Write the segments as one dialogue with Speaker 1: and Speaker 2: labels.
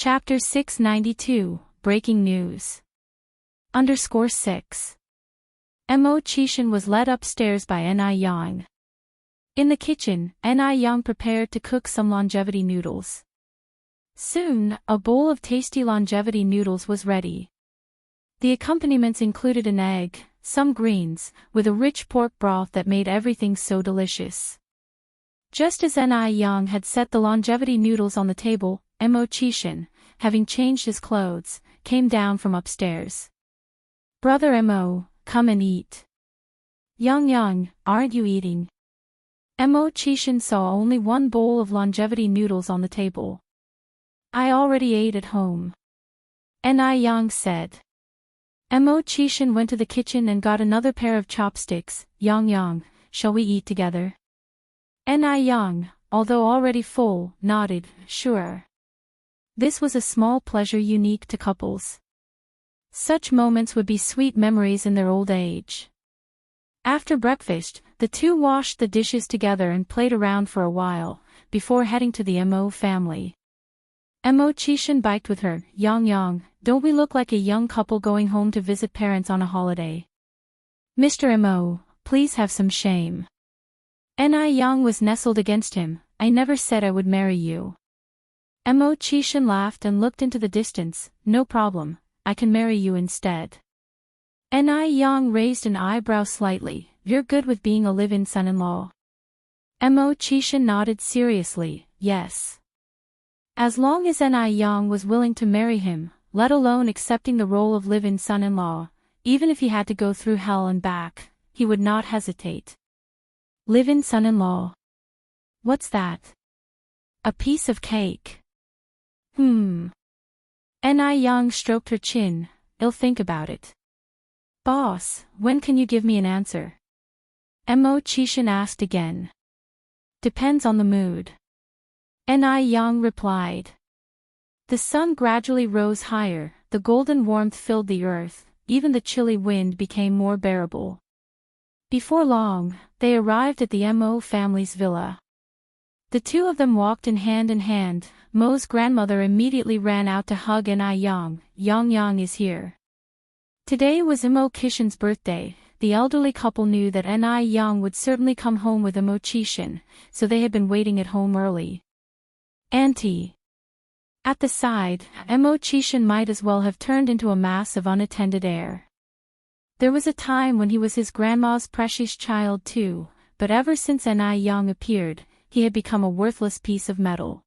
Speaker 1: Chapter 692, Breaking News. _6. Emmo was led upstairs by Ni Yang. In the kitchen, Ni Yang prepared to cook some longevity noodles. Soon, a bowl of tasty longevity noodles was ready. The accompaniments included an egg, some greens, with a rich pork broth that made everything so delicious. Just as Ni Yang had set the longevity noodles on the table, Emmo, having changed his clothes, came down from upstairs. "Brother Emmo, come and eat." "Yang, aren't you eating?" Emmo saw only one bowl of longevity noodles on the table. "I already ate at home," Ni Yang said. Emmo went to the kitchen and got another pair of chopsticks. Yang, shall we eat together?" Ni Yang, although already full, nodded, "Sure." This was a small pleasure unique to couples. Such moments would be sweet memories in their old age. After breakfast, the two washed the dishes together and played around for a while, before heading to the Emmo family. Emmo biked with her. Yang, don't we look like a young couple going home to visit parents on a holiday?" "Mr. Emmo, please have some shame." Ni Yang was nestled against him. "I never said I would marry you." Emmo laughed and looked into the distance. "No problem, I can marry you instead." Ni Yang raised an eyebrow slightly. "You're good with being a live-in son-in-law?" Emmo nodded seriously. "Yes." As long as Ni Yang was willing to marry him, let alone accepting the role of live-in son-in-law, even if he had to go through hell and back, he would not hesitate. Live-in son-in-law. What's that? A piece of cake. Ni Yang stroked her chin. "I'll think about it." "Boss, when can you give me an answer?" Emmo asked again. "Depends on the mood." Ni Yang replied. The sun gradually rose higher, the golden warmth filled the earth, even the chilly wind became more bearable. Before long, they arrived at the Emmo family's villa. The two of them walked in hand. Mo's grandmother immediately ran out to hug Ni Yang. Yang is here." Today was Emmo birthday. The elderly couple knew that Ni Yang would certainly come home with Emmo, so they had been waiting at home early. "Auntie." At the side, Emmo might as well have turned into a mass of unattended air. There was a time when he was his grandma's precious child too, but ever since Ni Yang appeared, he had become a worthless piece of metal.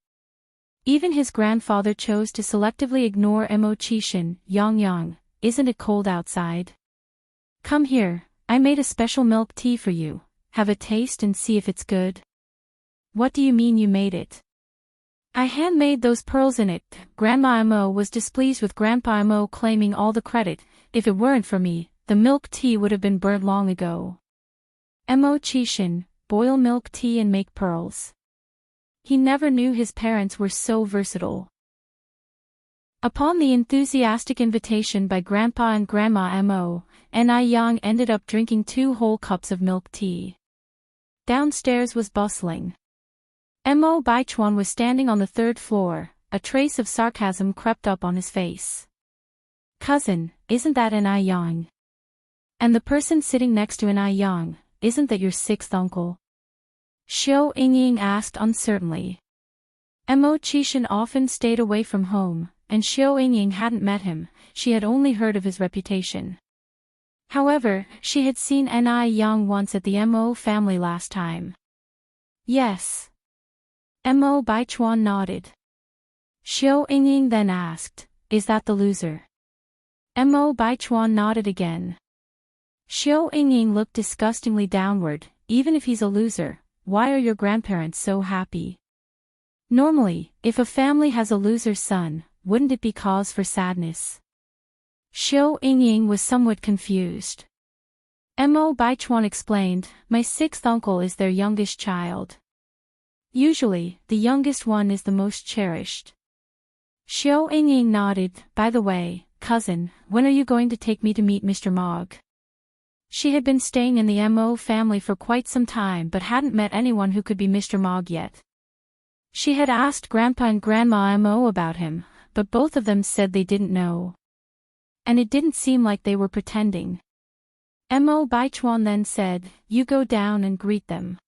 Speaker 1: Even his grandfather chose to selectively ignore Emmo. Yang, isn't it cold outside? Come here, I made a special milk tea for you, have a taste and see if it's good. What do you mean you made it? I handmade those pearls in it. Grandma Emmo was displeased with Grandpa Emmo claiming all the credit. If it weren't for me, the milk tea would have been burnt long ago. Emmo, boil milk tea and make pearls. He never knew his parents were so versatile. Upon the enthusiastic invitation by Grandpa and Grandma Emmo, Ni Yang ended up drinking 2 whole cups of milk tea. Downstairs was bustling. Emmo was standing on the 3rd floor, a trace of sarcasm crept up on his face. "Cousin, isn't that Ni Yang? And the person sitting next to Ni Yang, isn't that your 6th uncle?" Xiao Yingying asked uncertainly. Emmo often stayed away from home, and Xiao Yingying hadn't met him, she had only heard of his reputation. However, she had seen Ni Yang once at the Emmo family last time. "Yes." Emmo nodded. Xiao Yingying then asked, "Is that the loser?" Emmo nodded again. Xiao Yingying looked disgustingly downward. "Even if he's a loser, why are your grandparents so happy? Normally, if a family has a loser son, wouldn't it be cause for sadness?" Xiao Yingying was somewhat confused. Emmo explained, "My 6th uncle is their youngest child. Usually, the youngest one is the most cherished." Xiao Yingying nodded. "By the way, cousin, when are you going to take me to meet Mr. Mog?" She had been staying in the Emmo family for quite some time but hadn't met anyone who could be Mr. Mog yet. She had asked Grandpa and Grandma Emmo about him, but both of them said they didn't know. And it didn't seem like they were pretending. Mo Baichuan then said, "You go down and greet them."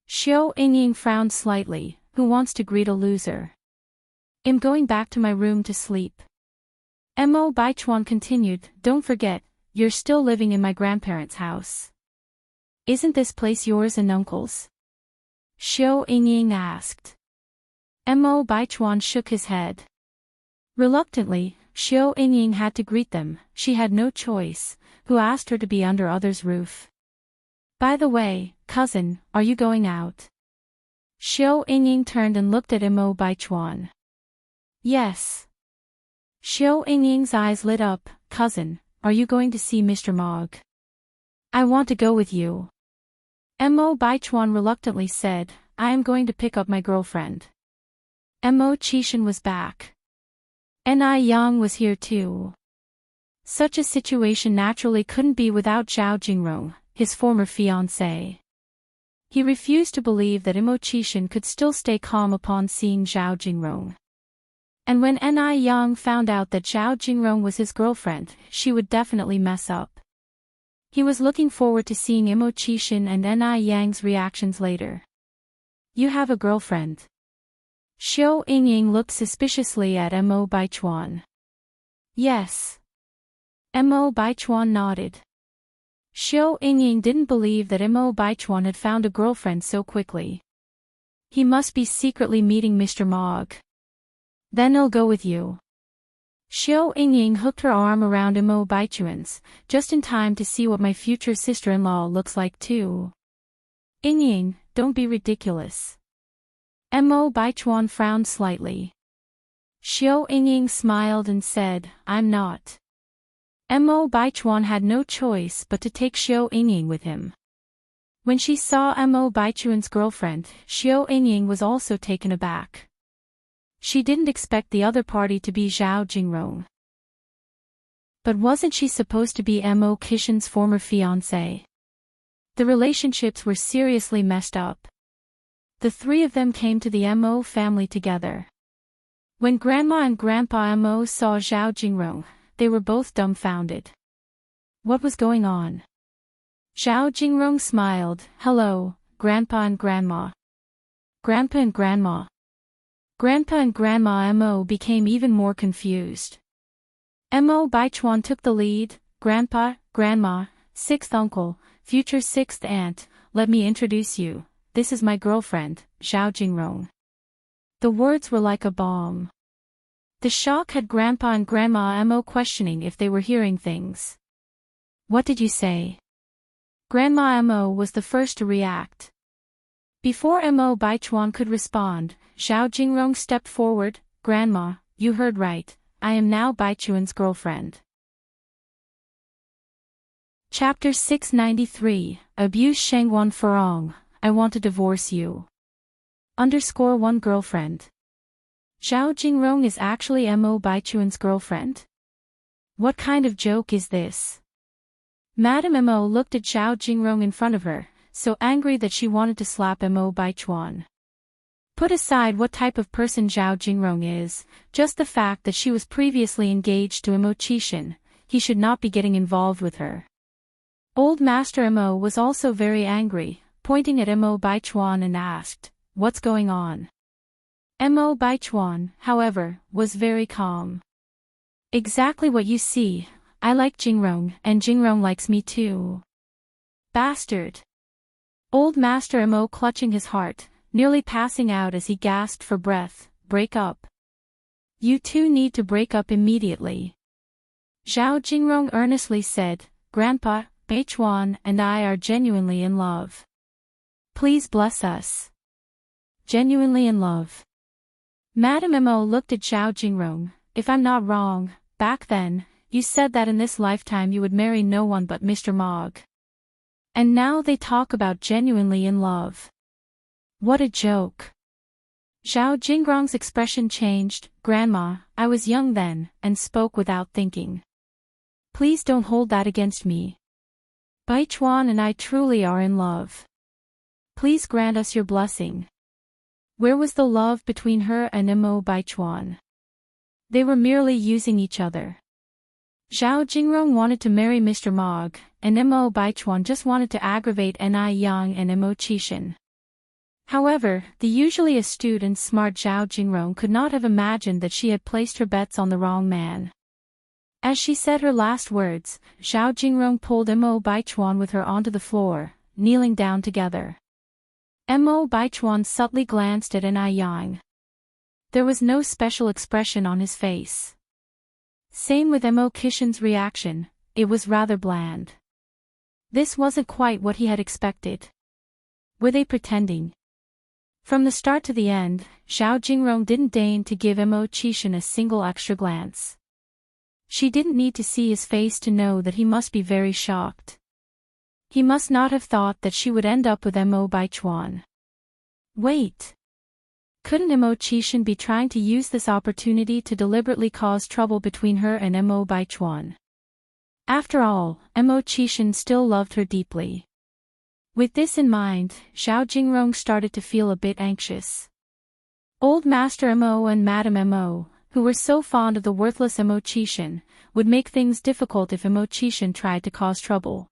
Speaker 1: Xiao Yingying frowned slightly. Who wants to greet a loser? I'm going back to my room to sleep. Mo Baichuan continued, "Don't forget, you're still living in my grandparents' house. Isn't this place yours and uncle's?" Xiao Yingying asked. Mo Baichuan shook his head. Reluctantly, Xiao Yingying had to greet them. She had no choice. Who asked her to be under others' roof? "By the way, cousin, are you going out?" Xiao Yingying turned and looked at Mo Baichuan. "Yes." Xiao Yingying's eyes lit up. "Cousin, are you going to see Mr. Mog?" "I want to go with you." Mo Baichuan reluctantly said, "I am going to pick up my girlfriend." Mo Qishan was back. Ni Yang was here too. Such a situation naturally couldn't be without Zhao Jingrong, his former fiancé. He refused to believe that Mo Qishan could still stay calm upon seeing Zhao Jingrong. And when Ni Yang found out that Zhao Jingrong was his girlfriend, she would definitely mess up. He was looking forward to seeing Mo Qishan and Ni Yang's reactions later. "You have a girlfriend?" Xiao Yingying looked suspiciously at Mo Baichuan. "Yes." Mo Baichuan nodded. Xiao Yingying didn't believe that Mo Baichuan had found a girlfriend so quickly. He must be secretly meeting Mr. Mog. "Then I'll go with you." Xiao Yingying hooked her arm around Mo Baichuan's, just in time to see what my future sister-in-law looks like too. "Yingying, don't be ridiculous." Mo Baichuan frowned slightly. Xiao Yingying smiled and said, "I'm not." Mo Baichuan had no choice but to take Xiao Yingying with him. When she saw Mo Baichuan's girlfriend, Xiao Yingying was also taken aback. She didn't expect the other party to be Zhao Jingrong. But wasn't she supposed to be Mo Qishan's former fiancé? The relationships were seriously messed up. The three of them came to the Mo family together. When Grandma and Grandpa Mo saw Zhao Jingrong, they were both dumbfounded. What was going on? Zhao Jingrong smiled. "Hello, Grandpa and Grandma." Grandpa and Grandma. Grandpa and Grandma Mo became even more confused. Mo Baichuan took the lead. "Grandpa, Grandma, sixth uncle, future sixth aunt, let me introduce you. This is my girlfriend, Zhao Jingrong." The words were like a bomb. The shock had Grandpa and Grandma Mo questioning if they were hearing things. "What did you say?" Grandma Mo was the first to react. Before Mo Baichuan could respond, Zhao Jingrong stepped forward. "Grandma, you heard right, I am now Baichuan's girlfriend." Chapter 693, Abuse Shengguan Furong, I want to divorce you. _1 girlfriend. Zhao Jingrong is actually Mo Baichuan's girlfriend? What kind of joke is this? Madame Mo looked at Zhao Jingrong in front of her, so angry that she wanted to slap Mo Baichuan. Put aside what type of person Zhao Jingrong is, just the fact that she was previously engaged to Mo Qishan, he should not be getting involved with her. Old Master Mo was also very angry, pointing at Mo Baichuan and asked, "What's going on?" Mo Baichuan, however, was very calm. "Exactly what you see, I like Jingrong and Jingrong likes me too." Bastard! Old Master Mo clutching his heart, nearly passing out as he gasped for breath. "Break up. You two need to break up immediately." Zhao Jingrong earnestly said, "Grandpa, Baichuan and I are genuinely in love. Please bless us." Genuinely in love. Madame Mo looked at Zhao Jingrong. "If I'm not wrong, back then, you said that in this lifetime you would marry no one but Mr. Mog. And now they talk about genuinely in love. What a joke." Zhao Jingrong's expression changed. "Grandma, I was young then, and spoke without thinking. Please don't hold that against me. Baichuan and I truly are in love. Please grant us your blessing." Where was the love between her and Mo Baichuan? They were merely using each other. Zhao Jingrong wanted to marry Mr. Mog, and Mo Baichuan just wanted to aggravate Ni Yang and Mo Qixin. However, the usually astute and smart Zhao Jingrong could not have imagined that she had placed her bets on the wrong man. As she said her last words, Zhao Jingrong pulled Mo Baichuan with her onto the floor, kneeling down together. Mo Baichuan subtly glanced at Ni Yang. There was no special expression on his face. Same with Mo Qixin's reaction, it was rather bland. This wasn't quite what he had expected. Were they pretending? From the start to the end, Zhao Jingrong didn't deign to give Mo Qixin a single extra glance. She didn't need to see his face to know that he must be very shocked. He must not have thought that she would end up with Mo Baichuan. Wait. Couldn't Mo Qixin be trying to use this opportunity to deliberately cause trouble between her and Mo Baichuan? After all, Mo Qixin still loved her deeply. With this in mind, Zhao Jingrong started to feel a bit anxious. Old Master Mo and Madame Mo, who were so fond of the worthless Mo Qixin, would make things difficult if Mo Qixin tried to cause trouble.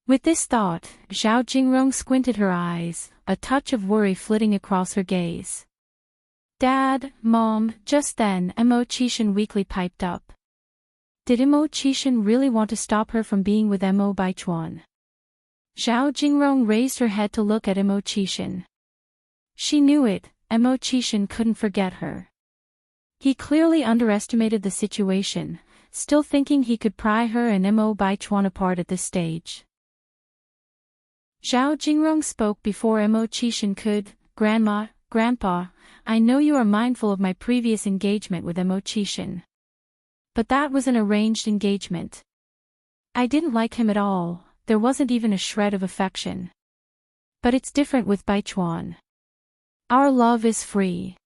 Speaker 1: With this thought, Zhao Jingrong squinted her eyes, a touch of worry flitting across her gaze. Dad, Mom, just then Mo Qixin weakly piped up. Did Mo Qixin really want to stop her from being with Mo Baichuan? Zhao Jingrong raised her head to look at Mo Qixin. She knew it, Mo Qixin couldn't forget her. He clearly underestimated the situation, still thinking he could pry her and Mo Baichuan apart at this stage. Zhao Jingrong spoke before Mo Qixin could. Grandma, Grandpa, I know you are mindful of my previous engagement with Mo Qixin. But that was an arranged engagement. I didn't like him at all, there wasn't even a shred of affection. But it's different with Baichuan. Our love is free.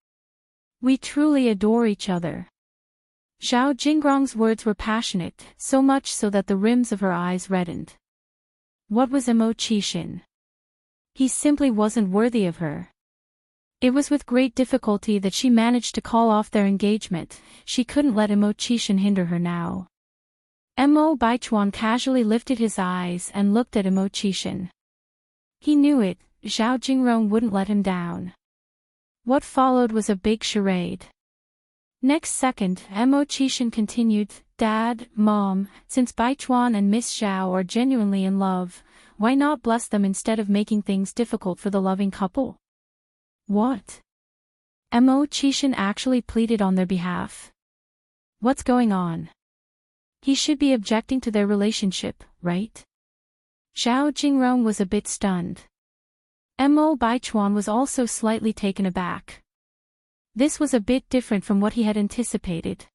Speaker 1: We truly adore each other. Zhao Jingrong's words were passionate, so much so that the rims of her eyes reddened. What was Mo Qixin? He simply wasn't worthy of her. It was with great difficulty that she managed to call off their engagement, she couldn't let Mo Qixin hinder her now. Mo Baichuan casually lifted his eyes and looked at Mo Qixin. He knew it, Zhao Jingrong wouldn't let him down. What followed was a big charade. Next second, Mo Qixin continued, Dad, Mom, since Baichuan and Miss Zhao are genuinely in love, why not bless them instead of making things difficult for the loving couple? What? Mo Qixin actually pleaded on their behalf. What's going on? He should be objecting to their relationship, right? Zhao Jingrong was a bit stunned. Mo Baichuan was also slightly taken aback. This was a bit different from what he had anticipated.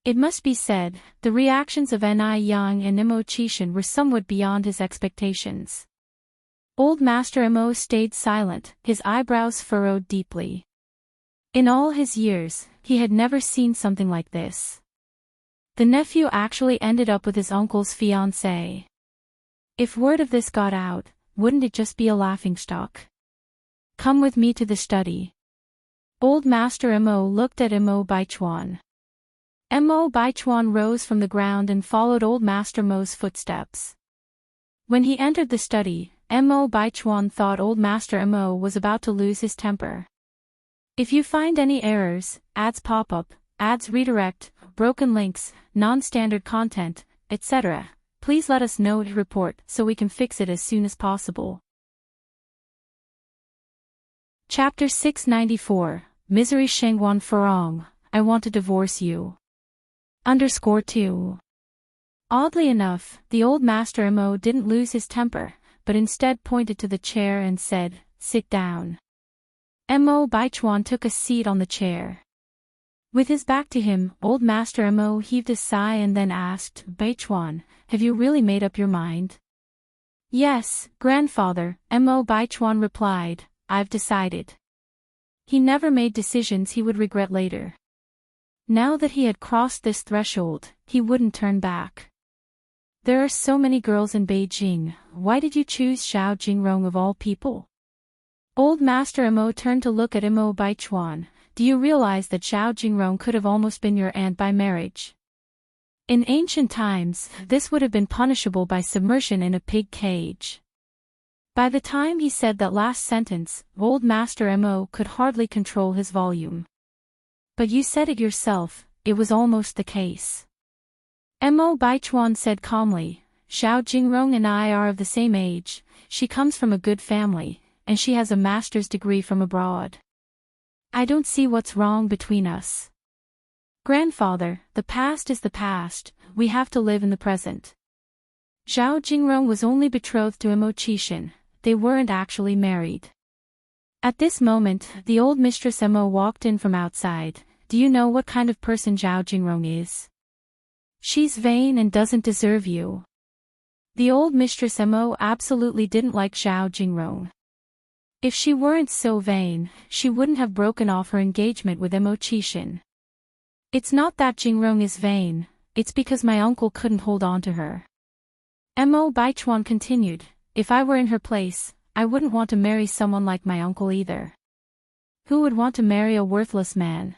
Speaker 1: It must be said, the reactions of Ni Yang and Mo Qixin were somewhat beyond his expectations. Old Master Mo stayed silent, his eyebrows furrowed deeply. In all his years, he had never seen something like this. The nephew actually ended up with his uncle's fiancée. If word of this got out, wouldn't it just be a laughingstock? Come with me to the study. Old Master Mo looked at Mo Baichuan. Mo Baichuan rose from the ground and followed Old Master Mo's footsteps. When he entered the study, Mo Baichuan thought Old Master Mo was about to lose his temper. If you find any errors, ads pop up, ads redirect, broken links, non-standard content, etc., please let us know to report so we can fix it as soon as possible. Chapter 694, Misery Shengguan Furong, I want to divorce you. _2. Oddly enough, the old Master Mo didn't lose his temper, but instead pointed to the chair and said, sit down. Mo Baichuan took a seat on the chair. With his back to him, Old Master Mo heaved a sigh and then asked, Baichuan, have you really made up your mind? Yes, grandfather, Mo Baichuan replied, I've decided. He never made decisions he would regret later. Now that he had crossed this threshold, he wouldn't turn back. There are so many girls in Beijing, why did you choose Zhao Jingrong of all people? Old Master Mo turned to look at Mo Baichuan, do you realize that Zhao Jingrong could have almost been your aunt by marriage? In ancient times, this would have been punishable by submersion in a pig cage. By the time he said that last sentence, old Master Mo could hardly control his volume. But you said it yourself, it was almost the case. Mo Baichuan said calmly, Zhao Jingrong and I are of the same age, she comes from a good family, and she has a master's degree from abroad. I don't see what's wrong between us. Grandfather, the past is the past, we have to live in the present. Zhao Jingrong was only betrothed to Mo Qixin, they weren't actually married. At this moment, the old mistress Mo walked in from outside. Do you know what kind of person Zhao Jingrong is? She's vain and doesn't deserve you. The old mistress Mo absolutely didn't like Zhao Jingrong. If she weren't so vain, she wouldn't have broken off her engagement with Mo Qixin. It's not that Jingrong is vain, it's because my uncle couldn't hold on to her. Mo Baichuan continued, if I were in her place, I wouldn't want to marry someone like my uncle either. Who would want to marry a worthless man?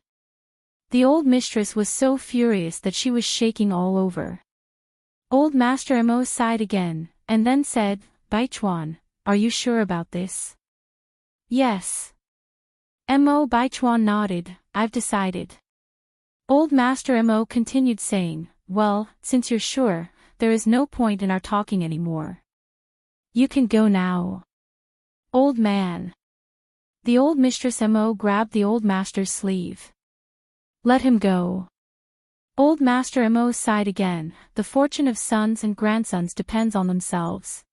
Speaker 1: The old mistress was so furious that she was shaking all over. Old Master Mo sighed again, and then said, Baichuan, are you sure about this? Yes. Mo Baichuan nodded, I've decided. Old Master Mo continued saying, well, since you're sure, there is no point in our talking anymore. You can go now. Old man. The old mistress Mo grabbed the old master's sleeve. Let him go. Old Master Mo sighed again, the fortune of sons and grandsons depends on themselves.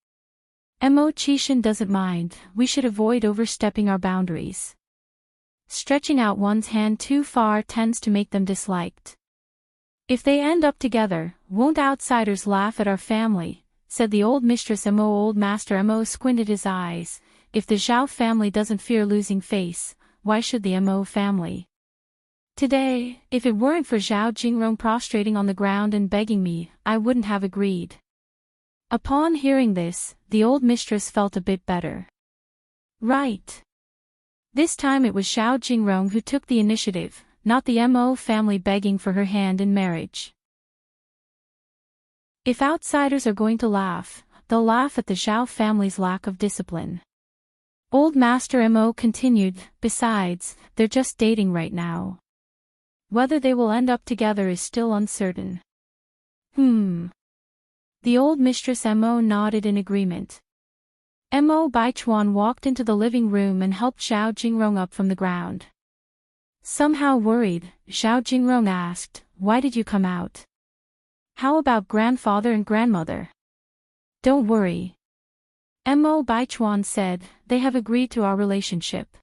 Speaker 1: Mo Qixin doesn't mind, we should avoid overstepping our boundaries. Stretching out one's hand too far tends to make them disliked. If they end up together, won't outsiders laugh at our family, said the old mistress Mo. Old Master Mo squinted his eyes, if the Zhao family doesn't fear losing face, why should the Mo family? Today, if it weren't for Zhao Jingrong prostrating on the ground and begging me, I wouldn't have agreed. Upon hearing this, the old mistress felt a bit better. Right. This time it was Zhao Jingrong who took the initiative, not the Mo family begging for her hand in marriage. If outsiders are going to laugh, they'll laugh at the Zhao family's lack of discipline. Old Master Mo continued, besides, they're just dating right now. Whether they will end up together is still uncertain. The old mistress Mo nodded in agreement. Mo Baichuan walked into the living room and helped Zhao Jingrong up from the ground. Somehow worried, Zhao Jingrong asked, why did you come out? How about grandfather and grandmother? Don't worry. Mo Baichuan said, they have agreed to our relationship.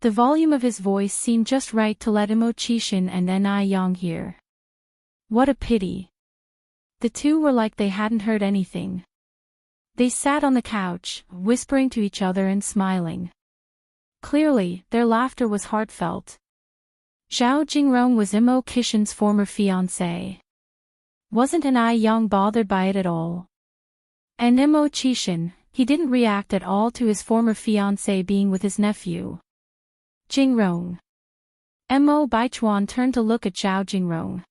Speaker 1: The volume of his voice seemed just right to let Mo Qixin and Ni Yang hear. What a pity. The two were like they hadn't heard anything. They sat on the couch, whispering to each other and smiling. Clearly, their laughter was heartfelt. Zhao Jingrong was Mo Qixin's former fiancé. Wasn't Ni Yang bothered by it at all? And Mo Qixin, he didn't react at all to his former fiancé being with his nephew. Jingrong. Mo Baichuan turned to look at Zhao Jingrong.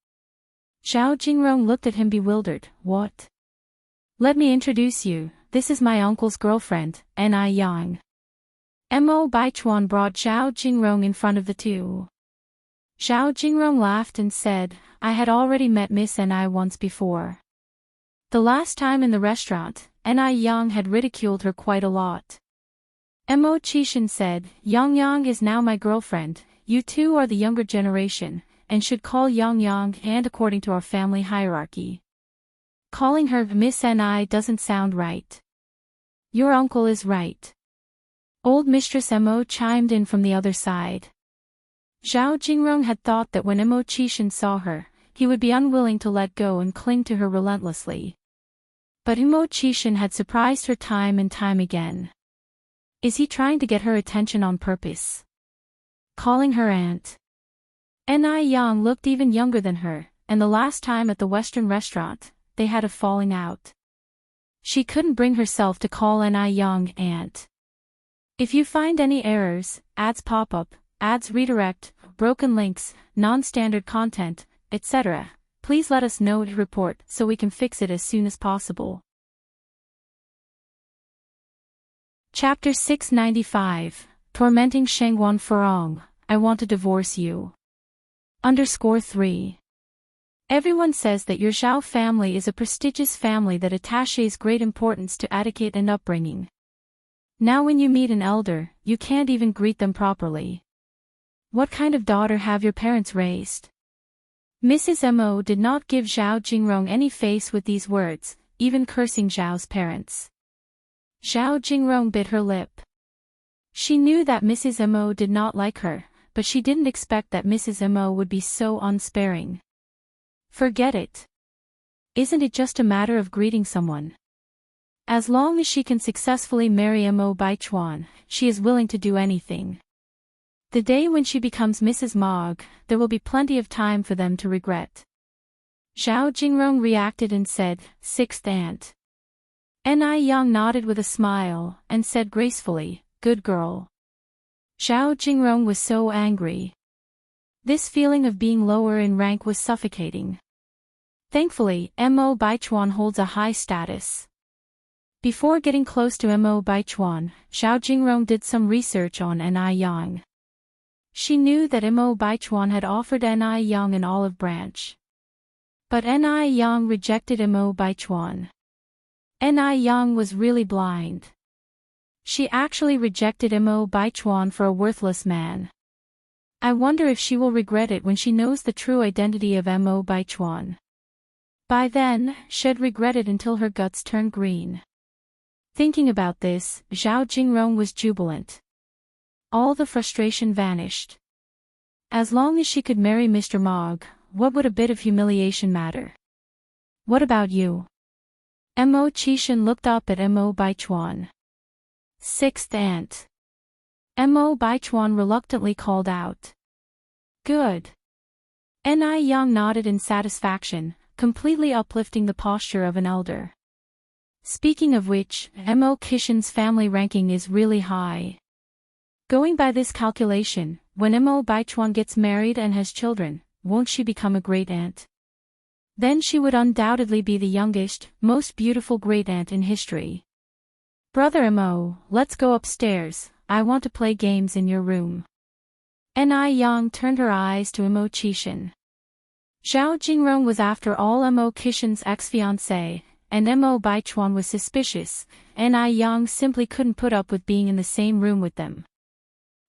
Speaker 1: Zhao Jingrong looked at him bewildered, what? Let me introduce you, this is my uncle's girlfriend, Ni Yang. Mo Baichuan brought Zhao Jingrong in front of the two. Zhao Jingrong laughed and said, I had already met Miss Ni once before. The last time in the restaurant, Ni Yang had ridiculed her quite a lot. Mo Qixin said, Yang is now my girlfriend, you two are the younger generation, and should call Yang and according to our family hierarchy. Calling her Miss Ni doesn't sound right. Your uncle is right. Old Mistress Mo chimed in from the other side. Zhao Jingrong had thought that when Mo Qixin saw her, he would be unwilling to let go and cling to her relentlessly. But Mo Qixin had surprised her time and time again. Is he trying to get her attention on purpose? Calling her aunt. Ni Yang looked even younger than her, and the last time at the Western restaurant, they had a falling out. She couldn't bring herself to call Ni Yang aunt. If you find any errors, ads pop up, ads redirect, broken links, non-standard content, etc. Please let us know to report so we can fix it as soon as possible. Chapter 695, Tormenting Shengguan Furong, I Want to Divorce You. _3. Everyone says that your Zhao family is a prestigious family that attaches great importance to etiquette and upbringing. Now when you meet an elder, you can't even greet them properly. What kind of daughter have your parents raised? Mrs. Mo did not give Zhao Jingrong any face with these words, even cursing Zhao's parents. Zhao Jingrong bit her lip. She knew that Mrs. Mo did not like her, but she didn't expect that Mrs. Mo would be so unsparing. Forget it. Isn't it just a matter of greeting someone? As long as she can successfully marry Mo Baichuan, she is willing to do anything. The day when she becomes Mrs. Mog, there will be plenty of time for them to regret. Zhao Jingrong reacted and said, "Sixth aunt." Ni Yang nodded with a smile, and said gracefully, "Good girl." Zhao Jingrong was so angry. This feeling of being lower in rank was suffocating. Thankfully, Mo Baichuan holds a high status. Before getting close to Mo Baichuan, Zhao Jingrong did some research on Ni Yang. She knew that Mo Baichuan had offered Ni Yang an olive branch. But Ni Yang rejected Mo Baichuan. Ni Yang was really blind. She actually rejected Mo Baichuan for a worthless man. I wonder if she will regret it when she knows the true identity of Mo Baichuan. By then, she'd regret it until her guts turn green. Thinking about this, Zhao Jingrong was jubilant. All the frustration vanished. As long as she could marry Mr. Mog, what would a bit of humiliation matter? What about you? Mo Qishan looked up at Mo Baichuan. Sixth aunt. Mo Baichuan reluctantly called out. Good. Ni Yang nodded in satisfaction, completely uplifting the posture of an elder. Speaking of which, Mo Qishan's family ranking is really high. Going by this calculation, when Mo Baichuan gets married and has children, won't she become a great aunt? Then she would undoubtedly be the youngest, most beautiful great aunt in history. Brother Mo, let's go upstairs, I want to play games in your room. Ni Yang turned her eyes to Mo Qishan. Zhao Jingrong was after all Mo Qishan's ex-fiancée, and Mo Baichuan was suspicious, Ni Yang simply couldn't put up with being in the same room with them.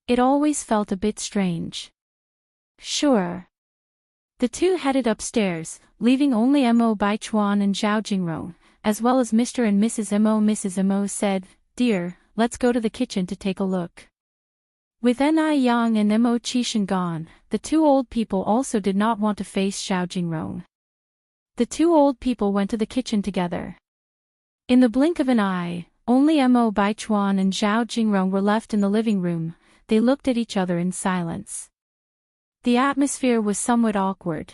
Speaker 1: It always felt a bit strange. Sure. The two headed upstairs, leaving only Mo Baichuan and Zhao Jingrong, as well as Mr. and Mrs. Mo. Mrs. Mo said, "Dear, let's go to the kitchen to take a look." With Ni Yang and Mo Qishan gone, the two old people also did not want to face Zhao Jingrong. The two old people went to the kitchen together. In the blink of an eye, only Mo Baichuan and Zhao Jingrong were left in the living room. They looked at each other in silence. The atmosphere was somewhat awkward.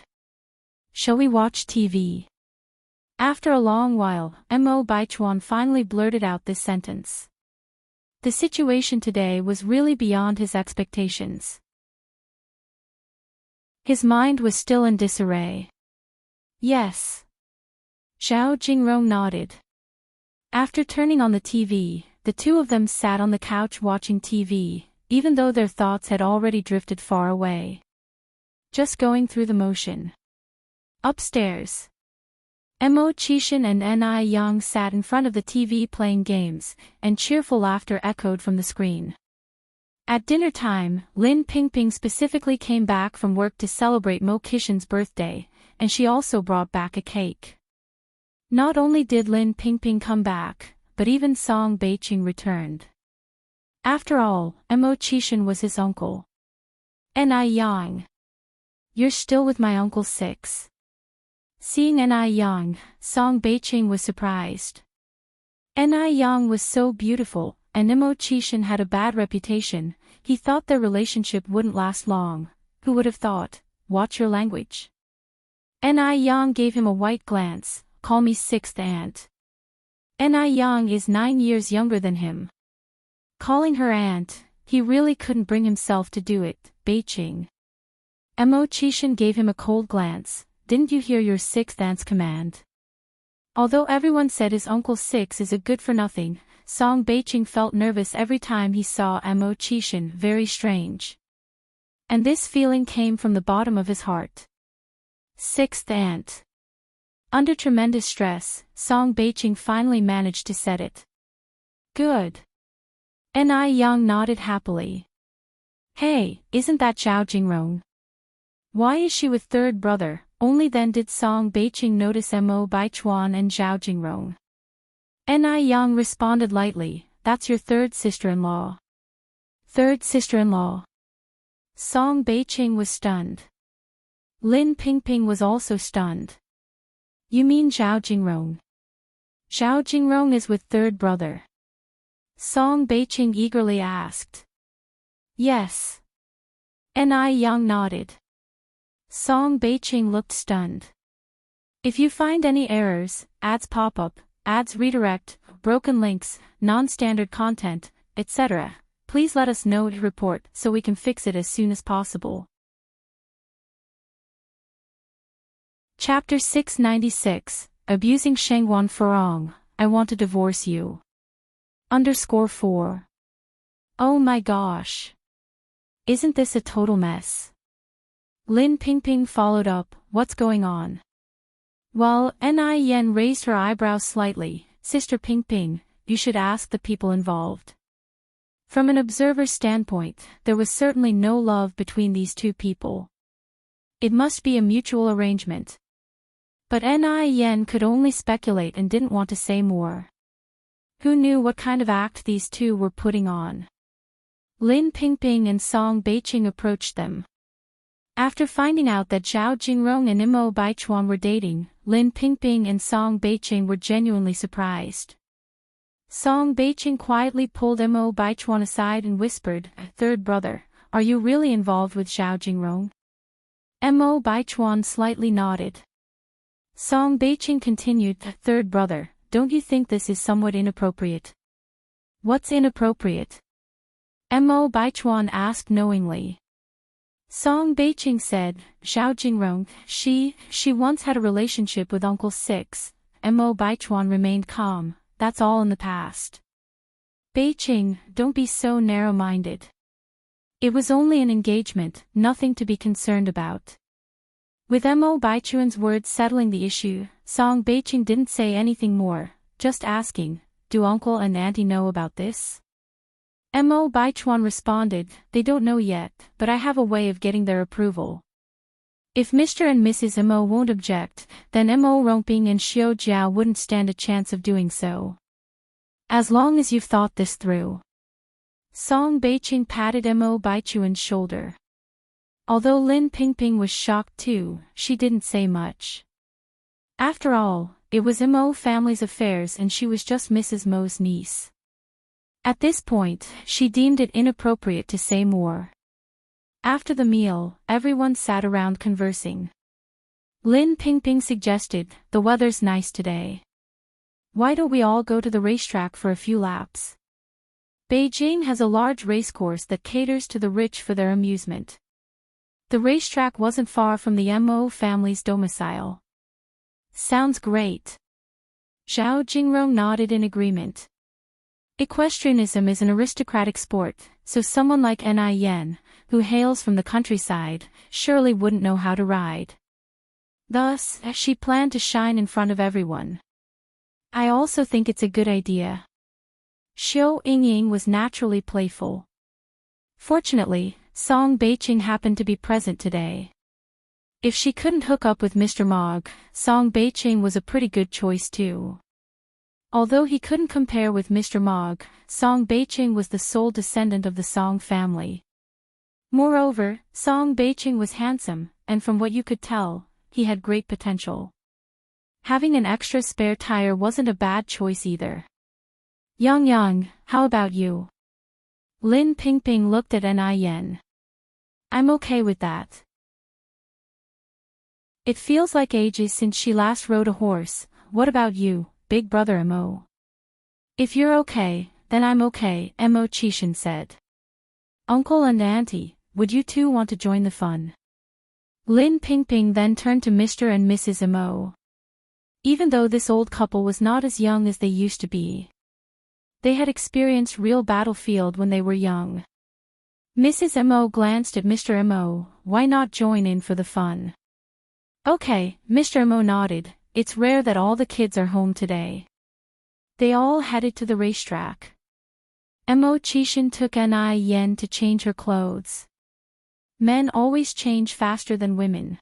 Speaker 1: Shall we watch TV? After a long while, Mo Baichuan finally blurted out this sentence. The situation today was really beyond his expectations. His mind was still in disarray. Yes. Zhao Jingrong nodded. After turning on the TV, the two of them sat on the couch watching TV, even though their thoughts had already drifted far away. Just going through the motion. Upstairs. Mo Qishan and Ni Yang sat in front of the TV playing games, and cheerful laughter echoed from the screen. At dinner time, Lin Pingping specifically came back from work to celebrate Mo Qishan's birthday, and she also brought back a cake. Not only did Lin Pingping come back, but even Song Beiqing returned. After all, Mo Qishan was his uncle. Ni Yang. You're still with my Uncle 6. Seeing Ni Yang, Song Beiqing was surprised. Ni Yang was so beautiful, and Mo Qishan had a bad reputation. He thought their relationship wouldn't last long. Who would have thought? Watch your language. Ni Yang gave him a white glance. Call me sixth aunt. Ni Yang is 9 years younger than him. Calling her aunt, he really couldn't bring himself to do it. Beiqing. Chishan gave him a cold glance. Didn't you hear your sixth aunt's command? Although everyone said his Uncle Six is a good-for-nothing, Song Beiqing felt nervous every time he saw Chishan, very strange. And this feeling came from the bottom of his heart. Sixth aunt. Under tremendous stress, Song Beiqing finally managed to set it. Good. Yang nodded happily. Hey, isn't that Zhao Jingrong? Why is she with third brother? Only then did Song Beiqing notice Mo Baichuan and Zhao Jingrong. Yang responded lightly, that's your third sister-in-law. Third sister-in-law. Song Beiqing was stunned. Lin Pingping was also stunned. You mean Zhao Jingrong? Zhao Jingrong is with third brother. Song Beiqing eagerly asked. Yes. Yang nodded. Song Beiqing looked stunned. If you find any errors, ads pop up, ads redirect, broken links, non-standard content, etc., please let us know to report so we can fix it as soon as possible. Chapter 696, Abusing Shengguan Furong, I Want to Divorce You. _4. Oh my gosh. Isn't this a total mess? Lin Pingping followed up, what's going on? Well, Yen raised her eyebrows slightly, Sister Pingping, you should ask the people involved. From an observer's standpoint, there was certainly no love between these two people. It must be a mutual arrangement. But Yen could only speculate and didn't want to say more. Who knew what kind of act these two were putting on? Lin Pingping and Song Beiqing approached them. After finding out that Zhao Jingrong and Mo Baichuan were dating, Lin Pingping and Song Beiqing were genuinely surprised. Song Beiqing quietly pulled Mo Baichuan aside and whispered, third brother, are you really involved with Zhao Jingrong? Mo Baichuan slightly nodded. Song Beiqing continued, third brother, don't you think this is somewhat inappropriate? What's inappropriate? Mo Baichuan asked knowingly. Song Beiqing said, Zhao Jingrong, she once had a relationship with Uncle Six. Mo Baichuan remained calm, that's all in the past. Beiqing, don't be so narrow-minded. It was only an engagement, nothing to be concerned about. With Mo Baichuan's words settling the issue, Song Beiqing didn't say anything more, just asking, do uncle and auntie know about this? Mo Baichuan responded, they don't know yet, but I have a way of getting their approval. If Mr. and Mrs. Mo won't object, then Mo Rongping and Xiao Jiao wouldn't stand a chance of doing so. As long as you've thought this through. Song Beiqing patted Mo Baichuan's shoulder. Although Lin Pingping was shocked too, she didn't say much. After all, it was Mo family's affairs and she was just Mrs. Mo's niece. At this point, she deemed it inappropriate to say more. After the meal, everyone sat around conversing. Lin Pingping suggested, the weather's nice today. Why don't we all go to the racetrack for a few laps? Beijing has a large racecourse that caters to the rich for their amusement. The racetrack wasn't far from the Mo family's domicile. Sounds great. Zhao Jingrong nodded in agreement. Equestrianism is an aristocratic sport, so someone like Yen, who hails from the countryside, surely wouldn't know how to ride. Thus, she planned to shine in front of everyone. I also think it's a good idea. Xiao Yingying was naturally playful. Fortunately, Song Beiqing happened to be present today. If she couldn't hook up with Mr. Mog, Song Beiqing was a pretty good choice too. Although he couldn't compare with Mr. Mog, Song Beiqing was the sole descendant of the Song family. Moreover, Song Beiqing was handsome, and from what you could tell, he had great potential. Having an extra spare tire wasn't a bad choice either. Yang, how about you? Lin Pingping looked at Yen. I'm okay with that. It feels like ages since she last rode a horse. What about you, big brother Mo? If you're okay, then I'm okay, Mo Chishan said. Uncle and Auntie, would you two want to join the fun? Lin Pingping then turned to Mr. and Mrs. Mo. Even though this old couple was not as young as they used to be, they had experienced real battlefield when they were young. Mrs. Mo glanced at Mr. Mo. Why not join in for the fun? Okay, Mr. Mo nodded. It's rare that all the kids are home today. They all headed to the racetrack. Mo Chishan took Ni Yen to change her clothes. Men always change faster than women.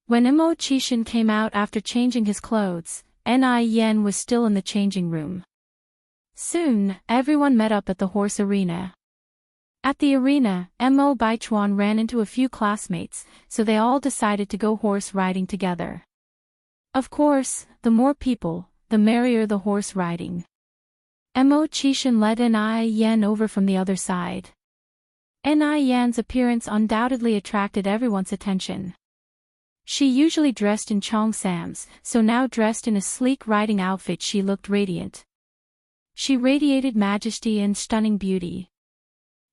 Speaker 1: When Mo Chishan came out after changing his clothes, Ni Yen was still in the changing room. Soon, everyone met up at the horse arena. At the arena, Mo Baichuan ran into a few classmates, so they all decided to go horse riding together. Of course, the more people, the merrier the horse riding. Mo Chishan led Ni Yen over from the other side. Ni Yen's appearance undoubtedly attracted everyone's attention. She usually dressed in cheongsams, so now dressed in a sleek riding outfit she looked radiant. She radiated majesty and stunning beauty.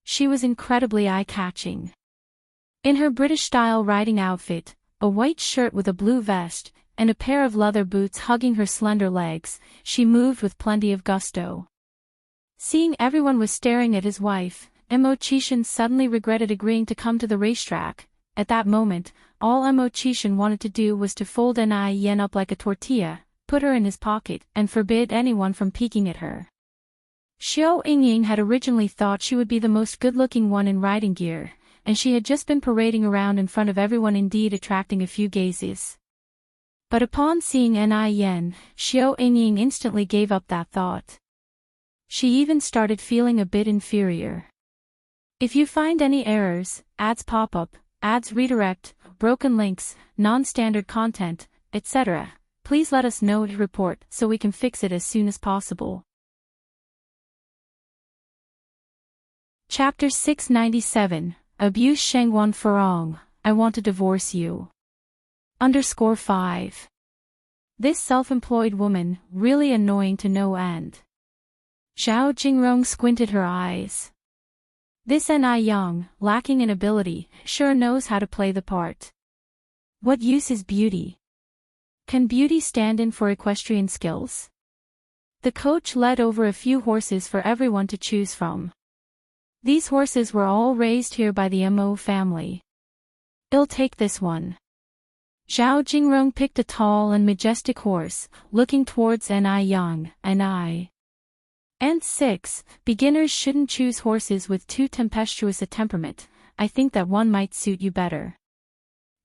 Speaker 1: She was incredibly eye-catching. In her British-style riding outfit, a white shirt with a blue vest, and a pair of leather boots hugging her slender legs, she moved with plenty of gusto. Seeing everyone was staring at his wife, Mo Chishan suddenly regretted agreeing to come to the racetrack. At that moment, all Mo Chishan wanted to do was to fold Ni Yen up like a tortilla, put her in his pocket, and forbid anyone from peeking at her. Xiao Yingying had originally thought she would be the most good-looking one in riding gear, and she had just been parading around in front of everyone, indeed attracting a few gazes. But upon seeing Ni Yen, Xiao Yingying instantly gave up that thought. She even started feeling a bit inferior. If you find any errors, ads pop up, ads redirect, broken links, non-standard content, etc., please let us know to report so we can fix it as soon as possible. Chapter 697, Abuse Shengwan Furong, I Want to Divorce You. _5. This self-employed woman, really annoying to no end. Zhao Jingrong squinted her eyes. This Ni Yang, lacking in ability, sure knows how to play the part. What use is beauty? Can beauty stand in for equestrian skills? The coach led over a few horses for everyone to choose from. These horses were all raised here by the Mo family. I'll take this one. Zhao Jingrong picked a tall and majestic horse, looking towards Ni Yang, Ni. And 6, beginners shouldn't choose horses with too tempestuous a temperament, I think that one might suit you better.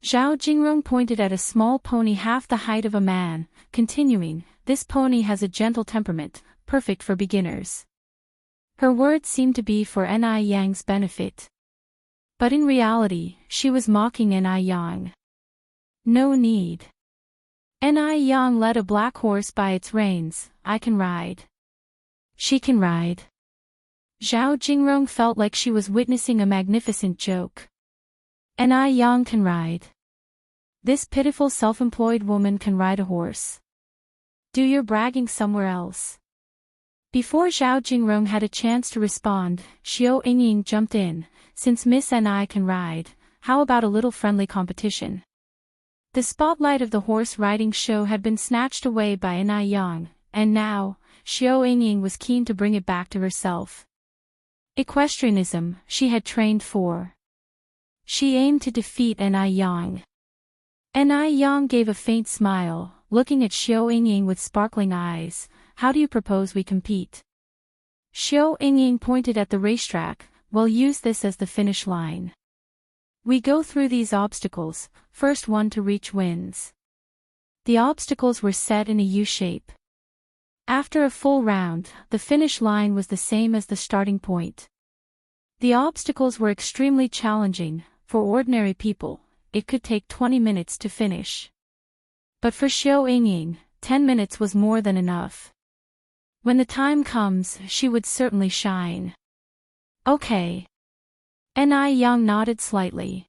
Speaker 1: Zhao Jingrong pointed at a small pony half the height of a man, continuing, this pony has a gentle temperament, perfect for beginners. Her words seemed to be for Ni Yang's benefit. But in reality, she was mocking Ni Yang. No need. Ni Yang led a black horse by its reins. I can ride. She can ride. Zhao Jingrong felt like she was witnessing a magnificent joke. Ni Yang can ride. This pitiful self-employed woman can ride a horse. Do your bragging somewhere else. Before Zhao Jingrong had a chance to respond, Xiao Yingying jumped in. Since Miss Ni can ride, how about a little friendly competition? The spotlight of the horse riding show had been snatched away by Ni Yang, and now, Xiao Yingying was keen to bring it back to herself. Equestrianism, she had trained for. She aimed to defeat Ni Yang. Ni Yang gave a faint smile, looking at Xiao Yingying with sparkling eyes. How do you propose we compete? Xiao Yingying pointed at the racetrack. We'll use this as the finish line. We go through these obstacles, first one to reach wins. The obstacles were set in a U-shape. After a full round, the finish line was the same as the starting point. The obstacles were extremely challenging. For ordinary people, it could take 20 minutes to finish. But for Xiao Yingying, 10 minutes was more than enough. When the time comes, she would certainly shine. Okay. Ni Yang nodded slightly.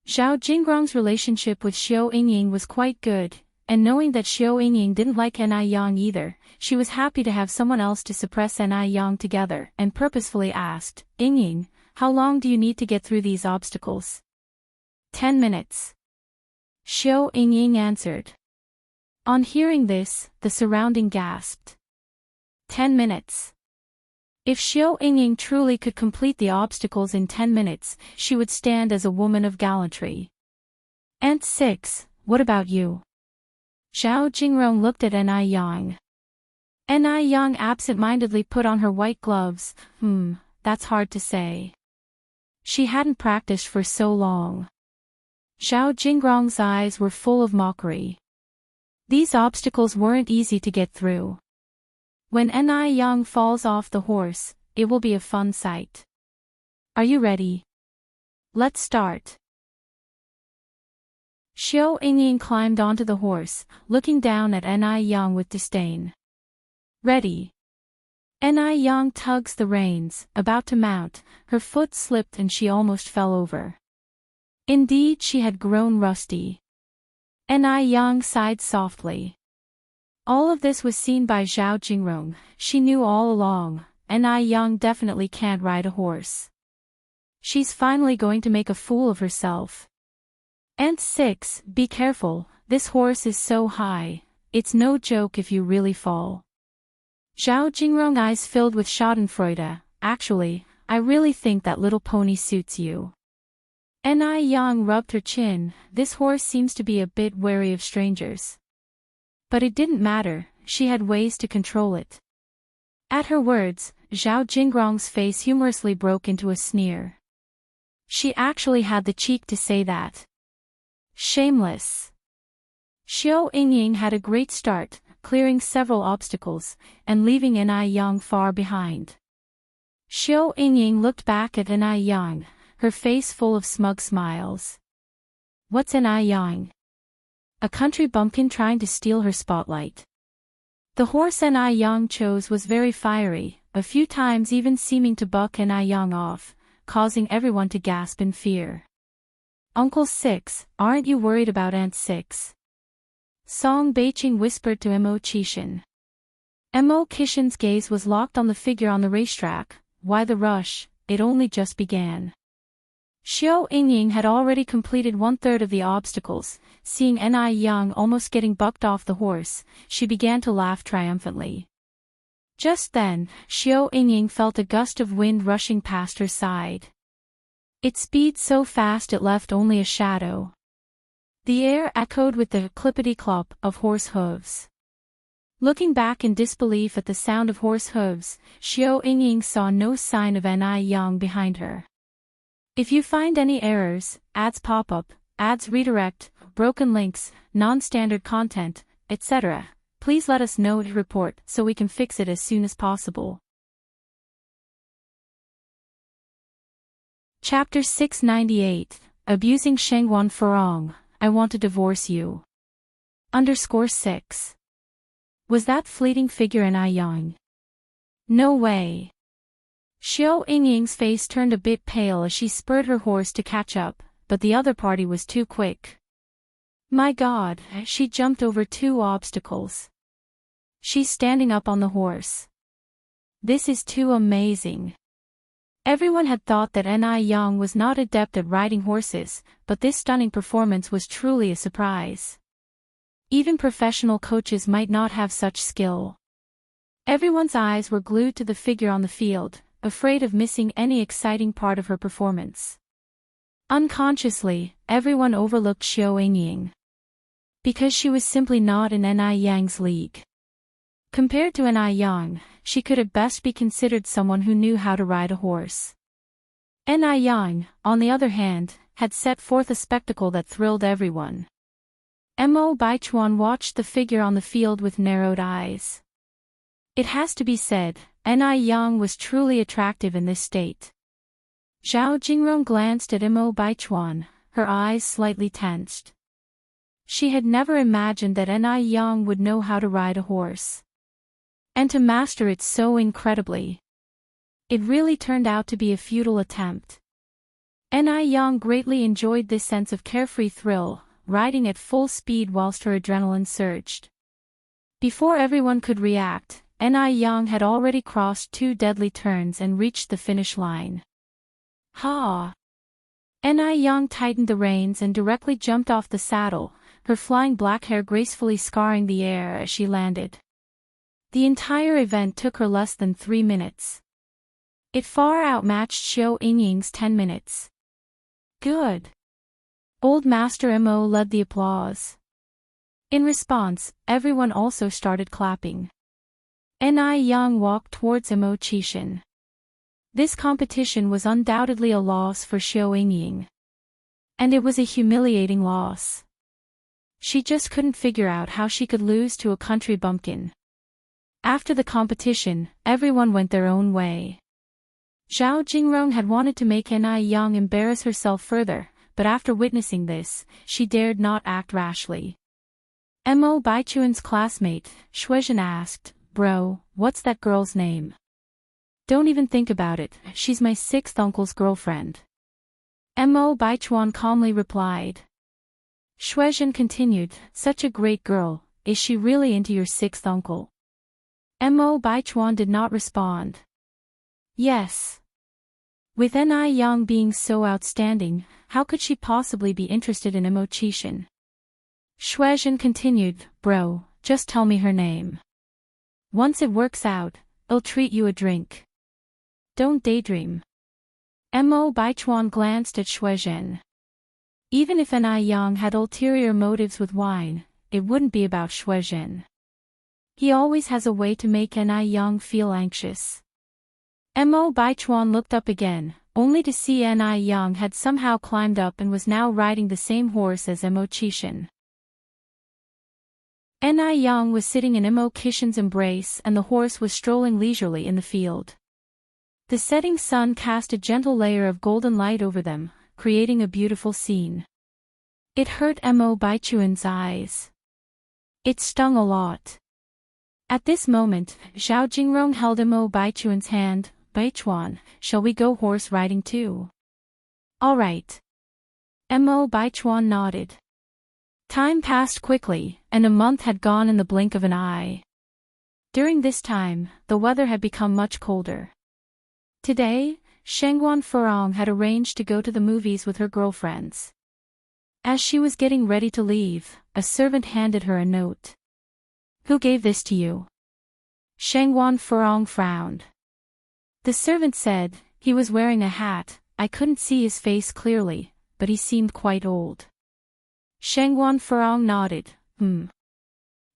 Speaker 1: Zhao Jingrong's relationship with Xiao Yingying was quite good, and knowing that Xiao Yingying didn't like Ni Yang either, she was happy to have someone else to suppress Ni Yang together, and purposefully asked, Yingying, how long do you need to get through these obstacles? 10 minutes. Xiao Yingying answered. On hearing this, the surrounding gasped. 10 minutes. If Xiao Yingying truly could complete the obstacles in 10 minutes, she would stand as a woman of gallantry. And 6, what about you? Zhao Jingrong looked at Ni Yang. Ni Yang absent-mindedly put on her white gloves. That's hard to say. She hadn't practiced for so long. Zhao Jingrong's eyes were full of mockery. These obstacles weren't easy to get through. When Ni Yang falls off the horse, it will be a fun sight. Are you ready? Let's start. Xiao Yingying climbed onto the horse, looking down at Ni Yang with disdain. Ready. Ni Yang tugs the reins, about to mount, her foot slipped and she almost fell over. Indeed, she had grown rusty. Ni Yang sighed softly. All of this was seen by Zhao Jingrong. She knew all along, Ni Yang definitely can't ride a horse. She's finally going to make a fool of herself. And 6, be careful, this horse is so high, it's no joke if you really fall. Zhao Jingrong's eyes filled with schadenfreude. Actually, I really think that little pony suits you. Ni Yang rubbed her chin. This horse seems to be a bit wary of strangers. But it didn't matter, she had ways to control it. At her words, Zhao Jingrong's face humorously broke into a sneer. She actually had the cheek to say that. Shameless. Xiao Yingying had a great start, clearing several obstacles, and leaving Ni Yang far behind. Xiao Yingying looked back at Ni Yang, her face full of smug smiles. What's Ni Yang? A country bumpkin trying to steal her spotlight. The horse Ni Yang chose was very fiery, a few times even seeming to buck Ni Yang off, causing everyone to gasp in fear. Uncle 6, aren't you worried about Aunt 6? Song Beiqing whispered to Mo Qishan. Mo Qishan's gaze was locked on the figure on the racetrack. Why the rush? It only just began. Xiao Yingying had already completed 1/3 of the obstacles. Seeing Ni Yang almost getting bucked off the horse, she began to laugh triumphantly. Just then, Xiao Yingying felt a gust of wind rushing past her side. Its speed so fast it left only a shadow. The air echoed with the clippity-clop of horse hooves. Looking back in disbelief at the sound of horse hooves, Xiao Yingying saw no sign of Ni Yang behind her. If you find any errors, ads pop up, ads redirect, broken links, non-standard content, etc., please let us know to report so we can fix it as soon as possible. Chapter 698, Abusing Shengguan Furong, I Want to Divorce You. _6. Was that fleeting figure Ni Yang? No way. Xiao Yingying's face turned a bit pale as she spurred her horse to catch up, but the other party was too quick. My God, she jumped over 2 obstacles. She's standing up on the horse. This is too amazing. Everyone had thought that Ni Yang was not adept at riding horses, but this stunning performance was truly a surprise. Even professional coaches might not have such skill. Everyone's eyes were glued to the figure on the field, afraid of missing any exciting part of her performance. Unconsciously, everyone overlooked Xiao Yingying. Because she was simply not in Ni Yang's league. Compared to Ni Yang, she could at best be considered someone who knew how to ride a horse. Ni Yang, on the other hand, had set forth a spectacle that thrilled everyone. Mo Baichuan watched the figure on the field with narrowed eyes. It has to be said, Ni Yang was truly attractive in this state. Zhao Jingrong glanced at Mo Baichuan, her eyes slightly tensed. She had never imagined that Ni Yang would know how to ride a horse. And to master it so incredibly. It really turned out to be a futile attempt. Ni Yang greatly enjoyed this sense of carefree thrill, riding at full speed whilst her adrenaline surged. Before everyone could react, Ni Yang had already crossed 2 deadly turns and reached the finish line. Ha! Yang tightened the reins and directly jumped off the saddle, her flying black hair gracefully scarring the air as she landed. The entire event took her less than 3 minutes. It far outmatched Xiao Yingying's 10 minutes. Good. Old Master Mo led the applause. In response, everyone also started clapping. Yang walked towards Mo Qishan. This competition was undoubtedly a loss for Xiao Yingying. And it was a humiliating loss. She just couldn't figure out how she could lose to a country bumpkin. After the competition, everyone went their own way. Zhao Jingrong had wanted to make Yang embarrass herself further, but after witnessing this, she dared not act rashly. Mo Baichuan's classmate, Shuizhen asked, "Bro, what's that girl's name?" "Don't even think about it, she's my 6th uncle's girlfriend." Mo Baichuan calmly replied. Shuizhen continued, "Such a great girl, is she really into your 6th uncle?" Mo Baichuan did not respond. Yes. With Yang being so outstanding, how could she possibly be interested in Mo Qishan? Shuizhen continued, "Bro, just tell me her name. Once it works out, I'll treat you a drink. Don't daydream." Mo Baichuan glanced at Shuizhen. Even if Yang had ulterior motives with wine, it wouldn't be about Shuizhen. He always has a way to make Yang feel anxious. Mo Baichuan looked up again, only to see Yang had somehow climbed up and was now riding the same horse as Mo Qishan. Yang was sitting in Mo Qishan's embrace and the horse was strolling leisurely in the field. The setting sun cast a gentle layer of golden light over them, creating a beautiful scene. It hurt Mo Baichuan's eyes. It stung a lot. At this moment, Zhao Jingrong held Mo Baichuan's hand. "Baichuan, shall we go horse riding too?" "All right." Mo Baichuan nodded. Time passed quickly, and a month had gone in the blink of an eye. During this time, the weather had become much colder. Today, Shengguan Furong had arranged to go to the movies with her girlfriends. As she was getting ready to leave, a servant handed her a note. "Who gave this to you?" Shengguan Furong frowned. The servant said, "He was wearing a hat, I couldn't see his face clearly, but he seemed quite old." Shengguan Furong nodded,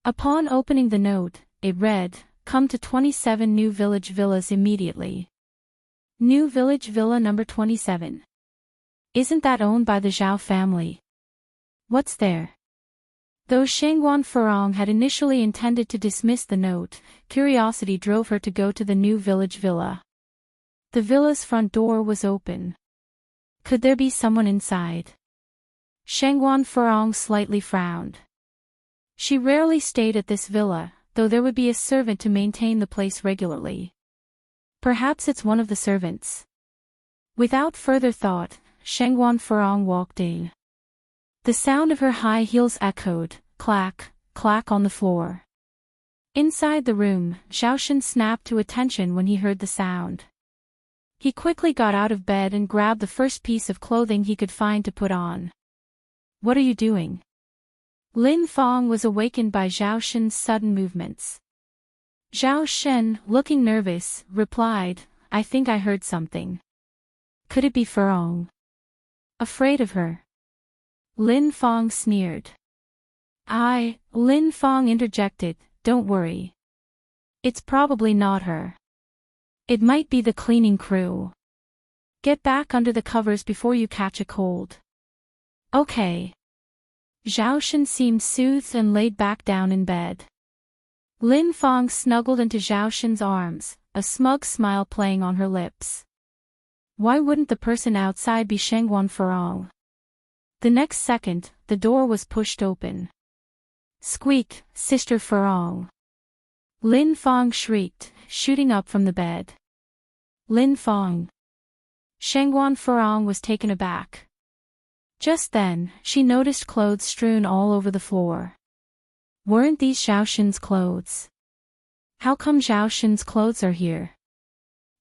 Speaker 1: Upon opening the note, it read, "Come to 27 New Village Villas immediately." New Village Villa number 27. Isn't that owned by the Zhao family? What's there? Though Shengguan Furong had initially intended to dismiss the note, curiosity drove her to go to the New Village Villa. The villa's front door was open. Could there be someone inside? Shengguan Furong slightly frowned. She rarely stayed at this villa, though there would be a servant to maintain the place regularly. Perhaps it's one of the servants. Without further thought, Shengguan Furong walked in. The sound of her high heels echoed, clack, clack on the floor. Inside the room, Zhaoshan snapped to attention when he heard the sound. He quickly got out of bed and grabbed the first piece of clothing he could find to put on. "What are you doing?" Lin Fong was awakened by Zhao Shen's sudden movements. Zhao Shen, looking nervous, replied, "I think I heard something." "Could it be Furong?" "Afraid of her?" Lin Fong sneered. Lin Fong interjected, "Don't worry. It's probably not her. It might be the cleaning crew. Get back under the covers before you catch a cold." "Okay." Zhao Shen seemed soothed and laid back down in bed. Lin Fong snuggled into Zhao Shen's arms, a smug smile playing on her lips. Why wouldn't the person outside be Shengguan Furong? The next second, the door was pushed open. "Squeak, Sister Furong!" Lin Fong shrieked, shooting up from the bed. "Lin Fong!" Shengguan Furong was taken aback. Just then, she noticed clothes strewn all over the floor. Weren't these Zhao Shen's clothes? How come Zhao Shen's clothes are here?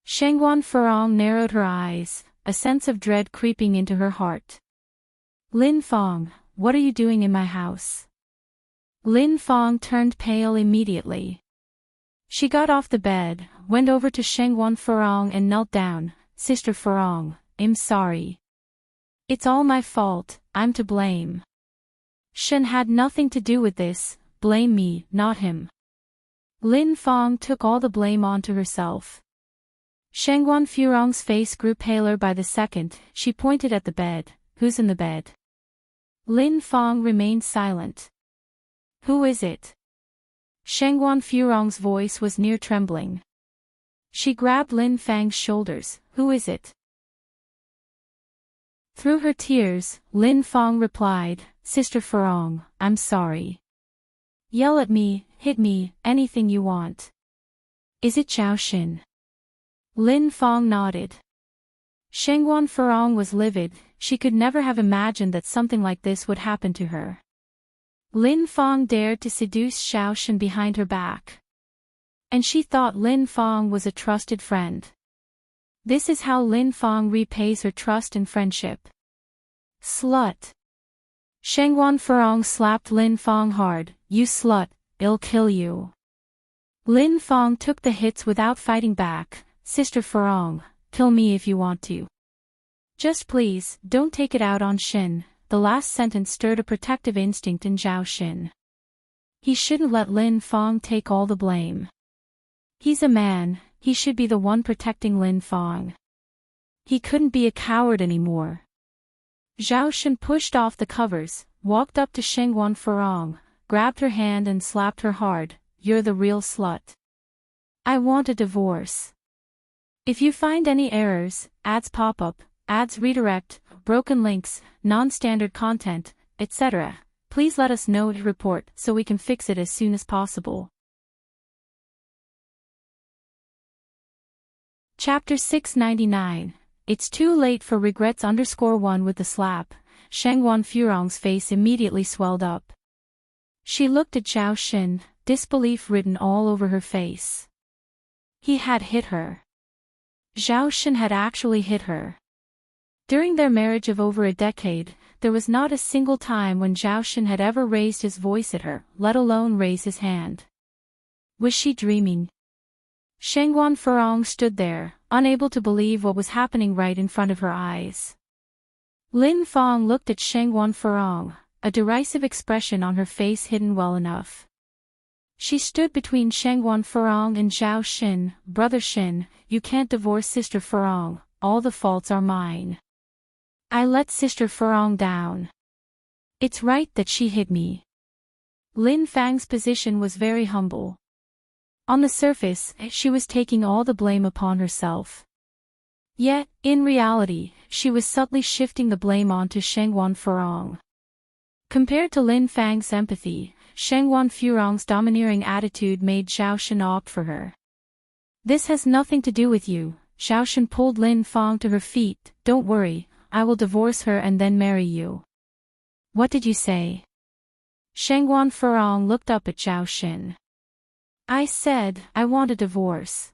Speaker 1: Shengguan Furong narrowed her eyes, a sense of dread creeping into her heart. Lin Fong, what are you doing in my house? Lin Fong turned pale immediately. She got off the bed, went over to Shengwan Furong and knelt down. Sister Furong, I'm sorry. It's all my fault, I'm to blame. Shen had nothing to do with this, blame me, not him. Lin Fong took all the blame onto herself. Shengwan Furong's face grew paler by the second. She pointed at the bed. Who's in the bed? Lin Fong remained silent. Who is it? Shengwan Furong's voice was near trembling. She grabbed Lin Fang's shoulders. Who is it? Through her tears, Lin Fong replied, Sister Furong, I'm sorry. Yell at me, hit me, anything you want. Is it Zhao Xin? Lin Fong nodded. Shengwan Furong was livid. She could never have imagined that something like this would happen to her. Lin Fong dared to seduce Zhao Xin behind her back. And she thought Lin Fong was a trusted friend. This is how Lin Fong repays her trust and friendship. Slut. Shengwan Furong slapped Lin Fong hard. You slut, I'll kill you. Lin Fong took the hits without fighting back. Sister Furong, kill me if you want to. Just please, don't take it out on Xin. The last sentence stirred a protective instinct in Zhao Xin. He shouldn't let Lin Fong take all the blame. He's a man, he should be the one protecting Lin Fong. He couldn't be a coward anymore. Zhao Xin pushed off the covers, walked up to Shengwan Furong, grabbed her hand and slapped her hard. You're the real slut. I want a divorce. If you find any errors, ads pop up, ads redirect, broken links, non-standard content, etc., please let us know to report so we can fix it as soon as possible. Chapter 699. It's too late for regrets. _1 With the slap, Shengwan Furong's face immediately swelled up. She looked at Zhao Xin, disbelief written all over her face. He had hit her. Zhao Xin had actually hit her. During their marriage of over a decade, there was not a single time when Zhao Xin had ever raised his voice at her, let alone raise his hand. Was she dreaming? Shengwan Furong stood there, unable to believe what was happening right in front of her eyes. Lin Fong looked at Shengwan Furong, a derisive expression on her face hidden well enough. She stood between Shengwan Furong and Zhao Xin. Brother Xin, you can't divorce Sister Furong, all the faults are mine. I let Sister Furong down. It's right that she hit me. Lin Fang's position was very humble. On the surface, she was taking all the blame upon herself. Yet, in reality, she was subtly shifting the blame onto Shengwan Furong. Compared to Lin Fang's empathy, Shengwan Furong's domineering attitude made Zhao Xin opt for her. This has nothing to do with you. Zhao Xin pulled Lin Fong to her feet. Don't worry, I will divorce her and then marry you. What did you say? Shengwan Furong looked up at Zhao Xin. I said, I want a divorce.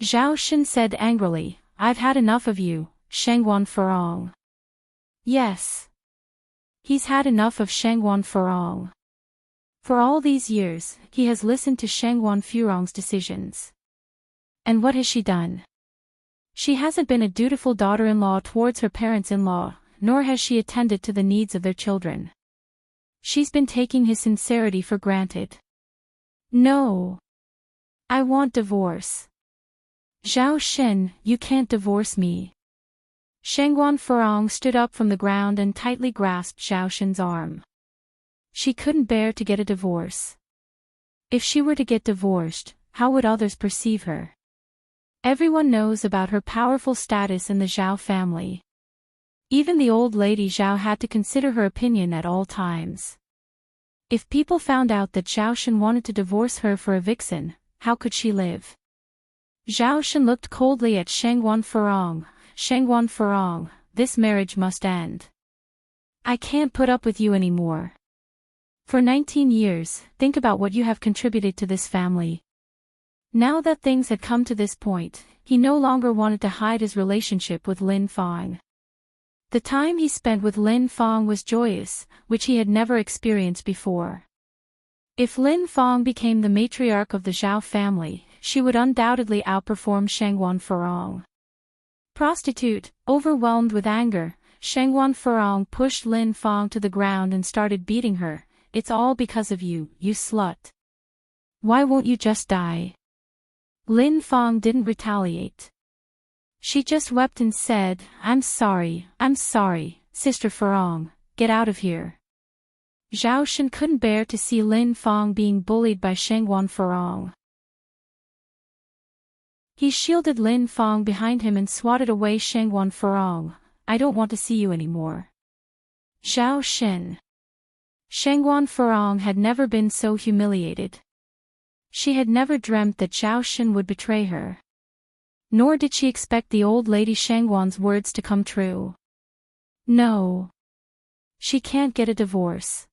Speaker 1: Zhao Xin said angrily, I've had enough of you, Shengwan Furong. Yes. He's had enough of Shengwan Furong. For all these years, he has listened to Shengwan Furong's decisions. And what has she done? She hasn't been a dutiful daughter-in-law towards her parents-in-law, nor has she attended to the needs of their children. She's been taking his sincerity for granted. No. I want divorce. Zhao Xin, you can't divorce me. Shengwan Furong stood up from the ground and tightly grasped Zhao Xin's arm. She couldn't bear to get a divorce. If she were to get divorced, how would others perceive her? Everyone knows about her powerful status in the Zhao family. Even the old lady Zhao had to consider her opinion at all times. If people found out that Zhao Xin wanted to divorce her for a vixen, how could she live? Zhao Xin looked coldly at Shengwan Furong. Shengwan Furong, this marriage must end. I can't put up with you anymore. For 19 years, think about what you have contributed to this family. Now that things had come to this point, he no longer wanted to hide his relationship with Lin Fang. The time he spent with Lin Fang was joyous, which he had never experienced before. If Lin Fang became the matriarch of the Zhao family, she would undoubtedly outperform Shangguan Furong. Prostitute, overwhelmed with anger, Shangguan Furong pushed Lin Fang to the ground and started beating her. It's all because of you, you slut. Why won't you just die? Lin Fang didn't retaliate. She just wept and said, I'm sorry, Sister Furong, get out of here. Zhao Shen couldn't bear to see Lin Fang being bullied by Shangguan Furong. He shielded Lin Fang behind him and swatted away Shangguan Furong. I don't want to see you anymore. Zhao Shen. Shangguan Furong had never been so humiliated. She had never dreamt that Zhao Shen would betray her. Nor did she expect the old lady Shangguan's words to come true. No. She can't get a divorce.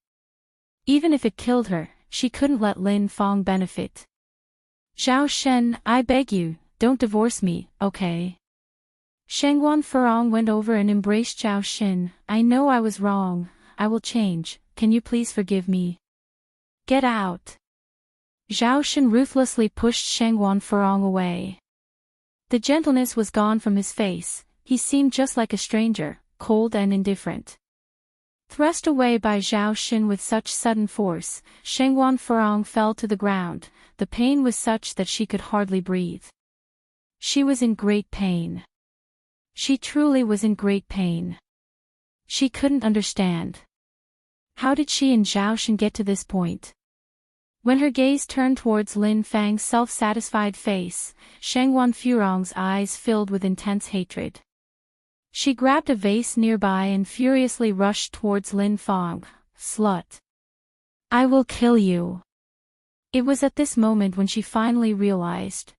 Speaker 1: Even if it killed her, she couldn't let Lin Fang benefit. Zhao Shen, I beg you, don't divorce me, okay? Shangguan Furong went over and embraced Zhao Shen. I know I was wrong, I will change, can you please forgive me? Get out. Zhao Shen ruthlessly pushed Shangguan Furong away. The gentleness was gone from his face, he seemed just like a stranger, cold and indifferent. Thrust away by Zhao Shen with such sudden force, Shangguan Furong fell to the ground. The pain was such that she could hardly breathe. She was in great pain. She truly was in great pain. She couldn't understand. How did she and Zhao Shen get to this point? When her gaze turned towards Lin Fang's self-satisfied face, Shangguan Furong's eyes filled with intense hatred. She grabbed a vase nearby and furiously rushed towards Lin Fang. Slut. I will kill you. It was at this moment when she finally realized.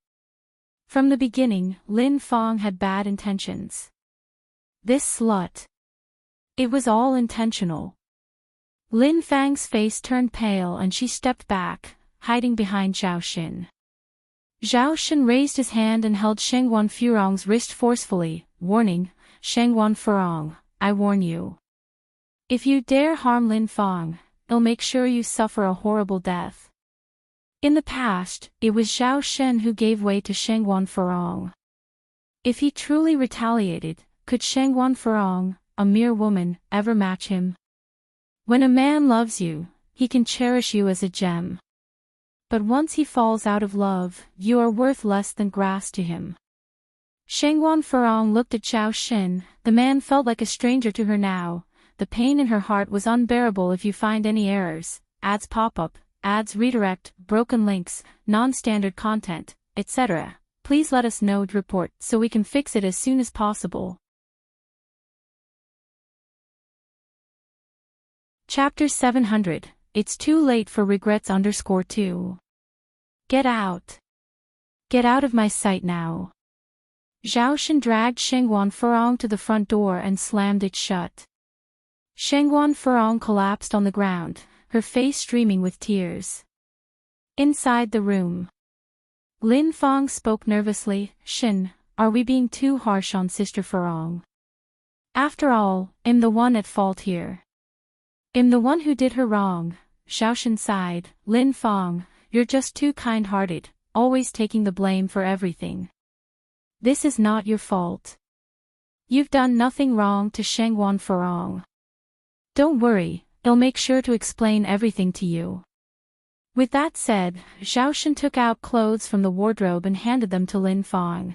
Speaker 1: From the beginning, Lin Fang had bad intentions. This slut. It was all intentional. Lin Fang's face turned pale and she stepped back, hiding behind Zhao Shen. Zhao Shen raised his hand and held Shangguan Furong's wrist forcefully, warning, Shangguan Furong, I warn you. If you dare harm Lin Fang, I'll make sure you suffer a horrible death. In the past, it was Zhao Shen who gave way to Shangguan Furong. If he truly retaliated, could Shangguan Furong, a mere woman, ever match him? When a man loves you, he can cherish you as a gem. But once he falls out of love, you are worth less than grass to him. Shangguan Furong looked at Zhao Shen. The man felt like a stranger to her now. The pain in her heart was unbearable. If you find any errors, ads pop up, ads redirect, broken links, non-standard content, etc., please let us know. Report so we can fix it as soon as possible. Chapter 700. It's too late for regrets. 2. Get out. Get out of my sight now. Zhao Shen dragged Shangguan Furong to the front door and slammed it shut. Shangguan Furong collapsed on the ground, her face streaming with tears. Inside the room, Lin Fang spoke nervously, Shen, are we being too harsh on Sister Furong? After all, I'm the one at fault here. I'm the one who did her wrong. Zhao Shen sighed. Lin Fang, you're just too kind-hearted, always taking the blame for everything. This is not your fault. You've done nothing wrong to Shangguan Furong. Don't worry, I'll make sure to explain everything to you. With that said, Zhao Shen took out clothes from the wardrobe and handed them to Lin Fang.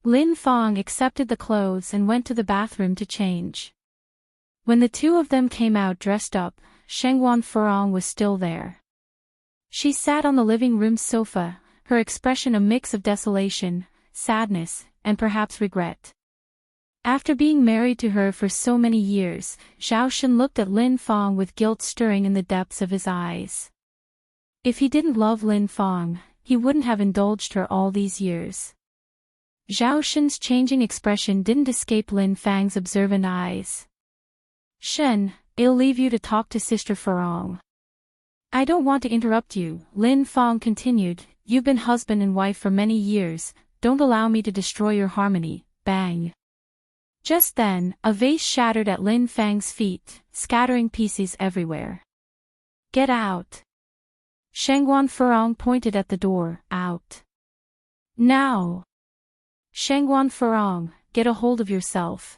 Speaker 1: Lin Fang accepted the clothes and went to the bathroom to change. When the two of them came out dressed up, Shangguan Furong was still there. She sat on the living room sofa, her expression a mix of desolation, sadness, and perhaps regret. After being married to her for so many years, Zhao Shen looked at Lin Fang with guilt stirring in the depths of his eyes. If he didn't love Lin Fang, he wouldn't have indulged her all these years. Zhao Shen's changing expression didn't escape Lin Fang's observant eyes. Shen, I'll leave you to talk to Sister Furong. I don't want to interrupt you, Lin Fang continued, you've been husband and wife for many years, don't allow me to destroy your harmony, bang. Just then, a vase shattered at Lin Fang's feet, scattering pieces everywhere. Get out. Shangguan Furong pointed at the door, out. Now. Shangguan Furong, get a hold of yourself.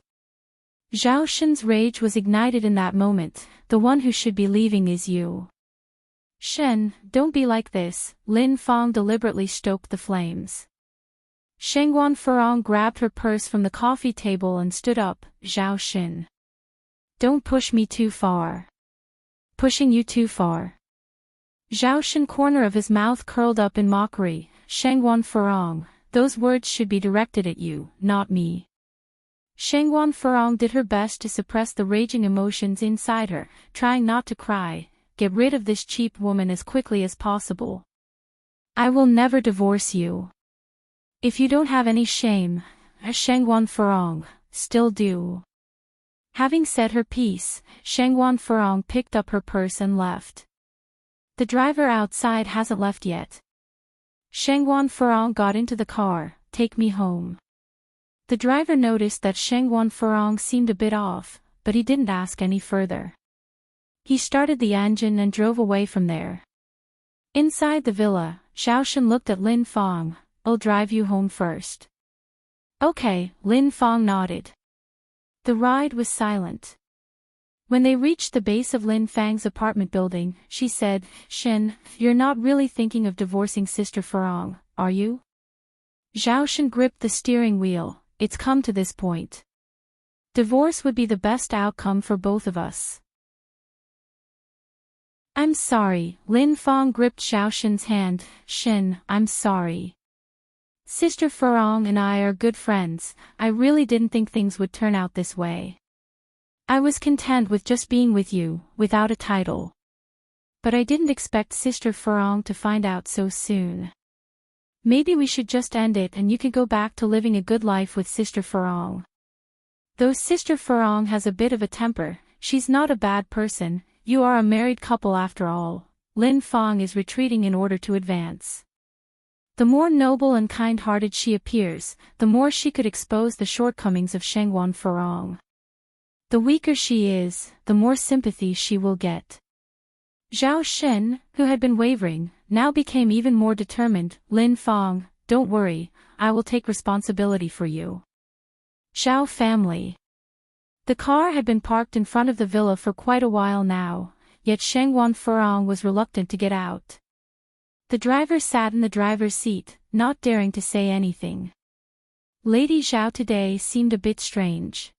Speaker 1: Zhao Shen's rage was ignited in that moment, the one who should be leaving is you. Shen, don't be like this, Lin Fang deliberately stoked the flames. Shangguan Furong grabbed her purse from the coffee table and stood up, Zhao Shen. Don't push me too far. Pushing you too far. Zhao Shen corner of his mouth curled up in mockery, Shangguan Furong, those words should be directed at you, not me. Shangguan Furong did her best to suppress the raging emotions inside her, trying not to cry, get rid of this cheap woman as quickly as possible. I will never divorce you. If you don't have any shame, Shangguan Furong, still do. Having said her piece, Shangguan Furong picked up her purse and left. The driver outside hasn't left yet. Shangguan Furong got into the car, take me home. The driver noticed that Shangguan Furong seemed a bit off, but he didn't ask any further. He started the engine and drove away from there. Inside the villa, Zhao Shen looked at Lin Fang, I'll drive you home first. Okay, Lin Fang nodded. The ride was silent. When they reached the base of Lin Fang's apartment building, she said, Shen, you're not really thinking of divorcing Sister Furong, are you? Zhao Shen gripped the steering wheel, it's come to this point. Divorce would be the best outcome for both of us. I'm sorry, Lin Fang gripped Zhao Shen's hand, Shen, I'm sorry. Sister Furong and I are good friends, I really didn't think things would turn out this way. I was content with just being with you, without a title. But I didn't expect Sister Furong to find out so soon. Maybe we should just end it and you can go back to living a good life with Sister Furong. Though Sister Furong has a bit of a temper, she's not a bad person, you are a married couple after all. Lin Fang is retreating in order to advance. The more noble and kind-hearted she appears, the more she could expose the shortcomings of Shangguan Furong. The weaker she is, the more sympathy she will get. Zhao Shen, who had been wavering, now became even more determined. Lin Fang, don't worry, I will take responsibility for you. Zhao family. The car had been parked in front of the villa for quite a while now, yet Shangguan Furong was reluctant to get out. The driver sat in the driver's seat, not daring to say anything. Lady Zhao today seemed a bit strange.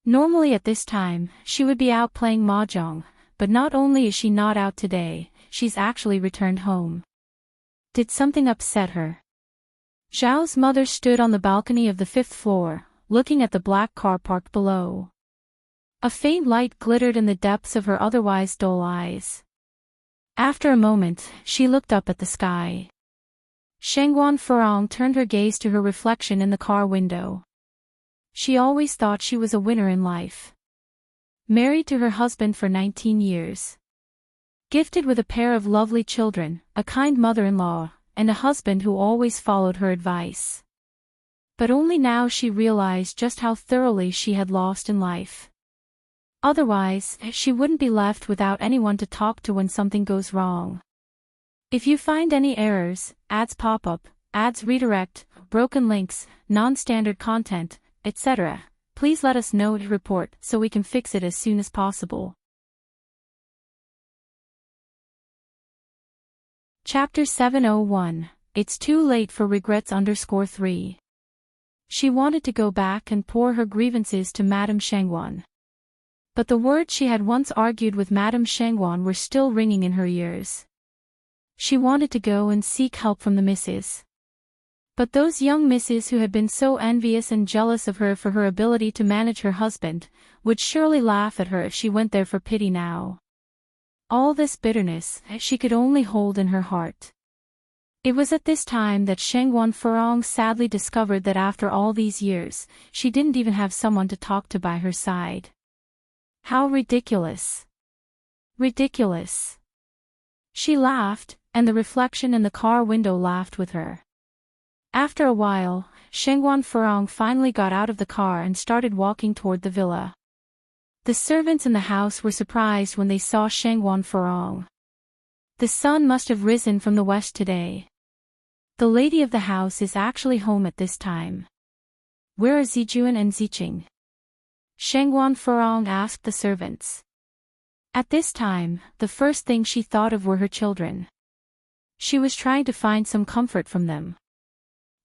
Speaker 1: Normally at this time, she would be out playing mahjong, but not only is she not out today, she's actually returned home. Did something upset her? Zhao's mother stood on the balcony of the 5th floor, looking at the black car parked below. A faint light glittered in the depths of her otherwise dull eyes. After a moment, she looked up at the sky. Shangguan Furong turned her gaze to her reflection in the car window. She always thought she was a winner in life. Married to her husband for 19 years. Gifted with a pair of lovely children, a kind mother-in-law, and a husband who always followed her advice. But only now she realized just how thoroughly she had lost in life. Otherwise, she wouldn't be left without anyone to talk to when something goes wrong. If you find any errors, ads pop up, ads redirect, broken links, non-standard content, etc., please let us know to report so we can fix it as soon as possible. Chapter 701, It's Too Late for Regrets _3. She wanted to go back and pour her grievances to Madame Shangguan. But the words she had once argued with Madame Shangguan were still ringing in her ears. She wanted to go and seek help from the misses. But those young misses who had been so envious and jealous of her for her ability to manage her husband, would surely laugh at her if she went there for pity now. All this bitterness, she could only hold in her heart. It was at this time that Shangguan Furong sadly discovered that after all these years, she didn't even have someone to talk to by her side. How ridiculous. Ridiculous. She laughed, and the reflection in the car window laughed with her. After a while, Shengguan Furong finally got out of the car and started walking toward the villa. The servants in the house were surprised when they saw Shengguan Furong. The sun must have risen from the west today. The lady of the house is actually home at this time. Where are Zijuan and Ziqing? Shengguan Furong asked the servants. At this time, the first thing she thought of were her children. She was trying to find some comfort from them.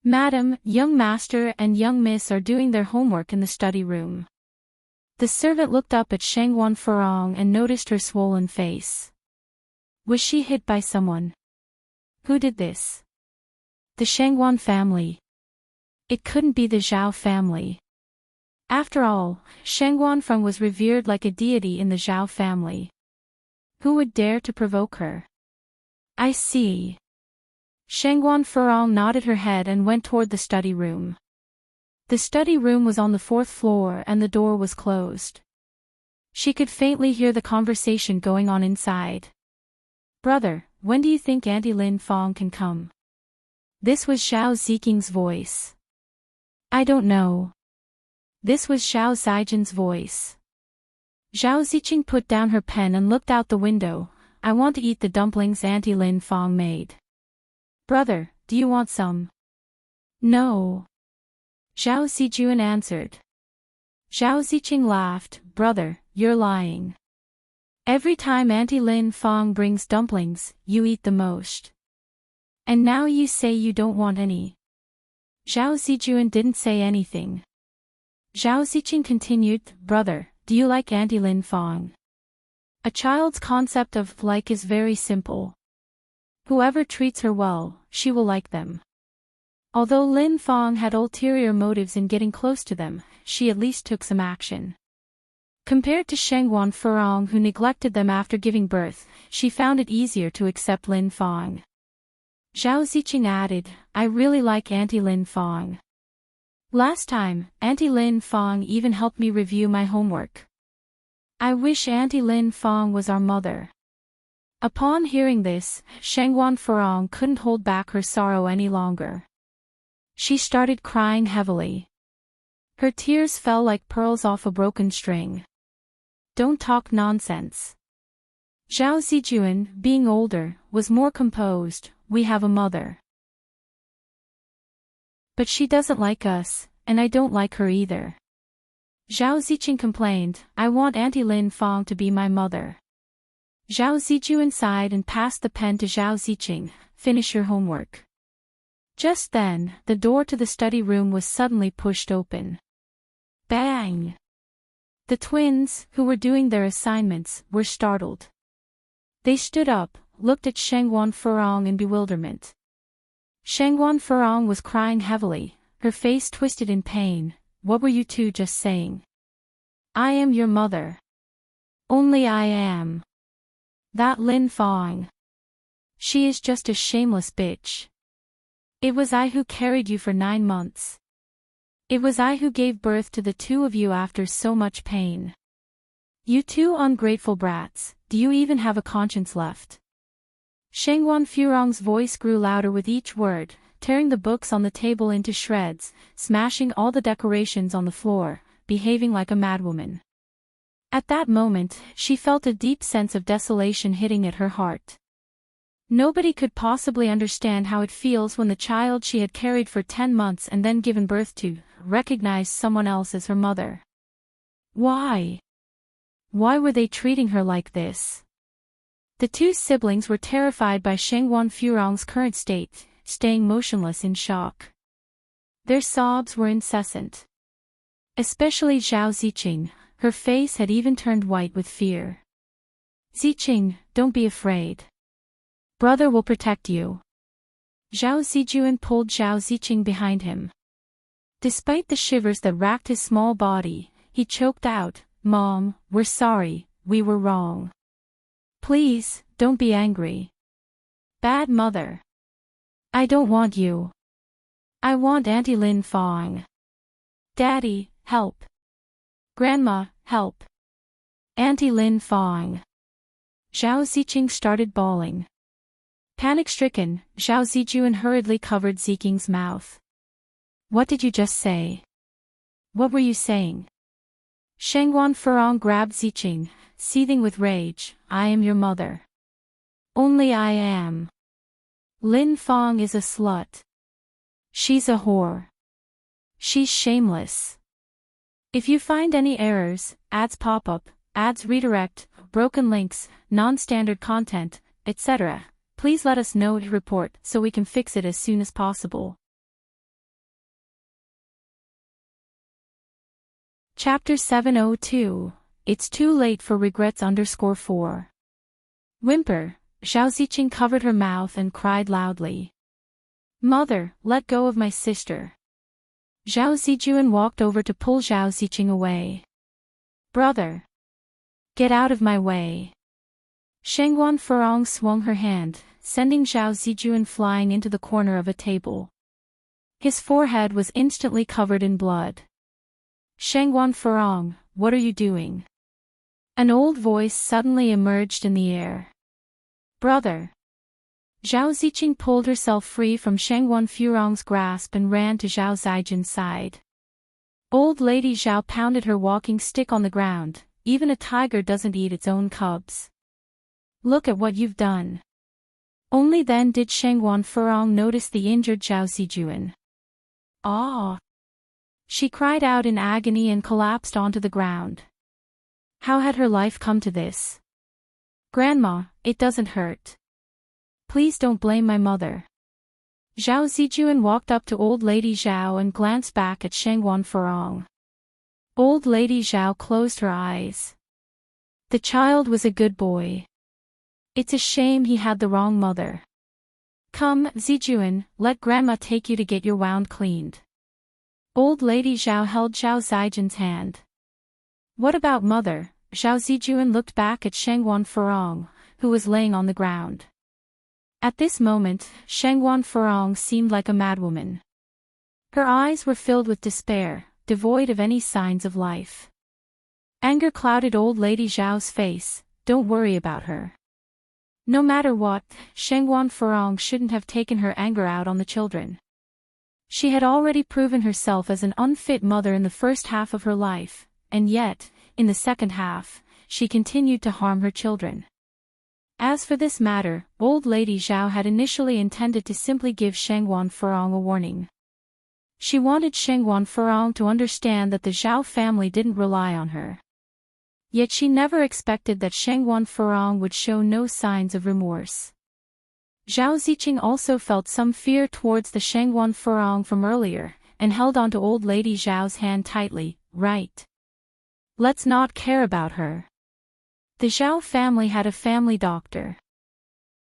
Speaker 1: Madam, young master and young miss are doing their homework in the study room. The servant looked up at Shengguan Furong and noticed her swollen face. Was she hit by someone? Who did this? The Shengguan family. It couldn't be the Zhao family. After all, Shengguan Feng was revered like a deity in the Zhao family. Who would dare to provoke her? I see. Shengguan Furong nodded her head and went toward the study room. The study room was on the 4th floor and the door was closed. She could faintly hear the conversation going on inside. Brother, when do you think Auntie Lin Fong can come? This was Zhao Ziqing's voice. I don't know. This was Zhao Zijin's voice. Zhao Ziqing put down her pen and looked out the window. I want to eat the dumplings Auntie Lin Fong made. Brother, do you want some? No. Zhao Zijuan answered. Zhao Ziqing laughed. Brother, you're lying. Every time Auntie Lin Fong brings dumplings, you eat the most. And now you say you don't want any. Zhao Zijuan didn't say anything. Zhao Ziqing continued, Brother, do you like Auntie Lin Fong? A child's concept of like is very simple. Whoever treats her well, she will like them. Although Lin Fong had ulterior motives in getting close to them, she at least took some action. Compared to Shengguan Furong who neglected them after giving birth, she found it easier to accept Lin Fong. Zhao Ziqing added, I really like Auntie Lin Fong. Last time, Auntie Lin Fong even helped me review my homework. I wish Auntie Lin Fong was our mother. Upon hearing this, Shengguan Furong couldn't hold back her sorrow any longer. She started crying heavily. Her tears fell like pearls off a broken string. Don't talk nonsense. Zhao Zijuan, being older, was more composed. We have a mother. But she doesn't like us, and I don't like her either. Zhao Ziqing complained, I want Auntie Lin Fong to be my mother. Zhao Zijuan sighed and passed the pen to Zhao Ziqing, finish your homework. Just then, the door to the study room was suddenly pushed open. Bang! The twins, who were doing their assignments, were startled. They stood up, looked at Shengguan Furong in bewilderment. Shengguan Furong was crying heavily, her face twisted in pain. What were you two just saying? I am your mother. Only I am. That Lin Fong. She is just a shameless bitch. It was I who carried you for 9 months. It was I who gave birth to the two of you after so much pain. You two ungrateful brats, do you even have a conscience left? Shengguan Furong's voice grew louder with each word, tearing the books on the table into shreds, smashing all the decorations on the floor, behaving like a madwoman. At that moment, she felt a deep sense of desolation hitting at her heart. Nobody could possibly understand how it feels when the child she had carried for 10 months and then given birth to, recognized someone else as her mother. Why? Why were they treating her like this? The two siblings were terrified by Shengguan Furong's current state, staying motionless in shock. Their sobs were incessant. Especially Zhao Ziqing, her face had even turned white with fear. Ziqing, don't be afraid. Brother will protect you. Zhao Zijuan pulled Zhao Ziqing behind him. Despite the shivers that racked his small body, he choked out, Mom, we're sorry, we were wrong. Please, don't be angry. Bad mother. I don't want you. I want Auntie Lin Fong. Daddy, help. Grandma, help. Auntie Lin Fong. Zhao Ziqing started bawling. Panic-stricken, Zhao Zijuan hurriedly covered Ziking's mouth. What did you just say? What were you saying? Shengguan Furong grabbed Ziqing, seething with rage. I am your mother. Only I am. Lin Fong is a slut. She's a whore. She's shameless. If you find any errors, ads pop up, ads redirect, broken links, non-standard content, etc., please let us know to report so we can fix it as soon as possible. Chapter 702. It's too late for regrets _4. Whimper, Zhao Ziqing covered her mouth and cried loudly. Mother, let go of my sister. Zhao Zijuan walked over to pull Zhao Ziqing away. Brother. Get out of my way. Shengguan Furong swung her hand, sending Zhao Zijuan flying into the corner of a table. His forehead was instantly covered in blood. Shengguan Furong, what are you doing? An old voice suddenly emerged in the air. Brother. Zhao Ziqing pulled herself free from Shengguan Furong's grasp and ran to Zhao Zijuan's side. Old Lady Zhao pounded her walking stick on the ground. Even a tiger doesn't eat its own cubs. Look at what you've done. Only then did Shengguan Furong notice the injured Zhao Zijuan. Ah! She cried out in agony and collapsed onto the ground. How had her life come to this? Grandma, it doesn't hurt. Please don't blame my mother. Zhao Zijuan walked up to Old Lady Zhao and glanced back at Shengguan Furong. Old Lady Zhao closed her eyes. The child was a good boy. It's a shame he had the wrong mother. Come, Zijuan, let Grandma take you to get your wound cleaned. Old Lady Zhao held Zhao Zijuan's hand. What about mother? Zhao Zijuan looked back at Shengguan Furong, who was laying on the ground. At this moment, Shengguan Furong seemed like a madwoman. Her eyes were filled with despair, devoid of any signs of life. Anger clouded Old Lady Zhao's face. Don't worry about her. No matter what, Shengguan Furong shouldn't have taken her anger out on the children. She had already proven herself as an unfit mother in the first half of her life, and yet, in the second half, she continued to harm her children. As for this matter, Old Lady Zhao had initially intended to simply give Shengguan Furong a warning. She wanted Shengguan Furong to understand that the Zhao family didn't rely on her. Yet she never expected that Shengguan Furong would show no signs of remorse. Zhao Ziqing also felt some fear towards the Shengguan Furong from earlier, and held onto Old Lady Zhao's hand tightly. Right. Let's not care about her. The Zhao family had a family doctor.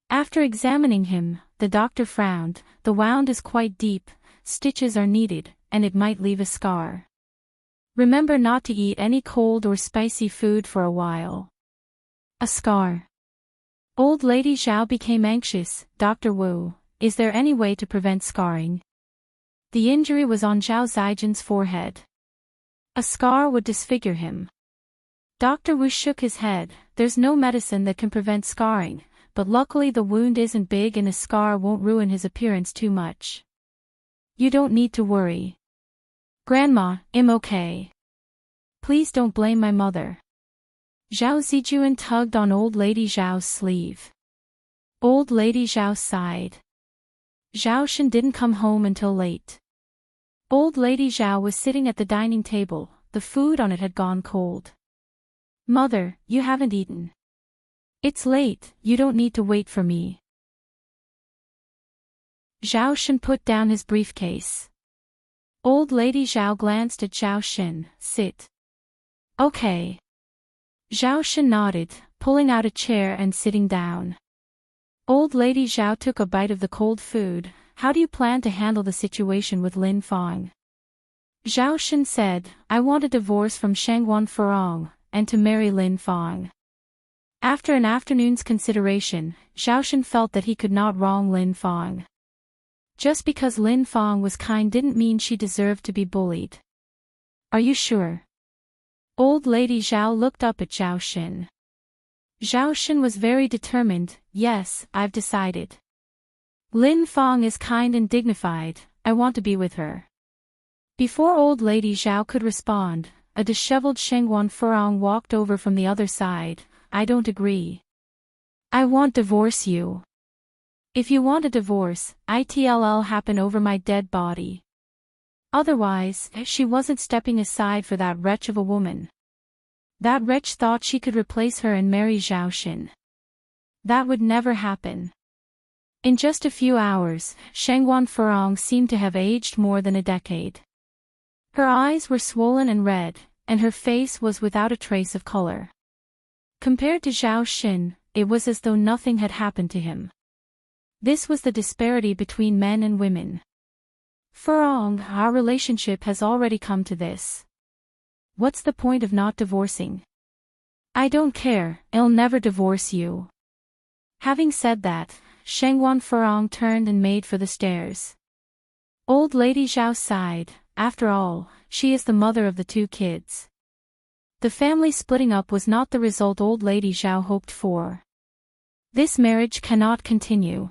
Speaker 1: After examining him, the doctor frowned. The wound is quite deep, stitches are needed, and it might leave a scar. Remember not to eat any cold or spicy food for a while. A scar. Old Lady Zhao became anxious. Dr. Wu, is there any way to prevent scarring? The injury was on Zhao Zijuan's forehead. A scar would disfigure him. Dr. Wu shook his head. There's no medicine that can prevent scarring, but luckily the wound isn't big and a scar won't ruin his appearance too much. You don't need to worry. Grandma, I'm okay. Please don't blame my mother. Zhao Zijuan tugged on Old Lady Zhao's sleeve. Old Lady Zhao sighed. Zhao Shen didn't come home until late. Old Lady Zhao was sitting at the dining table. The food on it had gone cold. Mother, you haven't eaten. It's late, you don't need to wait for me. Zhao Shen put down his briefcase. Old Lady Zhao glanced at Zhao Shen. Sit. Okay. Zhao Shen nodded, pulling out a chair and sitting down. Old Lady Zhao took a bite of the cold food. How do you plan to handle the situation with Lin Fong? Zhao Shen said, I want a divorce from Shengguan Furong, and to marry Lin Fong. After an afternoon's consideration, Zhao Shen felt that he could not wrong Lin Fong. Just because Lin Fong was kind didn't mean she deserved to be bullied. Are you sure? Old Lady Zhao looked up at Zhao Shen. Zhao Shen was very determined. Yes, I've decided. Lin Fang is kind and dignified, I want to be with her. Before old lady Zhao could respond, a disheveled Shengguan Furong walked over from the other side. I don't agree. I won't divorce you. If you want a divorce, it'll happen over my dead body. Otherwise, she wasn't stepping aside for that wretch of a woman. That wretch thought she could replace her and marry Zhao Xin. That would never happen. In just a few hours, Shengguan Furong seemed to have aged more than a decade. Her eyes were swollen and red, and her face was without a trace of color. Compared to Zhao Xin, it was as though nothing had happened to him. This was the disparity between men and women. Furong, our relationship has already come to this. What's the point of not divorcing? I don't care, I'll never divorce you. Having said that, Shengguan Furong turned and made for the stairs. Old lady Zhao sighed. After all, she is the mother of the two kids. The family splitting up was not the result old lady Zhao hoped for. This marriage cannot continue.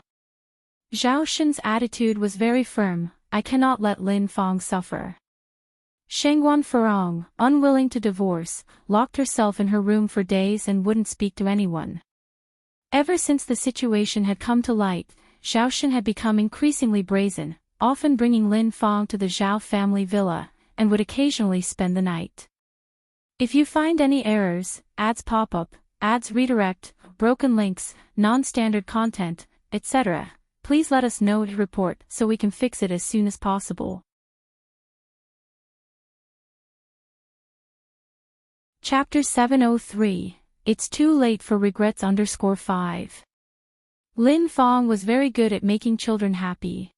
Speaker 1: Zhao Xin's attitude was very firm. I cannot let Lin Fang suffer. Shengguan Furong, unwilling to divorce, locked herself in her room for days and wouldn't speak to anyone. Ever since the situation had come to light, Zhao Xin had become increasingly brazen, often bringing Lin Fang to the Zhao family villa, and would occasionally spend the night. If you find any errors, ads pop up, ads redirect, broken links, non-standard content, etc., please let us know to report so we can fix it as soon as possible. Chapter 703, It's Too Late for Regrets _5. Lin Fang was very good at making children happy.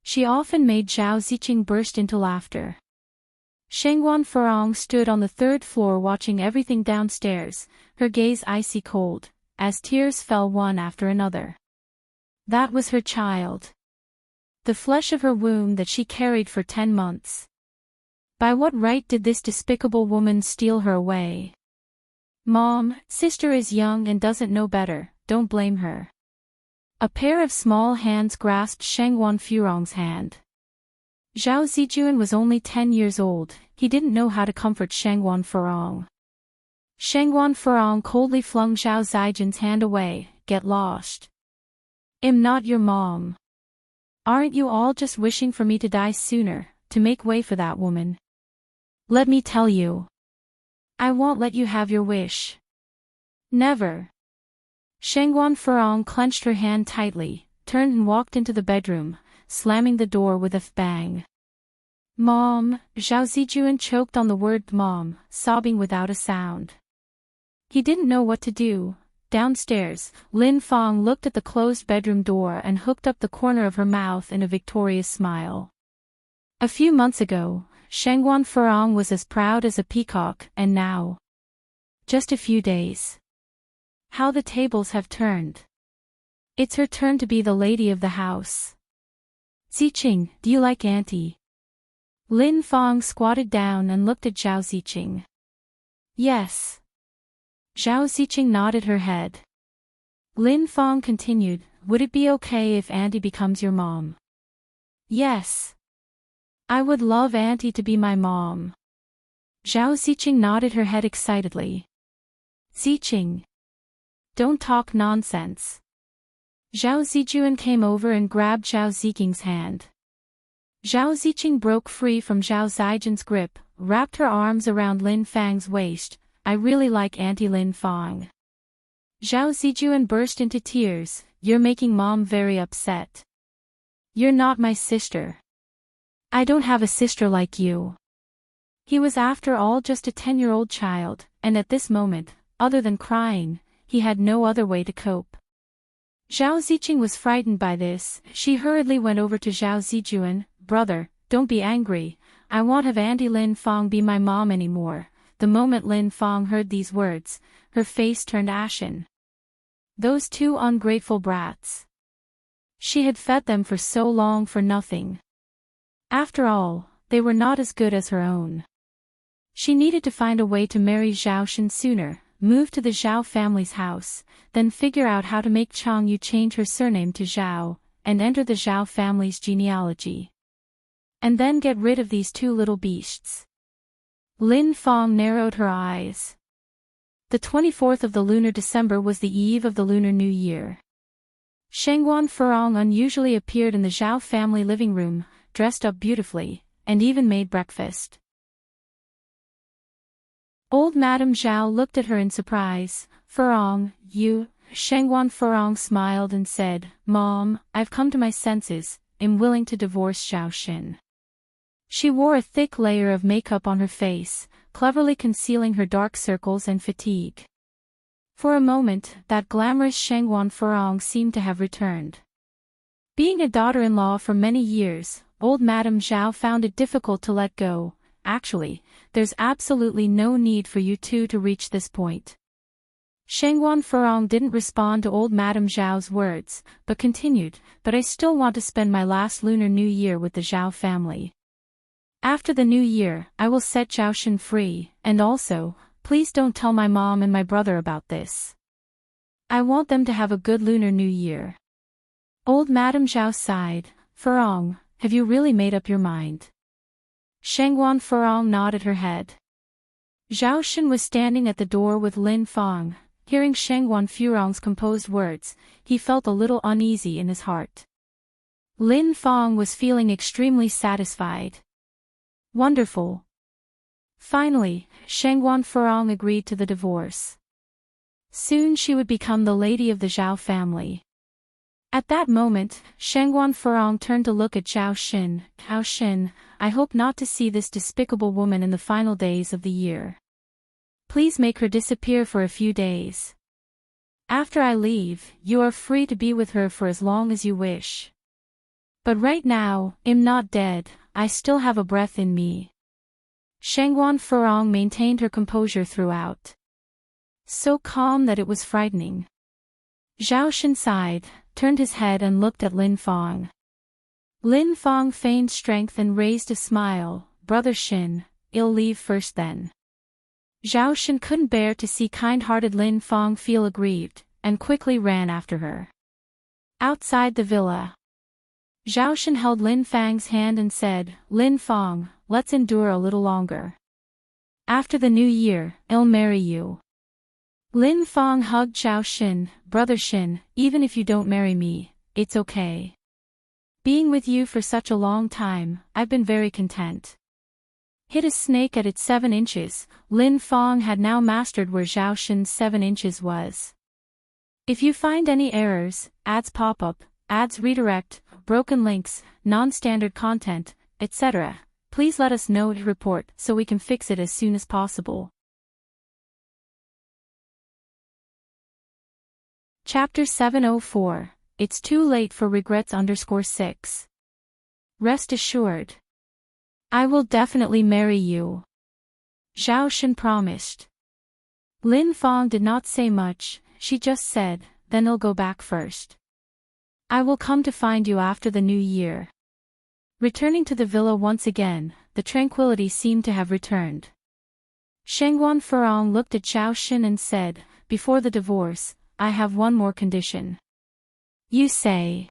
Speaker 1: She often made Zhao Ziqing burst into laughter. Shengguan Furong stood on the third floor watching everything downstairs, her gaze icy cold, as tears fell one after another. That was her child. The flesh of her womb that she carried for 10 months. By what right did this despicable woman steal her away? Mom, sister is young and doesn't know better, don't blame her. A pair of small hands grasped Shengguan Furong's hand. Zhao Zijuan was only 10 years old, he didn't know how to comfort Shengguan Furong. Shengguan Furong coldly flung Zhao Zijuan's hand away. Get lost. I'm not your mom. Aren't you all just wishing for me to die sooner, to make way for that woman? Let me tell you. I won't let you have your wish. Never. Shengguan Furong clenched her hand tightly, turned and walked into the bedroom, slamming the door with a bang. Mom, Zhao Zijuan choked on the word mom, sobbing without a sound. He didn't know what to do. Downstairs, Lin Fang looked at the closed bedroom door and hooked up the corner of her mouth in a victorious smile. A few months ago, Shengguan Furong was as proud as a peacock, and now? Just a few days. How the tables have turned. It's her turn to be the lady of the house. Ziqing, do you like Auntie? Lin Fang squatted down and looked at Zhao Ziqing. Yes. Zhao Ziqing nodded her head. Lin Fang continued, would it be okay if Auntie becomes your mom? Yes. I would love Auntie to be my mom. Zhao Ziqing nodded her head excitedly. Ziqing. Don't talk nonsense. Zhao Zijuan came over and grabbed Zhao Ziqing's hand. Zhao Ziqing broke free from Zhao Zijuan's grip, wrapped her arms around Lin Fang's waist. I really like Auntie Lin Fang. Zhao Zijuan burst into tears. You're making Mom very upset. You're not my sister. I don't have a sister like you. He was after all just a 10-year-old child, and at this moment, other than crying, he had no other way to cope. Zhao Ziqing was frightened by this. She hurriedly went over to Zhao Zijuan. Brother, don't be angry. I won't have Auntie Lin Fang be my mom anymore. The moment Lin Fang heard these words, her face turned ashen. Those two ungrateful brats. She had fed them for so long for nothing. After all, they were not as good as her own. She needed to find a way to marry Zhao Xin sooner, move to the Zhao family's house, then figure out how to make Chang Yu change her surname to Zhao, and enter the Zhao family's genealogy. And then get rid of these two little beasts. Lin Fang narrowed her eyes. The 24th of the lunar December was the eve of the Lunar New Year. Shengguan Furong unusually appeared in the Zhao family living room, dressed up beautifully, and even made breakfast. Old Madame Zhao looked at her in surprise. Furong, you... Shengguan Furong smiled and said, Mom, I've come to my senses, am willing to divorce Zhao Xin. She wore a thick layer of makeup on her face, cleverly concealing her dark circles and fatigue. For a moment, that glamorous Shengguan Furong seemed to have returned. Being a daughter-in-law for many years, old Madame Zhao found it difficult to let go. Actually, there's absolutely no need for you two to reach this point. Shengguan Furong didn't respond to old Madame Zhao's words, but continued, but I still want to spend my last Lunar New Year with the Zhao family. After the New Year, I will set Zhao Xin free, and also, please don't tell my mom and my brother about this. I want them to have a good Lunar New Year. Old Madame Zhao sighed. Furong, have you really made up your mind? Shengguan Furong nodded her head. Zhao Xin was standing at the door with Lin Fang. Hearing Shengguan Furong's composed words, he felt a little uneasy in his heart. Lin Fang was feeling extremely satisfied. Wonderful. Finally, Shengguan Furong agreed to the divorce. Soon she would become the lady of the Zhao family. At that moment, Shengguan Furong turned to look at Zhao Xin. Zhao Xin, I hope not to see this despicable woman in the final days of the year. Please make her disappear for a few days. After I leave, you are free to be with her for as long as you wish. But right now, I'm not dead, I still have a breath in me. Shengguan Furong maintained her composure throughout. So calm that it was frightening. Zhao Xin sighed, turned his head and looked at Lin Fang. Lin Fang feigned strength and raised a smile. Brother Xin, I'll leave first then. Zhao Xin couldn't bear to see kind-hearted Lin Fang feel aggrieved, and quickly ran after her. Outside the villa, Zhao Xin held Lin Fang's hand and said, Lin Fang, let's endure a little longer. After the New Year, I'll marry you. Lin Fang hugged Zhao Xin. Brother Xin, even if you don't marry me, it's okay. Being with you for such a long time, I've been very content. Hit a snake at its 7 inches, Lin Fang had now mastered where Zhao Xin's 7 inches was. If you find any errors, ads pop up, ads redirect, broken links, non-standard content, etc., please let us know to report so we can fix it as soon as possible. Chapter 704, It's Too Late for Regrets _6. Rest assured. I will definitely marry you. Zhao Xin promised. Lin Fang did not say much, she just said, then I'll go back first. I will come to find you after the New Year. Returning to the villa once again, the tranquility seemed to have returned. Shengguan Furong looked at Zhao Xin and said, before the divorce, I have one more condition. You say.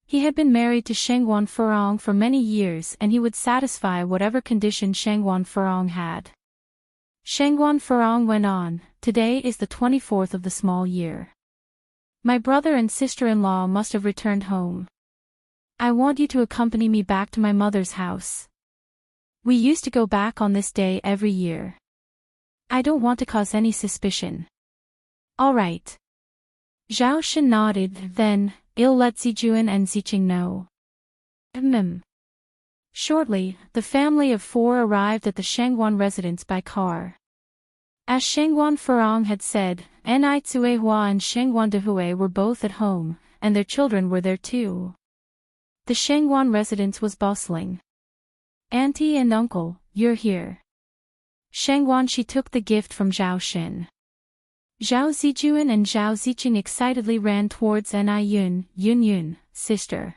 Speaker 1: He had been married to Shengguan Furong for many years and he would satisfy whatever condition Shengguan Furong had. Shengguan Furong went on, today is the 24th of the small year. My brother and sister-in-law must have returned home. I want you to accompany me back to my mother's house. We used to go back on this day every year. I don't want to cause any suspicion. All right. Zhao Xin nodded, then, I'll let Zijuan and Ziqing know. Shortly, the family of 4 arrived at the Shengguan residence by car. As Shengguan Furong had said, Ni Cuehua and Shengguan Dehui were both at home, and their children were there too. The Shengguan residence was bustling. Auntie and uncle, you're here. Shengguan Shi took the gift from Zhao Xin. Zhao Zijuan and Zhao Ziqing excitedly ran towards Ni Yun, sister.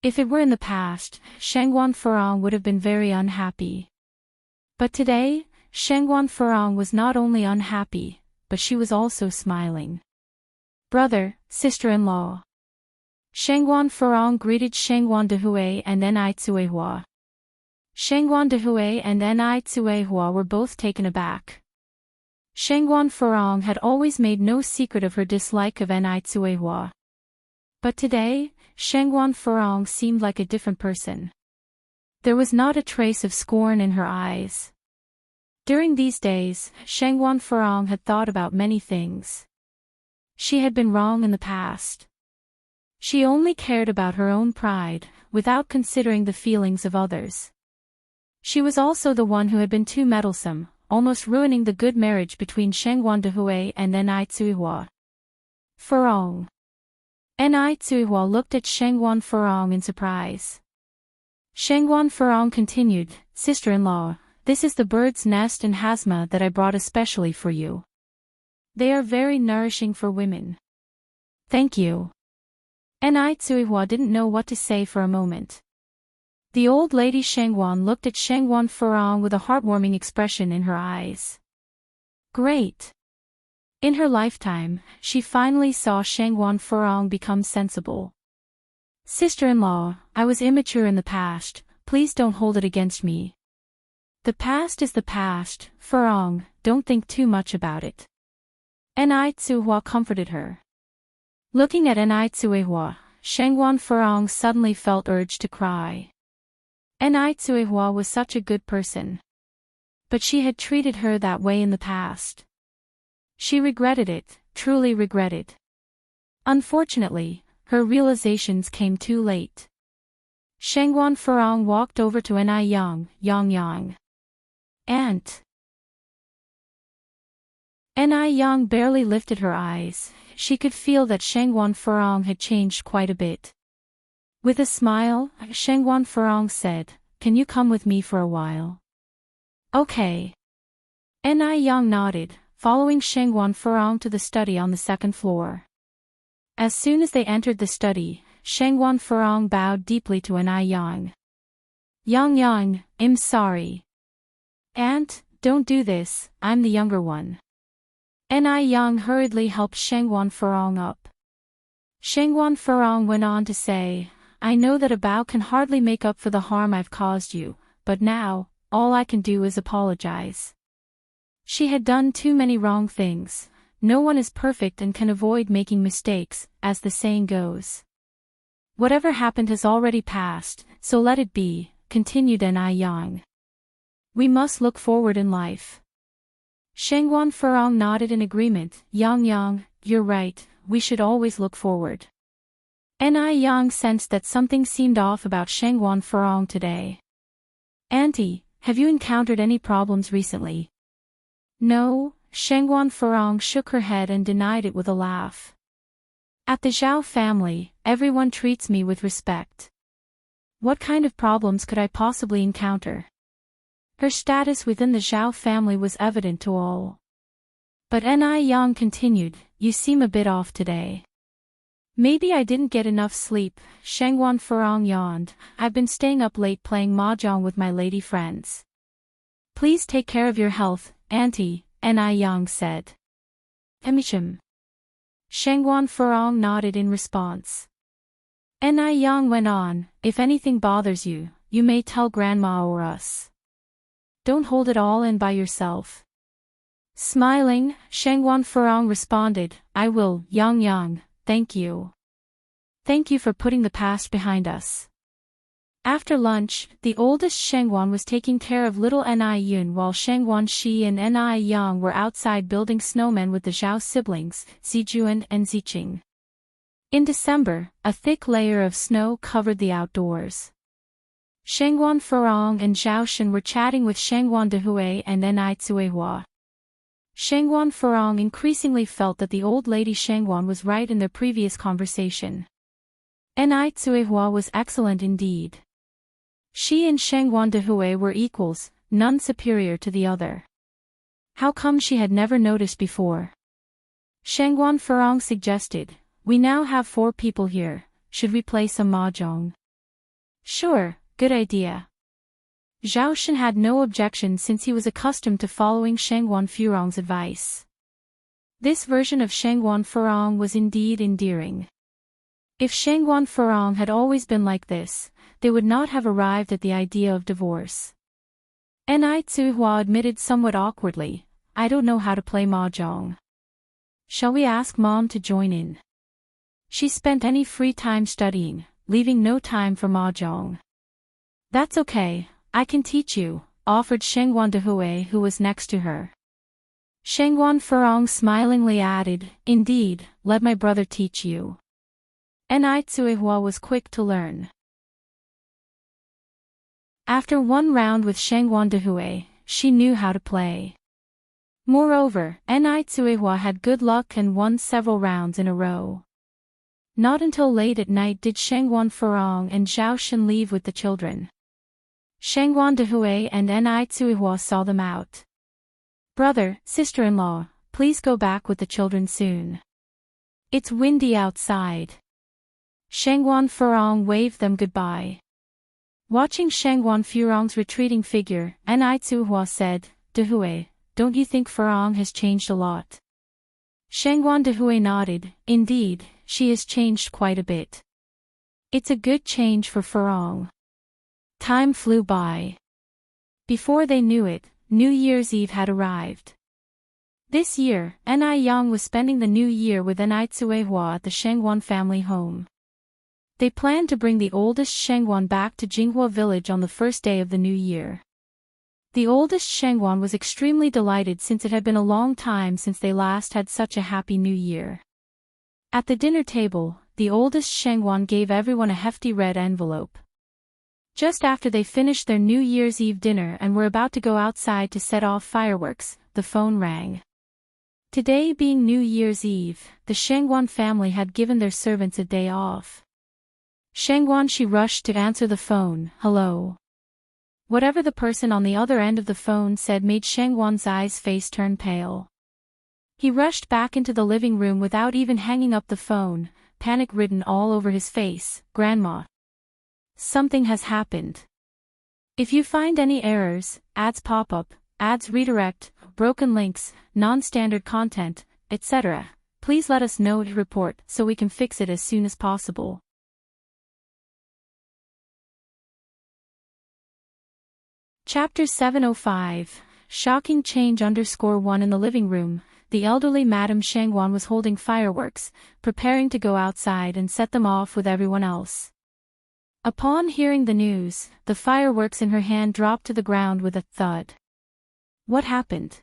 Speaker 1: If it were in the past, Shengguan Furong would have been very unhappy. But today, Shengguan Furong was not only unhappy, but she was also smiling. Brother, sister-in-law. Shangguan Furong greeted Shangguan Dehui and Ni Tsuehua. Shangguan Dehui and Ni Tsuehua were both taken aback. Shangguan Furong had always made no secret of her dislike of Ni Tsuehua. But today, Shangguan Furong seemed like a different person. There was not a trace of scorn in her eyes. During these days, Shangguan Furong had thought about many things. She had been wrong in the past. She only cared about her own pride, without considering the feelings of others. She was also the one who had been too meddlesome, almost ruining the good marriage between Shangguan Dehui and Ni Tsuehua. Furong. Ni Tsuehua looked at Shangguan Furong in surprise. Shangguan Furong continued, "Sister-in-law, this is the bird's nest and hazma that I brought especially for you. They are very nourishing for women." "Thank you." Ni Tsuehua didn't know what to say for a moment. The old lady Shangguan looked at Shangguan Furong with a heartwarming expression in her eyes. Great! In her lifetime, she finally saw Shangguan Furong become sensible. "Sister-in-law, I was immature in the past, please don't hold it against me. The past is the past, Furong, don't think too much about it." Ni Tsuehua comforted her. Looking at Ni Tsuehua, Shangguan Furong suddenly felt urged to cry. Ni Tsuehua was such a good person. But she had treated her that way in the past. She regretted it, truly regretted. Unfortunately, her realizations came too late. Shangguan Furong walked over to Ni Yang. "Aunt." Ni Yang barely lifted her eyes. She could feel that Shangguan Furong had changed quite a bit. With a smile, Shangguan Furong said, "Can you come with me for a while?" "Okay." Ni Yang nodded, following Shangguan Furong to the study on the second floor. As soon as they entered the study, Shangguan Furong bowed deeply to Ni Yang. Yang, I'm sorry." "Aunt, don't do this, I'm the younger one." Ni Yang hurriedly helped Shangguan Furong up. Shangguan Furong went on to say, "I know that a bow can hardly make up for the harm I've caused you, but now, all I can do is apologize." She had done too many wrong things. No one is perfect and can avoid making mistakes, as the saying goes. "Whatever happened has already passed, so let it be," continued Ni Yang. "We must look forward in life." Shangguan Furong nodded in agreement. Yang, you're right, we should always look forward." Ni Yang sensed that something seemed off about Shangguan Furong today. "Auntie, have you encountered any problems recently?" "No," Shangguan Furong shook her head and denied it with a laugh. "At the Zhao family, everyone treats me with respect. What kind of problems could I possibly encounter?" Her status within the Zhao family was evident to all. But Ni Yang continued, "You seem a bit off today." "Maybe I didn't get enough sleep," Shangguan Furong yawned. "I've been staying up late playing mahjong with my lady friends." "Please take care of your health, Auntie," Ni Yang said. "Emichim." Shangguan Furong nodded in response. Ni Yang went on, "If anything bothers you, you may tell Grandma or us. Don't hold it all in by yourself." Smiling, Shangguan Furong responded, "I will, Yang, thank you. Thank you for putting the past behind us." After lunch, the oldest Shangguan was taking care of little Ni Yun while Shangguan Shi and Ni Yang were outside building snowmen with the Zhao siblings, Zijuan and Ziqing. In December, a thick layer of snow covered the outdoors. Shangguan Furong and Zhao Shen were chatting with Shangguan Dehui and Ni Tsuehua. Shangguan Furong increasingly felt that the old lady Shangguan was right in their previous conversation. Ni Tsuehua was excellent indeed. She and Shangguan Dehui were equals, none superior to the other. How come she had never noticed before? Shangguan Furong suggested, "We now have 4 people here, should we play some mahjong?" "Sure, good idea." Zhao Shen had no objection since he was accustomed to following Shangguan Furong's advice. This version of Shangguan Furong was indeed endearing. If Shangguan Furong had always been like this, they would not have arrived at the idea of divorce. Ni Tsuhua admitted somewhat awkwardly, I don't know how to play mahjong. Shall we ask Mom to join in? She spent any free time studying, leaving no time for mahjong. That's okay, I can teach you, offered Shangguan Dehui, who was next to her. Shangguan Furong smilingly added, indeed, let my brother teach you. Ni Tsuihua was quick to learn. After one round with Shangguan Dehui, she knew how to play. Moreover, Ni Tsuihua had good luck and won several rounds in a row. Not until late at night did Shangguan Furong and Zhao Shen leave with the children. Shangguan Dehui and Ni Tsuihua saw them out. Brother, sister-in-law, please go back with the children soon. It's windy outside. Shangguan Furong waved them goodbye. Watching Shangguan Furong's retreating figure, Ni Tsuihua said, Dehui, don't you think Furong has changed a lot? Shangguan Dehui nodded, indeed, she has changed quite a bit. It's a good change for Furong. Time flew by. Before they knew it, New Year's Eve had arrived. This year, Ni Yang was spending the new year with Ni Tsuihua at the Shangguan family home. They planned to bring the oldest Shangguan back to Jinghua village on the first day of the new year. The oldest Shangguan was extremely delighted since it had been a long time since they last had such a happy new year. At the dinner table, the oldest Shangguan gave everyone a hefty red envelope. Just after they finished their New Year's Eve dinner and were about to go outside to set off fireworks, the phone rang. Today being New Year's Eve, the Shangguan family had given their servants a day off. Shangguan Shi rushed to answer the phone, hello. Whatever the person on the other end of the phone said made Shangguan's eyes face turn pale. He rushed back into the living room without even hanging up the phone, panic written all over his face, Grandma. Something has happened. If you find any errors, ads pop up, ads redirect, broken links, non-standard content, etc., please let us know to report so we can fix it as soon as possible. Chapter 705, Shocking Change _1 In the living room, the elderly Madame Shangguan was holding fireworks, preparing to go outside and set them off with everyone else. Upon hearing the news, the fireworks in her hand dropped to the ground with a thud. What happened?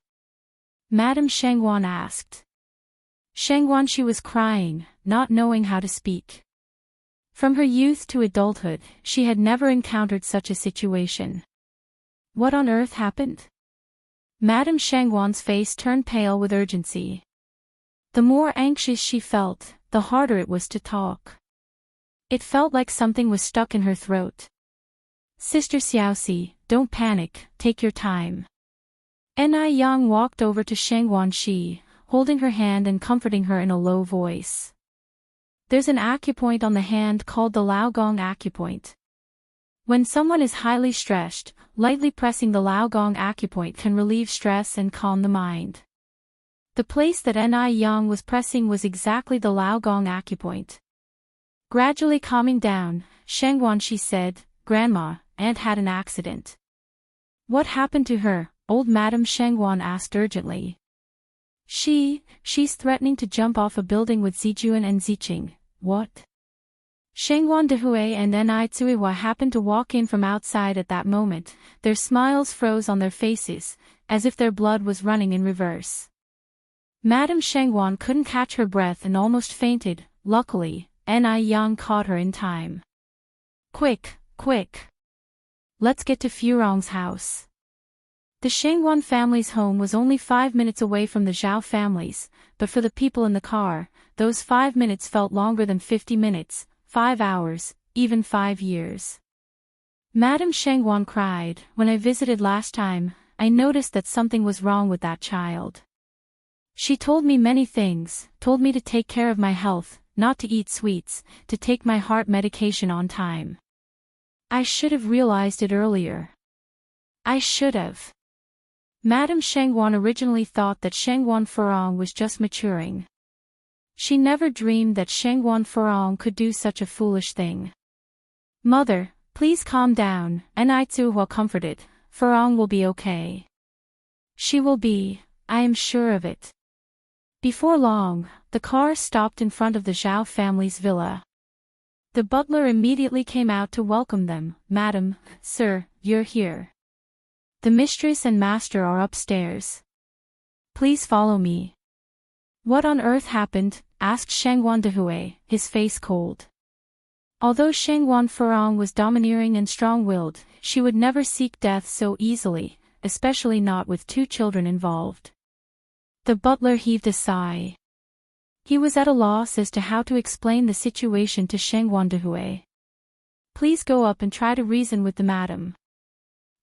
Speaker 1: Madame Shangguan asked. Shangguan Shi was crying, not knowing how to speak. From her youth to adulthood, she had never encountered such a situation. What on earth happened? Madame Shangguan's face turned pale with urgency. The more anxious she felt, the harder it was to talk. It felt like something was stuck in her throat. Sister Xiaoxi, don't panic, take your time. Ni Yang walked over to Shangguan Shi, holding her hand and comforting her in a low voice. There's an acupoint on the hand called the Laogong acupoint. When someone is highly stressed, lightly pressing the Laogong acupoint can relieve stress and calm the mind. The place that Ni Yang was pressing was exactly the Laogong acupoint. Gradually calming down, Shangguan Shi said, Grandma, Aunt had an accident. What happened to her? Old Madame Shangguan asked urgently. She's threatening to jump off a building with Zijuan and Ziqing. What? Shangguan Dehui and Ni Tsuihua happened to walk in from outside at that moment, their smiles froze on their faces, as if their blood was running in reverse. Madame Shangguan couldn't catch her breath and almost fainted. Luckily, Ni Yang caught her in time. Quick, quick! Let's get to Furong's house. The Shangguan family's home was only 5 minutes away from the Zhao family's, but for the people in the car, those 5 minutes felt longer than 50 minutes, 5 hours, even 5 years. Madame Shangguan cried, when I visited last time, I noticed that something was wrong with that child. She told me many things, told me to take care of my health, not to eat sweets, to take my heart medication on time. I should have realized it earlier. I should have. Madame Shangguan originally thought that Shangguan Furong was just maturing. She never dreamed that Shangguan Furong could do such a foolish thing. Mother, please calm down, Enai comforted. Furong will be okay. She will be, I am sure of it. Before long, the car stopped in front of the Zhao family's villa. The butler immediately came out to welcome them. Madam, sir, you're here. The mistress and master are upstairs. Please follow me. What on earth happened? Asked Shangguan Dehui, his face cold. Although Shangguan Furong was domineering and strong-willed, she would never seek death so easily, especially not with 2 children involved. The butler heaved a sigh. He was at a loss as to how to explain the situation to Shangguan Dehui. Please go up and try to reason with the madam.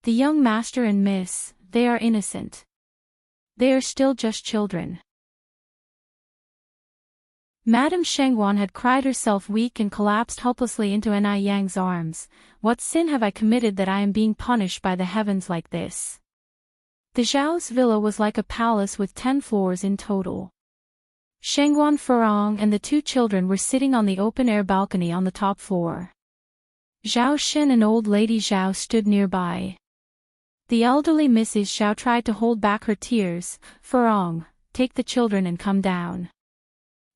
Speaker 1: The young master and miss, they are innocent. They are still just children. Madame Shangguan had cried herself weak and collapsed helplessly into Enai Yang's arms. What sin have I committed that I am being punished by the heavens like this? The Zhao's villa was like a palace with 10 floors in total. Shangguan Furong and the 2 children were sitting on the open-air balcony on the top floor. Zhao Xin and old lady Zhao stood nearby. The elderly Mrs. Zhao tried to hold back her tears. Furong, take the children and come down.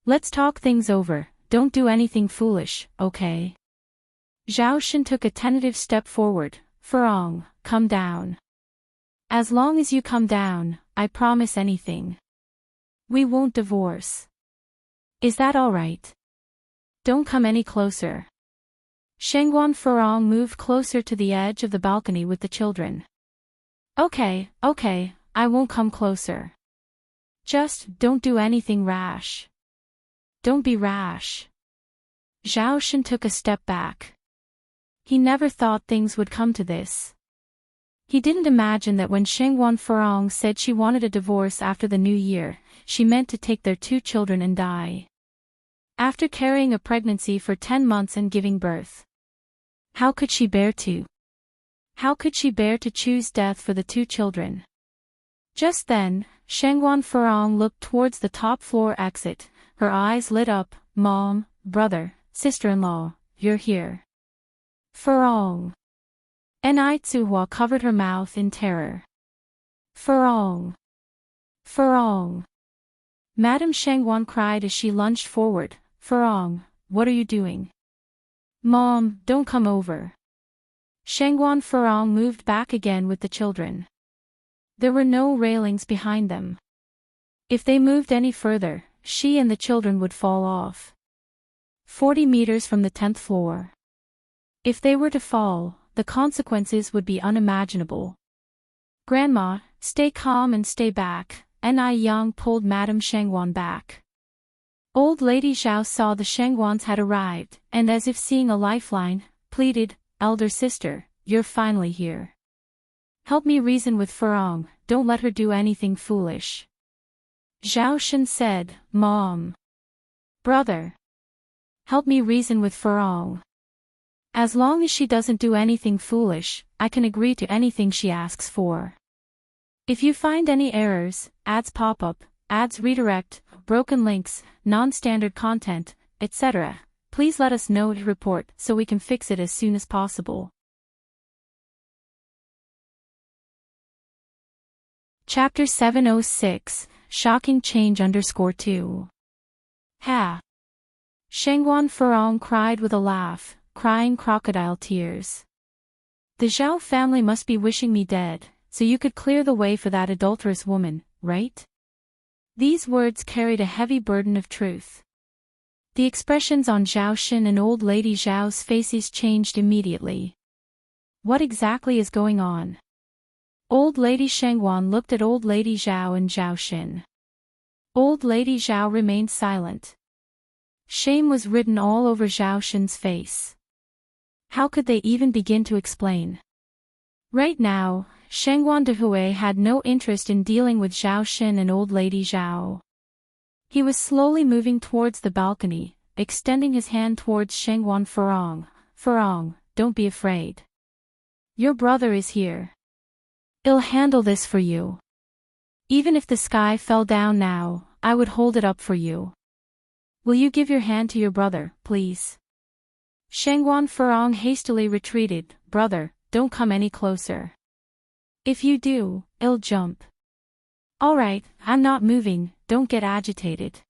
Speaker 1: Let's talk things over, don't do anything foolish, okay? Zhao Xin took a tentative step forward. Furong, come down. As long as you come down, I promise anything. We won't divorce. Is that all right? Don't come any closer. Shangguan Furong moved closer to the edge of the balcony with the children. Okay, I won't come closer. Just don't do anything rash. Don't be rash. Zhao Xin took a step back. He never thought things would come to this. He didn't imagine that when Shangguan Furong said she wanted a divorce after the new year, she meant to take their 2 children and die. After carrying a pregnancy for 10 months and giving birth. How could she bear to? How could she bear to choose death for the 2 children? Just then, Shangguan Furong looked towards the top floor exit. Her eyes lit up. Mom, brother, sister-in-law, you're here. Furong. Enai Tsuhua covered her mouth in terror. Furong. Furong. Madame Shangguan cried as she lunged forward. Furong, what are you doing? Mom, don't come over. Shangguan Furong moved back again with the children. There were no railings behind them. If they moved any further, she and the children would fall off. 40 meters from the 10th floor. If they were to fall, the consequences would be unimaginable. Grandma, stay calm and stay back. Enai Yang pulled Madame Shangguan back. Old Lady Zhao saw the Shangguans had arrived, and as if seeing a lifeline, pleaded, Elder sister, you're finally here. Help me reason with Furong, don't let her do anything foolish. Zhao Xin said, Mom. Brother. Help me reason with Furong. As long as she doesn't do anything foolish, I can agree to anything she asks for. If you find any errors, ads pop up, ads redirect, broken links, non-standard content, etc., please let us know to report so we can fix it as soon as possible. Chapter 706, Shocking Change _2. Ha! Shangguan Furong cried with a laugh, crying crocodile tears. The Zhao family must be wishing me dead, so you could clear the way for that adulterous woman, right? These words carried a heavy burden of truth. The expressions on Zhao Xin and old lady Zhao's faces changed immediately. What exactly is going on? Old lady Shangguan looked at old lady Zhao and Zhao Xin. Old lady Zhao remained silent. Shame was written all over Zhao Xin's face. How could they even begin to explain? Right now, Shangguan Dehui had no interest in dealing with Zhao Xin and old lady Zhao. He was slowly moving towards the balcony, extending his hand towards Shangguan Furong. Furong, don't be afraid. Your brother is here. I'll handle this for you. Even if the sky fell down now, I would hold it up for you. Will you give your hand to your brother, please? Shangguan Furong hastily retreated. Brother, don't come any closer. If you do, I'll jump. Alright, I'm not moving, don't get agitated.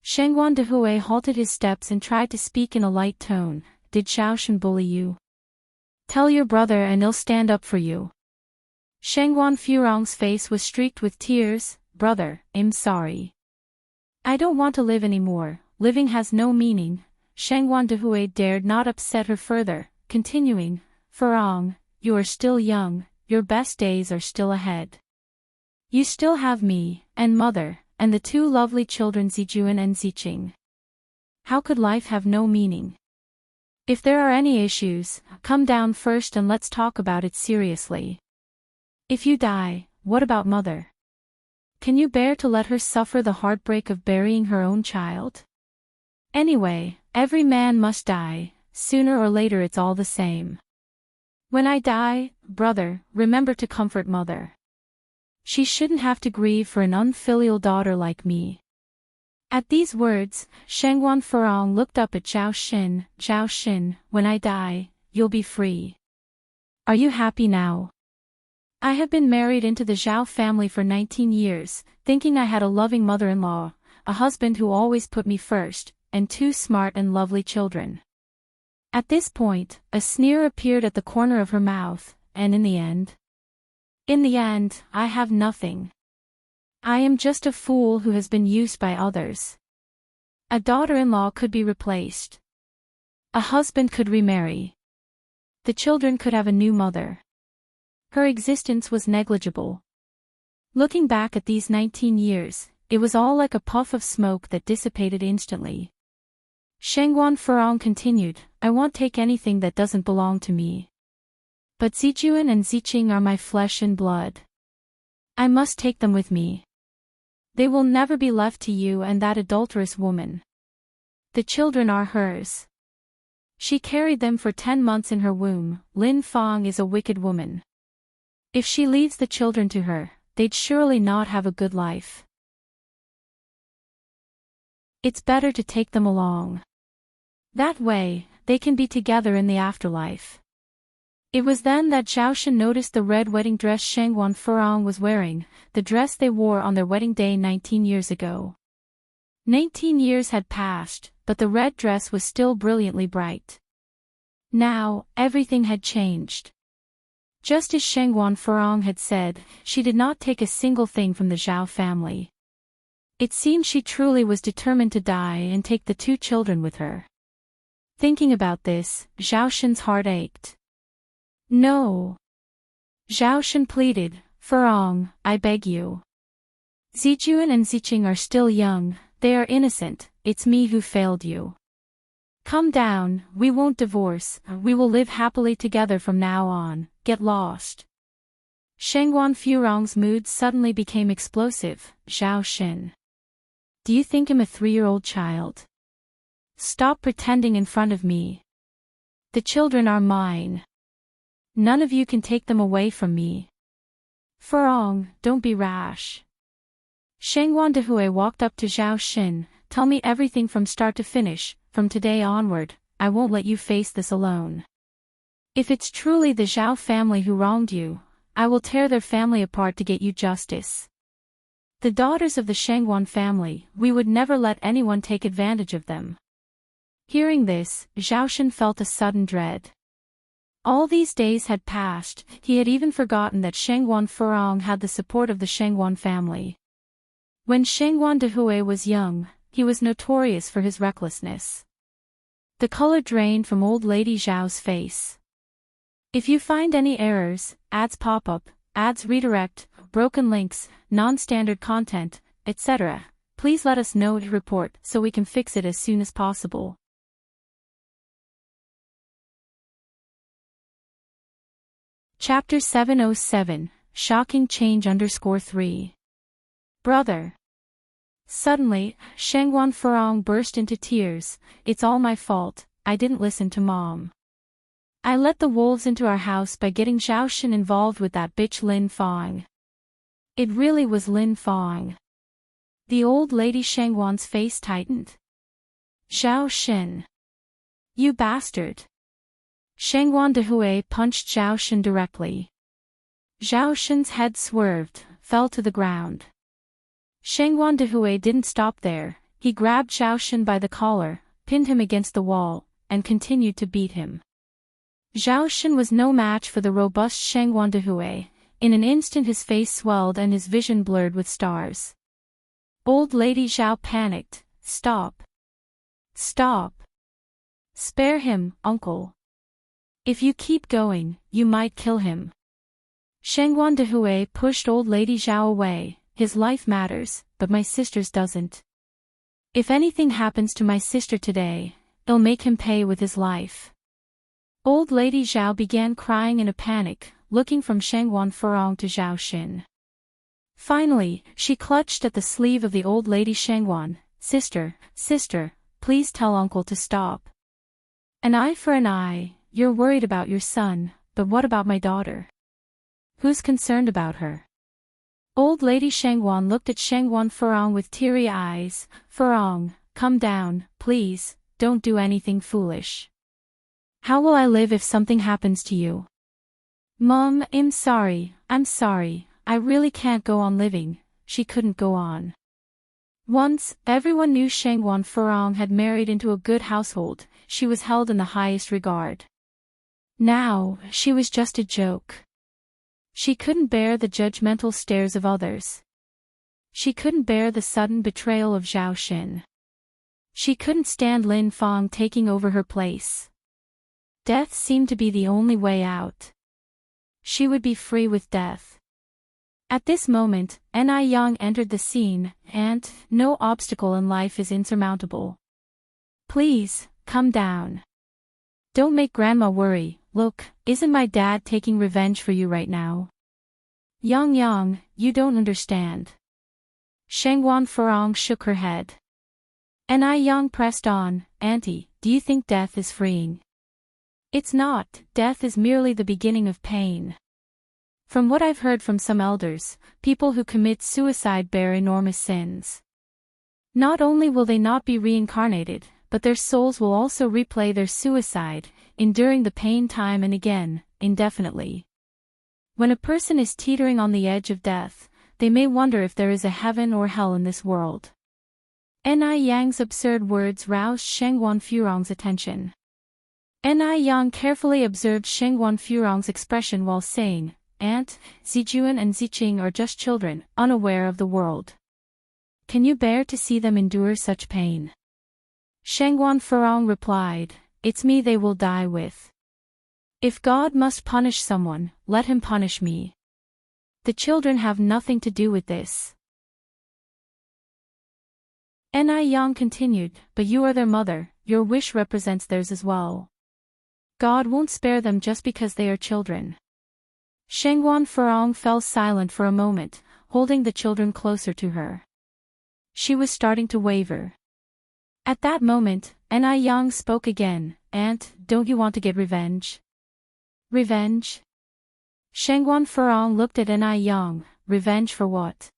Speaker 1: Shangguan Dehui halted his steps and tried to speak in a light tone. Did Xiaoshan bully you? Tell your brother and he'll stand up for you. Shangguan Furong's face was streaked with tears. Brother, I'm sorry. I don't want to live anymore, living has no meaning. Shangguan Dehui dared not upset her further, continuing, Furong, you are still young, your best days are still ahead. You still have me, and mother, and the two lovely children Zijuan and Ziqing. How could life have no meaning? If there are any issues, come down first and let's talk about it seriously. If you die, what about mother? Can you bear to let her suffer the heartbreak of burying her own child? Anyway, every man must die, sooner or later it's all the same. When I die, brother, remember to comfort mother. She shouldn't have to grieve for an unfilial daughter like me. At these words, Shangguan Furong looked up at Zhao Xin. Zhao Xin, when I die, you'll be free. Are you happy now? I have been married into the Zhao family for 19 years, thinking I had a loving mother-in-law, a husband who always put me first, and two smart and lovely children. At this point, a sneer appeared at the corner of her mouth, and in the end, I have nothing. I am just a fool who has been used by others. A daughter-in-law could be replaced. A husband could remarry. The children could have a new mother. Her existence was negligible. Looking back at these 19 years, it was all like a puff of smoke that dissipated instantly. Shangguan Furong continued, I won't take anything that doesn't belong to me. But Zijuan and Ziqing are my flesh and blood. I must take them with me. They will never be left to you and that adulterous woman. The children are hers. She carried them for 10 months in her womb. Lin Fang is a wicked woman. If she leaves the children to her, they'd surely not have a good life. It's better to take them along. That way, they can be together in the afterlife. It was then that Xiaoshan noticed the red wedding dress Shangguan Furong was wearing, the dress they wore on their wedding day 19 years ago. 19 years had passed, but the red dress was still brilliantly bright. Now, everything had changed. Just as Shangguan Furong had said, she did not take a single thing from the Zhao family. It seemed she truly was determined to die and take the two children with her. Thinking about this, Xiaoshan's heart ached. No. Xiaoshan pleaded, Furong, I beg you. Zijuan and Ziqing are still young, they are innocent, it's me who failed you. Come down, we won't divorce, we will live happily together from now on, get lost. Shangguan Furong's mood suddenly became explosive. Xiaoshan. Do you think I'm a 3-year-old child? Stop pretending in front of me. The children are mine. None of you can take them away from me. Furong, don't be rash. Shangguan Dehui walked up to Zhao Xin. Tell me everything from start to finish, from today onward, I won't let you face this alone. If it's truly the Zhao family who wronged you, I will tear their family apart to get you justice. The daughters of the Shangguan family, we would never let anyone take advantage of them. Hearing this, Xiaoshan felt a sudden dread. All these days had passed, he had even forgotten that Shangguan Furong had the support of the Shangguan family. When Shangguan Dehui was young, he was notorious for his recklessness. The color drained from old lady Zhao's face. If you find any errors, ads pop up, ads redirect, broken links, non-standard content, etc., please let us know to report so we can fix it as soon as possible. Chapter 707, Shocking Change _3. Brother. Suddenly, Shangguan Furong burst into tears. It's all my fault, I didn't listen to Mom. I let the wolves into our house by getting Xiaoshan involved with that bitch Lin Fang. It really was Lin Fang. The old lady Shangguan's face tightened. Zhao Xin. You bastard. Shangguan Dehui punched Zhao Xin directly. Zhao Xin's head swerved, fell to the ground. Shangguan Dehui didn't stop there. He grabbed Zhao Xin by the collar, pinned him against the wall, and continued to beat him. Zhao Xin was no match for the robust Shangguan Dehui. In an instant his face swelled and his vision blurred with stars. Old Lady Zhao panicked. Stop. Stop. Spare him, uncle. If you keep going, you might kill him. Shangguan Dehui pushed Old Lady Zhao away. His life matters, but my sister's doesn't. If anything happens to my sister today, it'll make him pay with his life. Old Lady Zhao began crying in a panic, looking from Shangguan Furong to Zhao Xin. Finally, she clutched at the sleeve of the old lady. Shangguan, sister, please tell uncle to stop. An eye for an eye. You're worried about your son, but what about my daughter? Who's concerned about her? Old Lady Shangguan looked at Shangguan Furong with teary eyes. Furong, come down, please, don't do anything foolish. How will I live if something happens to you? Mom, I'm sorry, I really can't go on living. She couldn't go on. Once, everyone knew Shangguan Furong had married into a good household. She was held in the highest regard. Now, she was just a joke. She couldn't bear the judgmental stares of others. She couldn't bear the sudden betrayal of Zhao Xin. She couldn't stand Lin Fang taking over her place. Death seemed to be the only way out. She would be free with death. At this moment, Ni Yang entered the scene, and no obstacle in life is insurmountable. Please, come down. Don't make Grandma worry. Look, isn't my dad taking revenge for you right now? Yang, you don't understand. Shangguan Furong shook her head. Ni Yang pressed on, Auntie, do you think death is freeing? It's not, death is merely the beginning of pain. From what I've heard from some elders, people who commit suicide bear enormous sins. Not only will they not be reincarnated, but their souls will also replay their suicide, enduring the pain time and again, indefinitely. When a person is teetering on the edge of death, they may wonder if there is a heaven or hell in this world. Ni Yang's absurd words roused Shangguan Furong's attention. Ni Yang carefully observed Shangguan Furong's expression while saying, Aunt, Zijuan and Ziqing are just children, unaware of the world. Can you bear to see them endure such pain? Shangguan Furong replied, It's me they will die with. If God must punish someone, let him punish me. The children have nothing to do with this. Ni Yang continued, But you are their mother, your wish represents theirs as well. God won't spare them just because they are children. Shangguan Furong fell silent for a moment, holding the children closer to her. She was starting to waver. At that moment, Ni Yang spoke again, Aunt, don't you want to get revenge? Revenge? Shangguan Furong looked at Ni Yang, revenge for what?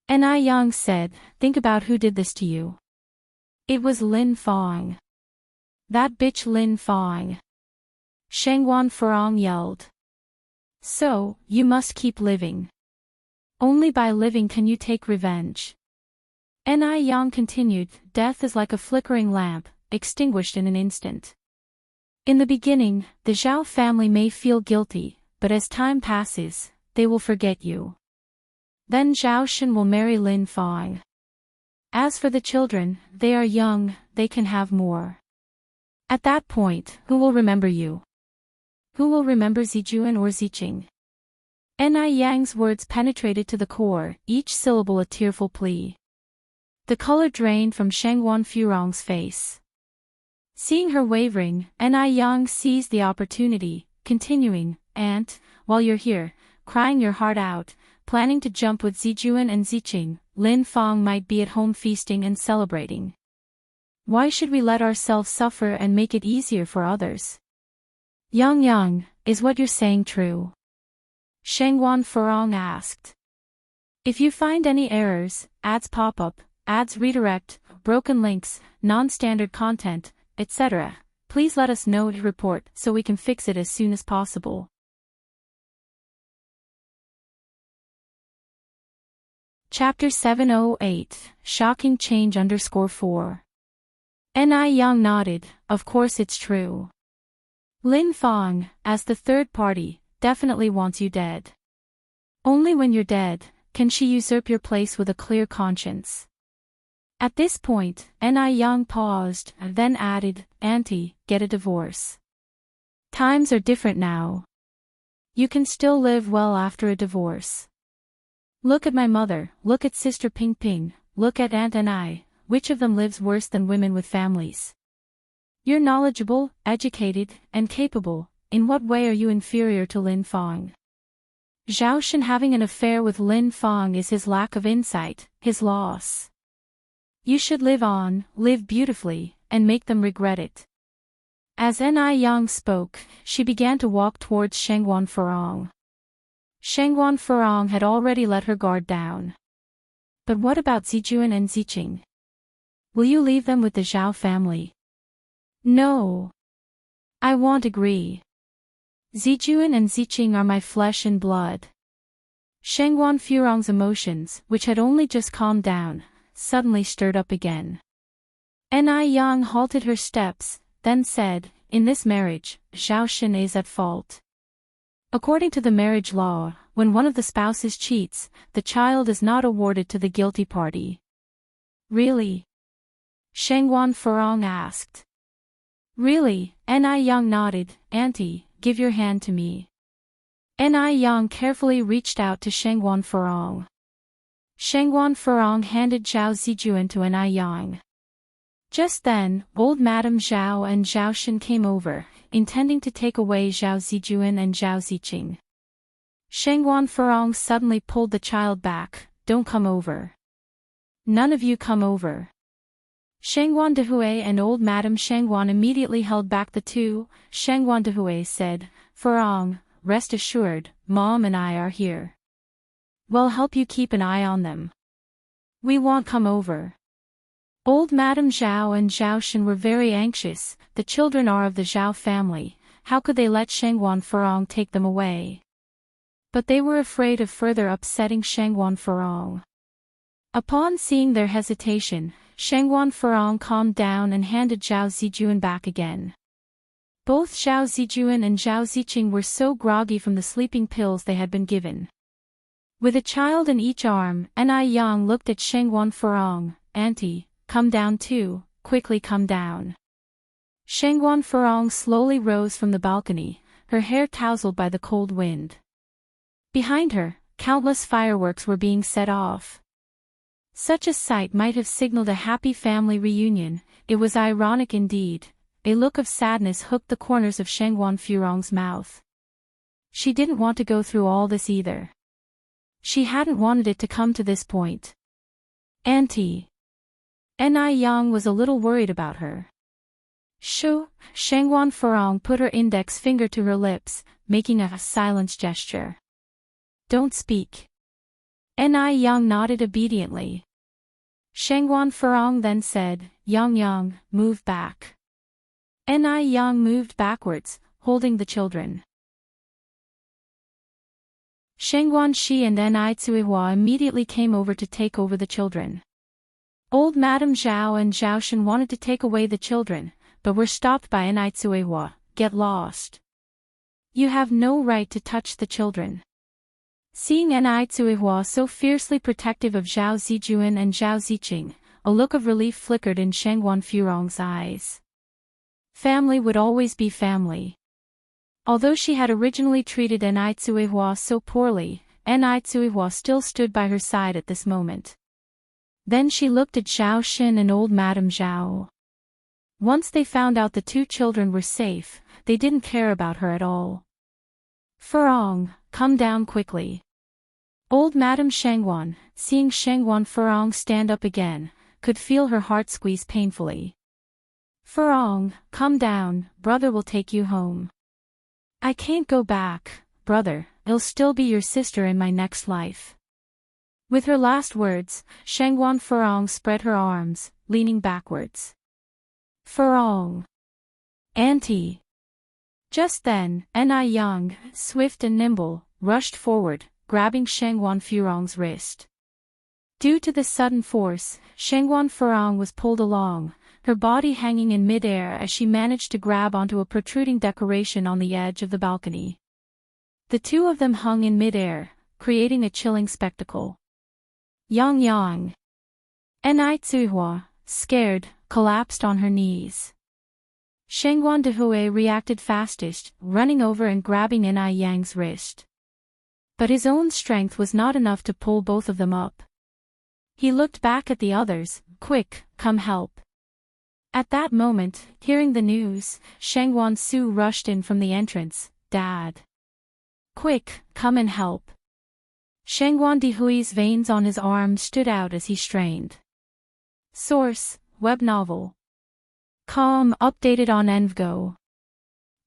Speaker 1: Ni Yang said, think about who did this to you. It was Lin Fang. That bitch Lin Fang. Shangguan Furong yelled. So, you must keep living. Only by living can you take revenge. Ni Yang continued, death is like a flickering lamp, extinguished in an instant. In the beginning, the Zhao family may feel guilty, but as time passes, they will forget you. Then Zhao Xin will marry Lin Fang. As for the children, they are young, they can have more. At that point, who will remember you? Who will remember Zijuan or Ziqing? Ni Yang's words penetrated to the core, each syllable a tearful plea. The color drained from Shangguan Furong's face. Seeing her wavering, Ni Yang seized the opportunity, continuing, Aunt, while you're here, crying your heart out, planning to jump with Zijuan and Ziqing, Lin Fang might be at home feasting and celebrating. Why should we let ourselves suffer and make it easier for others? Yang, is what you're saying true? Shangguan Furong asked. If you find any errors, ads pop up, ads redirect, broken links, non-standard content, etc. Please let us know to report so we can fix it as soon as possible. Chapter 708, Shocking Change _4. Ni Yang nodded, of course it's true. Lin Fang, as the third party, definitely wants you dead. Only when you're dead, can she usurp your place with a clear conscience. At this point, Ni Yang paused, then added, Auntie, get a divorce. Times are different now. You can still live well after a divorce. Look at my mother, look at Sister Ping Ping, look at Aunt and I, which of them lives worse than women with families? You're knowledgeable, educated, and capable, in what way are you inferior to Lin Fang? Zhao Shen having an affair with Lin Fang is his lack of insight, his loss. You should live on, live beautifully, and make them regret it. As Ni Yang spoke, she began to walk towards Shengguan Furong. Shengguan Furong had already let her guard down. But what about Zijuan and Ziqing? Will you leave them with the Zhao family? No. I won't agree. Zijuan and Ziqing are my flesh and blood. Shengguan Furong's emotions, which had only just calmed down, suddenly stirred up again. Ni Yang halted her steps, then said, in this marriage, Zhao Shen is at fault. According to the marriage law, when one of the spouses cheats, the child is not awarded to the guilty party. Really? Shengguan Furong asked. Really? Ni Yang nodded, Auntie, give your hand to me. Ni Yang carefully reached out to Shengguan Furong. Shengguan Furong handed Zhao Zijuan to Ni Yang. Just then, old Madame Zhao and Zhao Shen came over, intending to take away Zhao Zijuan and Zhao Ziqing. Shengguan Furong suddenly pulled the child back, don't come over. None of you come over. Shengguan Dehui and old Madame Shengguan immediately held back the two. Shengguan Dehui said, Furong, rest assured, Mom and I are here. We'll help you keep an eye on them. We won't come over. Old Madame Zhao and Zhao Shen were very anxious. The children are of the Zhao family, how could they let Shengguan Furong take them away? But they were afraid of further upsetting Shengguan Furong. Upon seeing their hesitation, Shengguan Furong calmed down and handed Zhao Zijuan back again. Both Zhao Zijuan and Zhao Ziqing were so groggy from the sleeping pills they had been given. With a child in each arm, Ni Yang looked at Shengguan Furong, Auntie, come down too, quickly come down. Shengguan Furong slowly rose from the balcony, her hair tousled by the cold wind. Behind her, countless fireworks were being set off. Such a sight might have signaled a happy family reunion. It was ironic indeed. A look of sadness hooked the corners of Shengguan Furong's mouth. She didn't want to go through all this either. She hadn't wanted it to come to this point. Auntie. Ni Yang was a little worried about her. Shoo, Shengguan Furong put her index finger to her lips, making a silence gesture. Don't speak. Ni Yang nodded obediently. Shengguan Furong then said, Yang, move back. Ni Yang moved backwards, holding the children. Shengguan Shi and Ni Cuihua immediately came over to take over the children. Old Madame Zhao and Zhao Shen wanted to take away the children, but were stopped by Ni Cuihua. Get lost. You have no right to touch the children. Seeing Ni Cuihua so fiercely protective of Zhao Zijuan and Zhao Ziqing, a look of relief flickered in Shengguan Furong's eyes. Family would always be family. Although she had originally treated Ni Cuihua so poorly, Ni Cuihua still stood by her side at this moment. Then she looked at Zhao Shen and old Madame Zhao. Once they found out the two children were safe, they didn't care about her at all. Furong, come down quickly. Old Madame Shengguan, seeing Shengguan Furong stand up again, could feel her heart squeeze painfully. Furong, come down, brother will take you home. I can't go back, brother, I'll still be your sister in my next life. With her last words, Shangguan Furong spread her arms, leaning backwards. Furong. Auntie. Just then, Ni Yang, swift and nimble, rushed forward, grabbing Shangguan Furong's wrist. Due to the sudden force, Shangguan Furong was pulled along, her body hanging in midair as she managed to grab onto a protruding decoration on the edge of the balcony. The two of them hung in midair, creating a chilling spectacle. Yang. Ni Tsuhua, scared, collapsed on her knees. Shangguan Dehui reacted fastest, running over and grabbing Ni Yang's wrist. But his own strength was not enough to pull both of them up. He looked back at the others. Quick, come help. At that moment, hearing the news, Shangguan Su rushed in from the entrance. Dad. Quick, come and help. Shangguan Dehui's veins on his arm stood out as he strained. Source, web novel. Com updated on Envgo.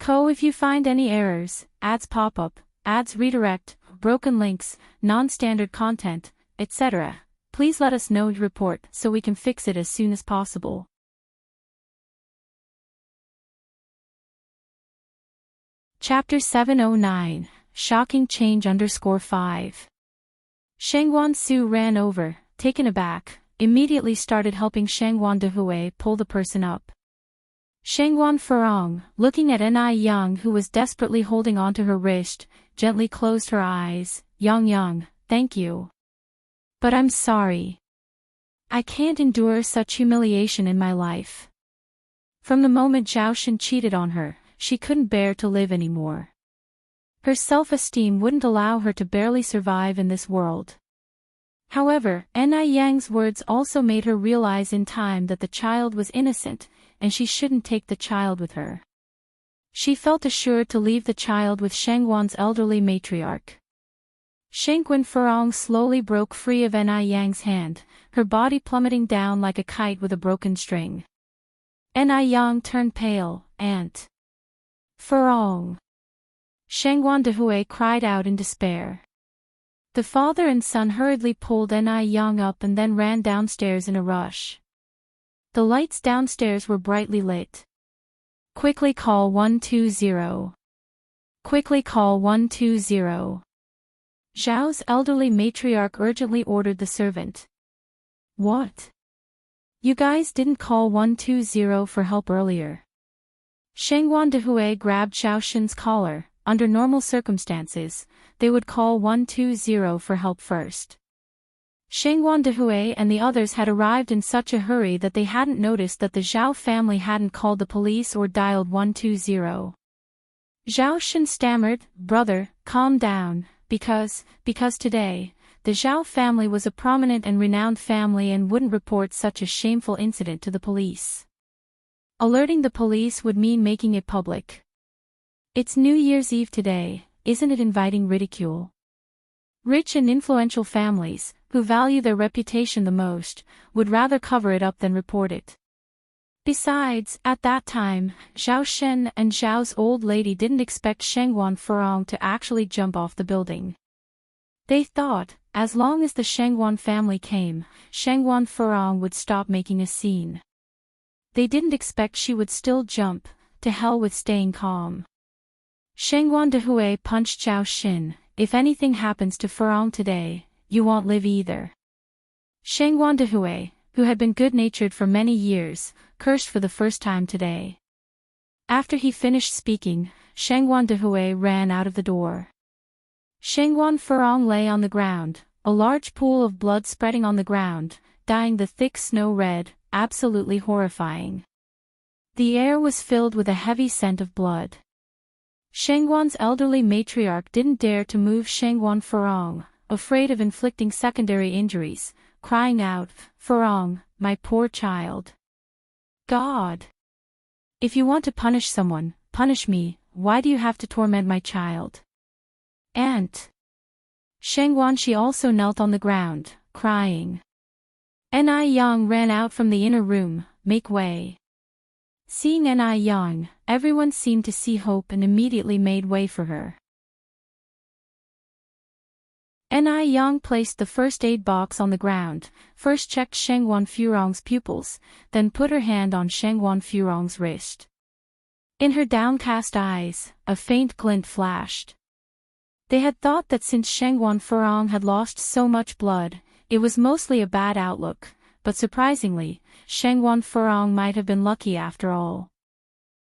Speaker 1: Co. If you find any errors, ads pop up, ads redirect, broken links, non-standard content, etc., please let us know your report so we can fix it as soon as possible. Chapter 709, Shocking Change _5. Shangguan Su ran over, taken aback, immediately started helping Shangguan Dehui pull the person up. Shangguan Furong, looking at Ni Yang who was desperately holding onto her wrist, gently closed her eyes. Yang, thank you. But I'm sorry. I can't endure such humiliation in my life. From the moment Zhao Shen cheated on her, she couldn't bear to live anymore. Her self-esteem wouldn't allow her to barely survive in this world. However, Ni Yang's words also made her realize in time that the child was innocent, and she shouldn't take the child with her. She felt assured to leave the child with Shangguan's elderly matriarch. Shangguan Furong slowly broke free of Ni Yang's hand, her body plummeting down like a kite with a broken string. Ni Yang turned pale. Aunt. Furong. Shangguan Dehui cried out in despair. The father and son hurriedly pulled Ni Yang up and then ran downstairs in a rush. The lights downstairs were brightly lit. Quickly call 120. Quickly call 120. Zhao's elderly matriarch urgently ordered the servant. What? You guys didn't call 120 for help earlier. Shangguan Dehui grabbed Zhao Shen's collar. Under normal circumstances, they would call 120 for help first. Shangguan Dehui and the others had arrived in such a hurry that they hadn't noticed that the Zhao family hadn't called the police or dialed 120. Zhao Shen stammered, Brother, calm down, because today, the Zhao family was a prominent and renowned family and wouldn't report such a shameful incident to the police. Alerting the police would mean making it public. It's New Year's Eve today, isn't it inviting ridicule? Rich and influential families, who value their reputation the most, would rather cover it up than report it. Besides, at that time, Zhao Shen and Zhao's old lady didn't expect Shangguan Furong to actually jump off the building. They thought, as long as the Shangguan family came, Shangguan Furong would stop making a scene. They didn't expect she would still jump, to hell with staying calm. Shangguan Dehui punched Zhao Shen. If anything happens to Furong today, you won't live either. Shangguan Dehui, who had been good-natured for many years, cursed for the first time today. After he finished speaking, Shangguan Dehui ran out of the door. Shangguan Furong lay on the ground, a large pool of blood spreading on the ground, dyeing the thick snow red, absolutely horrifying. The air was filled with a heavy scent of blood. Shangguan's elderly matriarch didn't dare to move Shangguan Furong, afraid of inflicting secondary injuries, crying out, Furong, my poor child. God! If you want to punish someone, punish me, why do you have to torment my child? Aunt! Shangguan Shi also knelt on the ground, crying. Ni Yang ran out from the inner room, make way. Seeing Ni Yang, everyone seemed to see hope and immediately made way for her. Ni Yang placed the first aid box on the ground, first checked Shengwan Furong's pupils, then put her hand on Shengwan Furong's wrist. In her downcast eyes, a faint glint flashed. They had thought that since Shengwan Furong had lost so much blood, it was mostly a bad outlook, but surprisingly, Shengwan Furong might have been lucky after all.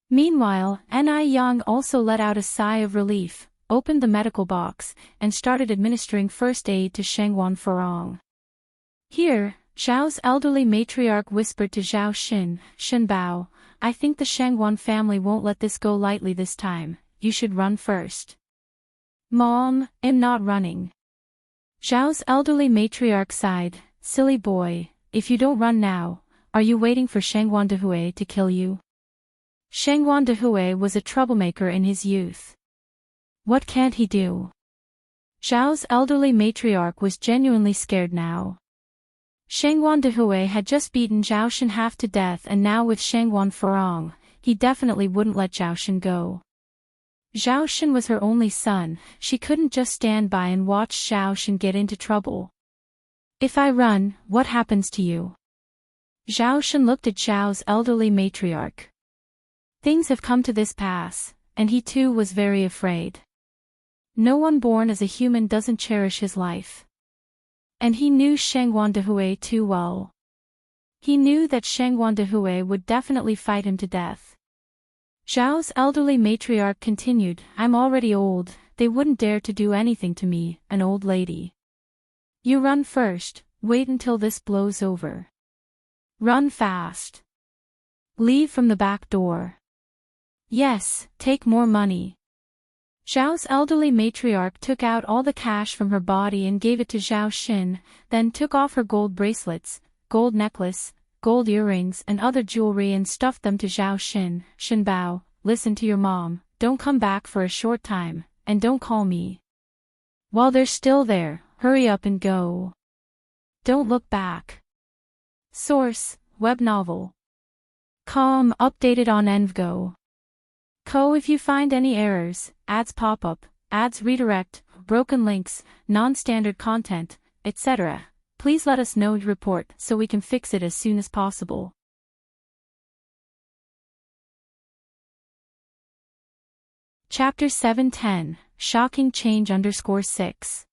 Speaker 1: Meanwhile, Ni Yang also let out a sigh of relief, opened the medical box, and started administering first aid to Shengwan Furong. Here, Zhao's elderly matriarch whispered to Zhao Shenbao, I think the Shengwan family won't let this go lightly this time, you should run first. Mom, I'm not running. Zhao's elderly matriarch sighed, silly boy, if you don't run now, are you waiting for Shengwan Dehui to kill you? Shengwan Dehui was a troublemaker in his youth. What can't he do? Zhao's elderly matriarch was genuinely scared now. Shengwan Dehui had just beaten Zhao Shen half to death, and now with Shengwan Furong, he definitely wouldn't let Zhao Shen go. Zhao Shen was her only son, she couldn't just stand by and watch Zhao Shen get into trouble. If I run, what happens to you? Zhao Shen looked at Zhao's elderly matriarch. Things have come to this pass, and he too was very afraid. No one born as a human doesn't cherish his life. And he knew Shengwan Dehui too well. He knew that Shengwan Dehui would definitely fight him to death. Zhao's elderly matriarch continued, I'm already old, they wouldn't dare to do anything to me, an old lady. You run first, wait until this blows over. Run fast. Leave from the back door. Yes, take more money. Zhao's elderly matriarch took out all the cash from her body and gave it to Zhao Shen, then took off her gold bracelets, gold necklace, gold earrings and other jewelry and stuffed them to Zhao Shen. Shenbao, listen to your mom, don't come back for a short time, and don't call me. While they're still there, hurry up and go. Don't look back. Source, web novel. Com updated on Envgo. If you find any errors, ads pop up, ads redirect, broken links, non-standard content, etc., please let us know your report so we can fix it as soon as possible. Chapter 710, Shocking Change _6.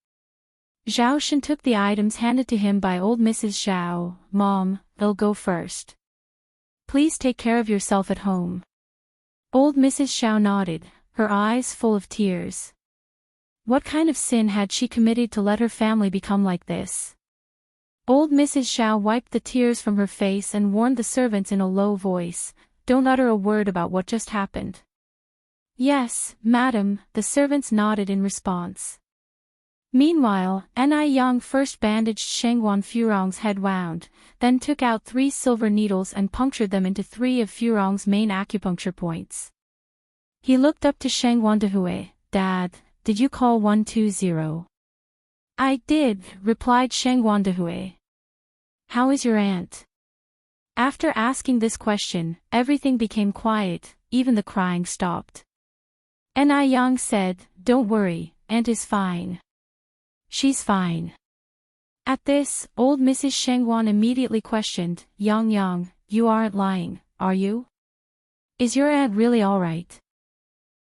Speaker 1: Zhao Shen took the items handed to him by old Mrs. Zhao. Mom, they'll go first. Please take care of yourself at home. Old Mrs. Zhao nodded, her eyes full of tears. What kind of sin had she committed to let her family become like this? Old Mrs. Zhao wiped the tears from her face and warned the servants in a low voice, don't utter a word about what just happened. Yes, madam, the servants nodded in response. Meanwhile, Ni Yang first bandaged Shengwan Furong's head wound, then took out 3 silver needles and punctured them into 3 of Furong's main acupuncture points. He looked up to Shengwan Dehui, Dad, did you call 120? I did, replied Shengwan Dehui. How is your aunt? After asking this question, everything became quiet, even the crying stopped. Ni Yang said, don't worry, aunt is fine. She's fine. At this, old Mrs. Shengwan immediately questioned, Yang, you aren't lying, are you? Is your aunt really alright?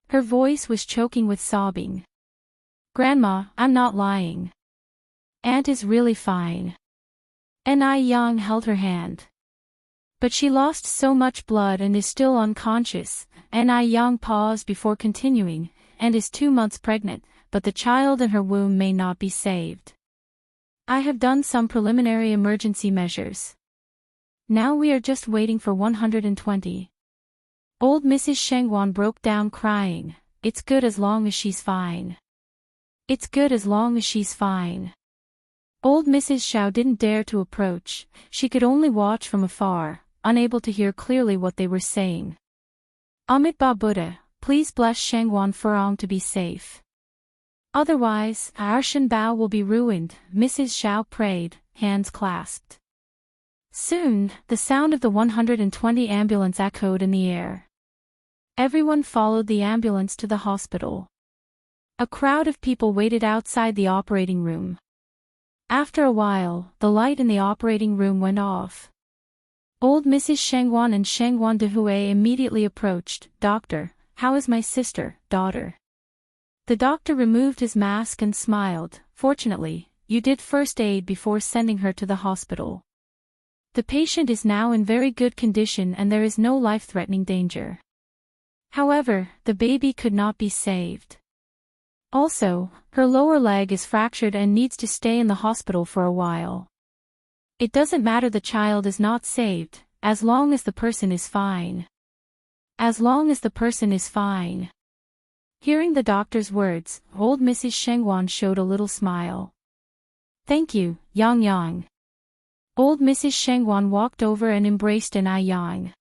Speaker 1: Her voice was choking with sobbing. Grandma, I'm not lying. Aunt is really fine. Ni Yang held her hand. But she lost so much blood and is still unconscious. Ni Yang paused before continuing, and is 2 months pregnant, but the child in her womb may not be saved. I have done some preliminary emergency measures. Now we are just waiting for 120. Old Mrs. Shengwan broke down crying, it's good as long as she's fine. It's good as long as she's fine. Old Mrs. Zhao didn't dare to approach, she could only watch from afar, unable to hear clearly what they were saying. Amitabha Buddha, please bless Shengwan Furong to be safe. Otherwise, our Shenbao will be ruined, Mrs. Zhao prayed, hands clasped. Soon, the sound of the 120 ambulance echoed in the air. Everyone followed the ambulance to the hospital. A crowd of people waited outside the operating room. After a while, the light in the operating room went off. Old Mrs. Shangwan and Shangwan Dehui immediately approached. "Doctor, how is my sister, daughter?" The doctor removed his mask and smiled. "Fortunately, you did first aid before sending her to the hospital. The patient is now in very good condition and there is no life-threatening danger. However, the baby could not be saved. Also, her lower leg is fractured and needs to stay in the hospital for a while. It doesn't matter the child is not saved, as long as the person is fine. As long as the person is fine." Hearing the doctor's words, old Mrs. Shengwan showed a little smile. "Thank you, Yang Yang." Old Mrs. Shengwan walked over and embraced Ni Yang.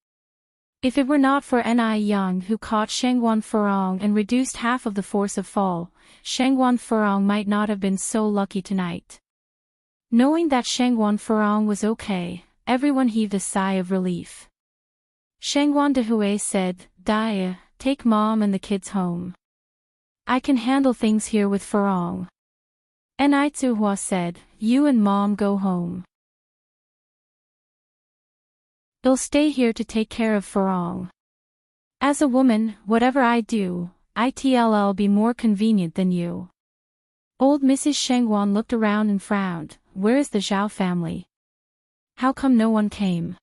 Speaker 1: If it were not for Ni Yang who caught Shengwan Furong and reduced half of the force of fall, Shengwan Furong might not have been so lucky tonight. Knowing that Shengwan Furong was okay, everyone heaved a sigh of relief. Shengwan Dehui said, "Dia, take mom and the kids home. I can handle things here with Furong." Ni Tsuhua said, "You and mom go home. I'll stay here to take care of Furong. As a woman, whatever I do, it'll be more convenient than you." Old Mrs. Shengwan looked around and frowned. Where is the Zhao family? How come no one came?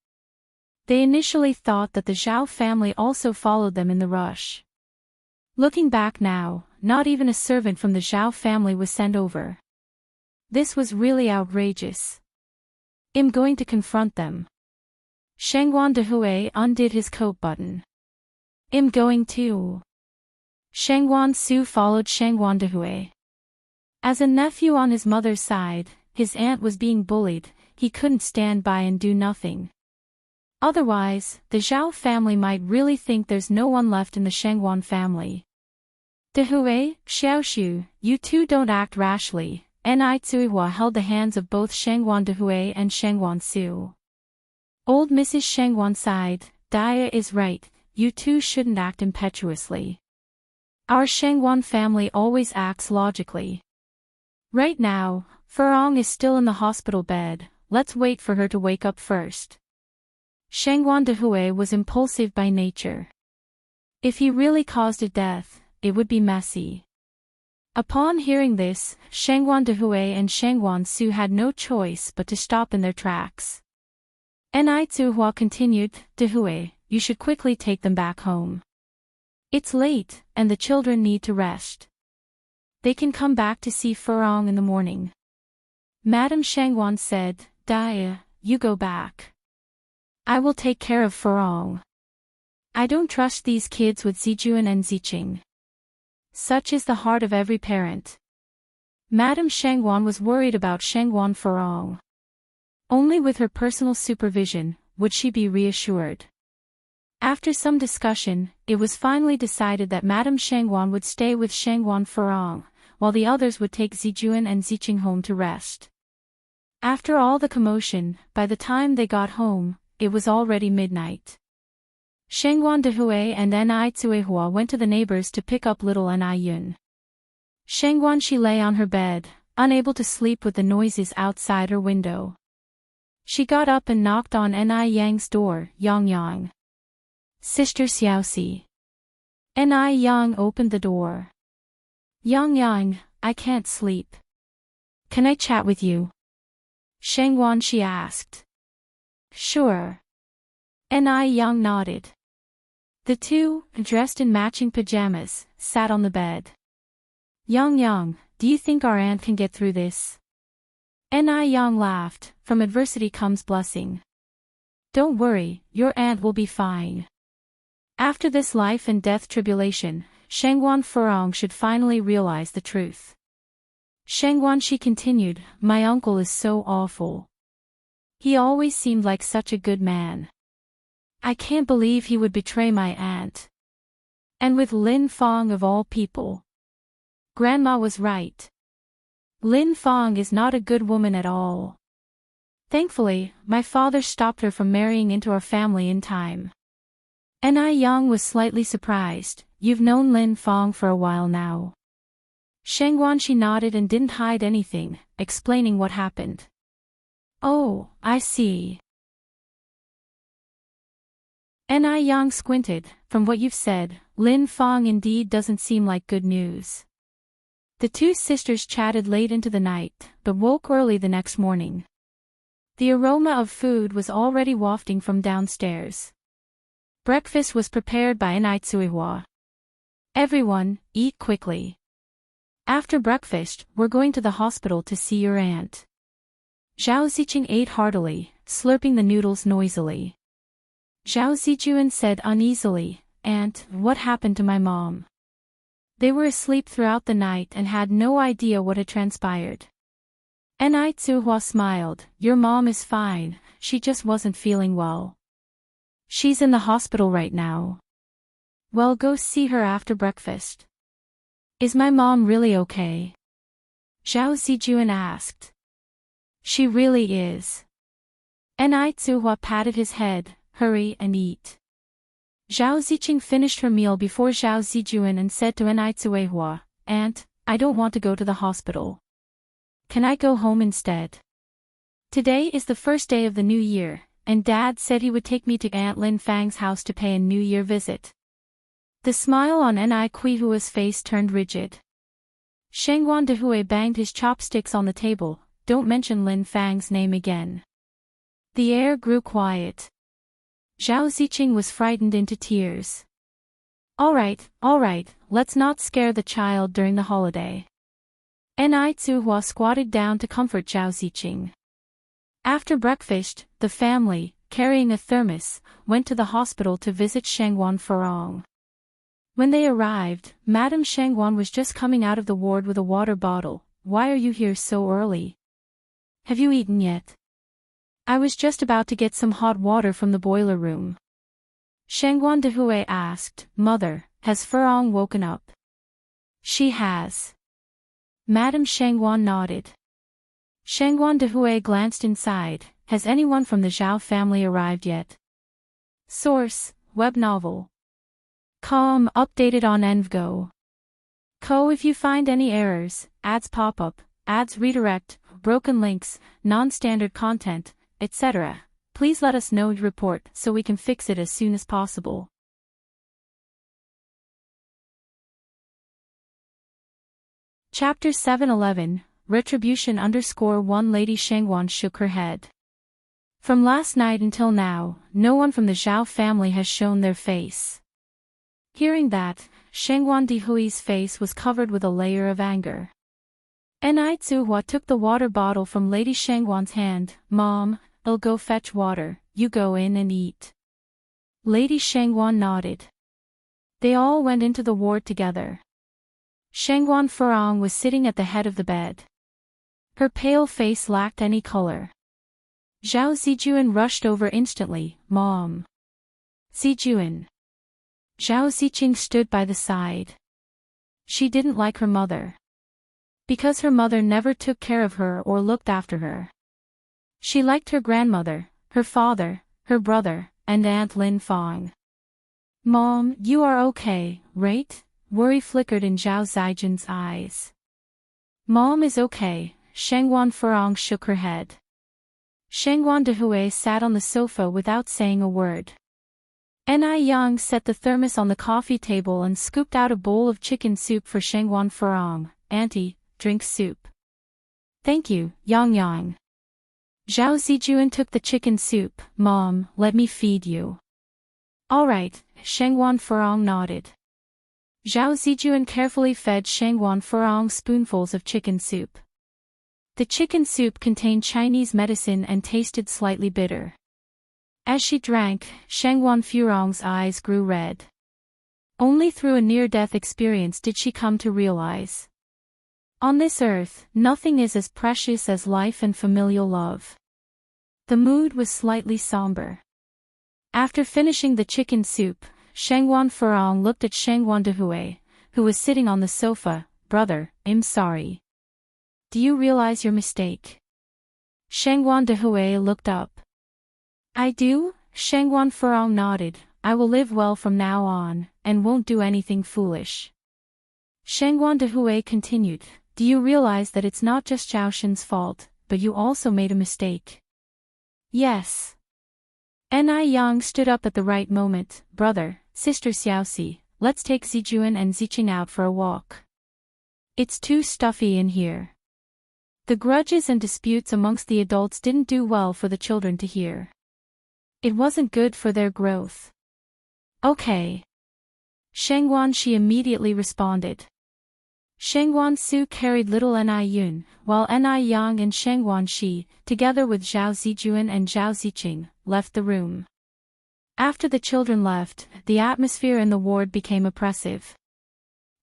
Speaker 1: They initially thought that the Zhao family also followed them in the rush. Looking back now, not even a servant from the Zhao family was sent over. This was really outrageous. I'm going to confront them. Shangwan Dehui undid his coat button. I'm going to. Shangwan Su followed Shangwan Dehui. As a nephew on his mother's side, his aunt was being bullied, he couldn't stand by and do nothing. Otherwise, the Zhao family might really think there's no one left in the Shangwan family. Dehui, Xiaoshu, you two don't act rashly. Ni Tsuihua held the hands of both Shangwan Dehui and Shangwan Su. Old Mrs. Shangwan sighed. Dia is right, you two shouldn't act impetuously. Our Shangwan family always acts logically. Right now, Furong is still in the hospital bed, let's wait for her to wake up first. Shangwan Dehui was impulsive by nature. If he really caused a death, it would be messy. Upon hearing this, Shangwan Dehui and Shangwan Su had no choice but to stop in their tracks. Ni Tsuhua continued, Dehui, you should quickly take them back home. It's late, and the children need to rest. They can come back to see Furong in the morning. Madame Shangwan said, Dia, you go back. I will take care of Furong. I don't trust these kids with Zijuan and Ziqing. Such is the heart of every parent. Madame Shangwan was worried about Shangwan Furong. Only with her personal supervision would she be reassured. After some discussion, it was finally decided that Madame Shangwan would stay with Shangwan Furong, while the others would take Zijuan and Ziqing home to rest. After all the commotion, by the time they got home, it was already midnight. Shangwan Dehui and Ni Tsuehua went to the neighbors to pick up little Ni Yun. Shangwan Shi lay on her bed, unable to sleep with the noises outside her window. She got up and knocked on Ni Yang's door. Yang Yang. Sister Xiaoxi. Ni Yang opened the door. Yang Yang, I can't sleep. Can I chat with you? Shangwan Shi asked. Sure. Ni Yang nodded. The two, dressed in matching pajamas, sat on the bed. Yang Yang, do you think our aunt can get through this? Ni Yang laughed, from adversity comes blessing. Don't worry, your aunt will be fine. After this life and death tribulation, Shangwan Furong should finally realize the truth. Shangwan Shi continued, my uncle is so awful. He always seemed like such a good man. I can't believe he would betray my aunt. And with Lin Fong of all people. Grandma was right. Lin Fong is not a good woman at all. Thankfully, my father stopped her from marrying into our family in time. Ni Yang was slightly surprised. You've known Lin Fong for a while now. Shangguan nodded and didn't hide anything, explaining what happened. Oh, I see. Yang squinted. From what you've said, Lin Fang indeed doesn't seem like good news. The two sisters chatted late into the night, but woke early the next morning. The aroma of food was already wafting from downstairs. Breakfast was prepared by Tsuihua. Everyone, eat quickly. After breakfast, we're going to the hospital to see your aunt. Zhao Ziqing ate heartily, slurping the noodles noisily. Zhao Zijuan said uneasily, "Aunt, what happened to my mom?" They were asleep throughout the night and had no idea what had transpired. Tsuihua smiled. "Your mom is fine, she just wasn't feeling well. She's in the hospital right now." "Well, go see her after breakfast." "Is my mom really okay?" Zhao Zijuan asked. "She really is." Tsuihua patted his head. "Hurry and eat." Zhao Ziqing finished her meal before Zhao Zijuan and said to Tsuihua, "Aunt, I don't want to go to the hospital. Can I go home instead? Today is the first day of the new year, and Dad said he would take me to Aunt Lin Fang's house to pay a New Year visit." The smile on Kuihua's face turned rigid. Shangguan Dehui banged his chopsticks on the table. "Don't mention Lin Fang's name again." The air grew quiet. Zhao Ziqing was frightened into tears. All right, let's not scare the child during the holiday." Tsuihua squatted down to comfort Zhao Ziqing. After breakfast, the family, carrying a thermos, went to the hospital to visit Shangguan Furong. When they arrived, Madame Shangguan was just coming out of the ward with a water bottle. "Why are you here so early? Have you eaten yet?" "I was just about to get some hot water from the boiler room." Shangguan Dehui asked, "Mother, has Furong woken up?" "She has." Madame Shangguan nodded. Shangguan Dehui glanced inside. "Has anyone from the Zhao family arrived yet?" Source: Web novel. Com updated on Envgo. If you find any errors, ads pop up, ads redirect, broken links, non-standard content, etc., please let us know to report so we can fix it as soon as possible. Chapter 711, Retribution _1 Lady Shangguan shook her head. From last night until now, no one from the Zhao family has shown their face. Hearing that, Shangguan Dehui's face was covered with a layer of anger. Tsuihua took the water bottle from Lady Shangguan's hand. "Mom, I'll go fetch water, you go in and eat." Lady Shangguan nodded. They all went into the ward together. Shangguan Furong was sitting at the head of the bed. Her pale face lacked any color. Zhao Zijuan rushed over instantly. "Mom." "Zijuan." Zhao Ziqing stood by the side. She didn't like her mother. Because her mother never took care of her or looked after her. She liked her grandmother, her father, her brother, and Aunt Lin Fang. "Mom, you are okay, right?" Worry flickered in Zhao Zijuan's eyes. "Mom is okay," Shangguan Furong shook her head. Shangguan Dehui sat on the sofa without saying a word. Yang set the thermos on the coffee table and scooped out a bowl of chicken soup for Shangguan Furong. "Auntie, drink soup." "Thank you, Yang." Zhao Zijuan took the chicken soup. "Mom, let me feed you." "All right," Shangguan Furong nodded. Zhao Zijuan carefully fed Shangguan Furong spoonfuls of chicken soup. The chicken soup contained Chinese medicine and tasted slightly bitter. As she drank, Shangguan Furong's eyes grew red. Only through a near-death experience did she come to realize. On this earth, nothing is as precious as life and familial love. The mood was slightly somber. After finishing the chicken soup, Shangguan Furong looked at Shangguan Dehui, who was sitting on the sofa. "Brother, I'm sorry. Do you realize your mistake?" Shangguan Dehui looked up. "I do," Shangguan Furong nodded. "I will live well from now on, and won't do anything foolish." Shangguan Dehui continued, do you realize that it's not just Zhao fault, but you also made a mistake? Yes. Ni Yang stood up at the right moment, brother, sister Xiaoxi, let's take Zijuan and Ziqing out for a walk. It's too stuffy in here. The grudges and disputes amongst the adults didn't do well for the children to hear. It wasn't good for their growth. Okay. Shangguan Shi immediately responded. Shangguan Su carried little Ni Yun, while Ni Yang and Shangguan Shi, together with Zhao Zijuan and Zhao Ziqing, left the room. After the children left, the atmosphere in the ward became oppressive.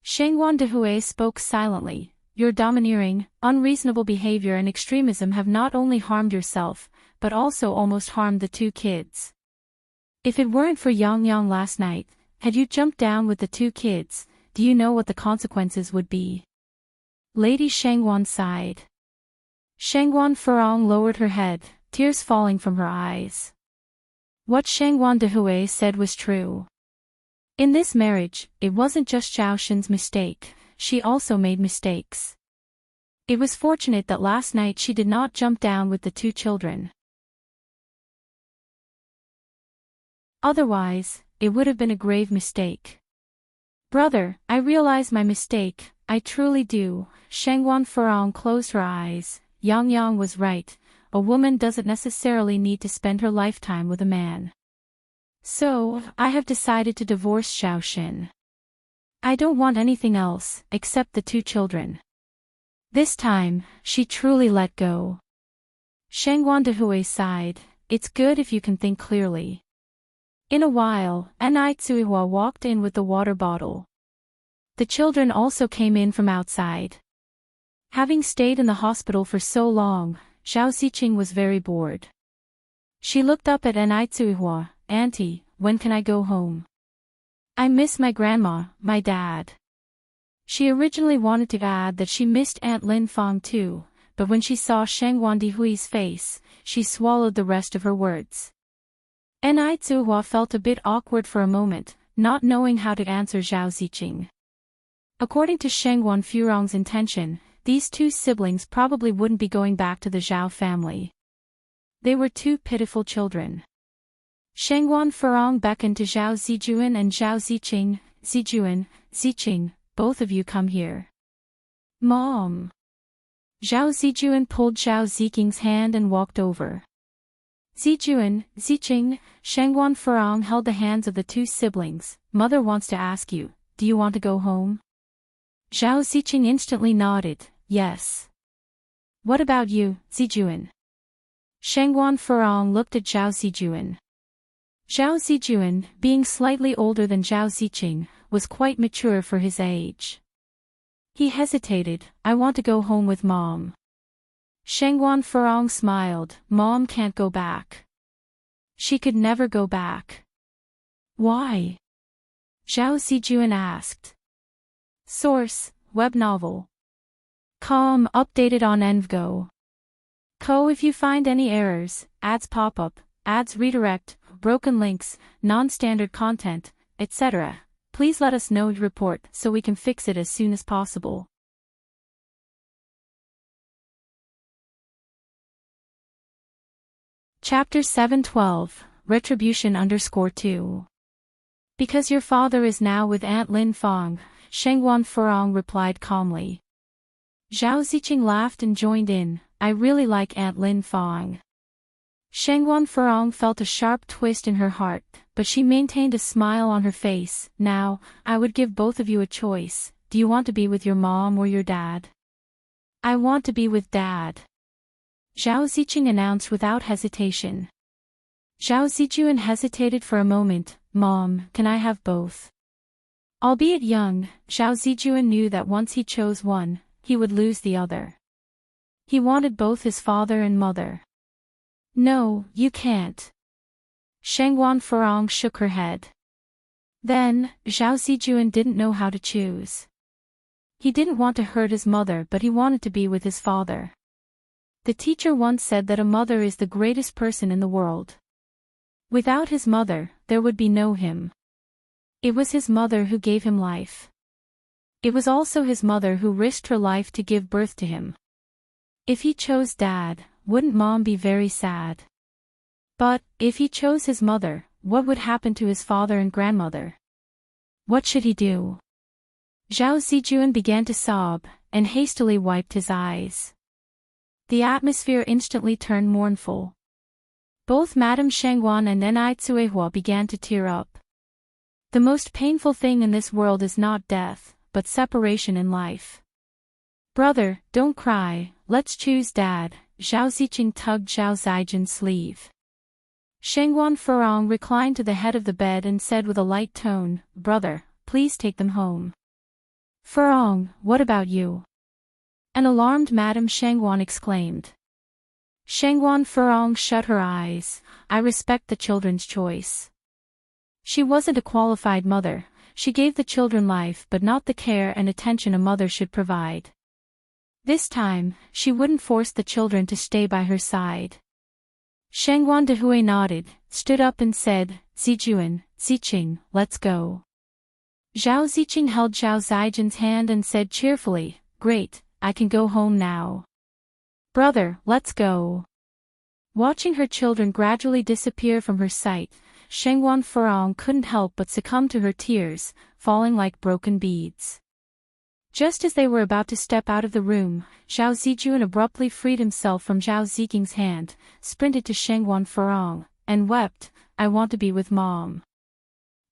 Speaker 1: Shangguan Dehui spoke silently. Your domineering, unreasonable behavior and extremism have not only harmed yourself, but also almost harmed the two kids. If it weren't for Yang Yang last night, had you jumped down with the two kids, do you know what the consequences would be? Lady Shangguan sighed. Shangguan Furong lowered her head, tears falling from her eyes. What Shangguan Dehui said was true. In this marriage, it wasn't just Zhao Xin's mistake, she also made mistakes. It was fortunate that last night she did not jump down with the two children. Otherwise, it would have been a grave mistake. Brother, I realize my mistake, I truly do. Shangguan Furong closed her eyes. Yang Yang was right, a woman doesn't necessarily need to spend her lifetime with a man. So, I have decided to divorce Zhao Xin. I don't want anything else, except the two children. This time, she truly let go. Shangguan Dehui sighed, it's good if you can think clearly. In a while, Ni Tsuihua walked in with the water bottle. The children also came in from outside. Having stayed in the hospital for so long, Zhao Ziqing was very bored. She looked up at Ni Tsuihua, Auntie, when can I go home? I miss my grandma, my dad. She originally wanted to add that she missed Aunt Lin Fang too, but when she saw Shangguan Dehui's face, she swallowed the rest of her words. Ni Tsuihua felt a bit awkward for a moment, not knowing how to answer Zhao Ziqing. According to Shangguan Furong's intention, these two siblings probably wouldn't be going back to the Zhao family. They were two pitiful children. Shangguan Furong beckoned to Zhao Zijuan and Zhao Ziqing. Zijuan, Ziqing, both of you come here. Mom. Zhao Zijuan pulled Zhao Ziqing's hand and walked over. Zijuan, Ziqing, Shangguan Furong held the hands of the two siblings. Mother wants to ask you, do you want to go home? Zhao Ziqing instantly nodded, yes. What about you, Zijuan? Shangguan Furong looked at Zhao Zijuan. Zhao Zijuan, being slightly older than Zhao Ziqing, was quite mature for his age. He hesitated, I want to go home with Mom. Shangguan Furong smiled, Mom can't go back. She could never go back. Why? Zhao Zijuan asked. Source, web novel. Com updated on Envgo. If you find any errors, ads pop up, ads redirect, broken links, non-standard content, etc., please let us know and report so we can fix it as soon as possible. Chapter 712, Retribution _2. Because your father is now with Aunt Lin Fang, Shangguan Furong replied calmly. Zhao Ziqing laughed and joined in, I really like Aunt Lin Fang. Shangguan Furong felt a sharp twist in her heart, but she maintained a smile on her face. Now, I would give both of you a choice. Do you want to be with your mom or your dad? I want to be with Dad. Zhao Ziqing announced without hesitation. Zhao Zijuan hesitated for a moment. Mom, can I have both? Albeit young, Zhao Zijuan knew that once he chose one, he would lose the other. He wanted both his father and mother. No, you can't. Shangguan Furong shook her head. Then, Zhao Zijuan didn't know how to choose. He didn't want to hurt his mother, but he wanted to be with his father. The teacher once said that a mother is the greatest person in the world. Without his mother, there would be no him. It was his mother who gave him life. It was also his mother who risked her life to give birth to him. If he chose Dad, wouldn't Mom be very sad? But, if he chose his mother, what would happen to his father and grandmother? What should he do? Zhao Zijuan began to sob, and hastily wiped his eyes. The atmosphere instantly turned mournful. Both Madame Shangguan and Nai Tsuehua began to tear up. The most painful thing in this world is not death, but separation in life. Brother, don't cry, let's choose Dad, Zhao Ziqing tugged Zhao Zijian's sleeve. Shangguan Furong reclined to the head of the bed and said with a light tone, Brother, please take them home. Furong, what about you? An alarmed Madame Shangguan exclaimed. Shangguan Furong shut her eyes. I respect the children's choice. She wasn't a qualified mother, she gave the children life but not the care and attention a mother should provide. This time, she wouldn't force the children to stay by her side. Shangguan Dehui nodded, stood up and said, Zijuan, Ziqing, let's go. Zhao Ziqing held Zhao Zijian's hand and said cheerfully, Great, I can go home now. Brother, let's go. Watching her children gradually disappear from her sight, Shangguan Furong couldn't help but succumb to her tears, falling like broken beads. Just as they were about to step out of the room, Zhao Zijuan abruptly freed himself from Zhao Ziqing's hand, sprinted to Shangguan Furong, and wept, I want to be with Mom.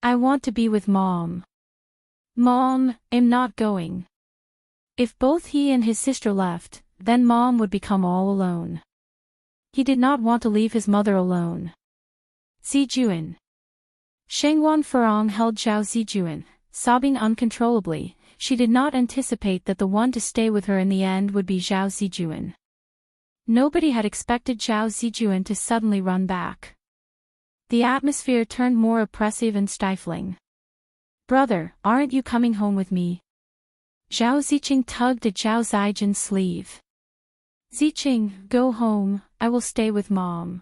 Speaker 1: I want to be with Mom. Mom, I'm not going. If both he and his sister left, then Mom would become all alone. He did not want to leave his mother alone. Zijuan. Shangguan Furong held Zhao Zijuan, sobbing uncontrollably. She did not anticipate that the one to stay with her in the end would be Zhao Zijuan. Nobody had expected Zhao Zijuan to suddenly run back. The atmosphere turned more oppressive and stifling. Brother, aren't you coming home with me? Zhao Ziqing tugged at Zhao Zijian's sleeve. Ziqing, go home, I will stay with Mom.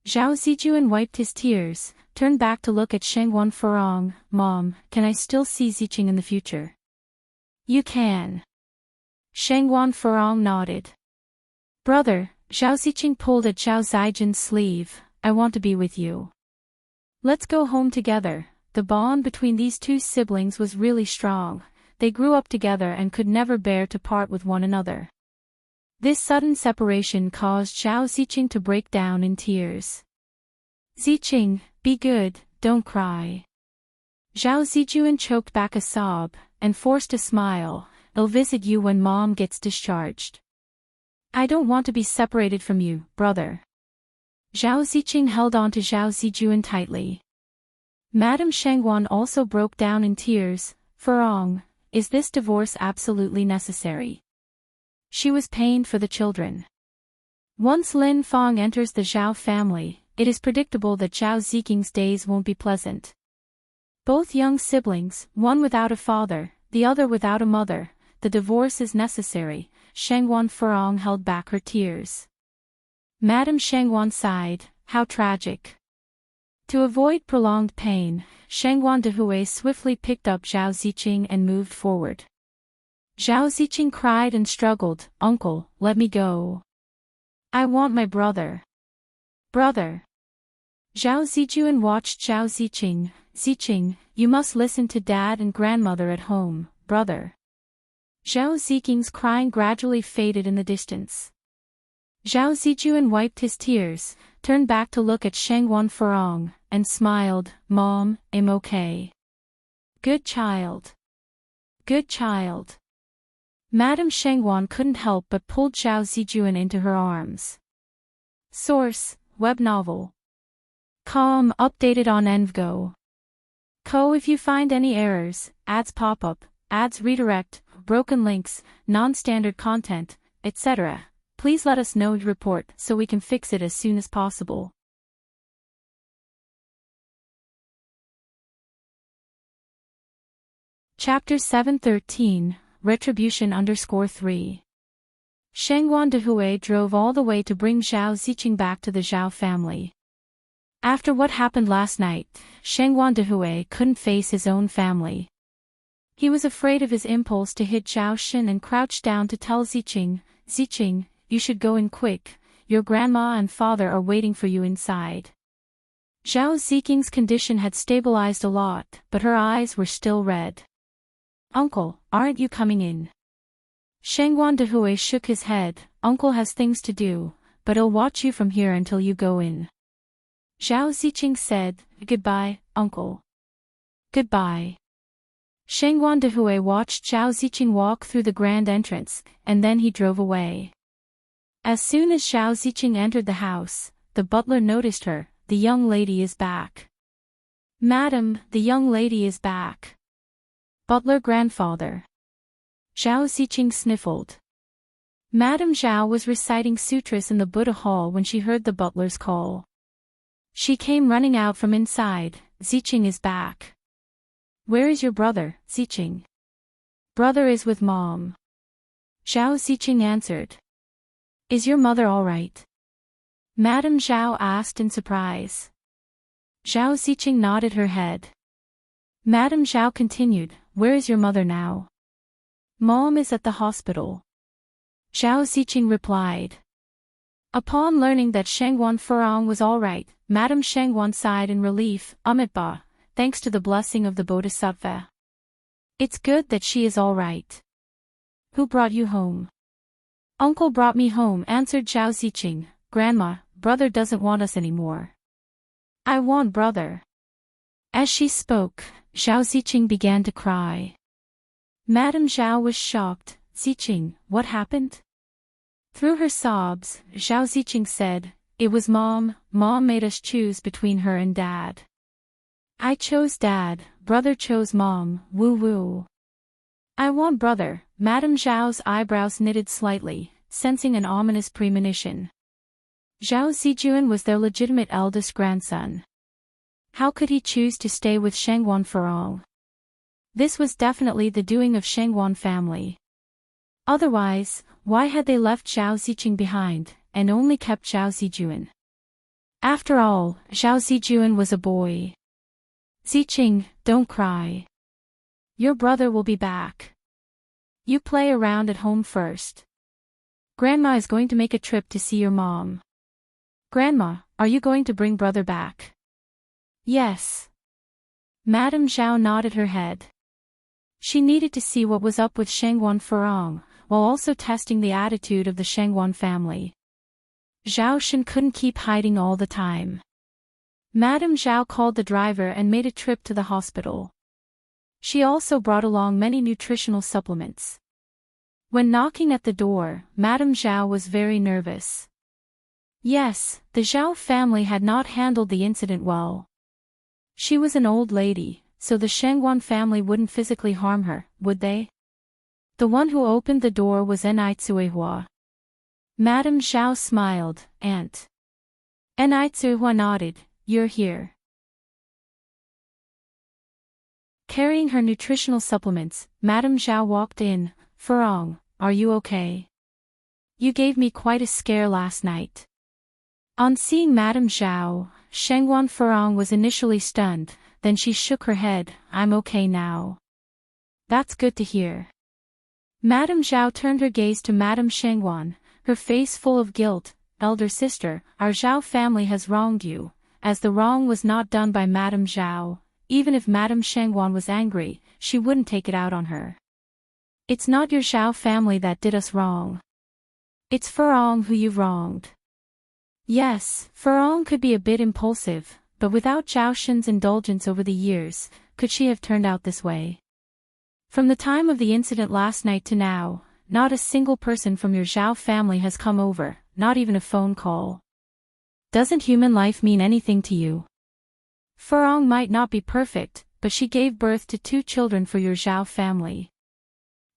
Speaker 1: Zhao Zijuan wiped his tears, turned back to look at Shangguan Furong. Mom, can I still see Ziqing in the future? You can. Shangguan Furong nodded. Brother, Zhao Ziqing pulled at Zhao Zijian's sleeve, I want to be with you. Let's go home together. The bond between these two siblings was really strong. They grew up together and could never bear to part with one another. This sudden separation caused Zhao Ziqing to break down in tears. Ziqing, be good, don't cry. Zhao Zijuan choked back a sob, and forced a smile, I'll visit you when Mom gets discharged. I don't want to be separated from you, brother. Zhao Ziqing held on to Zhao Zijuan tightly. Madame Shangguan also broke down in tears. Furong, is this divorce absolutely necessary? She was pained for the children. Once Lin Fong enters the Zhao family, it is predictable that Zhao Ziqing's days won't be pleasant. Both young siblings, one without a father, the other without a mother, the divorce is necessary. Shangguan Furong held back her tears. Madame Shangguan sighed, how tragic. To avoid prolonged pain, Shangguan Dehui swiftly picked up Zhao Ziqing and moved forward. Zhao Ziqing cried and struggled, Uncle, let me go. I want my brother. Brother. Zhao Zijuan watched Zhao Ziqing. Ziqing, you must listen to Dad and Grandmother at home, brother. Zhao Ziqing's crying gradually faded in the distance. Zhao Zijuan wiped his tears, turned back to look at Shangguan Furong, and smiled, Mom, I'm okay. Good child. Good child. Madame Shangguan couldn't help but pulled Zhao Zijuan into her arms. Source, web novel. Com updated on Envgo. Co. If you find any errors, ads pop up, ads redirect, broken links, non-standard content, etc., please let us know and report so we can fix it as soon as possible. Chapter 713, Retribution_3. Shangguan Dehui drove all the way to bring Zhao Ziqing back to the Zhao family. After what happened last night, Shengguan Dehui couldn't face his own family. He was afraid of his impulse to hit Zhao Shen and crouched down to tell Ziqing, Ziqing, you should go in quick, your grandma and father are waiting for you inside. Zhao Ziqing's condition had stabilized a lot, but her eyes were still red. Uncle, aren't you coming in? Shengguan Dehui shook his head. Uncle has things to do, but he'll watch you from here until you go in. Zhao Ziqing said, goodbye, uncle. Goodbye. Shengguan Dehui watched Zhao Ziqing walk through the grand entrance, and then he drove away. As soon as Zhao Ziqing entered the house, the butler noticed her. The young lady is back. Madam, the young lady is back. Butler grandfather. Zhao Ziqing sniffled. Madame Zhao was reciting sutras in the Buddha hall when she heard the butler's call. She came running out from inside. Ziqing is back. Where is your brother, Ziqing? Brother is with mom. Zhao Ziqing answered. Is your mother all right? Madame Zhao asked in surprise. Zhao Ziqing nodded her head. Madame Zhao continued, where is your mother now? Mom is at the hospital. Zhao Ziqing replied. Upon learning that Shengguan Furong was all right, Madame Shengguan sighed in relief, Amitabha, thanks to the blessing of the Bodhisattva. It's good that she is all right. Who brought you home? Uncle brought me home, answered Zhao Ziqing. Grandma, brother doesn't want us anymore. I want brother. As she spoke, Zhao Ziqing began to cry. Madame Zhao was shocked. Ziqing, what happened? Through her sobs, Zhao Ziqing said, it was mom made us choose between her and dad. I chose dad, brother chose mom, woo woo. I want brother. Madame Zhao's eyebrows knitted slightly, sensing an ominous premonition. Zhao Zijuan was their legitimate eldest grandson. How could he choose to stay with Shengguan Furong? This was definitely the doing of Shengguan family. Otherwise, why had they left Zhao Ziqing behind, and only kept Zhao Zijuan? After all, Zhao Zijuan was a boy. Ziqing, don't cry. Your brother will be back. You play around at home first. Grandma is going to make a trip to see your mom. Grandma, are you going to bring brother back? Yes. Madame Zhao nodded her head. She needed to see what was up with Shengguan Furong, while also testing the attitude of the Shengguan family. Zhao Shen couldn't keep hiding all the time. Madame Zhao called the driver and made a trip to the hospital. She also brought along many nutritional supplements. When knocking at the door, Madame Zhao was very nervous. Yes, the Zhao family had not handled the incident well. She was an old lady, so the Shengguan family wouldn't physically harm her, would they? The one who opened the door was Enai Tsuehua. Madame Zhao smiled, Aunt. Enai Tsuehua nodded, you're here. Carrying her nutritional supplements, Madame Zhao walked in. Furong, are you okay? You gave me quite a scare last night. On seeing Madame Zhao, Shengguan Furong was initially stunned, then she shook her head, I'm okay now. That's good to hear. Madame Zhao turned her gaze to Madame Shengguan, her face full of guilt. Elder sister, our Zhao family has wronged you. As the wrong was not done by Madame Zhao, even if Madame Shengguan was angry, she wouldn't take it out on her. It's not your Zhao family that did us wrong. It's Furong who you've wronged. Yes, Furong could be a bit impulsive, but without Zhao Shen's indulgence over the years, could she have turned out this way? From the time of the incident last night to now, not a single person from your Zhao family has come over, not even a phone call. Doesn't human life mean anything to you? Furong might not be perfect, but she gave birth to 2 children for your Zhao family.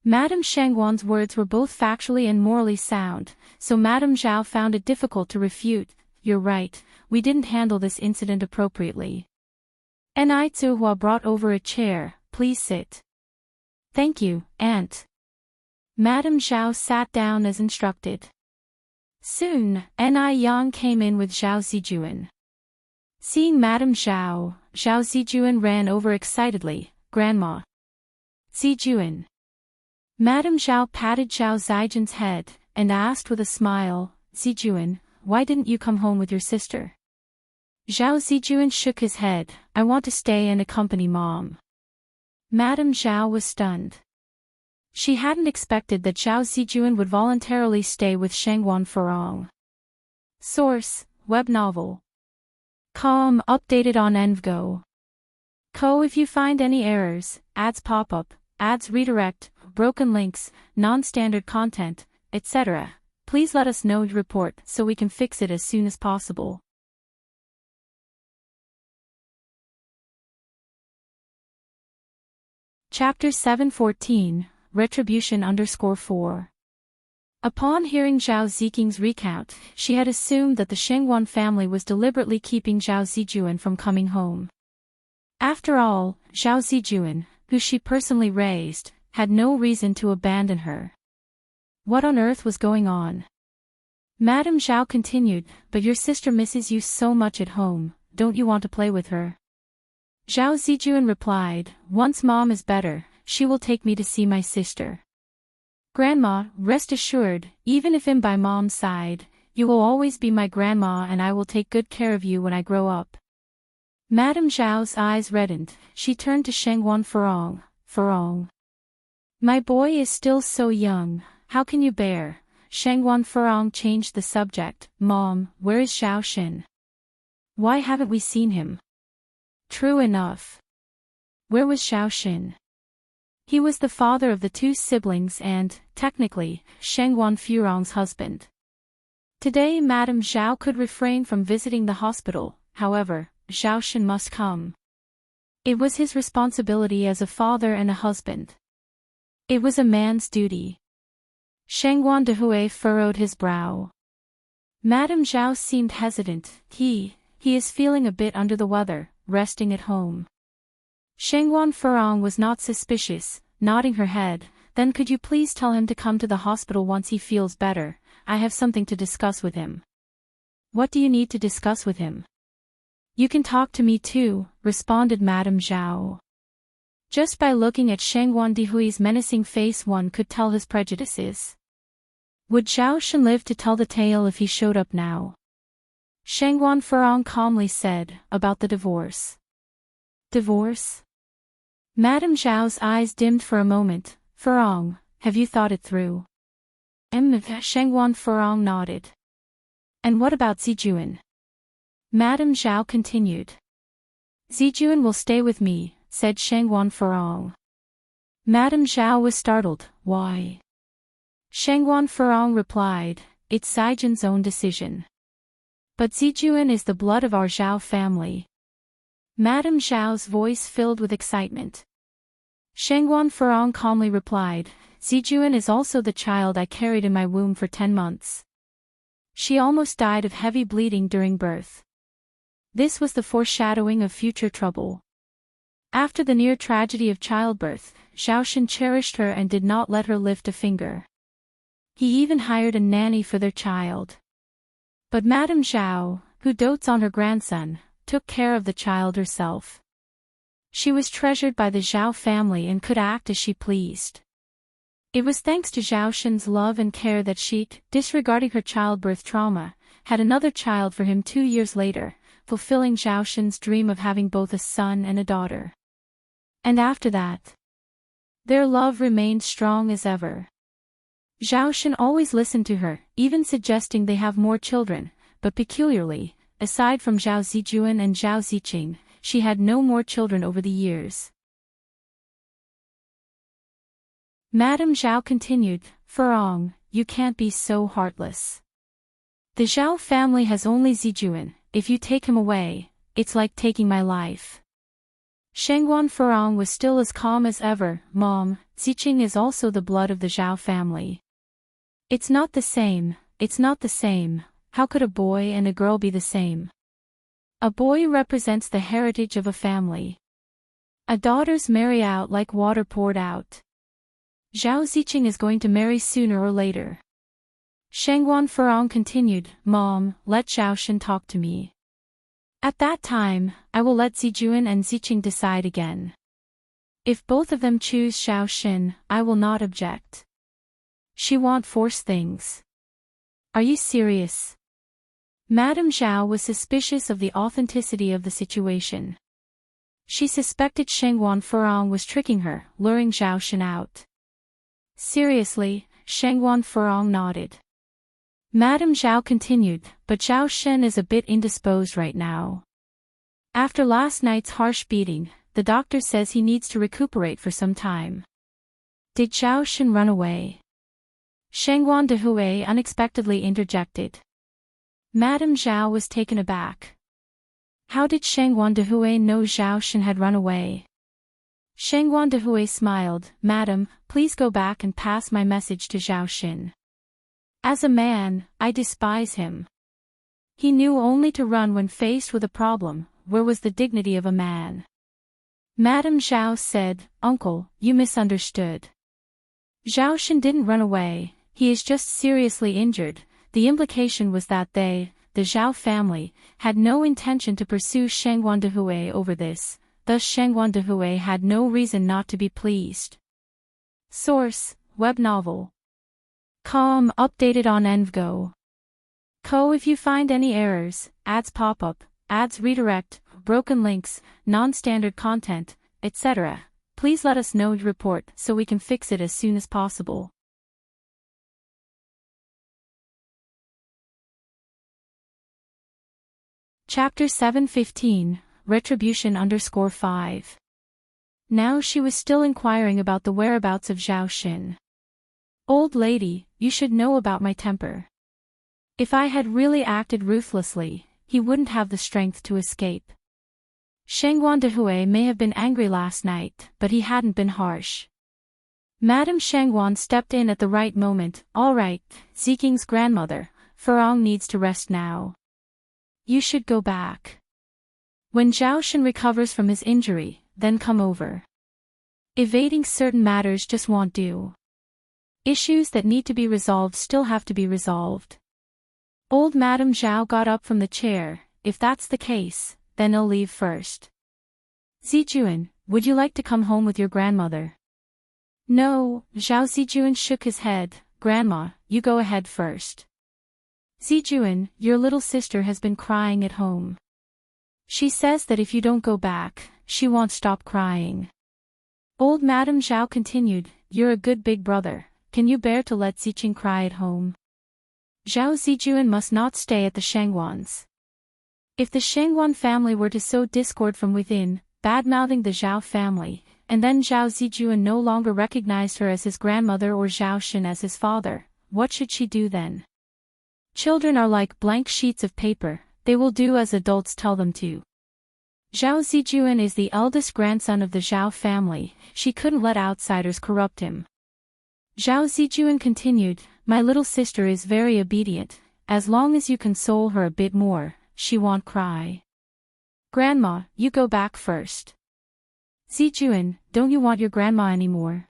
Speaker 1: Madame Shengguan's words were both factually and morally sound, so Madame Zhao found it difficult to refute. You're right, we didn't handle this incident appropriately. Enai Tsuehua brought over a chair, please sit. Thank you, Aunt. Madame Zhao sat down as instructed. Soon, Enai Yang came in with Zhao Zijuan. Seeing Madame Zhao, Zhao Zijuan ran over excitedly. Grandma. Zijuan. Madame Zhao patted Zhao Zijuan's head, and asked with a smile, Zijuan, why didn't you come home with your sister? Zhao Zijuan shook his head, I want to stay and accompany Mom. Madame Zhao was stunned. She hadn't expected that Zhao Zijuan would voluntarily stay with Shangguan Furong. Source, web novel. Com, updated on Envgo. Co. If you find any errors, ads pop up, ads redirect, broken links, non-standard content, etc., please let us know and report so we can fix it as soon as possible. Chapter 714, Retribution _4. Upon hearing Zhao Ziking's recount, she had assumed that the Shengguan family was deliberately keeping Zhao Zijuan from coming home. After all, Zhao Zijuan, who she personally raised, had no reason to abandon her. What on earth was going on? Madame Zhao continued, but your sister misses you so much at home, don't you want to play with her? Zhao Zijuan replied, once Mom is better, she will take me to see my sister. Grandma, rest assured, even if I'm by Mom's side, you will always be my grandma and I will take good care of you when I grow up. Madame Zhao's eyes reddened, she turned to Shangguan Furong. Furong. My boy is still so young, how can you bear? Shangguan Furong changed the subject, Mom, where is Zhao Xin? Why haven't we seen him? True enough. Where was Zhao Xin? He was the father of the two siblings and, technically, Shangguan Furong's husband. Today Madame Zhao could refrain from visiting the hospital, however, Zhao Xin must come. It was his responsibility as a father and a husband. It was a man's duty. Shangguan Dehui furrowed his brow. Madame Zhao seemed hesitant, he is feeling a bit under the weather, resting at home. Shangguan Furong was not suspicious, nodding her head, then could you please tell him to come to the hospital once he feels better, I have something to discuss with him. What do you need to discuss with him? You can talk to me too, responded Madame Zhao. Just by looking at Shangguan Dehui's menacing face one could tell his prejudices. Would Zhao Xin live to tell the tale if he showed up now? Shangguan Furong calmly said, about the divorce. Divorce? Madame Zhao's eyes dimmed for a moment. Furong, have you thought it through? Shangguan Furong nodded. And what about Zijuan? Madame Zhao continued. Zijuan will stay with me, said Shangguan Furong. Madame Zhao was startled, why? Shangguan Furong replied, it's Zijuan's own decision. But Zijuan is the blood of our Zhao family. Madame Zhao's voice filled with excitement. Shangguan Furong calmly replied, Zijuan is also the child I carried in my womb for 10 months. She almost died of heavy bleeding during birth. This was the foreshadowing of future trouble. After the near tragedy of childbirth, Zhao Xin cherished her and did not let her lift a finger. He even hired a nanny for their child. But Madame Zhao, who dotes on her grandson, took care of the child herself. She was treasured by the Zhao family and could act as she pleased. It was thanks to Zhao Xin's love and care that she, disregarding her childbirth trauma, had another child for him 2 years later, fulfilling Zhao Xin's dream of having both a son and a daughter. And after that, their love remained strong as ever. Zhao Xin always listened to her, even suggesting they have more children, but peculiarly, aside from Zhao Zijuan and Zhao Ziqing, she had no more children over the years. Madame Zhao continued, Furong, you can't be so heartless. The Zhao family has only Zijuan, if you take him away, it's like taking my life. Shangguan Furong was still as calm as ever, Mom, Ziqing is also the blood of the Zhao family. It's not the same, it's not the same, how could a boy and a girl be the same? A boy represents the heritage of a family. A daughter's marry out like water poured out. Zhao Ziqing is going to marry sooner or later. Shangguan Furong continued, Mom, let Zhao Xin talk to me. At that time, I will let Zijuan and Ziqing decide again. If both of them choose Xiao Xin, I will not object. She won't force things. Are you serious? Madame Zhao was suspicious of the authenticity of the situation. She suspected Shengguan Furong was tricking her, luring Xiao Xin out. Seriously, Shengguan Furong nodded. Madame Zhao continued, but Xiao Xin is a bit indisposed right now. After last night's harsh beating, the doctor says he needs to recuperate for some time. Did Xiao Xin run away? Shengguan Dehui unexpectedly interjected. Madame Zhao was taken aback. How did Shengguan Dehui know Xiao Xin had run away? Shengguan Dehui smiled. Madam, please go back and pass my message to Xiao Xin. As a man, I despise him. He knew only to run when faced with a problem. Where was the dignity of a man? Madame Zhao said, Uncle, you misunderstood. Xiao Xin didn't run away, he is just seriously injured. The implication was that they, the Zhao family, had no intention to pursue Shengguan Dehui over this, thus Shengguan Dehui had no reason not to be pleased. Source, web novel. Com updated on Envgo. If you find any errors, ads pop up, ads redirect, broken links, non-standard content, etc., please let us know your report so we can fix it as soon as possible. Chapter 7:15, Retribution_5. Now she was still inquiring about the whereabouts of Xiao Xin. Old lady, you should know about my temper. If I had really acted ruthlessly, he wouldn't have the strength to escape. Shengguan Dehui may have been angry last night, but he hadn't been harsh. Madame Shengguan stepped in at the right moment. All right, Ziking's grandmother, Furong needs to rest now. You should go back. When Xiao Xin recovers from his injury, then come over. Evading certain matters just won't do. Issues that need to be resolved still have to be resolved. Old Madame Zhao got up from the chair. If that's the case, then I'll leave first. Zijuan, would you like to come home with your grandmother? No, Zhao Zijuan shook his head. Grandma, you go ahead first. Zijuan, your little sister has been crying at home. She says that if you don't go back, she won't stop crying. Old Madame Zhao continued, you're a good big brother, can you bear to let Ziqing cry at home? Zhao Zijuan must not stay at the Shengguans. If the Shengguan family were to sow discord from within, bad-mouthing the Zhao family, and then Zhao Zijuan no longer recognized her as his grandmother or Xiao Xin as his father, what should she do then? Children are like blank sheets of paper, they will do as adults tell them to. Zhao Zijuan is the eldest grandson of the Zhao family, she couldn't let outsiders corrupt him. Zhao Zijuan continued, my little sister is very obedient, as long as you console her a bit more, she won't cry. Grandma, you go back first. Zijuan, don't you want your grandma anymore?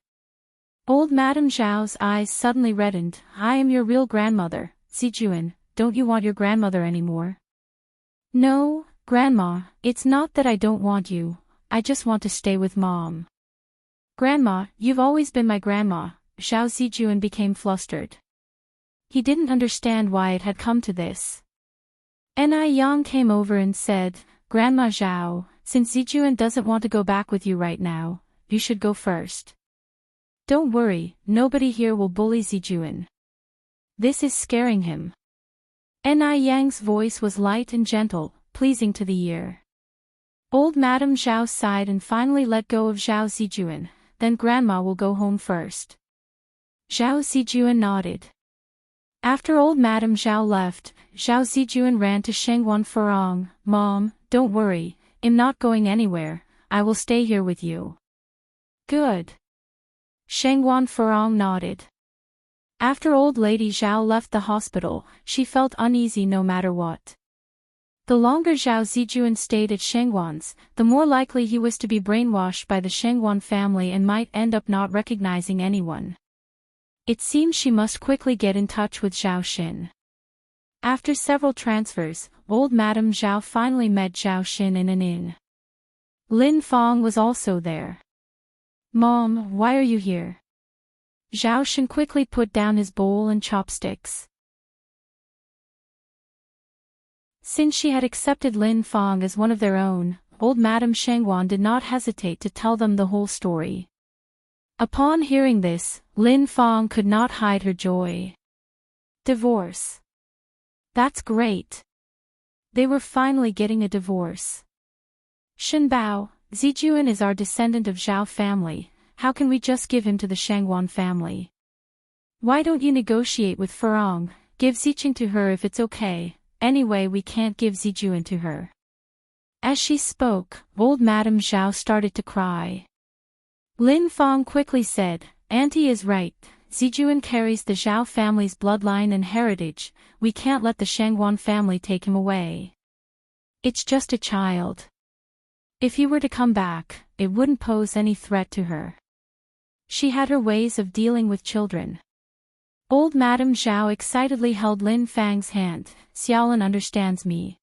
Speaker 1: Old Madame Zhao's eyes suddenly reddened, I am your real grandmother, Zijuan, don't you want your grandmother anymore? No, Grandma, it's not that I don't want you, I just want to stay with Mom. Grandma, you've always been my grandma. Xiao Zijuan became flustered. He didn't understand why it had come to this. Enai Yang came over and said, Grandma Zhao, since Zijuan doesn't want to go back with you right now, you should go first. Don't worry, nobody here will bully Zijuan. This is scaring him. Enai Yang's voice was light and gentle, pleasing to the ear. Old Madame Zhao sighed and finally let go of Xiao Zijuan, then Grandma will go home first. Xiao Zijuan nodded. After old Madame Zhao left, Xiao Zijuan ran to Shengguan Furong. Mom, don't worry, I'm not going anywhere, I will stay here with you. Good. Shengguan Furong nodded. After old lady Zhao left the hospital, she felt uneasy no matter what. The longer Xiao Zijuan stayed at Shengguan's, the more likely he was to be brainwashed by the Shengguan family and might end up not recognizing anyone. It seemed she must quickly get in touch with Xiao Xin. After several transfers, old Madame Zhao finally met Zhao Xin in an inn. Lin Fang was also there. "Mom, why are you here?" Zhao Xin quickly put down his bowl and chopsticks. Since she had accepted Lin Fang as one of their own, old Madame Shengwan did not hesitate to tell them the whole story. Upon hearing this, Lin Fang could not hide her joy. Divorce. That's great. They were finally getting a divorce. "Shenbao, Zijuan is our descendant of Zhao family, how can we just give him to the Shangwan family? Why don't you negotiate with Furong, give Ziqing to her if it's okay, anyway we can't give Zijuan to her." As she spoke, old Madame Zhao started to cry. Lin Fang quickly said, "Auntie is right, Zijuan carries the Zhao family's bloodline and heritage, we can't let the Shangwan family take him away. It's just a child. If he were to come back, it wouldn't pose any threat to her. She had her ways of dealing with children." Old Madame Zhao excitedly held Lin Fang's hand. "Xiaolin understands me."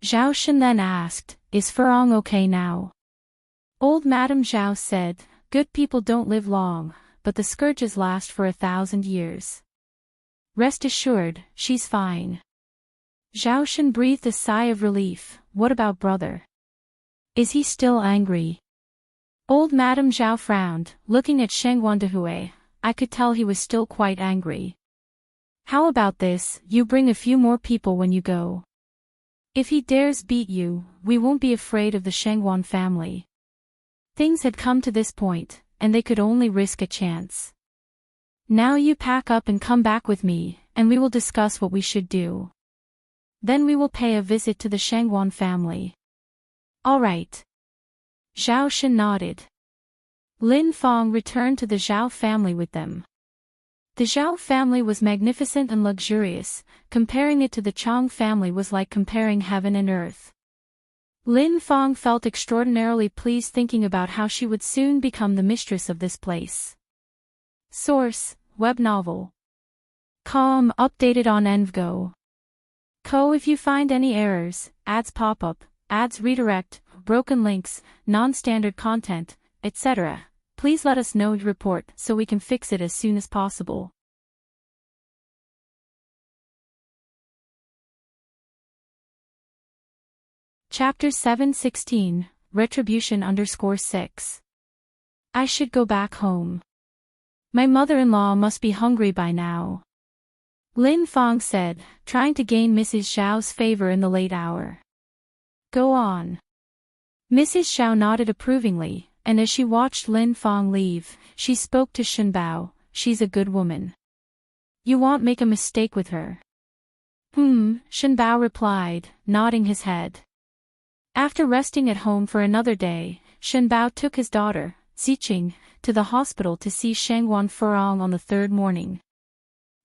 Speaker 1: Zhao Xin then asked, "Is Furong okay now?" Old Madame Zhao said, "Good people don't live long, but the scourges last for 1,000 years. Rest assured, she's fine." Zhao Xin breathed a sigh of relief. "What about brother? Is he still angry?" Old Madame Zhao frowned, looking at Shengwan Dehui. "I could tell he was still quite angry. How about this, you bring a few more people when you go. If he dares beat you, we won't be afraid of the Shengwan family." Things had come to this point, and they could only risk a chance. "Now you pack up and come back with me, and we will discuss what we should do. Then we will pay a visit to the Shangwan family." "All right." Zhao Xin nodded. Lin Fang returned to the Zhao family with them. The Zhao family was magnificent and luxurious, comparing it to the Chang family was like comparing heaven and earth. Lin Fang felt extraordinarily pleased thinking about how she would soon become the mistress of this place. Source: Web Novel. Com updated on Envgo. Co. If you find any errors, ads pop up, ads redirect, broken links, non-standard content, etc., please let us know to report so we can fix it as soon as possible. Chapter 716, Retribution_6. I should go back home. My mother-in-law must be hungry by now. Lin Fang said, trying to gain Mrs. Zhao's favor in the late hour. Go on. Mrs. Zhao nodded approvingly, and as she watched Lin Fang leave, she spoke to Shenbao, she's a good woman. You won't make a mistake with her. Shenbao replied, nodding his head. After resting at home for another day, Shenbao took his daughter, Ziqing, to the hospital to see Shangwan Furong on the third morning.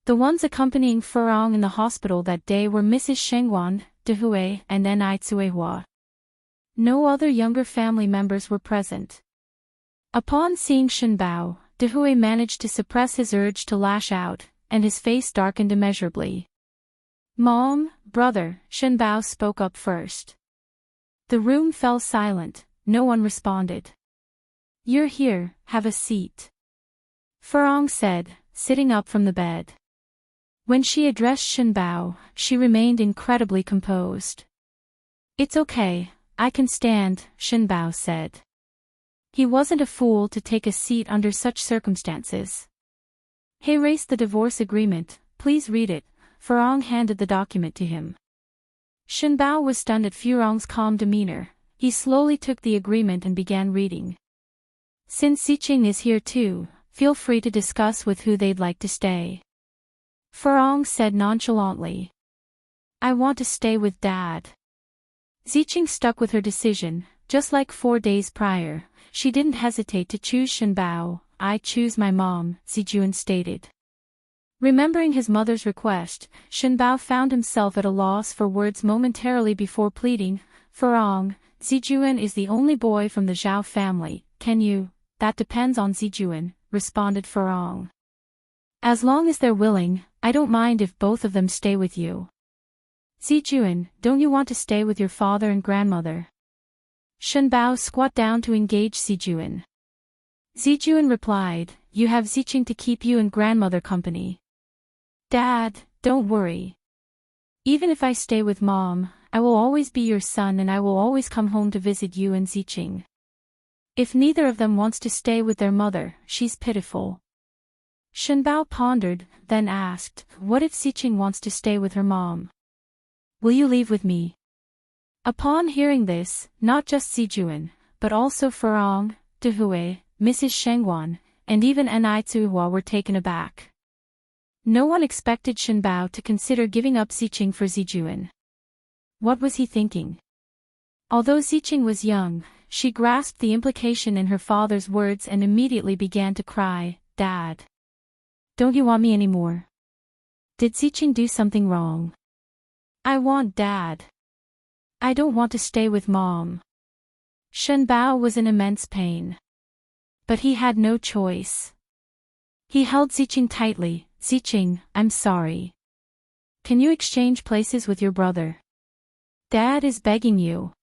Speaker 1: The ones accompanying Furong in the hospital that day were Mrs. Shengwan, Dehui, and Ni Cuehua. No other younger family members were present. Upon seeing Shenbao, Dehui managed to suppress his urge to lash out, and his face darkened immeasurably. Mom, brother, Shenbao spoke up first. The room fell silent, no one responded. You're here, have a seat. Furong said, sitting up from the bed. When she addressed Shenbao, she remained incredibly composed. It's okay, I can stand, Shenbao said. He wasn't a fool to take a seat under such circumstances. He raised the divorce agreement, please read it. Furong handed the document to him. Shenbao was stunned at Furong's calm demeanor. He slowly took the agreement and began reading. Since Ziqing is here too, feel free to discuss with who they'd like to stay. Furong said nonchalantly. I want to stay with Dad. Ziqing stuck with her decision, just like 4 days prior, she didn't hesitate to choose Shenbao. I choose my mom, Zijuan stated. Remembering his mother's request, Shenbao found himself at a loss for words momentarily before pleading, Furong, Zijuan is the only boy from the Zhao family, can you? That depends on Zijuan, responded Furong. As long as they're willing, I don't mind if both of them stay with you. Zijuan, don't you want to stay with your father and grandmother? Shenbao squat down to engage Zijuan. Zijuan replied, you have Ziqing to keep you and grandmother company. Dad, don't worry. Even if I stay with mom, I will always be your son and I will always come home to visit you and Ziqing. If neither of them wants to stay with their mother, she's pitiful. Shenbao pondered, then asked, what if Ziqing wants to stay with her mom? Will you leave with me? Upon hearing this, not just Zijuan, but also Furong, Dehui, Mrs. Shengwan, and even Enai Tsuhua were taken aback. No one expected Shenbao to consider giving up Ziqing for Zijuan. What was he thinking? Although Ziqing was young, she grasped the implication in her father's words and immediately began to cry, Dad. Don't you want me anymore? Did Ziqing do something wrong? I want Dad. I don't want to stay with Mom. Shenbao was in immense pain. But he had no choice. He held Ziqing tightly. Ziqing, I'm sorry. Can you exchange places with your brother? Dad is begging you.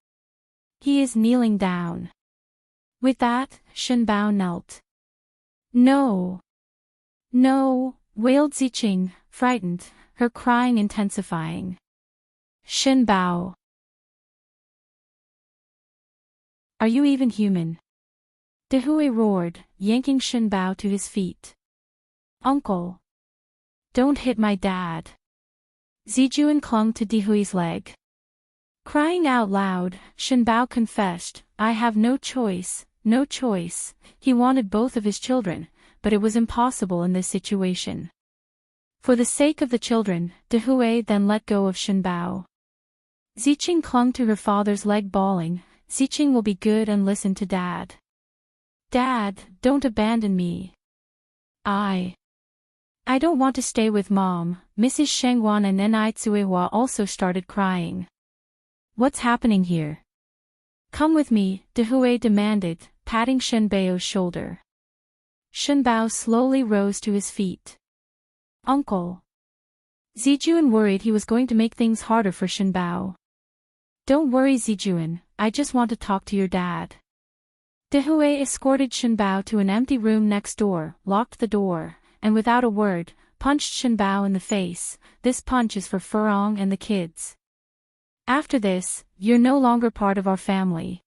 Speaker 1: He is kneeling down. With that, Shenbao knelt. No. No, wailed Ziqing, frightened, her crying intensifying. Shenbao. Are you even human? Dehui roared, yanking Shenbao to his feet. Uncle. Don't hit my dad. Zijuan clung to Dehui's leg. Crying out loud, Shenbao confessed, I have no choice, no choice. He wanted both of his children, but it was impossible in this situation. For the sake of the children, Dehui then let go of Shenbao. Ziqing clung to her father's leg bawling, Ziqing will be good and listen to Dad. Dad, don't abandon me. I don't want to stay with Mom. Mrs. Shengwan and Enai Tsuehua also started crying. What's happening here? Come with me, Dehui demanded, patting Shenbao's shoulder. Shenbao slowly rose to his feet. Uncle. Zijuan worried he was going to make things harder for Shenbao. Don't worry Zijuan, I just want to talk to your dad. Dehui escorted Shenbao to an empty room next door, locked the door, and without a word, punched Shenbao in the face. This punch is for Furong and the kids. After this, you're no longer part of our family.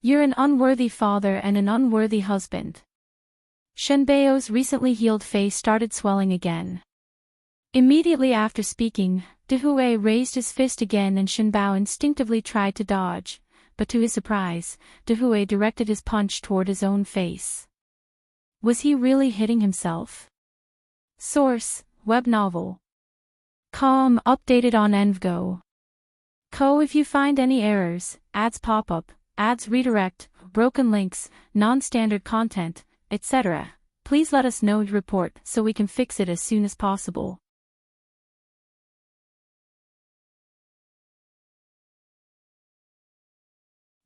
Speaker 1: You're an unworthy father and an unworthy husband. Shenbao's recently healed face started swelling again. Immediately after speaking, Dehui raised his fist again and Shenbao instinctively tried to dodge, but to his surprise, Dehui directed his punch toward his own face. Was he really hitting himself? Source, web novel. Com updated on Envgo. Co. If you find any errors, ads pop up, ads redirect, broken links, non-standard content, etc., please let us know your report so we can fix it as soon as possible.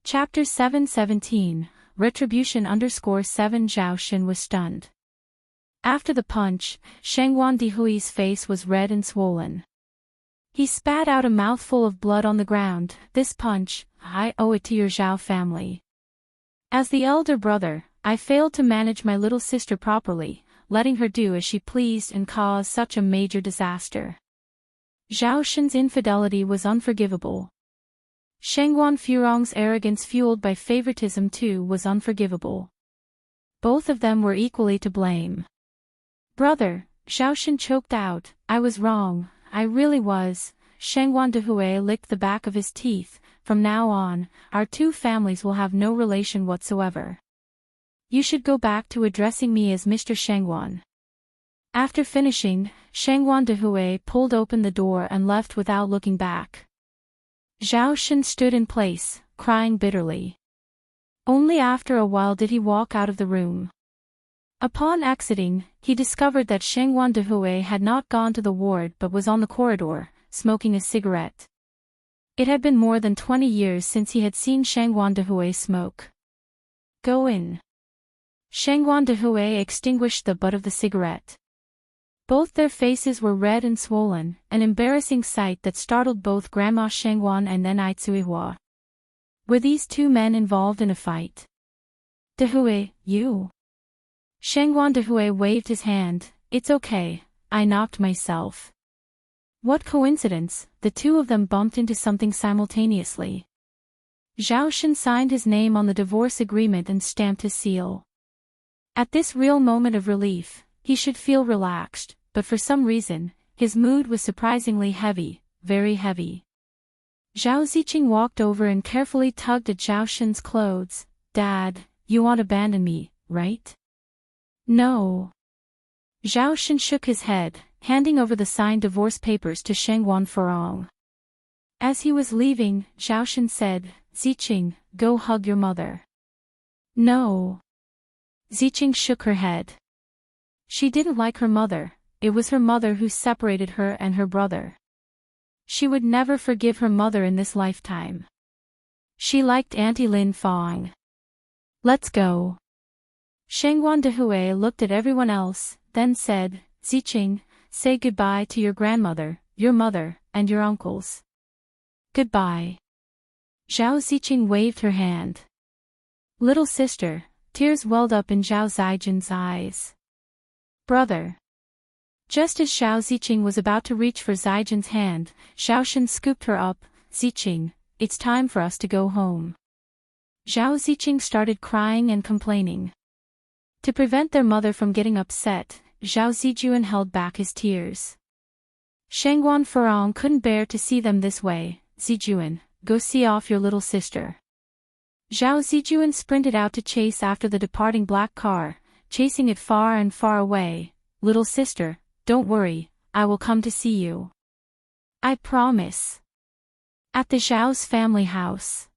Speaker 1: Chapter 717, Retribution _7 Zhao Xin was stunned. After the punch, Shengwan Dehui's face was red and swollen. He spat out a mouthful of blood on the ground. This punch, I owe it to your Zhao family. As the elder brother, I failed to manage my little sister properly, letting her do as she pleased and cause such a major disaster. Zhao Xin's infidelity was unforgivable. Shengwan Furong's arrogance fueled by favoritism too was unforgivable. Both of them were equally to blame. Brother, Zhao Xin choked out, I was wrong, I really was. Shengwan Dehui licked the back of his teeth, from now on, our two families will have no relation whatsoever. You should go back to addressing me as Mr. Shengwan. After finishing, Shengwan Dehui pulled open the door and left without looking back. Zhao Xin stood in place, crying bitterly. Only after a while did he walk out of the room. Upon exiting, he discovered that Shengwan Dehui had not gone to the ward but was on the corridor, smoking a cigarette. It had been more than 20 years since he had seen Shengwan Dehui smoke. Go in. Shengwan Dehui extinguished the butt of the cigarette. Both their faces were red and swollen, an embarrassing sight that startled both Grandma Shengguan and Nai Tsuihua. Were these two men involved in a fight? Dehui, you. Shengguan Dehui waved his hand. It's okay, I knocked myself. What coincidence, the two of them bumped into something simultaneously. Zhao Shen signed his name on the divorce agreement and stamped his seal. At this real moment of relief, he should feel relaxed, but for some reason, his mood was surprisingly heavy, very heavy. Zhao Ziqing walked over and carefully tugged at Zhao Shen's clothes. Dad, you won't abandon me, right? No. Zhao Shen shook his head, handing over the signed divorce papers to Shengguan Furong. As he was leaving, Zhao Shen said, Ziqing, go hug your mother. No. Ziqing shook her head. She didn't like her mother, it was her mother who separated her and her brother. She would never forgive her mother in this lifetime. She liked Auntie Lin Fong. Let's go. Shengguan Dehui looked at everyone else, then said, Ziqing, say goodbye to your grandmother, your mother, and your uncles. Goodbye. Zhao Ziqing waved her hand. Little sister, tears welled up in Zhao Zijin's eyes. Brother. Just as Zhao Ziqing was about to reach for Zijin's hand, Zhao Shen scooped her up. Ziqing, it's time for us to go home. Zhao Ziqing started crying and complaining. To prevent their mother from getting upset, Zhao Zijuan held back his tears. Shengguan Furong couldn't bear to see them this way. Zijuan, go see off your little sister. Zhao Zijuan sprinted out to chase after the departing black car, chasing it far and far away. Little sister, don't worry, I will come to see you. I promise. At the Zhao's family house.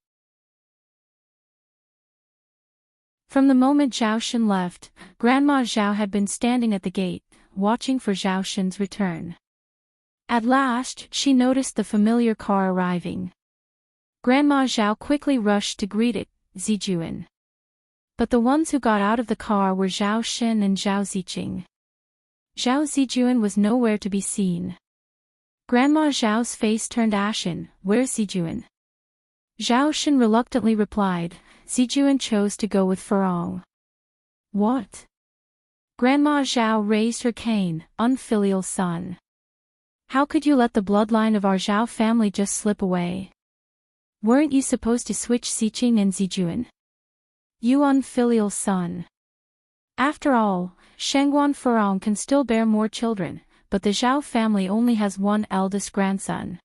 Speaker 1: From the moment Zhao Shen left, Grandma Zhao had been standing at the gate, watching for Zhao Shen's return. At last, she noticed the familiar car arriving. Grandma Zhao quickly rushed to greet it, Zijuan. But the ones who got out of the car were Zhao Shen and Zhao Ziqing. Zhao Zijuan was nowhere to be seen. Grandma Zhao's face turned ashen. Where's Zijuan? Zhao Shen reluctantly replied. Zijuan chose to go with Furong. What? Grandma Zhao raised her cane. Unfilial son. How could you let the bloodline of our Zhao family just slip away? Weren't you supposed to switch Ziqing and Zijuan? You unfilial son. After all, Shengguan Furong can still bear more children, but the Zhao family only has one eldest grandson.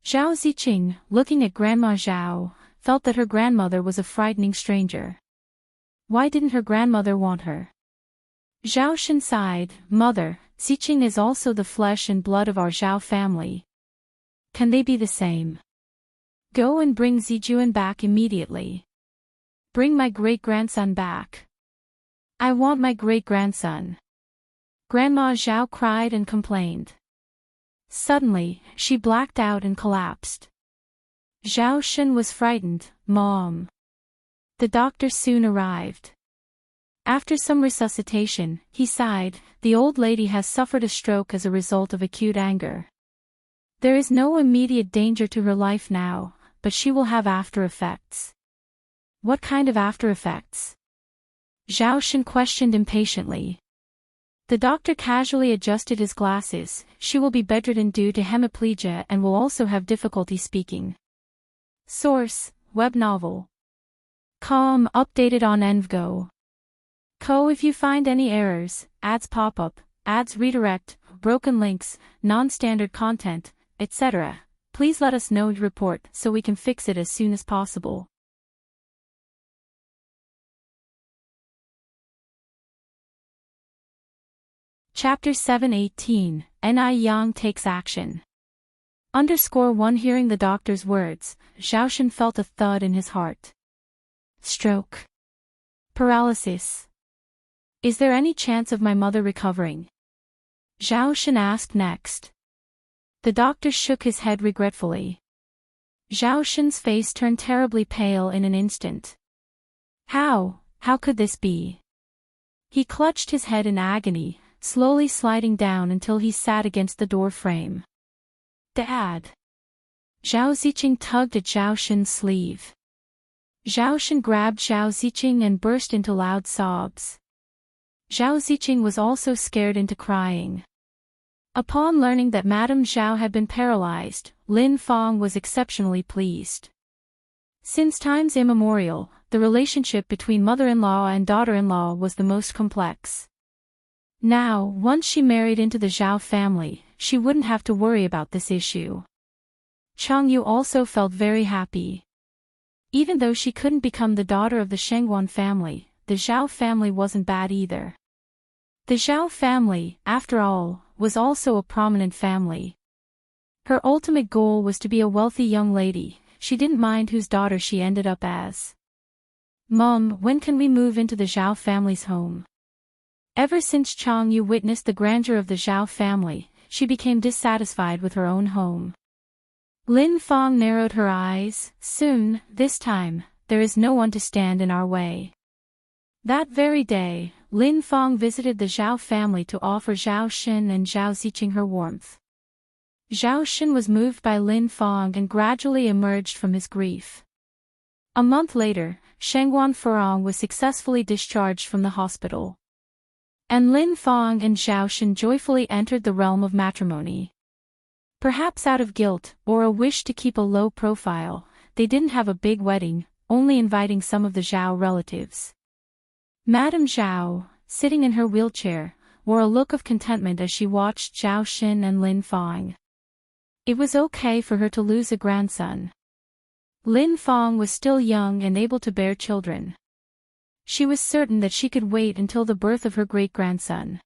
Speaker 1: Zhao Ziqing, looking at Grandma Zhao, felt that her grandmother was a frightening stranger. Why didn't her grandmother want her? Zhao Shen sighed. Mother, Ziqing is also the flesh and blood of our Zhao family. Can they be the same? Go and bring Zijuan back immediately. Bring my great-grandson back. I want my great-grandson. Grandma Zhao cried and complained. Suddenly, she blacked out and collapsed. Zhao Shen was frightened. Mom. The doctor soon arrived. After some resuscitation, he sighed. The old lady has suffered a stroke as a result of acute anger. There is no immediate danger to her life now, but she will have after effects. What kind of after effects? Zhao Shen questioned impatiently. The doctor casually adjusted his glasses. She will be bedridden due to hemiplegia and will also have difficulty speaking. Source, web novel. Com updated on Envgo. Co. If you find any errors, ads pop up, ads redirect, broken links, non-standard content, etc., please let us know your report so we can fix it as soon as possible. Chapter 7:18, Ni Yang takes action. _1 Hearing the doctor's words, Zhao Shen felt a thud in his heart. Stroke. Paralysis. Is there any chance of my mother recovering? Zhao Shen asked next. The doctor shook his head regretfully. Zhao Shen's face turned terribly pale in an instant. How could this be? He clutched his head in agony. slowly sliding down until he sat against the door frame. "Dad!" Zhao Ziqing tugged at Zhao Shen's sleeve. Zhao Shen grabbed Zhao Ziqing and burst into loud sobs. Zhao Ziqing was also scared into crying. Upon learning that Madame Zhao had been paralyzed, Lin Feng was exceptionally pleased. Since times immemorial, the relationship between mother-in-law and daughter-in-law was the most complex. Now, once she married into the Zhao family, she wouldn't have to worry about this issue. Chang Yu also felt very happy. Even though she couldn't become the daughter of the Shengguan family, the Zhao family wasn't bad either. The Zhao family, after all, was also a prominent family. Her ultimate goal was to be a wealthy young lady. She didn't mind whose daughter she ended up as. "Mom, when can we move into the Zhao family's home?" Ever since Chang Yu witnessed the grandeur of the Zhao family, she became dissatisfied with her own home. Lin Feng narrowed her eyes. "Soon, this time, there is no one to stand in our way." That very day, Lin Feng visited the Zhao family to offer Zhao Shen and Zhao Ziqing her warmth. Zhao Shen was moved by Lin Feng and gradually emerged from his grief. A month later, Shengguan Furong was successfully discharged from the hospital. And Lin Feng and Zhao Shen joyfully entered the realm of matrimony. Perhaps out of guilt, or a wish to keep a low profile, they didn't have a big wedding, only inviting some of the Zhao relatives. Madame Zhao, sitting in her wheelchair, wore a look of contentment as she watched Zhao Shen and Lin Feng. It was okay for her to lose a grandson. Lin Feng was still young and able to bear children. She was certain that she could wait until the birth of her great-grandson.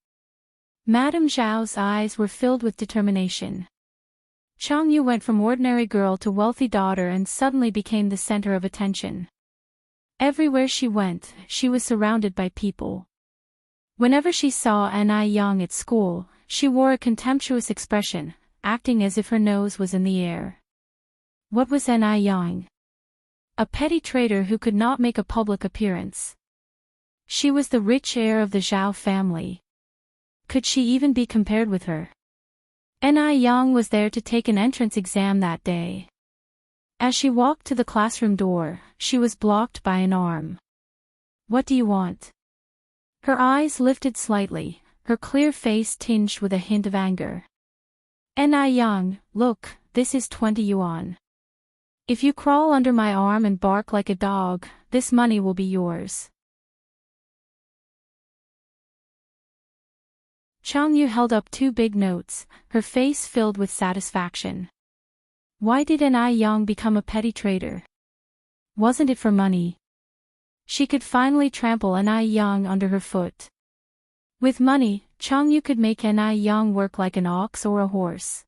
Speaker 1: Madame Zhao's eyes were filled with determination. Chang Yu went from ordinary girl to wealthy daughter and suddenly became the center of attention. Everywhere she went, she was surrounded by people. Whenever she saw Anai Yang at school, she wore a contemptuous expression, acting as if her nose was in the air. What was Anai Yang? A petty traitor who could not make a public appearance. She was the rich heir of the Zhao family. Could she even be compared with her? Anai Yang was there to take an entrance exam that day. As she walked to the classroom door, she was blocked by an arm. "What do you want?" Her eyes lifted slightly, her clear face tinged with a hint of anger. "Anai Yang, look, this is 20 yuan. If you crawl under my arm and bark like a dog, this money will be yours." Chang Yu held up 2 big notes, her face filled with satisfaction. Why did Anai Yang become a petty traitor? Wasn't it for money? She could finally trample Anai Yang under her foot. With money, Chang Yu could make Anai Yang work like an ox or a horse.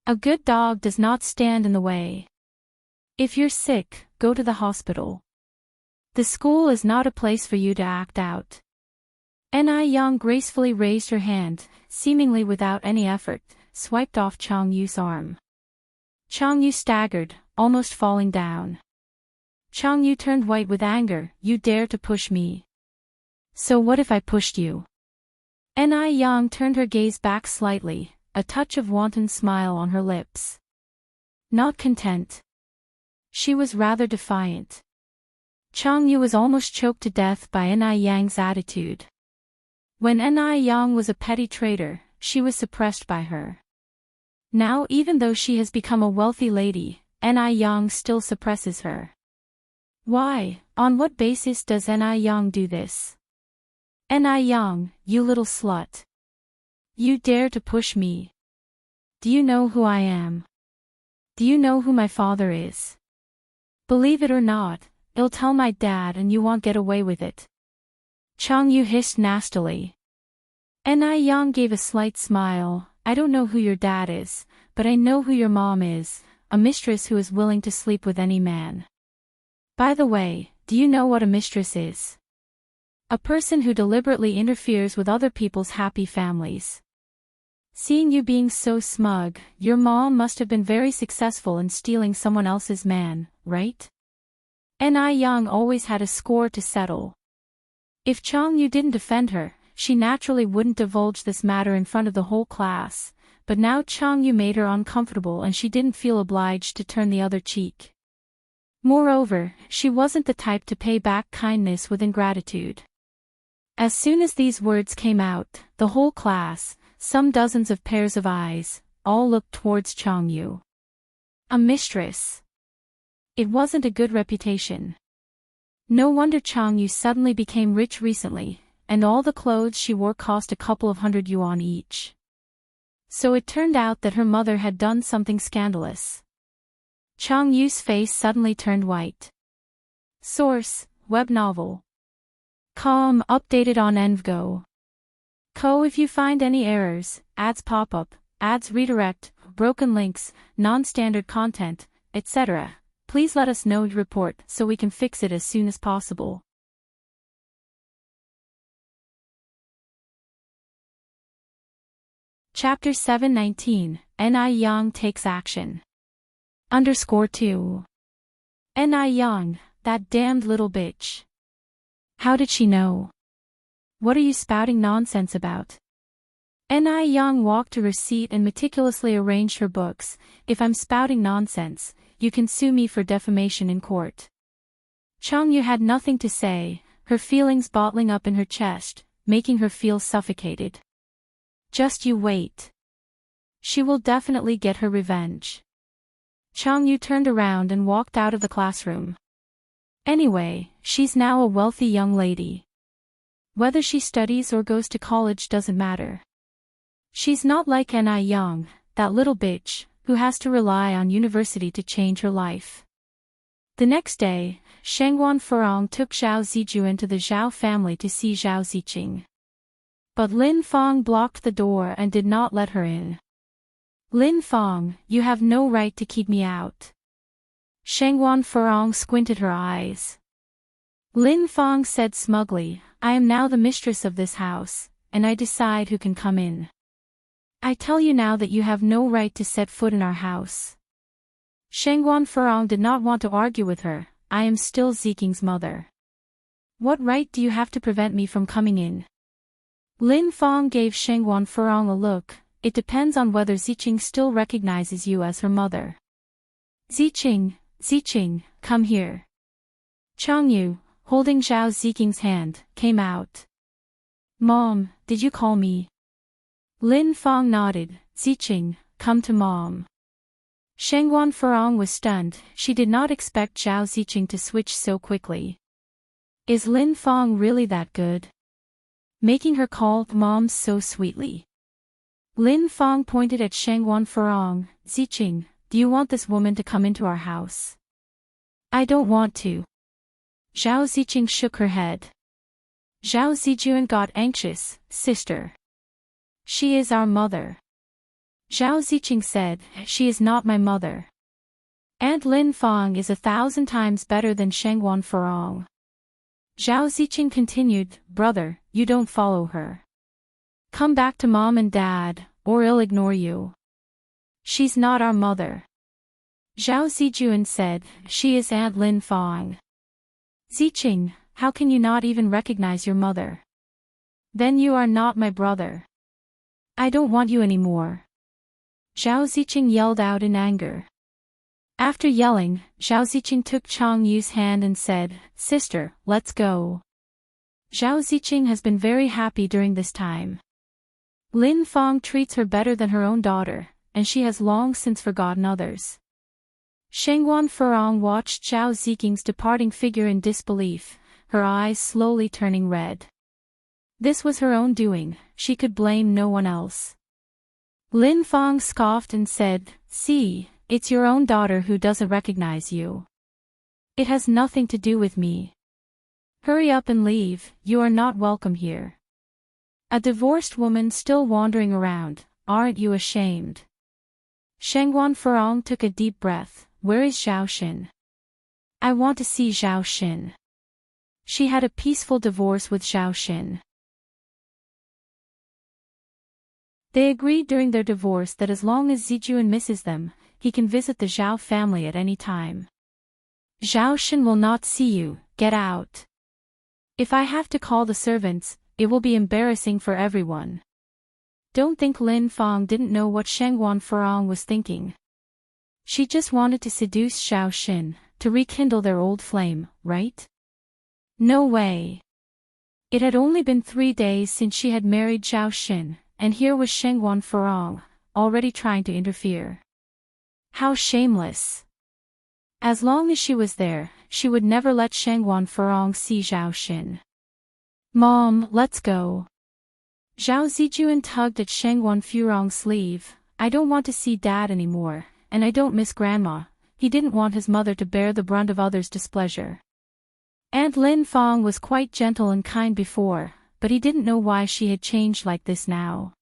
Speaker 1: A good dog does not stand in the way. If you're sick, go to the hospital. The school is not a place for you to act out. Anai Yang gracefully raised her hand, seemingly without any effort, swiped off Chang Yu's arm. Chang Yu staggered, almost falling down. Chang Yu turned white with anger. "You dare to push me? So what if I pushed you?" Anai Yang turned her gaze back slightly, a touch of wanton smile on her lips. Not content. She was rather defiant. Chang Yu was almost choked to death by Anai Yang's attitude. When Anai Yang was a petty traitor, she was suppressed by her. Now even though she has become a wealthy lady, Anai Yang still suppresses her. Why, on what basis does Anai Yang do this? Anai Yang, you little slut. You dare to push me. Do you know who I am? Do you know who my father is? Believe it or not, I'll tell my dad and you won't get away with it. Chang Yu hissed nastily. Anai Yang gave a slight smile. I don't know who your dad is, but I know who your mom is, a mistress who is willing to sleep with any man. By the way, do you know what a mistress is? A person who deliberately interferes with other people's happy families. Seeing you being so smug, your mom must have been very successful in stealing someone else's man, right? Anai Yang always had a score to settle. If Chang Yu didn't defend her, she naturally wouldn't divulge this matter in front of the whole class, but now Chang Yu made her uncomfortable and she didn't feel obliged to turn the other cheek. Moreover, she wasn't the type to pay back kindness with ingratitude. As soon as these words came out, the whole class, some dozens of pairs of eyes, all looked towards Chang Yu. A mistress. It wasn't a good reputation. No wonder Chang Yu suddenly became rich recently, and all the clothes she wore cost a couple of 100 yuan each. So it turned out that her mother had done something scandalous. Chang Yu's face suddenly turned white. Source: web novel. Com updated on Envgo. Co. If you find any errors, ads pop up, ads redirect, broken links, non-standard content, etc., please let us know. Report so we can fix it as soon as possible. Chapter 719, Ni Yang takes action. _2. Ni Yang, that damned little bitch. How did she know? What are you spouting nonsense about? Ni Yang walked to her seat and meticulously arranged her books. If I'm spouting nonsense, you can sue me for defamation in court. Chang Yu had nothing to say, her feelings bottling up in her chest, making her feel suffocated. Just you wait. She will definitely get her revenge. Chang Yu turned around and walked out of the classroom. Anyway, she's now a wealthy young lady. Whether she studies or goes to college doesn't matter. She's not like Ni Yang, that little bitch, who has to rely on university to change her life. The next day, Shengguan Furong took Zhao Zijuan to the Zhao family to see Zhao Ziqing. But Lin Fong blocked the door and did not let her in. Lin Fong, you have no right to keep me out. Shengguan Furong squinted her eyes. Lin Fong said smugly, I am now the mistress of this house, and I decide who can come in. I tell you now that you have no right to set foot in our house. Shengguan Furong did not want to argue with her. I am still Ziking's mother. What right do you have to prevent me from coming in? Lin Fong gave Shengguan Furong a look. It depends on whether Ziqing still recognizes you as her mother. Ziqing, come here. Chang Yu, holding Zhao Ziking's hand, came out. Mom, did you call me? Lin Fong nodded. Ziqing, come to mom. Shengguan Furong was stunned. She did not expect Zhao Ziqing to switch so quickly. Is Lin Fong really that good? Making her call mom so sweetly. Lin Fong pointed at Shengguan Furong. Ziqing, do you want this woman to come into our house? I don't want to. Zhao Ziqing shook her head. Zhao Zijuan got anxious. Sister. She is our mother. Zhao Ziqing said, she is not my mother. Aunt Lin Fong is 1,000 times better than Shengguan Furong. Zhao Ziqing continued, brother, you don't follow her. Come back to mom and dad, or I'll ignore you. She's not our mother. Zhao Zijuan said, she is Aunt Lin Fong. Ziqing, how can you not even recognize your mother? Then you are not my brother. I don't want you anymore. Zhao Ziqing yelled out in anger. After yelling, Zhao Ziqing took Chang Yu's hand and said, sister, let's go. Zhao Ziqing has been very happy during this time. Lin Fong treats her better than her own daughter, and she has long since forgotten others. Shengguan Furong watched Zhao Ziking's departing figure in disbelief, her eyes slowly turning red. This was her own doing, she could blame no one else. Lin Fong scoffed and said, see, it's your own daughter who doesn't recognize you. It has nothing to do with me. Hurry up and leave, you are not welcome here. A divorced woman still wandering around, aren't you ashamed? Shengguan Furong took a deep breath. Where is Zhao Xin? I want to see Zhao Xin. She had a peaceful divorce with Zhao Xin. They agreed during their divorce that as long as Zijuan misses them, he can visit the Zhao family at any time. Zhao Xin will not see you, get out. If I have to call the servants, it will be embarrassing for everyone. Don't think Lin Fang didn't know what Sheng Wanfurong was thinking. She just wanted to seduce Xiao Xin, to rekindle their old flame, right? No way. It had only been 3 days since she had married Xiao Xin, and here was Sheng Wanfurong, already trying to interfere. How shameless. As long as she was there, she would never let Sheng Wanfurong see Xiao Xin. Mom, let's go. Zhao Zijuan tugged at Sheng Wanfurong's sleeve. I don't want to see Dad anymore, and I don't miss Grandma. He didn't want his mother to bear the brunt of others' displeasure. Aunt Lin Fang was quite gentle and kind before, but he didn't know why she had changed like this now.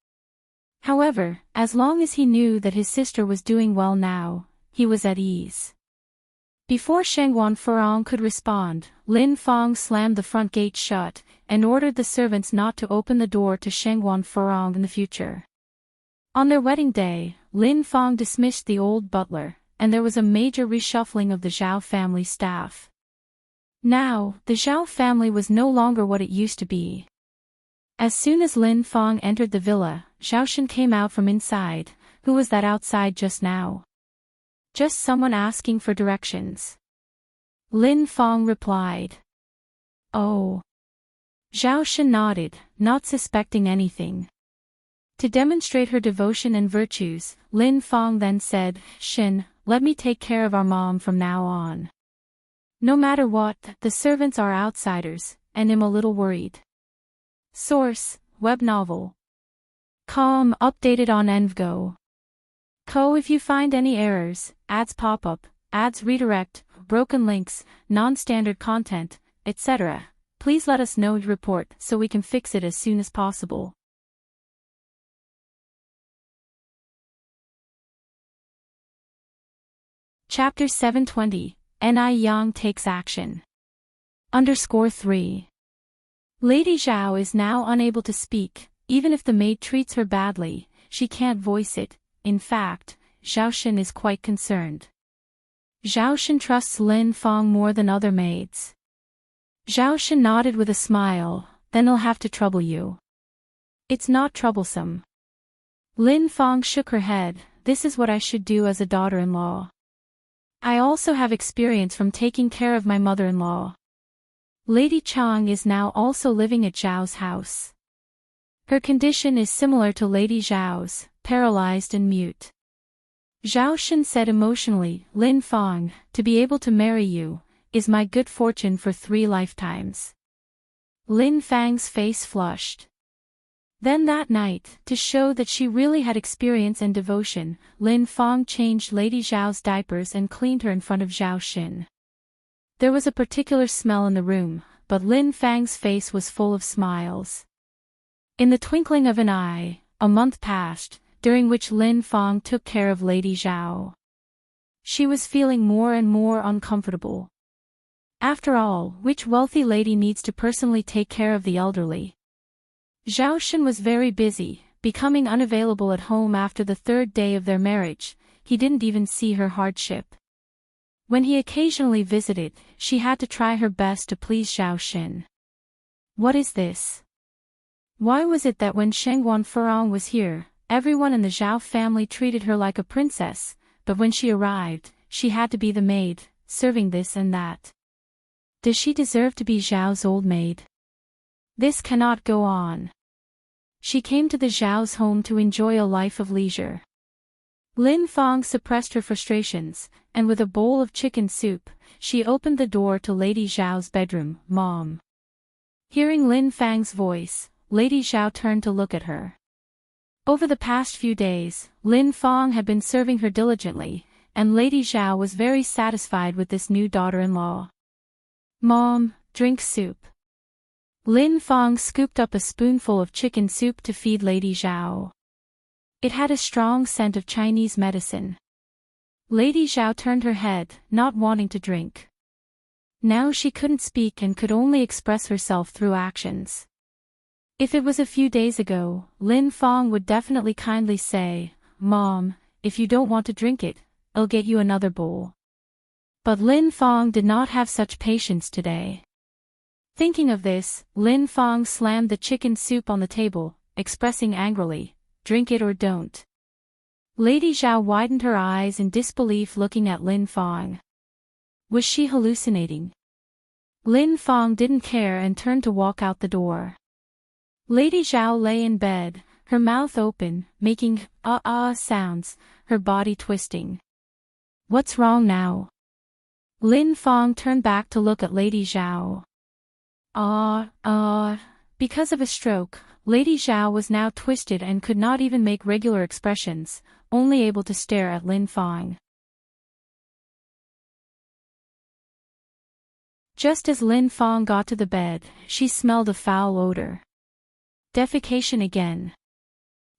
Speaker 1: However, as long as he knew that his sister was doing well now, he was at ease. Before Sheng Wanfurong could respond, Lin Fang slammed the front gate shut, and ordered the servants not to open the door to Sheng Wanfurong in the future. On their wedding day, Lin Fang dismissed the old butler, and there was a major reshuffling of the Zhao family staff. Now, the Zhao family was no longer what it used to be. As soon as Lin Fang entered the villa, Xiao Xin came out from inside. Who was that outside just now? Just someone asking for directions. Lin Fang replied. Oh. Xiao Xin nodded, not suspecting anything. To demonstrate her devotion and virtues, Lin Fang then said, Xin, let me take care of our mom from now on. No matter what, the servants are outsiders, and I'm a little worried. Source, web novel. Com updated on Envgo. If you find any errors, ads pop up, ads redirect, broken links, non-standard content, etc., please let us know and report so we can fix it as soon as possible. Chapter 720, Ni Yang takes action. _3. Lady Zhao is now unable to speak. Even if the maid treats her badly, she can't voice it. In fact, Xiao Xin is quite concerned. Xiao Xin trusts Lin Fang more than other maids. Xiao Xin nodded with a smile. Then I'll have to trouble you. It's not troublesome. Lin Fang shook her head. This is what I should do as a daughter-in-law. I also have experience from taking care of my mother-in-law. Lady Chang is now also living at Zhao's house. Her condition is similar to Lady Zhao's, paralyzed and mute. Xiao Xin said emotionally, Lin Fang, to be able to marry you, is my good fortune for 3 lifetimes. Lin Fang's face flushed. Then that night, to show that she really had experience and devotion, Lin Fang changed Lady Zhao's diapers and cleaned her in front of Xiao Xin. There was a particular smell in the room, but Lin Fang's face was full of smiles. In the twinkling of an eye, a month passed, during which Lin Fang took care of Lady Zhao. She was feeling more and more uncomfortable. After all, which wealthy lady needs to personally take care of the elderly? Xiao Xin was very busy, becoming unavailable at home after the 3rd day of their marriage. He didn't even see her hardship. When he occasionally visited, she had to try her best to please Xiao Xin. What is this? Why was it that when Sheng Wanfurong was here, everyone in the Zhao family treated her like a princess, but when she arrived, she had to be the maid, serving this and that? Does she deserve to be Zhao's old maid? This cannot go on. She came to the Zhao's home to enjoy a life of leisure. Lin Fang suppressed her frustrations, and with a bowl of chicken soup, she opened the door to Lady Zhao's bedroom. Mom. Hearing Lin Fang's voice, Lady Zhao turned to look at her. Over the past few days, Lin Fang had been serving her diligently, and Lady Zhao was very satisfied with this new daughter-in-law. Mom, drink soup. Lin Fang scooped up a spoonful of chicken soup to feed Lady Zhao. It had a strong scent of Chinese medicine. Lady Zhao turned her head, not wanting to drink. Now she couldn't speak and could only express herself through actions. If it was a few days ago, Lin Fang would definitely kindly say, Mom, if you don't want to drink it, I'll get you another bowl. But Lin Fang did not have such patience today. Thinking of this, Lin Fang slammed the chicken soup on the table, expressing angrily, "Drink it or don't." Lady Zhao widened her eyes in disbelief looking at Lin Fang. Was she hallucinating? Lin Fang didn't care and turned to walk out the door. Lady Zhao lay in bed, her mouth open, making sounds, her body twisting. What's wrong now? Lin Fang turned back to look at Lady Zhao. Because of a stroke, Lady Zhao was now twisted and could not even make regular expressions, only able to stare at Lin Fang. Just as Lin Fang got to the bed, she smelled a foul odor. Defecation again.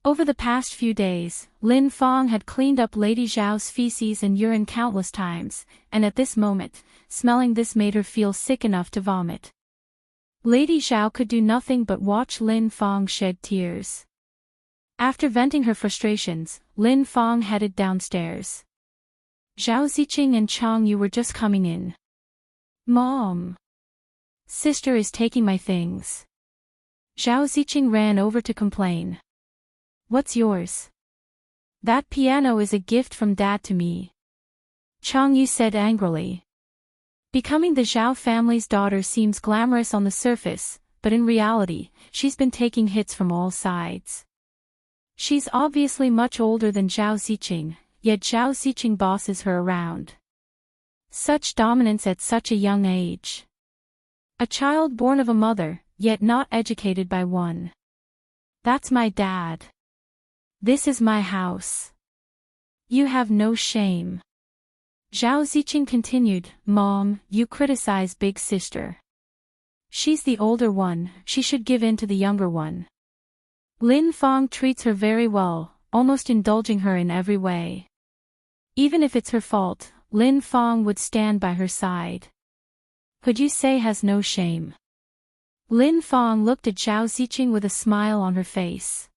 Speaker 1: Over the past few days, Lin Fang had cleaned up Lady Zhao's feces and urine countless times, and at this moment, smelling this made her feel sick enough to vomit. Lady Zhao could do nothing but watch Lin Fang shed tears. After venting her frustrations, Lin Fang headed downstairs. Zhao Ziqing and Chang Yu were just coming in. Mom. Sister is taking my things. Zhao Ziqing ran over to complain. What's yours? That piano is a gift from Dad to me. Chang Yu said angrily. Becoming the Zhao family's daughter seems glamorous on the surface, but in reality, she's been taking hits from all sides. She's obviously much older than Zhao Ziqing, yet Zhao Ziqing bosses her around. Such dominance at such a young age. A child born of a mother, yet not educated by one. That's my dad. This is my house. You have no shame. Zhao Ziqing continued, Mom, you criticize big sister. She's the older one, she should give in to the younger one. Lin Fang treats her very well, almost indulging her in every way. Even if it's her fault, Lin Fang would stand by her side. Could you say has no shame? Lin Fang looked at Zhao Ziqing with a smile on her face.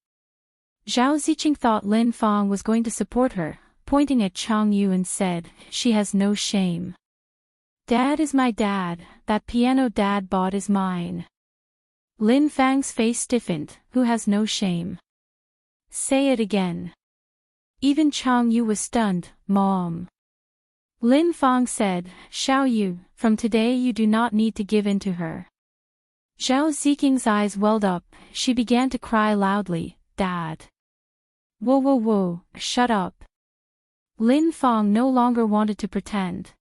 Speaker 1: Zhao Ziqing thought Lin Fang was going to support her, pointing at Chang Yu and said, she has no shame. Dad is my dad, that piano Dad bought is mine. Lin Fang's face stiffened, who has no shame? Say it again. Even Chang Yu was stunned, Mom. Lin Fang said, Xiao Yu, from today you do not need to give in to her. Zhao Ziqing's eyes welled up, she began to cry loudly, Dad. Whoa, shut up. Lin Fang no longer wanted to pretend.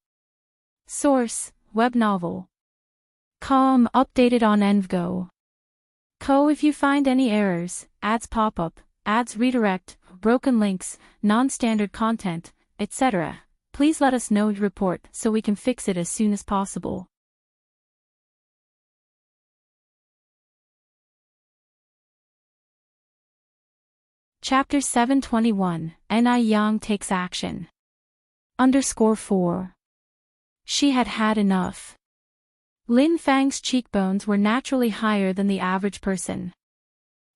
Speaker 1: Source, web novel. Com updated on Envgo. If you find any errors, ads pop up, ads redirect, broken links, non-standard content, etc., please let us know and report so we can fix it as soon as possible. Chapter 721, Ni Yang takes action. _4. She had had enough. Lin Fang's cheekbones were naturally higher than the average person.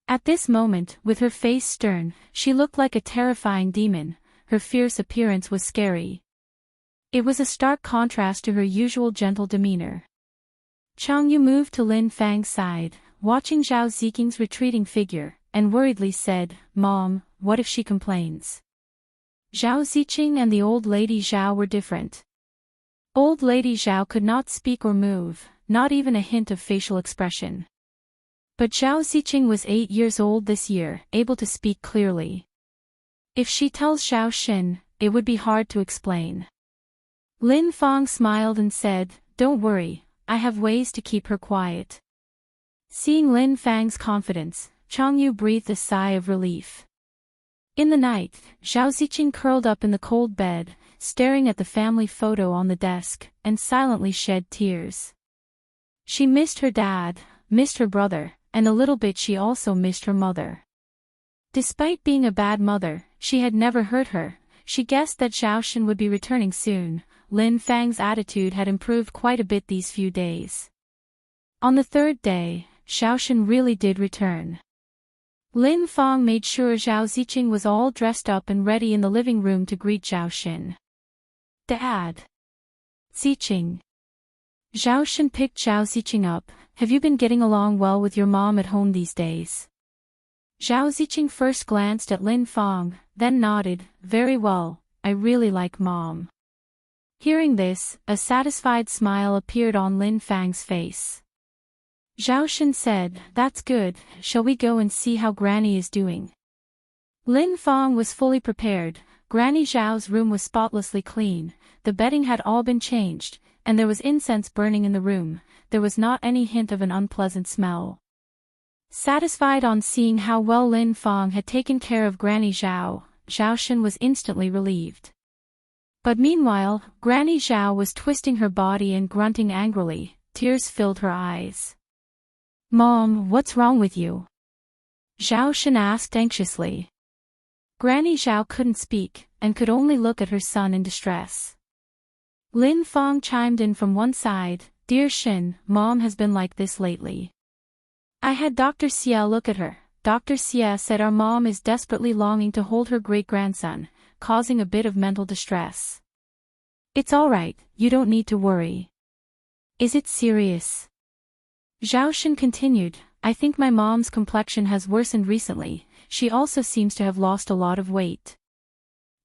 Speaker 1: At this moment, with her face stern, she looked like a terrifying demon, her fierce appearance was scary. It was a stark contrast to her usual gentle demeanor. Chang Yu moved to Lin Fang's side, watching Zhao Ziqing's retreating figure, and worriedly said, Mom, what if she complains? Zhao Ziqing and the old lady Zhao were different. Old lady Zhao could not speak or move, not even a hint of facial expression. But Zhao Ziqing was 8 years old this year, able to speak clearly. If she tells Zhao Xin, it would be hard to explain. Lin Fang smiled and said, Don't worry, I have ways to keep her quiet. Seeing Lin Fang's confidence, Chang Yu breathed a sigh of relief. In the night, Zhao Ziqing curled up in the cold bed, staring at the family photo on the desk, and silently shed tears. She missed her dad, missed her brother, and a little bit she also missed her mother. Despite being a bad mother, she had never hurt her. She guessed that Zhao Xin would be returning soon. Lin Fang's attitude had improved quite a bit these few days. On the third day, Zhao Xin really did return. Lin Fang made sure Zhao Ziqing was all dressed up and ready in the living room to greet Zhao Xin. Dad. Ziqing. Zhao Xin picked Zhao Ziqing up, have you been getting along well with your mom at home these days? Zhao Ziqing first glanced at Lin Fang, then nodded, very well, I really like mom. Hearing this, a satisfied smile appeared on Lin Fang's face. Zhao Shen said, that's good, shall we go and see how Granny is doing? Lin Fang was fully prepared. Granny Zhao's room was spotlessly clean, the bedding had all been changed, and there was incense burning in the room, there was not any hint of an unpleasant smell. Satisfied on seeing how well Lin Fang had taken care of Granny Zhao, Zhao Shen was instantly relieved. But meanwhile, Granny Zhao was twisting her body and grunting angrily, tears filled her eyes. Mom, what's wrong with you? Zhao Shen asked anxiously. Granny Zhao couldn't speak, and could only look at her son in distress. Lin Fang chimed in from one side, Dear Shen, Mom has been like this lately. I had Dr. Xia look at her. Dr. Xia said our mom is desperately longing to hold her great-grandson, causing a bit of mental distress. It's alright, you don't need to worry. Is it serious? Zhao Shen continued, I think my mom's complexion has worsened recently, she also seems to have lost a lot of weight.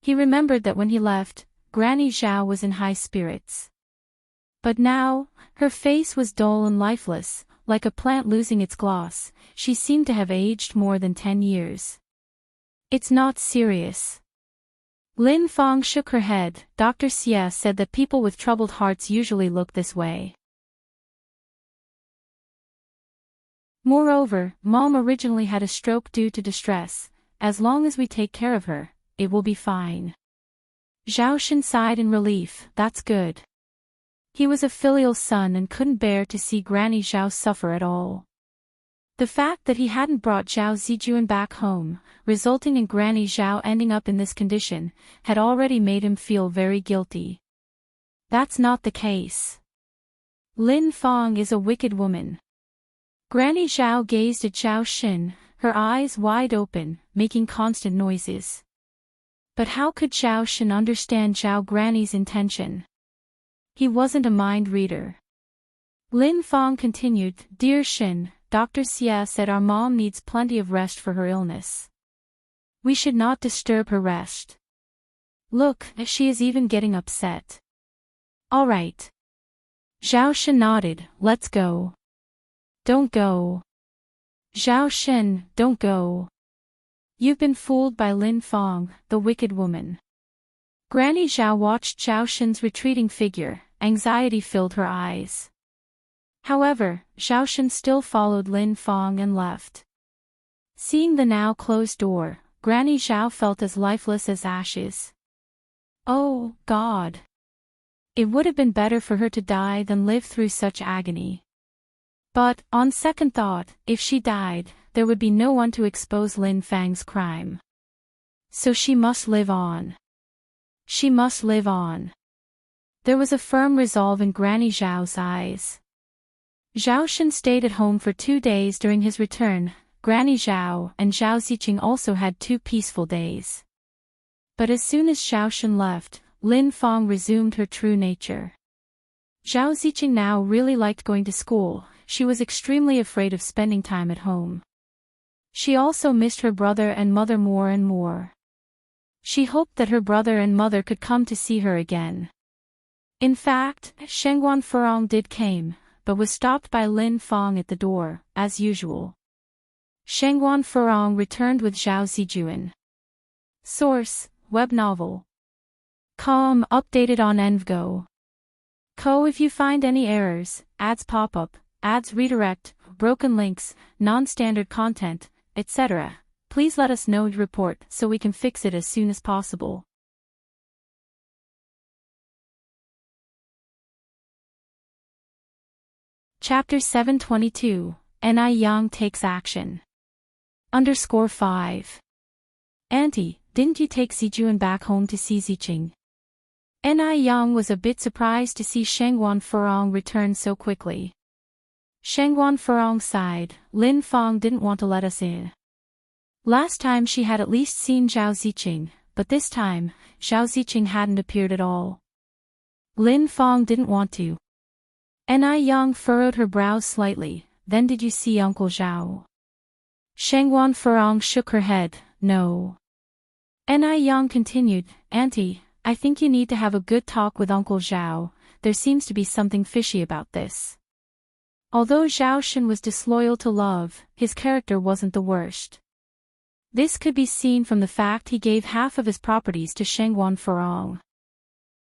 Speaker 1: He remembered that when he left, Granny Zhao was in high spirits. But now, her face was dull and lifeless, like a plant losing its gloss, she seemed to have aged more than 10 years. It's not serious. Lin Fang shook her head. Dr. Xia said that people with troubled hearts usually look this way. Moreover, Mom originally had a stroke due to distress. As long as we take care of her, it will be fine. Zhao Shen sighed in relief, that's good. He was a filial son and couldn't bear to see Granny Zhao suffer at all. The fact that he hadn't brought Zhao Zijuan back home, resulting in Granny Zhao ending up in this condition, had already made him feel very guilty. That's not the case. Lin Fang is a wicked woman. Granny Zhao gazed at Zhao Shen, her eyes wide open, making constant noises. But how could Zhao Shen understand Zhao Granny's intention? He wasn't a mind reader. Lin Fang continued, Dear Shen, Dr. Xia said our mom needs plenty of rest for her illness. We should not disturb her rest. Look, she is even getting upset. All right. Zhao Shen nodded, let's go. Don't go. Zhao Shen, don't go. You've been fooled by Lin Fang, the wicked woman. Granny Zhao watched Zhao Shen's retreating figure, anxiety filled her eyes. However, Zhao Shen still followed Lin Fang and left. Seeing the now closed door, Granny Zhao felt as lifeless as ashes. Oh, God. It would have been better for her to die than live through such agony. But, on second thought, if she died, there would be no one to expose Lin Fang's crime. So she must live on. She must live on. There was a firm resolve in Granny Zhao's eyes. Zhao Shen stayed at home for 2 days during his return. Granny Zhao and Zhao Ziqing also had 2 peaceful days. But as soon as Zhao Shen left, Lin Fang resumed her true nature. Zhao Ziqing now really liked going to school. She was extremely afraid of spending time at home. She also missed her brother and mother more and more. She hoped that her brother and mother could come to see her again. In fact, Shengguan Furong did came, but was stopped by Lin Fang at the door, as usual. Shengguan Furong returned with Zhao Zijuan. Source, web novel. Com updated on Envgo. Co if you find any errors, ads pop up, ads redirect, broken links, non-standard content, etc., please let us know and report so we can fix it as soon as possible. Chapter 722, Ni Yang takes action. _5. Auntie, didn't you take Zijuan back home to see Ziqing? Ni Yang was a bit surprised to see Shengguan Furong return so quickly. Shengguan Furong sighed, Lin Fang didn't want to let us in. Last time she had at least seen Zhao Ziqing, but this time, Zhao Ziqing hadn't appeared at all. Lin Fang didn't want to. Ni Yang furrowed her brows slightly. Then did you see Uncle Zhao? Shangguan Furong shook her head. No. Ni Yang continued, Auntie, I think you need to have a good talk with Uncle Zhao. There seems to be something fishy about this. Although Zhao Shen was disloyal to love, his character wasn't the worst. This could be seen from the fact he gave half of his properties to Shangguan Furong.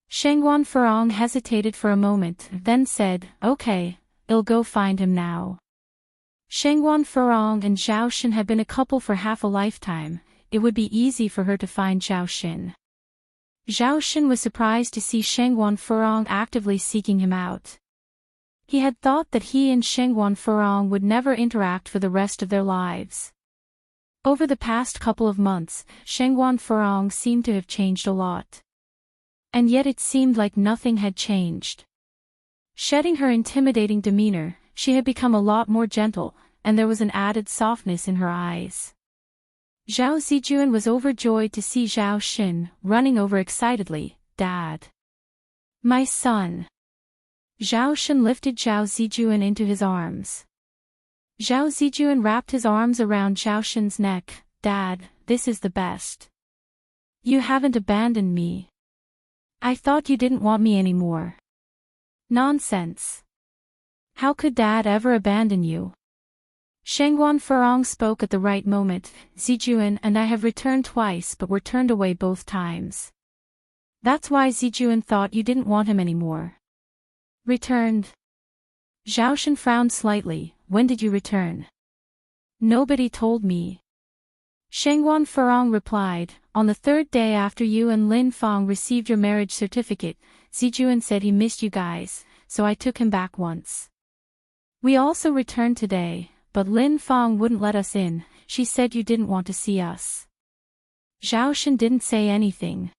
Speaker 1: Shangguan Furong hesitated for a moment, then said, Okay, I'll go find him now. Shangguan Furong and Zhao Shen had been a couple for half a lifetime. It would be easy for her to find Zhao Shen. Zhao Shen was surprised to see Shangguan Furong actively seeking him out. He had thought that he and Shangguan Furong would never interact for the rest of their lives. Over the past couple of months, Shangguan Furong seemed to have changed a lot. And yet it seemed like nothing had changed. Shedding her intimidating demeanor, she had become a lot more gentle, and there was an added softness in her eyes. Zhao Zijuan was overjoyed to see Zhao Shen, running over excitedly, Dad. My son. Zhao Shen lifted Zhao Zijuan into his arms. Zhao Zijuan wrapped his arms around Zhao Shen's neck, Dad, this is the best. You haven't abandoned me. I thought you didn't want me anymore. Nonsense. How could Dad ever abandon you? Shangguan Furong spoke at the right moment, Zijuan and I have returned twice but were turned away both times. That's why Zijuan thought you didn't want him anymore. Returned? Zhao Shen frowned slightly. When did you return? Nobody told me. Shangguan Furong replied, On the third day after you and Lin Fang received your marriage certificate, Zijuan said he missed you guys, so I took him back once. We also returned today, but Lin Fang wouldn't let us in. She said you didn't want to see us. Zhao Shen didn't say anything.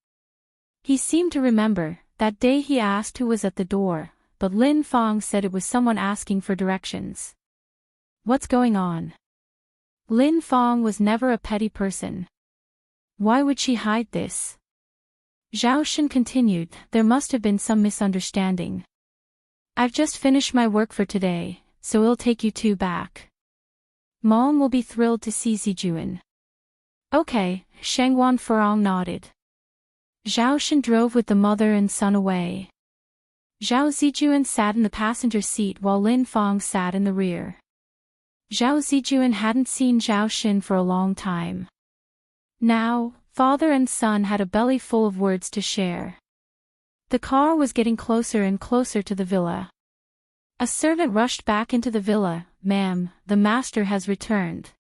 Speaker 1: He seemed to remember, that day he asked who was at the door, but Lin Fang said it was someone asking for directions. What's going on? Lin Fang was never a petty person. Why would she hide this? Zhao Shen continued, There must have been some misunderstanding. I've just finished my work for today, so I'll take you two back. Mom will be thrilled to see Zijuan. Okay, Shangguan Furong nodded. Zhao Shen drove with the mother and son away. Zhao Zijuan sat in the passenger seat while Lin Fang sat in the rear. Zhao Zijuan hadn't seen Zhao Shen for a long time. Now, father and son had a belly full of words to share. The car was getting closer and closer to the villa. A servant rushed back into the villa, Ma'am, the master has returned.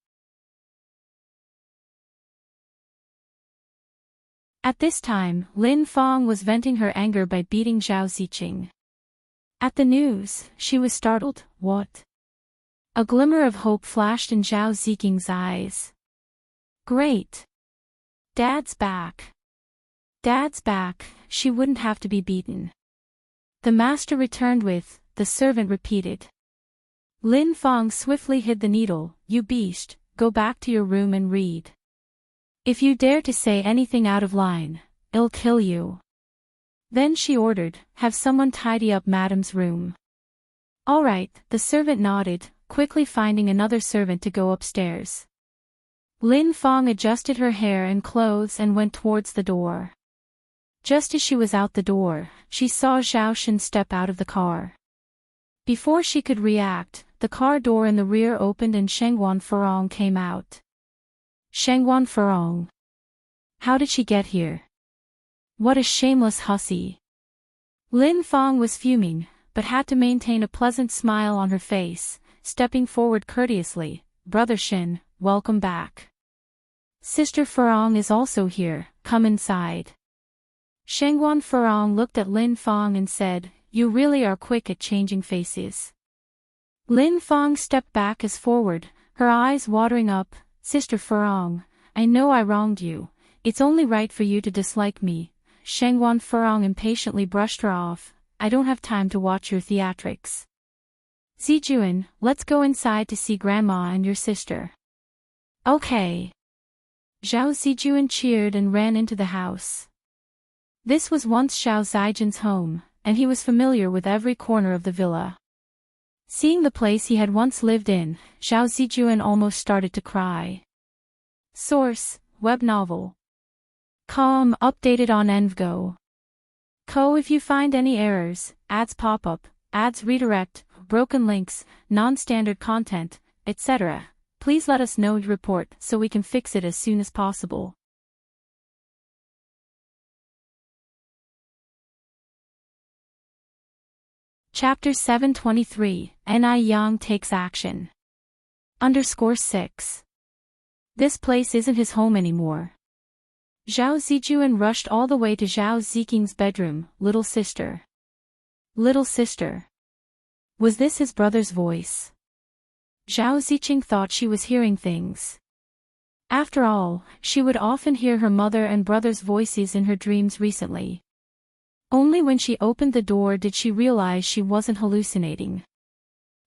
Speaker 1: At this time, Lin Fang was venting her anger by beating Zhao Ziqing. At the news, she was startled. What? A glimmer of hope flashed in Zhao Ziqing's eyes. Great. Dad's back. Dad's back, she wouldn't have to be beaten. The master returned with, the servant repeated. Lin Fang swiftly hid the needle, You beast, go back to your room and read. If you dare to say anything out of line, I'll kill you. Then she ordered, Have someone tidy up Madam's room. All right, the servant nodded, quickly finding another servant to go upstairs. Lin Fang adjusted her hair and clothes and went towards the door. Just as she was out the door, she saw Zhao Shen step out of the car. Before she could react, the car door in the rear opened and Shangguan Furong came out. Shangguan Furong. How did she get here? What a shameless hussy. Lin Fang was fuming, but had to maintain a pleasant smile on her face, stepping forward courteously. Brother Shen, welcome back. Sister Furong is also here, come inside. Shangguan Furong looked at Lin Fang and said, You really are quick at changing faces. Lin Fang stepped back as forward, her eyes watering up. Sister Furong, I know I wronged you. It's only right for you to dislike me. Shangguan Furong impatiently brushed her off. I don't have time to watch your theatrics. Zijuan, let's go inside to see Grandma and your sister. Okay. Zhao Zijuan cheered and ran into the house. This was once Zhao Zijuan's home, and he was familiar with every corner of the villa. Seeing the place he had once lived in, Zhao Zijuan almost started to cry. Source: web novel. Com updated on Envgo. Co. If you find any errors, ads pop up, ads redirect, broken links, non-standard content, etc., please let us know. Report so we can fix it as soon as possible. Chapter 723, Ni Yang takes action. _6. This place isn't his home anymore. Zhao Zijuan rushed all the way to Zhao Ziking's bedroom. Little sister. Little sister. Was this his brother's voice? Zhao Ziqing thought she was hearing things. After all, she would often hear her mother and brother's voices in her dreams recently. Only when she opened the door did she realize she wasn't hallucinating.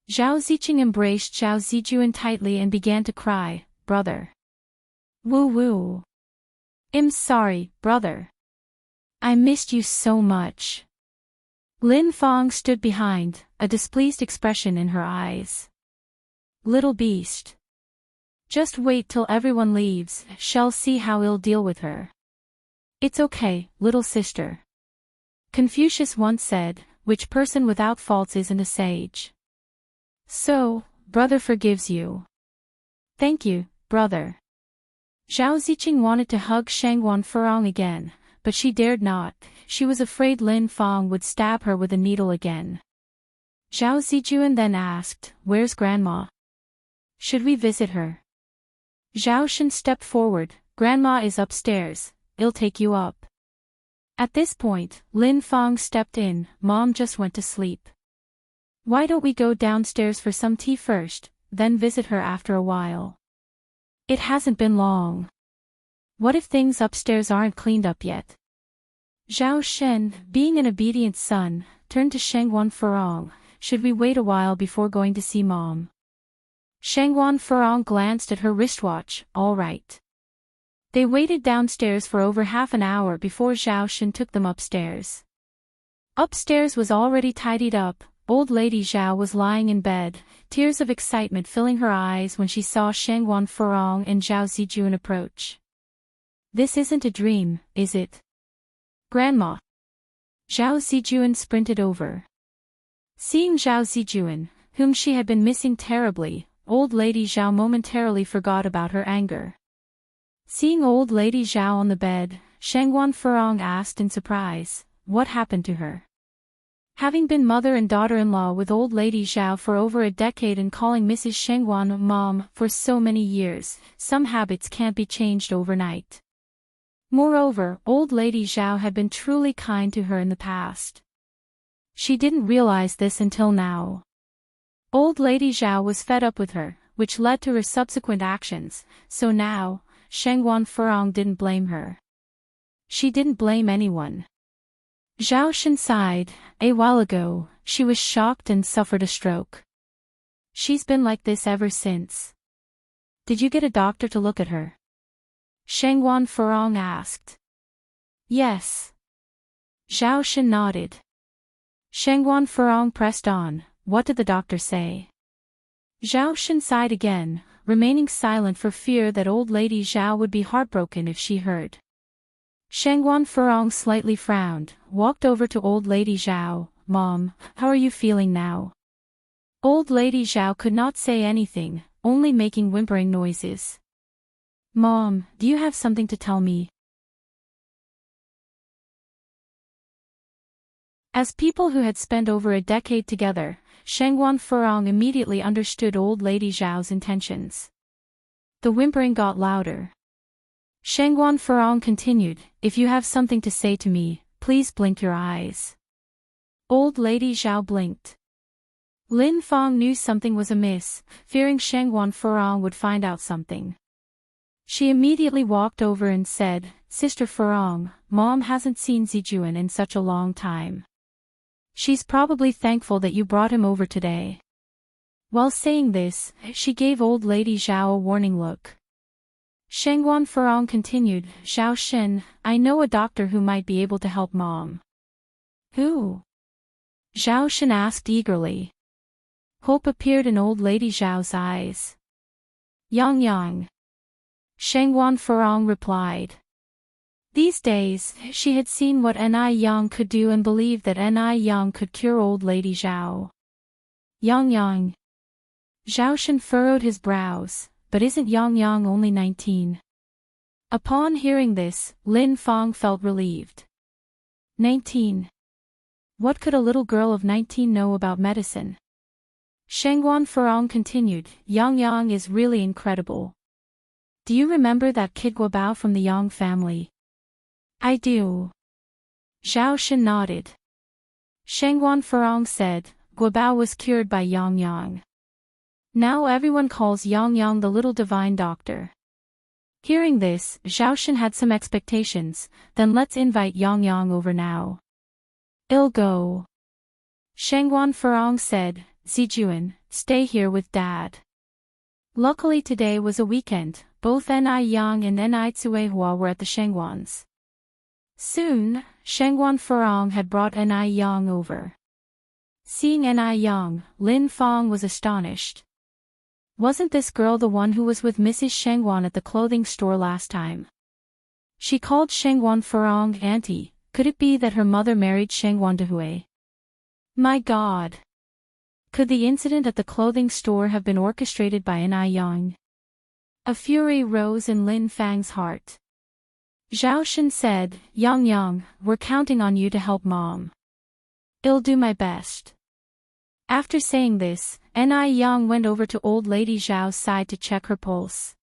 Speaker 1: Zhao Ziqing embraced Zhao Zijuan tightly and began to cry, "Brother. Woo woo. I'm sorry, brother. I missed you so much." Lin Fang stood behind, a displeased expression in her eyes. Little beast. Just wait till everyone leaves, shall see how he'll deal with her. It's okay, little sister. Confucius once said, which person without faults isn't a sage? So, brother forgives you. Thank you, brother. Zhao Ziqing wanted to hug Shangguan Furong again, but she dared not. She was afraid Lin Fang would stab her with a needle again. Zhao Zijuan then asked, "Where's Grandma? Should we visit her?" Zhao Shen stepped forward. "Grandma is upstairs, I'll take you up." At this point, Lin Fang stepped in. "Mom just went to sleep. Why don't we go downstairs for some tea first, then visit her after a while? It hasn't been long. What if things upstairs aren't cleaned up yet?" Zhao Shen, being an obedient son, turned to Shangguan Furong. "Should we wait a while before going to see Mom?" Shangguan Furong glanced at her wristwatch. "All right." They waited downstairs for over half an hour before Zhao Shen took them upstairs. Upstairs was already tidied up. Old Lady Zhao was lying in bed, tears of excitement filling her eyes when she saw Shangguan Furong and Zhao Zijuan approach. "This isn't a dream, is it? Grandma." Zhao Zijuan sprinted over. Seeing Zhao Zijuan, whom she had been missing terribly, Old Lady Zhao momentarily forgot about her anger. Seeing Old Lady Zhao on the bed, Shangguan Furong asked in surprise, "What happened to her?" Having been mother and daughter-in-law with Old Lady Zhao for over a decade and calling Mrs. Shangguan Mom for so many years, some habits can't be changed overnight. Moreover, Old Lady Zhao had been truly kind to her in the past. She didn't realize this until now. Old Lady Zhao was fed up with her, which led to her subsequent actions, so now, Shangguan Furong didn't blame her. She didn't blame anyone. Zhao Shen sighed. A while ago, she was shocked and suffered a stroke. She's been like this ever since. Did you get a doctor to look at her? Shangguan Furong asked. Yes. Zhao Shen nodded. Shangguan Furong pressed on. What did the doctor say? Zhao Shen sighed again, remaining silent for fear that Old Lady Zhao would be heartbroken if she heard. Shangguan Furong slightly frowned, walked over to Old Lady Zhao. "Mom, how are you feeling now?" Old Lady Zhao could not say anything, only making whimpering noises. "Mom, do you have something to tell me?" As people who had spent over a decade together, Shangguan Furong immediately understood Old Lady Zhao's intentions. The whimpering got louder. Shangguan Furong continued, "If you have something to say to me, please blink your eyes." Old Lady Zhao blinked. Lin Fang knew something was amiss, fearing Shangguan Furong would find out something. She immediately walked over and said, "Sister Furong, Mom hasn't seen Zijuan in such a long time. She's probably thankful that you brought him over today." While saying this, she gave Old Lady Zhao a warning look. Shangguan Furong continued, "Zhao Shen, I know a doctor who might be able to help Mom." "Who?" Zhao Shen asked eagerly. Hope appeared in old lady Zhao's eyes. Yang Yang. Shengguan Furong replied. These days, she had seen what Ni Yang could do and believed that Ni Yang could cure old lady Zhao. Yang Yang. Zhao Shen furrowed his brows, but isn't Yang Yang only 19? Upon hearing this, Lin Fang felt relieved. 19. What could a little girl of 19 know about medicine? Shengguan Furong continued, Yang Yang is really incredible. Do you remember that kid Guobao from the Yang family? I do. Zhao Shen nodded. Shengguan Furong said, Guobao was cured by Yang Yang. Now everyone calls Yang Yang the little divine doctor. Hearing this, Zhao Shen had some expectations, then let's invite Yang Yang over now. I'll go. Shengguan Furong said, Zijuan, stay here with Dad. Luckily today was a weekend, both Ni Yang and Ni Tsuehua were at the Shengguans. Soon, Shengguan Furong had brought Ni Yang over. Seeing Ni Yang, Lin Fang was astonished. Wasn't this girl the one who was with Mrs. Shengguan at the clothing store last time? She called Shengguan Furong auntie. Could it be that her mother married Shengguan Dehui? My God! Could the incident at the clothing store have been orchestrated by Ni Yang? A fury rose in Lin Fang's heart. Zhao Shen said, Yang Yang, we're counting on you to help Mom. I'll do my best. After saying this, Ni Yang went over to old lady Zhao's side to check her pulse.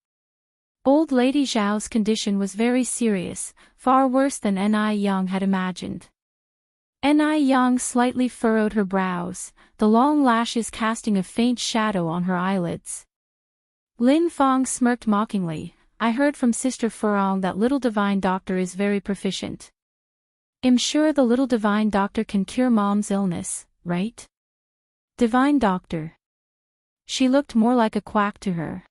Speaker 1: Old lady Zhao's condition was very serious, far worse than Ni Yang had imagined. Ni Yang slightly furrowed her brows, the long lashes casting a faint shadow on her eyelids. Lin Fang smirked mockingly, I heard from Sister Furong that little divine doctor is very proficient. I'm sure the little divine doctor can cure Mom's illness, right? Divine doctor. She looked more like a quack to her.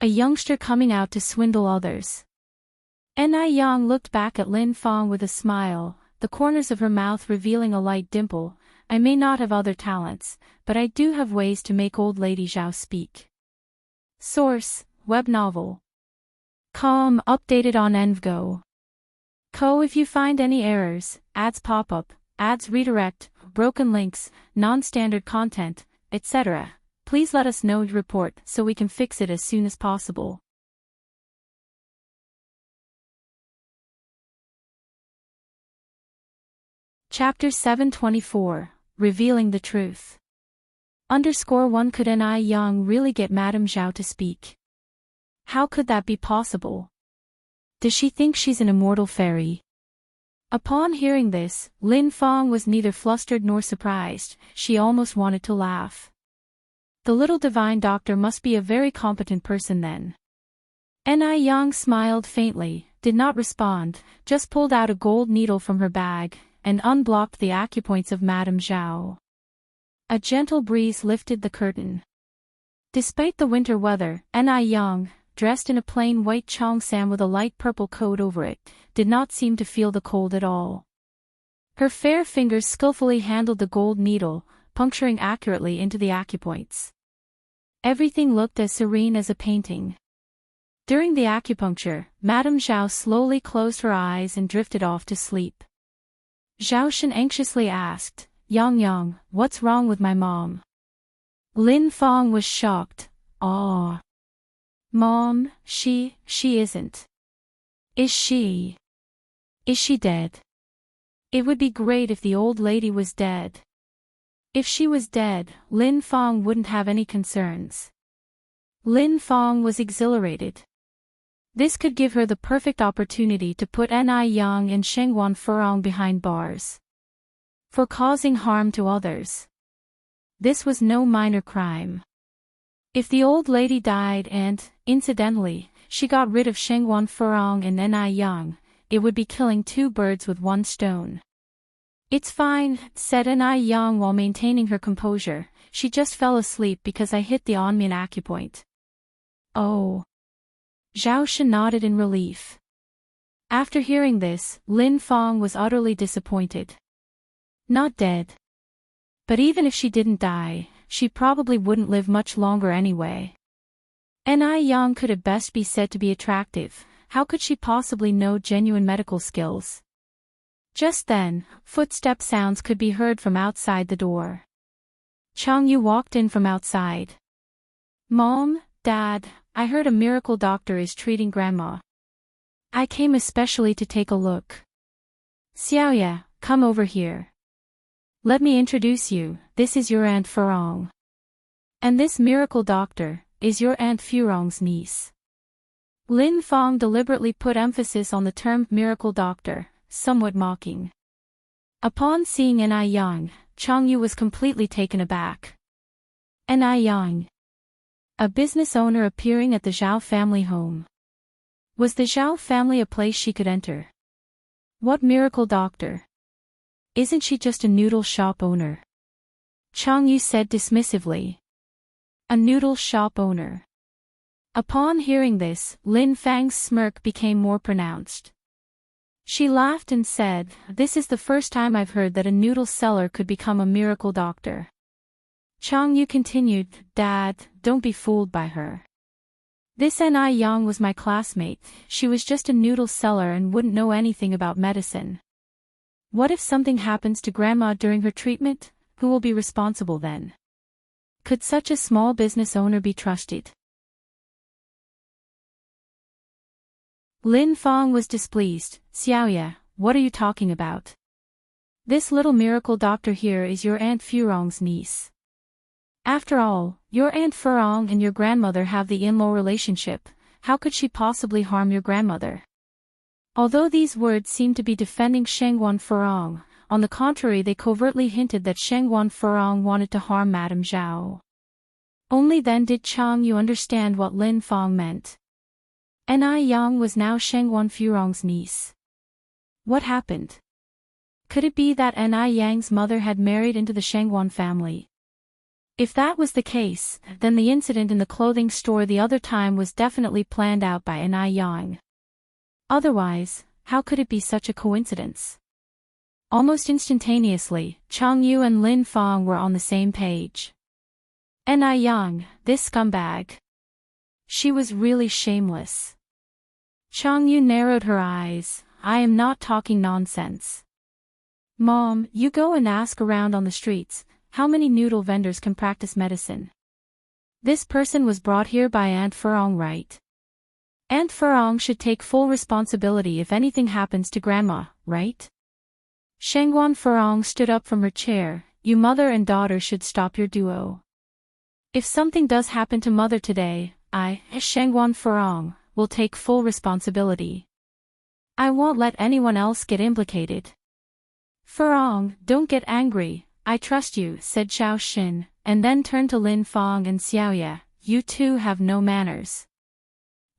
Speaker 1: A youngster coming out to swindle others. Ni Yang looked back at Lin Fang with a smile, the corners of her mouth revealing a light dimple. I may not have other talents, but I do have ways to make old lady Zhao speak. Source, web novel. Com updated on Envgo. If you find any errors, ads pop up, ads redirect, broken links, non-standard content, etc., please let us know and report so we can fix it as soon as possible. Chapter 724, Revealing the Truth. _1 Could Ni Yang really get Madame Zhao to speak? How could that be possible? Does she think she's an immortal fairy? Upon hearing this, Lin Fang was neither flustered nor surprised, she almost wanted to laugh. The little divine doctor must be a very competent person then. Ni Yang smiled faintly, did not respond, just pulled out a gold needle from her bag, and unblocked the acupoints of Madame Zhao. A gentle breeze lifted the curtain. Despite the winter weather, Ni Yang, dressed in a plain white cheongsam with a light purple coat over it, did not seem to feel the cold at all. Her fair fingers skillfully handled the gold needle, puncturing accurately into the acupoints. Everything looked as serene as a painting. During the acupuncture, Madame Zhao slowly closed her eyes and drifted off to sleep. Zhao Shen anxiously asked, Yang Yang, what's wrong with my mom? Lin Fang was shocked. Aw. Mom, she isn't. Is she dead? It would be great if the old lady was dead. If she was dead, Lin Fang wouldn't have any concerns. Lin Fang was exhilarated. This could give her the perfect opportunity to put Ni Yang and Shengguan Furong behind bars. For causing harm to others. This was no minor crime. If the old lady died and, incidentally, she got rid of Shengguan Furong and Ni Yang, it would be killing two birds with one stone. It's fine, said Ni Yang while maintaining her composure, she just fell asleep because I hit the Onmin acupoint. Oh. Zhao Shen nodded in relief. After hearing this, Lin Fang was utterly disappointed. Not dead. But even if she didn't die, she probably wouldn't live much longer anyway. Ni Yang could at best be said to be attractive. How could she possibly know genuine medical skills? Just then, footstep sounds could be heard from outside the door. Chang Yu walked in from outside. Mom, Dad, I heard a miracle doctor is treating Grandma. I came especially to take a look. Xiaoya, come over here. Let me introduce you, this is your Aunt Furong. And this miracle doctor is your Aunt Furong's niece. Lin Fong deliberately put emphasis on the term miracle doctor, somewhat mocking. Upon seeing Ni Yang, Chang Yu was completely taken aback. Ni Yang, a business owner appearing at the Zhao family home. Was the Zhao family a place she could enter? What miracle doctor? Isn't she just a noodle shop owner? Chang Yu said dismissively. A noodle shop owner. Upon hearing this, Lin Fang's smirk became more pronounced. She laughed and said, "This is the first time I've heard that a noodle seller could become a miracle doctor." Chang Yu continued, "Dad, don't be fooled by her. This Ni Yang was my classmate, she was just a noodle seller and wouldn't know anything about medicine. What if something happens to Grandma during her treatment? Who will be responsible then? Could such a small business owner be trusted?" Lin Fong was displeased. "Xiaoya, what are you talking about? This little miracle doctor here is your Aunt Furong's niece. After all, your Aunt Furong and your grandmother have the in-law relationship, how could she possibly harm your grandmother?" Although these words seemed to be defending Shengguan Furong, on the contrary they covertly hinted that Shengguan Furong wanted to harm Madame Zhao. Only then did Chang Yu understand what Lin Fong meant. Ni Yang was now Shengguan Furong's niece. What happened? Could it be that Ni Yang's mother had married into the Shengguan family? If that was the case, then the incident in the clothing store the other time was definitely planned out by Ni Yang. Otherwise, how could it be such a coincidence? Almost instantaneously, Chang Yu and Lin Fong were on the same page. Ni Yang, this scumbag. She was really shameless. Chang Yu narrowed her eyes. "I am not talking nonsense. Mom, you go and ask around on the streets, how many noodle vendors can practice medicine? This person was brought here by Aunt Furong, right? Aunt Furong should take full responsibility if anything happens to Grandma, right?" Shengguan Furong stood up from her chair. "You mother and daughter should stop your duo. If something does happen to Mother today, I, Shengguan Furong, will take full responsibility. I won't let anyone else get implicated." "Furong, don't get angry, I trust you," said Xiao Xin, and then turned to Lin Fong and Xiaoya, "You two have no manners."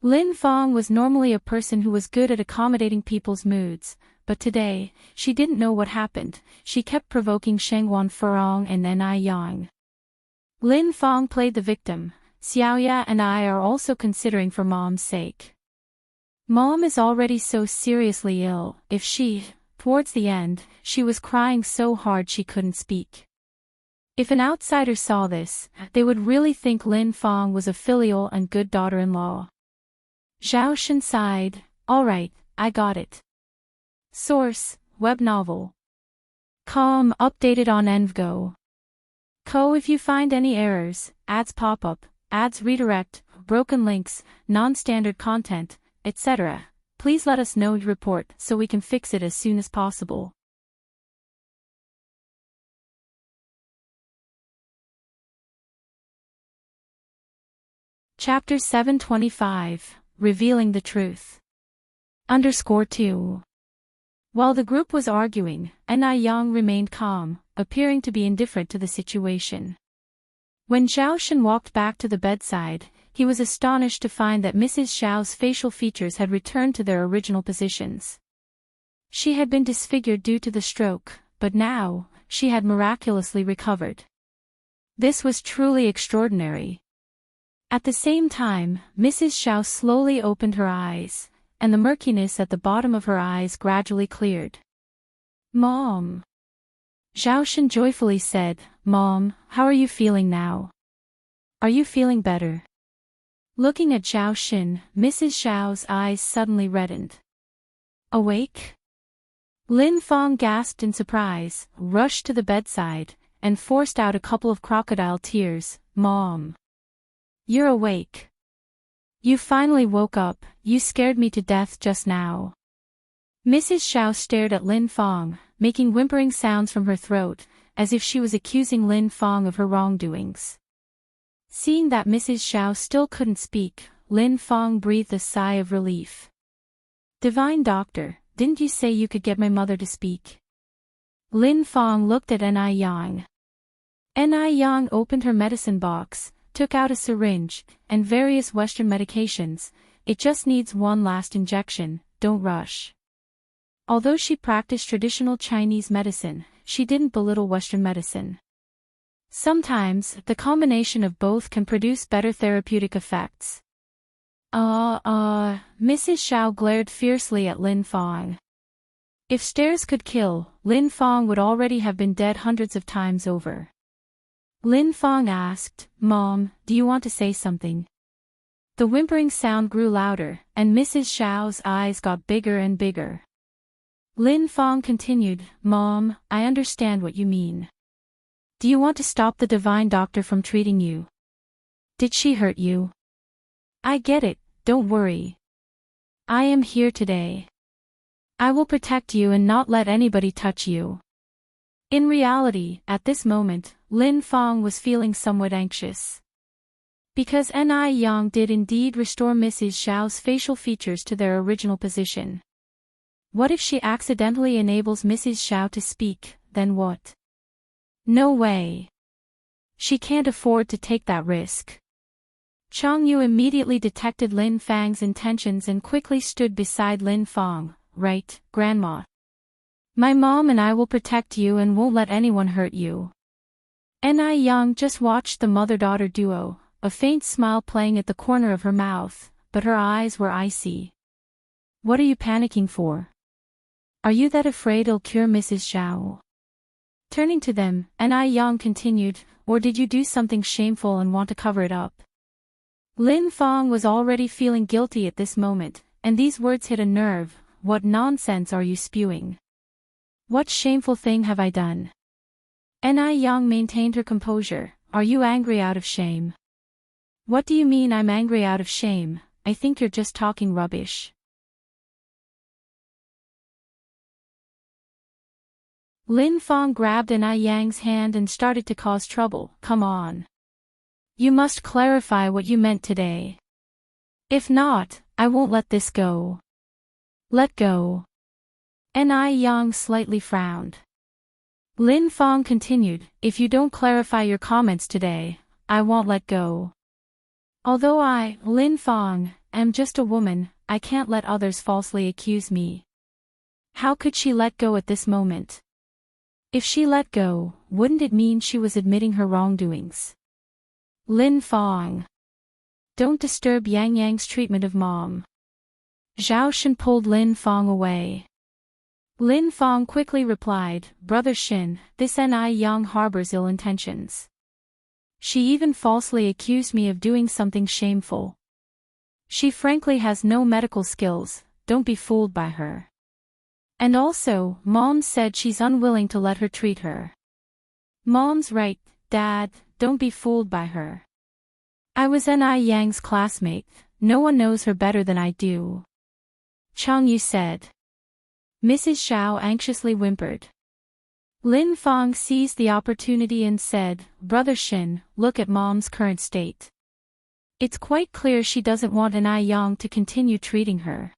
Speaker 1: Lin Fong was normally a person who was good at accommodating people's moods, but today, she didn't know what happened. She kept provoking Shengguan Furong and Ni Yang. Lin Fong played the victim. "Xiaoya and I are also considering for Mom's sake. Mom is already so seriously ill, if she..." Towards the end, she was crying so hard she couldn't speak. If an outsider saw this, they would really think Lin Fong was a filial and good daughter-in-law. Zhao Shen sighed. "All right, I got it." Source: Web Novel. Com updated on Envgo. Co. If you find any errors, ads pop up, ads redirect, broken links, non-standard content, etc., please let us know and report so we can fix it as soon as possible. Chapter 725, Revealing the Truth. _2. While the group was arguing, Ni Yang remained calm, appearing to be indifferent to the situation. When Zhao Shen walked back to the bedside, he was astonished to find that Mrs. Zhao's facial features had returned to their original positions. She had been disfigured due to the stroke, but now, she had miraculously recovered. This was truly extraordinary. At the same time, Mrs. Zhao slowly opened her eyes, and the murkiness at the bottom of her eyes gradually cleared. "Mom!" Zhao Shen joyfully said, Mom, how are you feeling now? Are you feeling better? Looking at Zhao Xin, Mrs. Zhao's eyes suddenly reddened. Awake? Lin Fang gasped in surprise, rushed to the bedside, and forced out a couple of crocodile tears. Mom. You're awake. You finally woke up, you scared me to death just now. Mrs. Zhao stared at Lin Fang, making whimpering sounds from her throat, as if she was accusing Lin Fang of her wrongdoings. Seeing that Mrs. Zhao still couldn't speak, Lin Fang breathed a sigh of relief. Divine Doctor, didn't you say you could get my mother to speak? Lin Fang looked at Ni Yang. Ni Yang opened her medicine box, took out a syringe, and various Western medications. It just needs one last injection, don't rush. Although she practiced traditional Chinese medicine, she didn't belittle Western medicine. Sometimes, the combination of both can produce better therapeutic effects. Mrs. Zhao glared fiercely at Lin Fang. If stairs could kill, Lin Fang would already have been dead hundreds of times over. Lin Fang asked, Mom, do you want to say something? The whimpering sound grew louder, and Mrs. Zhao's eyes got bigger and bigger. Lin Fang continued, Mom, I understand what you mean. Do you want to stop the Divine Doctor from treating you? Did she hurt you? I get it, don't worry. I am here today. I will protect you and not let anybody touch you. In reality, at this moment, Lin Fang was feeling somewhat anxious. Because Ni Yang did indeed restore Mrs. Zhao's facial features to their original position. What if she accidentally enables Mrs. Zhao to speak, then what? No way. She can't afford to take that risk. Chang Yu immediately detected Lin Fang's intentions and quickly stood beside Lin Fang. Right, Grandma. My mom and I will protect you and won't let anyone hurt you. Ni Yang just watched the mother-daughter duo, a faint smile playing at the corner of her mouth, but her eyes were icy. What are you panicking for? Are you that afraid it'll cure Mrs. Zhao? Turning to them, Ni Yang continued, or did you do something shameful and want to cover it up? Lin Fang was already feeling guilty at this moment, and these words hit a nerve. What nonsense are you spewing? What shameful thing have I done? Ni Yang maintained her composure. Are you angry out of shame? What do you mean I'm angry out of shame? I think you're just talking rubbish. Lin Fang grabbed Ni Yang's hand and started to cause trouble. Come on. You must clarify what you meant today. If not, I won't let this go. Let go. Ni Yang slightly frowned. Lin Fang continued, if you don't clarify your comments today, I won't let go. Although I, Lin Fang, am just a woman, I can't let others falsely accuse me. How could she let go at this moment? If she let go, wouldn't it mean she was admitting her wrongdoings? Lin Fang. Don't disturb Yang Yang's treatment of Mom. Zhao Xin pulled Lin Fang away. Lin Fang quickly replied, Brother Xin, this Ni Yang harbors ill intentions. She even falsely accused me of doing something shameful. She frankly has no medical skills, don't be fooled by her. And also, Mom said she's unwilling to let her treat her. Mom's right, Dad, don't be fooled by her. I was Ni Yang's classmate, no one knows her better than I do. Chang Yu said. Mrs. Zhao anxiously whimpered. Lin Fang seized the opportunity and said, Brother Xin, look at Mom's current state. It's quite clear she doesn't want Ni Yang to continue treating her.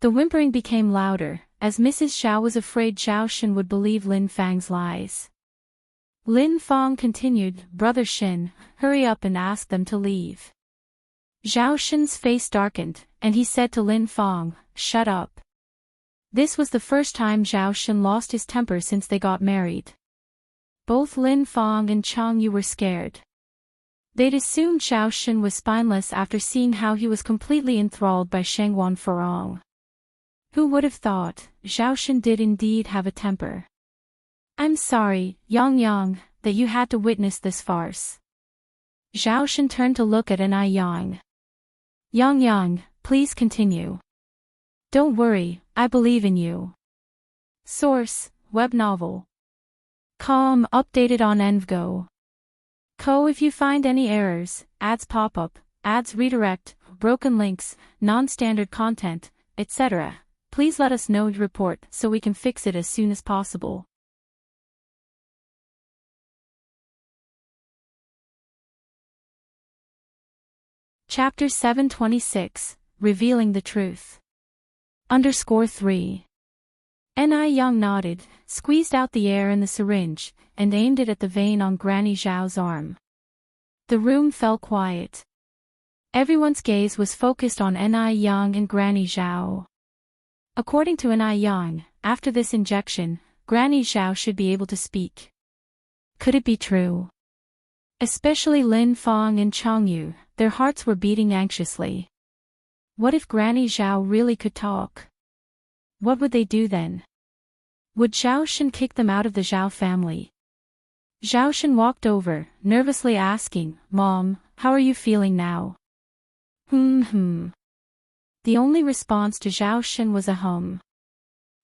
Speaker 1: The whimpering became louder, as Mrs. Zhao was afraid Zhao Xin would believe Lin Fang's lies. Lin Fang continued, Brother Xin, hurry up and ask them to leave. Zhao Xin's face darkened, and he said to Lin Fang, shut up. This was the first time Zhao Xin lost his temper since they got married. Both Lin Fang and Chang Yu were scared. They'd assumed Zhao Xin was spineless after seeing how he was completely enthralled by Shengwan Farong. Who would have thought, Zhao Xin did indeed have a temper. I'm sorry, Yang Yang, that you had to witness this farce. Zhao Shen turned to look at Yang. Yang, please continue. Don't worry, I believe in you. Source, web novel. Com, updated on Envgo. Co. If you find any errors, ads pop up, ads redirect, broken links, non-standard content, etc., please let us know and report so we can fix it as soon as possible. Chapter 726, Revealing the Truth. _3. Yang nodded, squeezed out the air in the syringe, and aimed it at the vein on Granny Zhao's arm. The room fell quiet. Everyone's gaze was focused on Yang and Granny Zhao. According to Yang, after this injection, Granny Zhao should be able to speak. Could it be true? Especially Lin Feng and Changyu, their hearts were beating anxiously. What if Granny Zhao really could talk? What would they do then? Would Zhao Shen kick them out of the Zhao family? Zhao Shen walked over, nervously asking, Mom, how are you feeling now? The only response to Zhao Shen was a hum.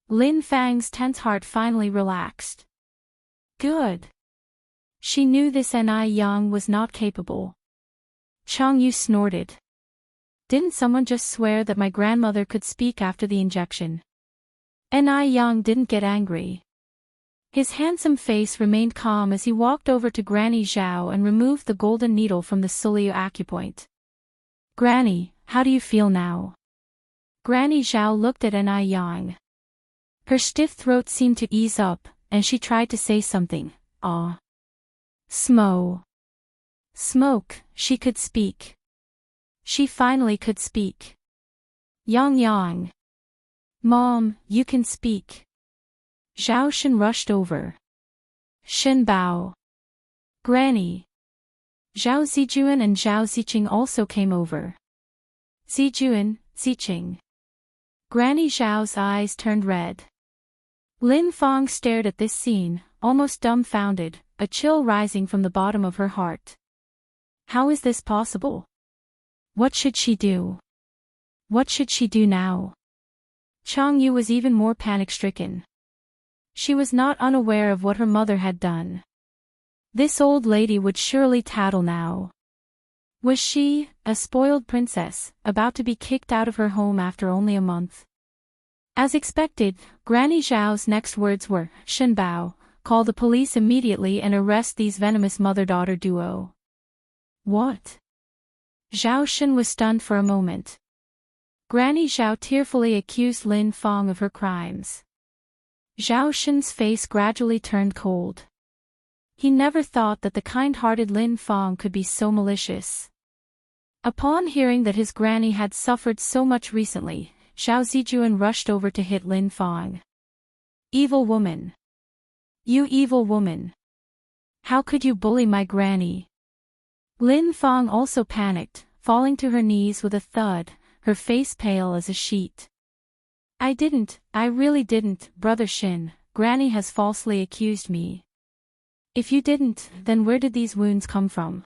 Speaker 1: Lin Fang's tense heart finally relaxed. Good. She knew this Yang was not capable. Changyu snorted. Didn't someone just swear that my grandmother could speak after the injection? Yang didn't get angry. His handsome face remained calm as he walked over to Granny Zhao and removed the golden needle from the Sulio acupoint. Granny, how do you feel now? Granny Zhao looked at Yang. Her stiff throat seemed to ease up, and she tried to say something. Smoke. She could speak. She finally could speak. Yang. Mom, you can speak. Zhao Shen rushed over. Shen Bao. Granny. Zhao Zijuan and Zhao Ziqing also came over. Zijuan, Ziqing. Granny Zhao's eyes turned red. Lin Feng stared at this scene, almost dumbfounded, a chill rising from the bottom of her heart. How is this possible? What should she do? What should she do now? Changyu was even more panic-stricken. She was not unaware of what her mother had done. This old lady would surely tattle now. Was she, a spoiled princess, about to be kicked out of her home after only a month? As expected, Granny Zhao's next words were, Shen Bao, call the police immediately and arrest these venomous mother-daughter duo. What? Zhao Shen was stunned for a moment. Granny Zhao tearfully accused Lin Feng of her crimes. Zhao Shen's face gradually turned cold. He never thought that the kind-hearted Lin Feng could be so malicious. Upon hearing that his granny had suffered so much recently, Zhao Zijuan rushed over to hit Lin Feng. Evil woman. You evil woman. How could you bully my granny? Lin Feng also panicked, falling to her knees with a thud, her face pale as a sheet. I really didn't, Brother Shin, Granny has falsely accused me. If you didn't, then where did these wounds come from?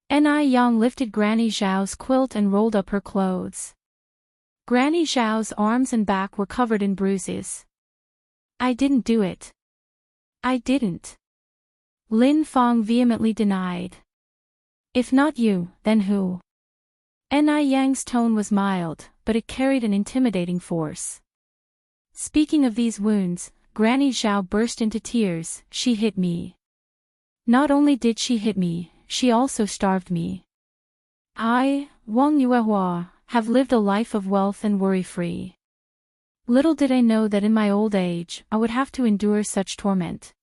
Speaker 1: Yang lifted Granny Zhao's quilt and rolled up her clothes. Granny Zhao's arms and back were covered in bruises. I didn't do it. I didn't. Lin Feng vehemently denied. If not you, then who? Yang's tone was mild, but it carried an intimidating force. Speaking of these wounds, Granny Zhao burst into tears. She hit me. Not only did she hit me, she also starved me. I, Wang Yuehua, have lived a life of wealth and worry-free. Little did I know that in my old age, I would have to endure such torment.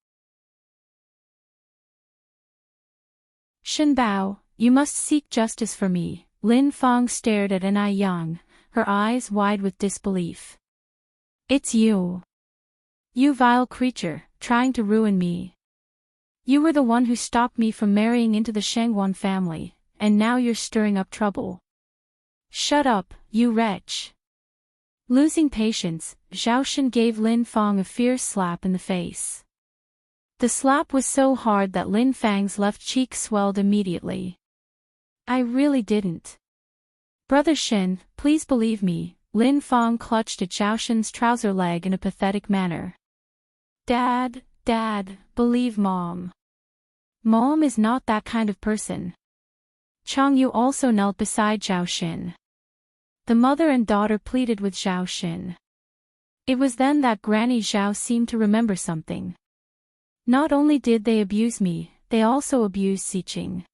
Speaker 1: Shen Bao, you must seek justice for me. Lin Feng stared at Yang, her eyes wide with disbelief. It's you. You vile creature, trying to ruin me. You were the one who stopped me from marrying into the Shengguan family, and now you're stirring up trouble. Shut up, you wretch. Losing patience, Zhao Shen gave Lin Feng a fierce slap in the face. The slap was so hard that Lin Fang's left cheek swelled immediately. I really didn't. Brother Shen, please believe me, Lin Fang clutched at Zhao Shen's trouser leg in a pathetic manner. Dad, believe Mom. Mom is not that kind of person. Chang Yu also knelt beside Zhao Shen. The mother and daughter pleaded with Zhao Shen. It was then that Granny Zhao seemed to remember something. Not only did they abuse me, they also abused Ziqing.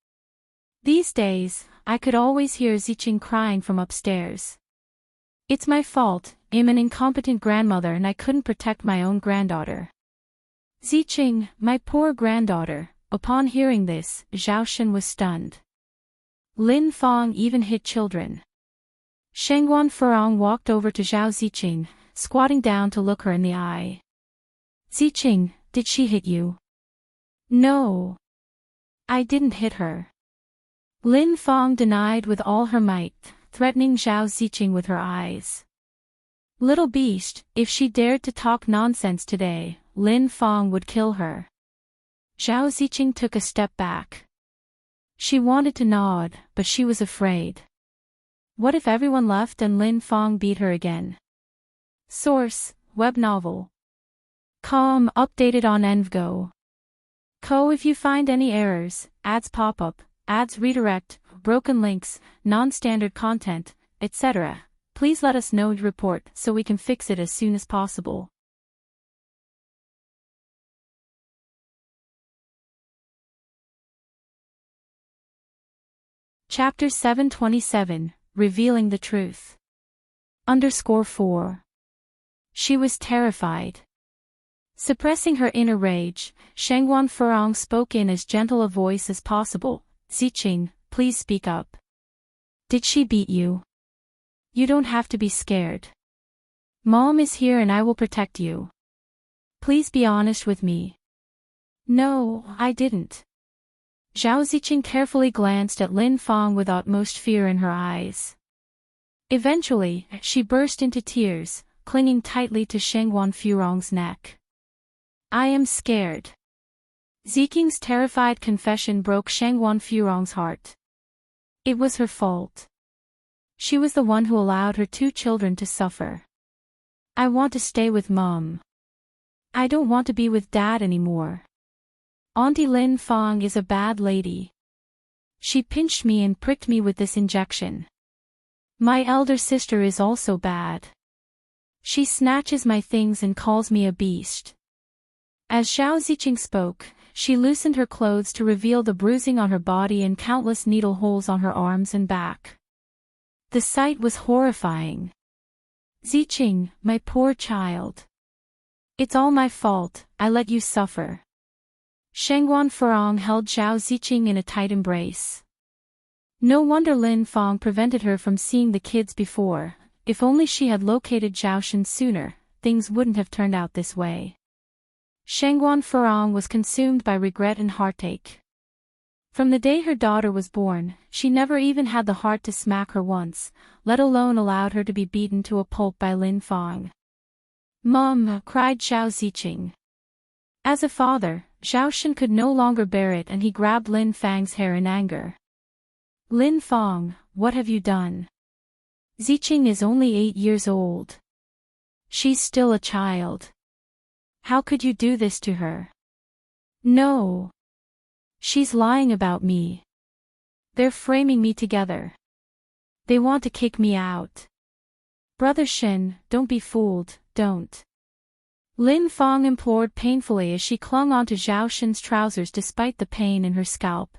Speaker 1: These days, I could always hear Ziqing crying from upstairs. It's my fault, I'm an incompetent grandmother and I couldn't protect my own granddaughter. Ziqing, my poor granddaughter. Upon hearing this, Zhao Shen was stunned. Lin Fang even hit children. Shengguan Furong walked over to Zhao Ziqing, squatting down to look her in the eye. Ziqing, did she hit you? No. I didn't hit her. Lin Fang denied with all her might, threatening Zhao Ziqing with her eyes. Little beast, if she dared to talk nonsense today, Lin Fang would kill her. Zhao Ziqing took a step back. She wanted to nod, but she was afraid. What if everyone left and Lin Fang beat her again? Source, web novel. Com updated on Envgo. If you find any errors, ads pop up, ads redirect, broken links, non-standard content, etc., please let us know and report so we can fix it as soon as possible. Chapter 727, Revealing the Truth. _4. She was terrified. Suppressing her inner rage, Shengguan Furong spoke in as gentle a voice as possible. Ziqing, please speak up. Did she beat you? You don't have to be scared. Mom is here and I will protect you. Please be honest with me. No, I didn't. Zhao Ziqing carefully glanced at Lin Fang with utmost fear in her eyes. Eventually, she burst into tears, clinging tightly to Shengguan Furong's neck. I am scared. Ziqing's terrified confession broke Shengguan Furong's heart. It was her fault. She was the one who allowed her two children to suffer. I want to stay with Mom. I don't want to be with Dad anymore. Auntie Lin Fang is a bad lady. She pinched me and pricked me with this injection. My elder sister is also bad. She snatches my things and calls me a beast. As Zhao Ziqing spoke, she loosened her clothes to reveal the bruising on her body and countless needle holes on her arms and back. The sight was horrifying. Ziqing, my poor child. It's all my fault, I let you suffer. Shengguan Furong held Zhao Ziqing in a tight embrace. No wonder Lin Fang prevented her from seeing the kids before. If only she had located Zhao Shen sooner, things wouldn't have turned out this way. Shengguan Furong was consumed by regret and heartache. From the day her daughter was born, she never even had the heart to smack her once, let alone allowed her to be beaten to a pulp by Lin Fang. Mom, cried Zhao Ziqing. As a father, Zhao Shen could no longer bear it and he grabbed Lin Fang's hair in anger. Lin Fang, what have you done? Ziqing is only 8 years old. She's still a child. How could you do this to her? No. She's lying about me. They're framing me together. They want to kick me out. Brother Shen, don't be fooled, don't. Lin Fang implored painfully as she clung onto Zhao Shen's trousers despite the pain in her scalp.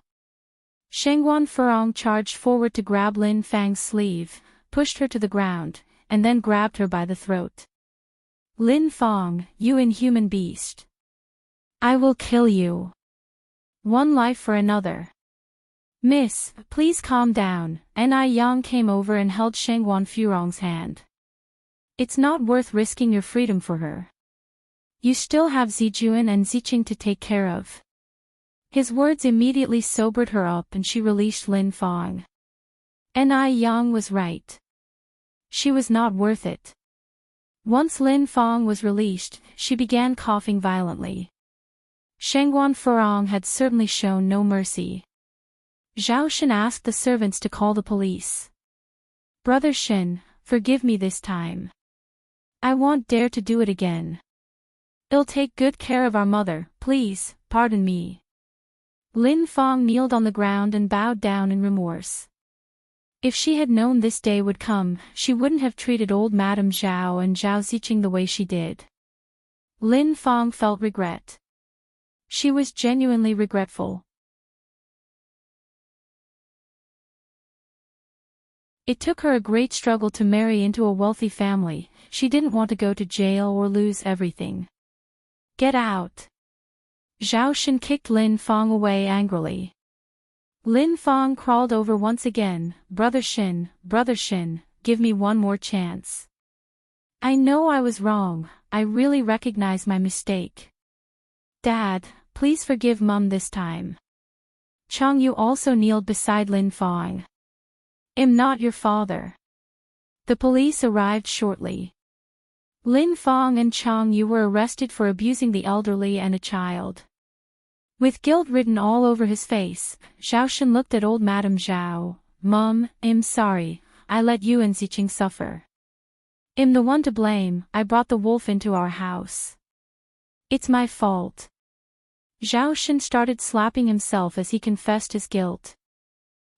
Speaker 1: Shengguan Furong charged forward to grab Lin Fang's sleeve, pushed her to the ground, and then grabbed her by the throat. Lin Fang, you inhuman beast. I will kill you. One life for another. Miss, please calm down. Ni Yang came over and held Shengguan Furong's hand. It's not worth risking your freedom for her. You still have Zijuan and Ziqing to take care of. His words immediately sobered her up and she released Lin Fang. Ni Yang was right. She was not worth it. Once Lin Fang was released, she began coughing violently. Shangguan Furong had certainly shown no mercy. Zhao Shen asked the servants to call the police. Brother Shen, forgive me this time. I won't dare to do it again. I'll take good care of our mother, please, pardon me. Lin Fong kneeled on the ground and bowed down in remorse. If she had known this day would come, she wouldn't have treated old Madame Zhao and Zhao Ziqing the way she did. Lin Fong felt regret. She was genuinely regretful. It took her a great struggle to marry into a wealthy family. She didn't want to go to jail or lose everything. Get out! Zhao Shen kicked Lin Fong away angrily. Lin Fong crawled over once again. Brother Shen, give me one more chance. I know I was wrong, I really recognize my mistake. Dad, please forgive Mum this time. Chang Yu also kneeled beside Lin Fong. I'm not your father. The police arrived shortly. Lin Fong and Chang Yu were arrested for abusing the elderly and a child. With guilt written all over his face, Zhao Shen looked at old Madame Zhao. Mum, I'm sorry, I let you and Ziqing suffer. I'm the one to blame, I brought the wolf into our house. It's my fault. Zhao Shen started slapping himself as he confessed his guilt.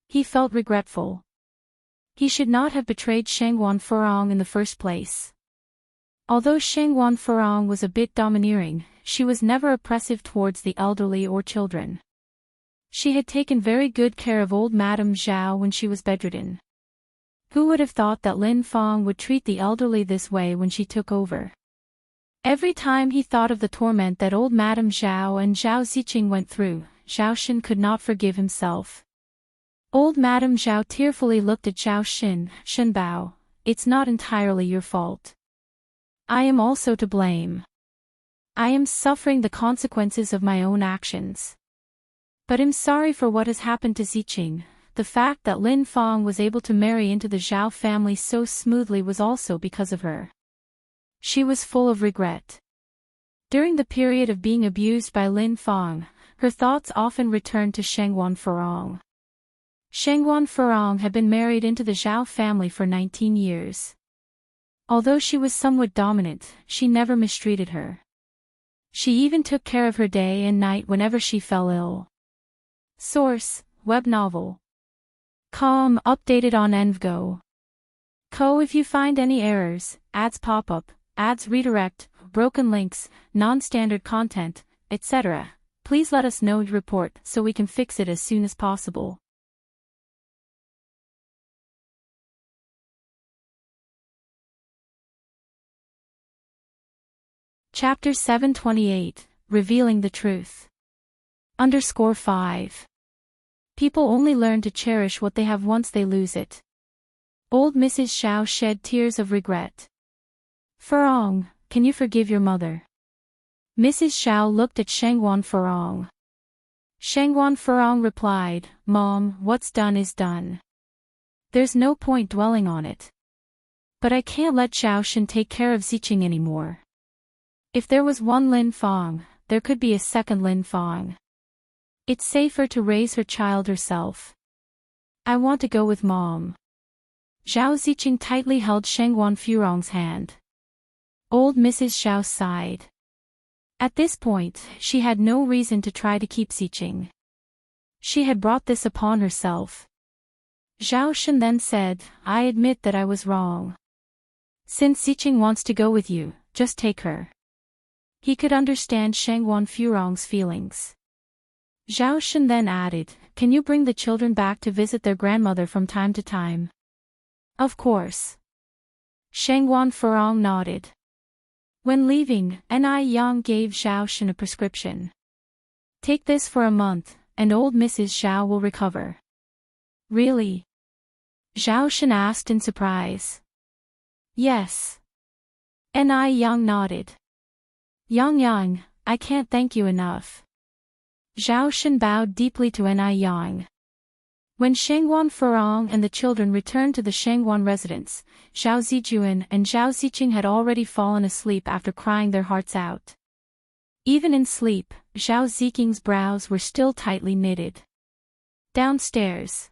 Speaker 1: He felt regretful. He should not have betrayed Shangguan Furong in the first place. Although Shangguan Furong was a bit domineering, she was never oppressive towards the elderly or children. She had taken very good care of old Madame Zhao when she was bedridden. Who would have thought that Lin Fong would treat the elderly this way when she took over? Every time he thought of the torment that old Madame Zhao and Zhao Ziqing went through, Zhao Shen could not forgive himself. Old Madame Zhao tearfully looked at Zhao Shen. Shen Bao, it's not entirely your fault. I am also to blame. I am suffering the consequences of my own actions. But I'm sorry for what has happened to Ziqing. The fact that Lin Fong was able to marry into the Zhao family so smoothly was also because of her. She was full of regret. During the period of being abused by Lin Fong, her thoughts often returned to Shangguan Furong. Shangguan Furong had been married into the Zhao family for 19 years. Although she was somewhat dominant, she never mistreated her. She even took care of her day and night whenever she fell ill. Source: Web Novel. Com updated on Envgo. If you find any errors, ads pop up, ads redirect, broken links, non-standard content, etc., please let us know and report so we can fix it as soon as possible. Chapter 728, Revealing the Truth. _5. People only learn to cherish what they have once they lose it. Old Mrs. Xiao shed tears of regret. Furong, can you forgive your mother? Mrs. Xiao looked at Shangguan Furong. Shangguan Furong replied, Mom, what's done is done. There's no point dwelling on it. But I can't let Zhao Shen take care of Ziqing anymore. If there was one Lin Fong, there could be a second Lin Fong. It's safer to raise her child herself. I want to go with Mom. Zhao Ziqing tightly held Shangguan Furong's hand. Old Mrs. Xiao sighed. At this point, she had no reason to try to keep Ziqing. She had brought this upon herself. Zhao Shen then said, I admit that I was wrong. Since Ziqing wants to go with you, just take her. He could understand Shangguan Furong's feelings. Zhao Shen then added, can you bring the children back to visit their grandmother from time to time? Of course. Shangguan Furong nodded. When leaving, Ni Yang gave Zhao Shen a prescription. Take this for a month, and old Mrs. Zhao will recover. Really? Zhao Shen asked in surprise. Yes. Ni Yang nodded. Yang, I can't thank you enough. Zhao Shen bowed deeply to Ni Yang. When Shangguan Furong and the children returned to the Shangguan residence, Zhao Zijuan and Zhao Ziqing had already fallen asleep after crying their hearts out. Even in sleep, Zhao Ziking's brows were still tightly knitted. Downstairs.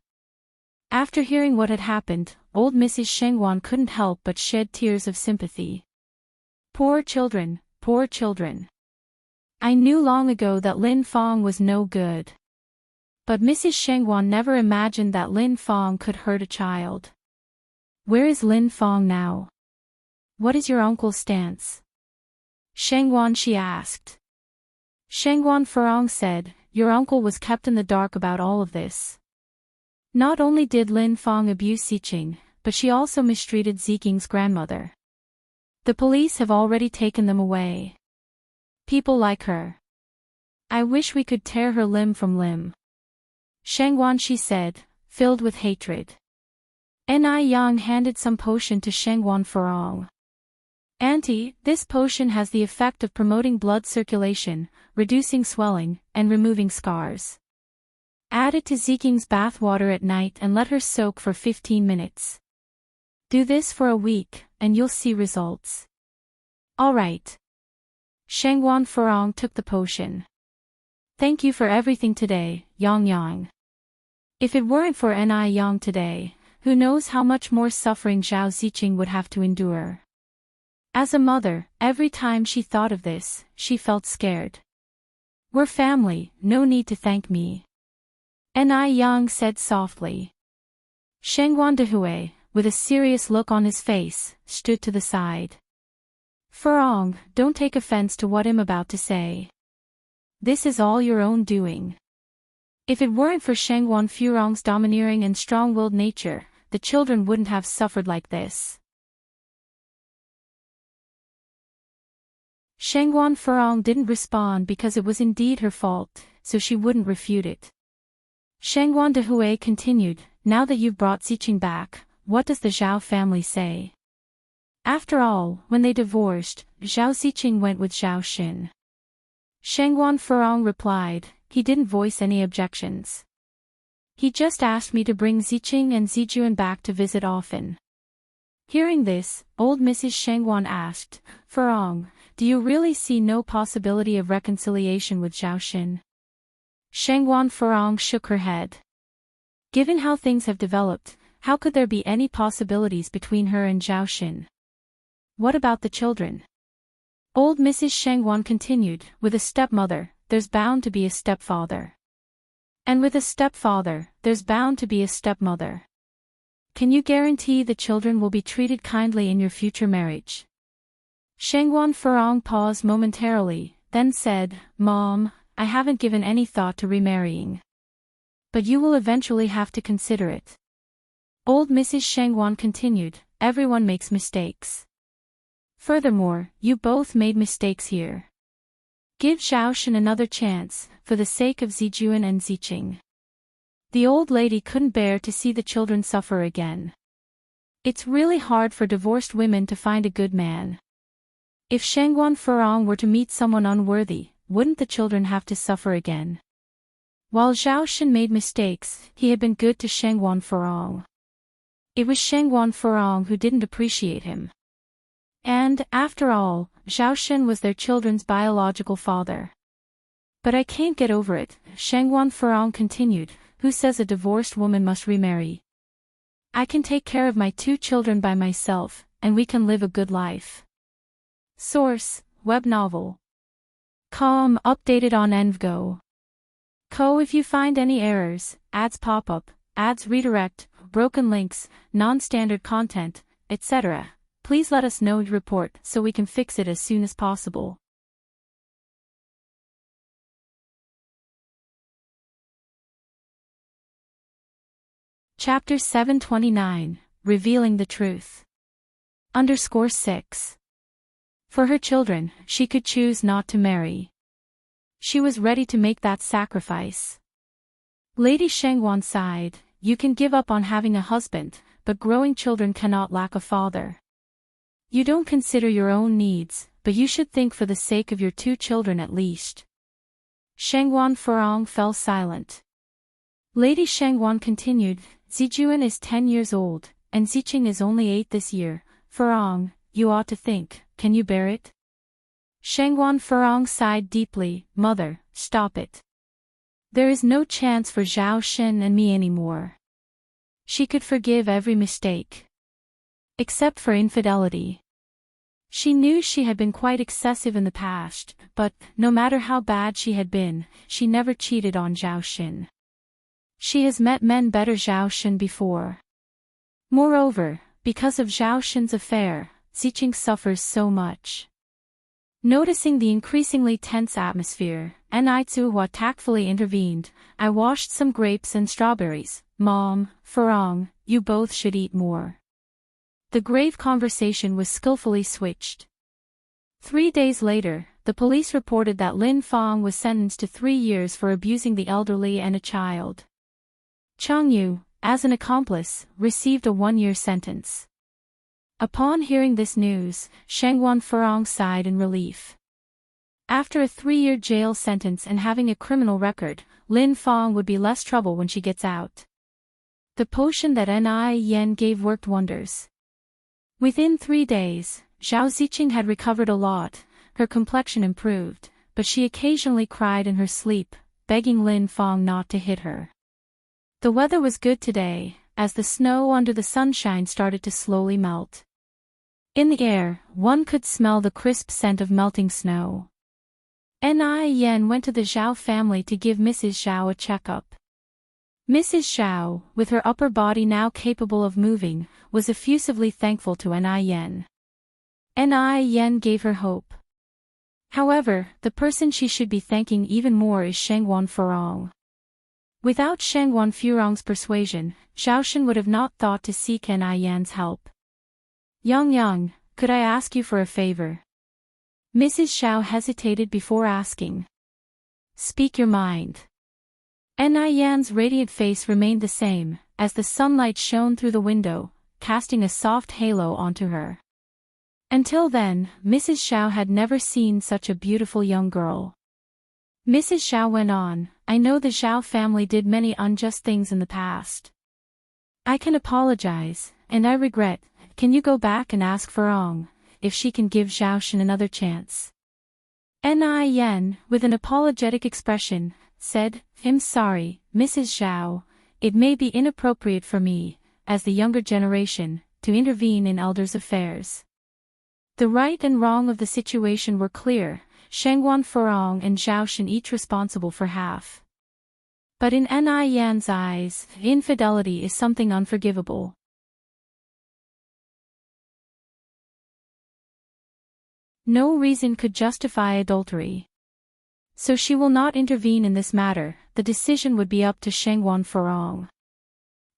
Speaker 1: After hearing what had happened, old Mrs. Shengwan couldn't help but shed tears of sympathy. Poor children, poor children. I knew long ago that Lin Fong was no good. But Mrs. Shengwan never imagined that Lin Fong could hurt a child. Where is Lin Fong now? What is your uncle's stance? Shengwan, she asked. Shengwan Furong said, your uncle was kept in the dark about all of this. Not only did Lin Fong abuse Ziqing, but she also mistreated Ziking's grandmother. The police have already taken them away. People like her. I wish we could tear her limb from limb. Shengwan, she said, filled with hatred. Ni Yang handed some potion to Shengwan Furong. Auntie, this potion has the effect of promoting blood circulation, reducing swelling, and removing scars. Add it to Ziking's bathwater at night and let her soak for 15 minutes. Do this for a week, and you'll see results. All right. Shengwan Furong took the potion. Thank you for everything today, Yang Yang. If it weren't for Ni Yang today, who knows how much more suffering Zhao Ziqing would have to endure. As a mother, every time she thought of this, she felt scared. We're family, no need to thank me. Ni Yang said softly. Shengwan Dehui, with a serious look on his face, stood to the side. Furong, don't take offense to what I'm about to say. This is all your own doing. If it weren't for Shengwan Furong's domineering and strong-willed nature, the children wouldn't have suffered like this. Shengwan Furong didn't respond because it was indeed her fault, so she wouldn't refute it. Shengwan Dehui continued, now that you've brought Ziqing back, what does the Zhao family say? After all, when they divorced, Zhao Ziqing went with Zhao Xin. Shengwan Furong replied, he didn't voice any objections. He just asked me to bring Ziqing and Zijuan back to visit often. Hearing this, old Mrs. Shengwan asked, Furong, do you really see no possibility of reconciliation with Zhao Xin? Shengwan Furong shook her head. Given how things have developed, how could there be any possibilities between her and Zhao Xin? What about the children? Old Mrs. Shengwan continued, with a stepmother, there's bound to be a stepfather. And with a stepfather, there's bound to be a stepmother. Can you guarantee the children will be treated kindly in your future marriage? Shengwan Furong paused momentarily, then said, Mom, I haven't given any thought to remarrying. But you will eventually have to consider it. Old Mrs. Shengwan continued, everyone makes mistakes. Furthermore, you both made mistakes here. Give Zhao Xin another chance, for the sake of Zijuan and Ziqing. The old lady couldn't bear to see the children suffer again. It's really hard for divorced women to find a good man. If Shengwan Furong were to meet someone unworthy, wouldn't the children have to suffer again? While Zhao Xin made mistakes, he had been good to Shengwan Furong. It was Shengwan Furong who didn't appreciate him. And, after all, Zhao Xin was their children's biological father. But I can't get over it, Shengwan Furong continued, who says a divorced woman must remarry? I can take care of my 2 children by myself, and we can live a good life. Source, web novel. Com, updated on Envgo. Co. If you find any errors, ads pop up, ads redirect, broken links, non-standard content, etc., please let us know and report so we can fix it as soon as possible. Chapter 729, Revealing the Truth. _6. For her children, she could choose not to marry. She was ready to make that sacrifice. Lady Shengwan sighed, you can give up on having a husband, but growing children cannot lack a father. You don't consider your own needs, but you should think for the sake of your 2 children at least. Shengwan Furong fell silent. Lady Shengwan continued, Zijuan is 10 years old, and Ziqing is only 8 this year. Furong, you ought to think, can you bear it? Shangguan Furong sighed deeply. Mother, stop it. There is no chance for Zhao Shen and me anymore. She could forgive every mistake. Except for infidelity. She knew she had been quite excessive in the past, but, no matter how bad she had been, she never cheated on Zhao Shen. She has met men better Zhao Shen before. Moreover, because of Zhao Shen's affair, Ziqing suffers so much. Noticing the increasingly tense atmosphere, Nai-Tzu-Hua tactfully intervened. I washed some grapes and strawberries. Mom, Furong, you both should eat more. The grave conversation was skillfully switched. 3 days later, the police reported that Lin Fong was sentenced to 3 years for abusing the elderly and a child. Chang Yu, as an accomplice, received a 1-year sentence. Upon hearing this news, Shangguan Furong sighed in relief. After a 3-year jail sentence and having a criminal record, Lin Fong would be less trouble when she gets out. The potion that Ni Yen gave worked wonders. Within 3 days, Zhao Ziqing had recovered a lot, her complexion improved, but she occasionally cried in her sleep, begging Lin Fong not to hit her. The weather was good today, as the snow under the sunshine started to slowly melt. In the air, one could smell the crisp scent of melting snow. Ni Yen went to the Zhao family to give Mrs. Zhao a checkup. Mrs. Zhao, with her upper body now capable of moving, was effusively thankful to Ni Yen. Ni Yen gave her hope. However, the person she should be thanking even more is Shangguan Furong. Without Shangguan Furong's persuasion, Zhao Shen would have not thought to seek Ni Yen's help. Yang, could I ask you for a favor? Mrs. Zhao hesitated before asking. Speak your mind. Ni Yan's radiant face remained the same, as the sunlight shone through the window, casting a soft halo onto her. Until then, Mrs. Zhao had never seen such a beautiful young girl. Mrs. Zhao went on, I know the Zhao family did many unjust things in the past. I can apologize, and I regret. Can you go back and ask Furong if she can give Zhao Shen another chance? Ni Yen, with an apologetic expression, said, I'm sorry, Mrs. Zhao, it may be inappropriate for me, as the younger generation, to intervene in elders' affairs. The right and wrong of the situation were clear, Shangguan Furong and Zhao Shen each responsible for half. But in Ni Yan's eyes, infidelity is something unforgivable. No reason could justify adultery. So she will not intervene in this matter, the decision would be up to Shangguan Furong.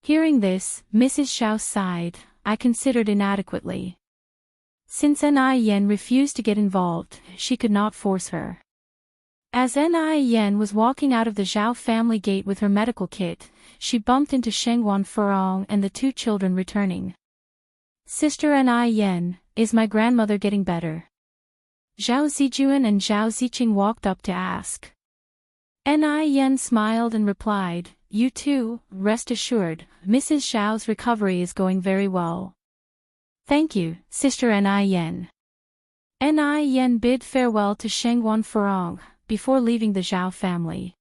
Speaker 1: Hearing this, Mrs. Zhao sighed, I considered inadequately. Since Ni Yen refused to get involved, she could not force her. As Ni Yen was walking out of the Zhao family gate with her medical kit, she bumped into Shangguan Furong and the 2 children returning. Sister Ni Yen, is my grandmother getting better? Zhao Zijuan and Zhao Ziqing walked up to ask. Ni Yen smiled and replied, You too, rest assured, Mrs. Zhao's recovery is going very well. Thank you, Sister Ni Yen. Ni Yen bid farewell to Shangguan Furong, before leaving the Zhao family.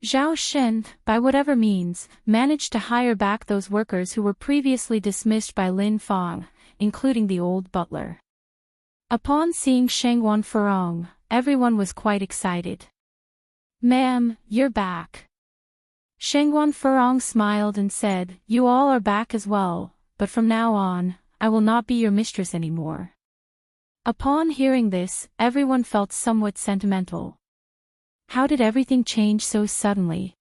Speaker 1: Zhao Shen, by whatever means, managed to hire back those workers who were previously dismissed by Lin Fong, including the old butler. Upon seeing Shangguan Furong, everyone was quite excited. Ma'am, you're back. Shangguan Furong smiled and said, You all are back as well, but from now on, I will not be your mistress anymore. Upon hearing this, everyone felt somewhat sentimental. How did everything change so suddenly?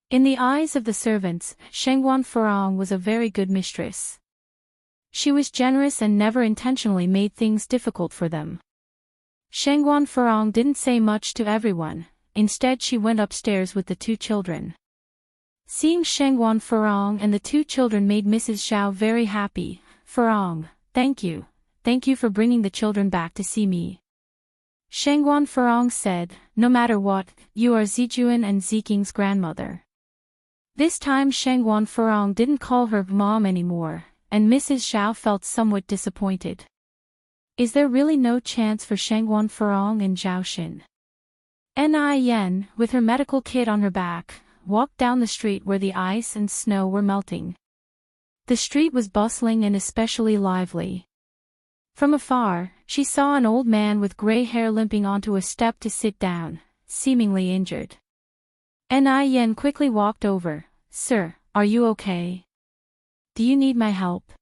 Speaker 1: In the eyes of the servants, Shangguan Furong was a very good mistress. She was generous and never intentionally made things difficult for them. Shangguan Furong didn't say much to everyone, instead she went upstairs with the 2 children. Seeing Shangguan Furong and the 2 children made Mrs. Zhao very happy. Furong, thank you for bringing the children back to see me. Shangguan Furong said, No matter what, you are Zijuan and Ziking's grandmother. This time Shangguan Furong didn't call her mom anymore, and Mrs. Zhao felt somewhat disappointed. Is there really no chance for Shangguan Furong and Zhaoxin? Ni Yen, with her medical kit on her back, walked down the street where the ice and snow were melting. The street was bustling and especially lively. From afar, she saw an old man with gray hair limping onto a step to sit down, seemingly injured. Ni Yen quickly walked over. "Sir, are you okay? Do you need my help?"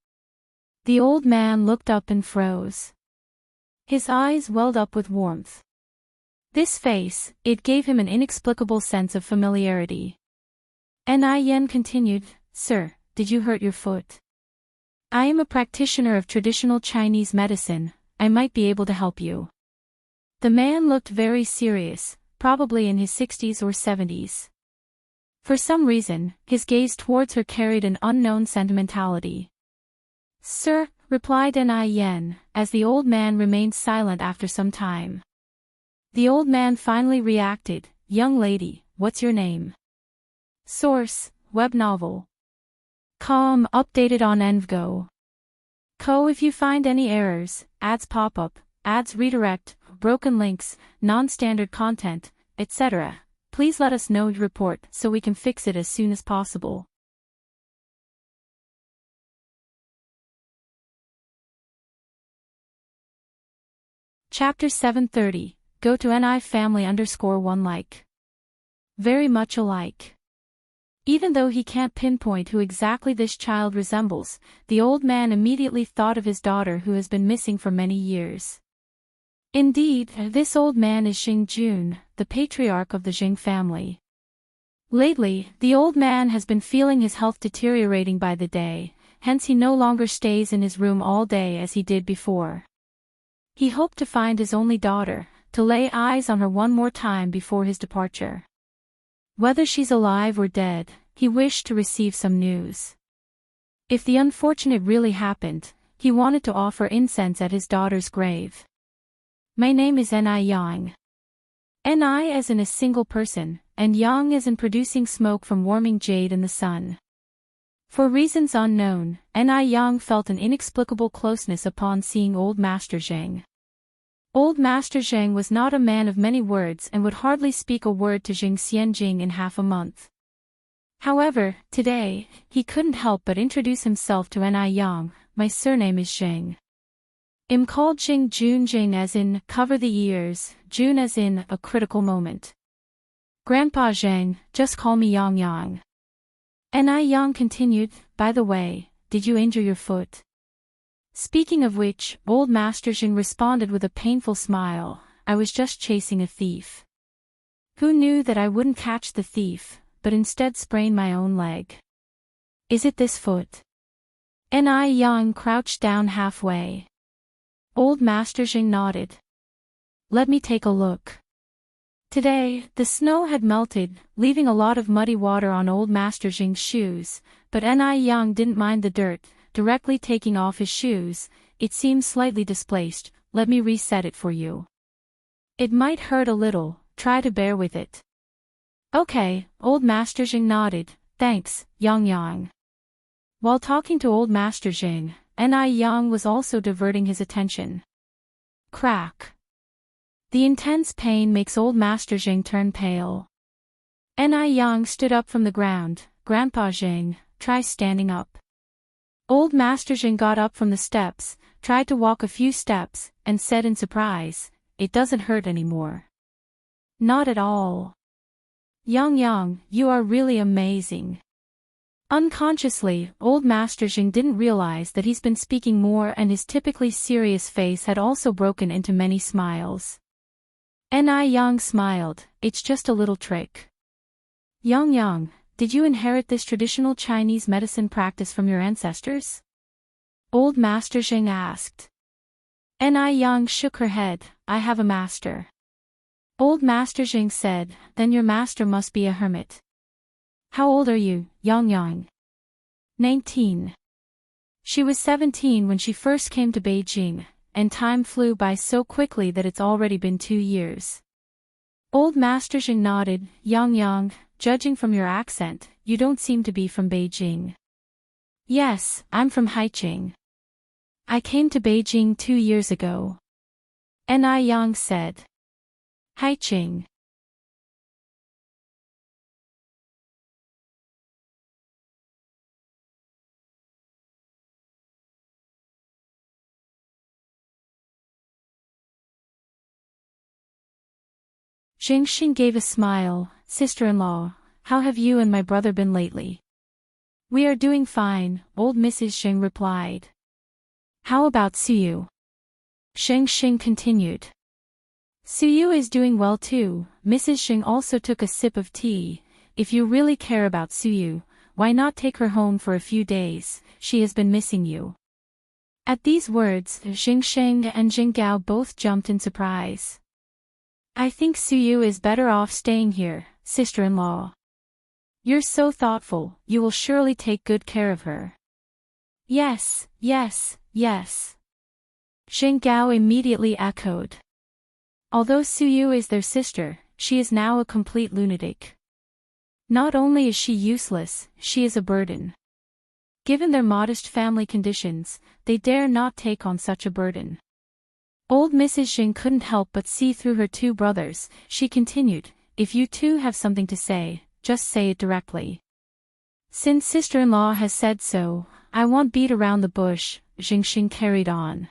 Speaker 1: The old man looked up and froze. His eyes welled up with warmth. This face, it gave him an inexplicable sense of familiarity. Ni Yen continued, "Sir, did you hurt your foot? I am a practitioner of traditional Chinese medicine, I might be able to help you." The man looked very serious, probably in his 60s or 70s. For some reason, his gaze towards her carried an unknown sentimentality. "Sir," replied Ni Yen, as the old man remained silent after some time. The old man finally reacted, "Young lady, what's your name?" Source, web novel. Com updated on Envgo. Co. If you find any errors, ads pop up, ads redirect, broken links, non-standard content, etc., please let us know and report so we can fix it as soon as possible. Chapter 730. Go to Ni family _1 like. Very much alike. Even though he can't pinpoint who exactly this child resembles, the old man immediately thought of his daughter who has been missing for many years. Indeed, this old man is Xing Jun, the patriarch of the Xing family. Lately, the old man has been feeling his health deteriorating by the day, hence he no longer stays in his room all day as he did before. He hoped to find his only daughter, to lay eyes on her one more time before his departure. Whether she's alive or dead, he wished to receive some news. If the unfortunate really happened, he wanted to offer incense at his daughter's grave. My name is Ni Yang. Ni as in a single person, and Yang as in producing smoke from warming jade in the sun. For reasons unknown, Ni Yang felt an inexplicable closeness upon seeing Old Master Zheng. Old Master Zheng was not a man of many words and would hardly speak a word to Jing Xianjing in half a month. However, today, he couldn't help but introduce himself to Ni Yang. My surname is Zheng. I'm called Xing Jun, Jing as in cover the ears, Jun as in a critical moment. Grandpa Zheng, just call me Yang Yang. Ni Yang continued, by the way, did you injure your foot? Speaking of which, Old Master Zheng responded with a painful smile, I was just chasing a thief. Who knew that I wouldn't catch the thief, but instead sprain my own leg? Is it this foot? Ni Yang crouched down halfway. Old Master Zheng nodded. Let me take a look. Today, the snow had melted, leaving a lot of muddy water on Old Master Zheng's shoes, but Ni Yang didn't mind the dirt. Directly taking off his shoes, it seems slightly displaced, let me reset it for you. It might hurt a little, try to bear with it. Okay, Old Master Zheng nodded, thanks, Yang Yang. While talking to Old Master Zheng, Ni Yang was also diverting his attention. Crack. The intense pain makes Old Master Zheng turn pale. Ni Yang stood up from the ground, Grandpa Zheng, try standing up. Old Master Zheng got up from the steps, tried to walk a few steps, and said in surprise, it doesn't hurt anymore. Not at all. Yang Yang, you are really amazing. Unconsciously, Old Master Zheng didn't realize that he's been speaking more and his typically serious face had also broken into many smiles. Ni Yang smiled, it's just a little trick. Yang Yang, did you inherit this traditional Chinese medicine practice from your ancestors? Old Master Zheng asked. Ni Yang shook her head, I have a master. Old Master Zheng said, then your master must be a hermit. How old are you, Yang Yang? 19. She was 17 when she first came to Beijing, and time flew by so quickly that it's already been 2 years. Old Master Zheng nodded, Yang Yang, judging from your accent, you don't seem to be from Beijing. Yes, I'm from Haiqing. I came to Beijing 2 years ago. Ni Yang said. Hai Ching. Jing Xing gave a smile. Sister-in-law, how have you and my brother been lately? We are doing fine, old Mrs. Xing replied. How about Suyu? Sheng Xing continued. Suyu is doing well too. Mrs. Xing also took a sip of tea. If you really care about Suyu, why not take her home for a few days? She has been missing you. At these words, Jing Sheng and Jing Gao both jumped in surprise. I think Suyu is better off staying here, sister-in-law. You're so thoughtful, you will surely take good care of her. Yes, yes, yes. Jing Gao immediately echoed. Although Suyu is their sister, she is now a complete lunatic. Not only is she useless, she is a burden. Given their modest family conditions, they dare not take on such a burden. Old Mrs. Xing couldn't help but see through her two brothers. She continued, if you two have something to say, just say it directly. Since sister-in-law has said so, I won't beat around the bush, Jing Xing carried on.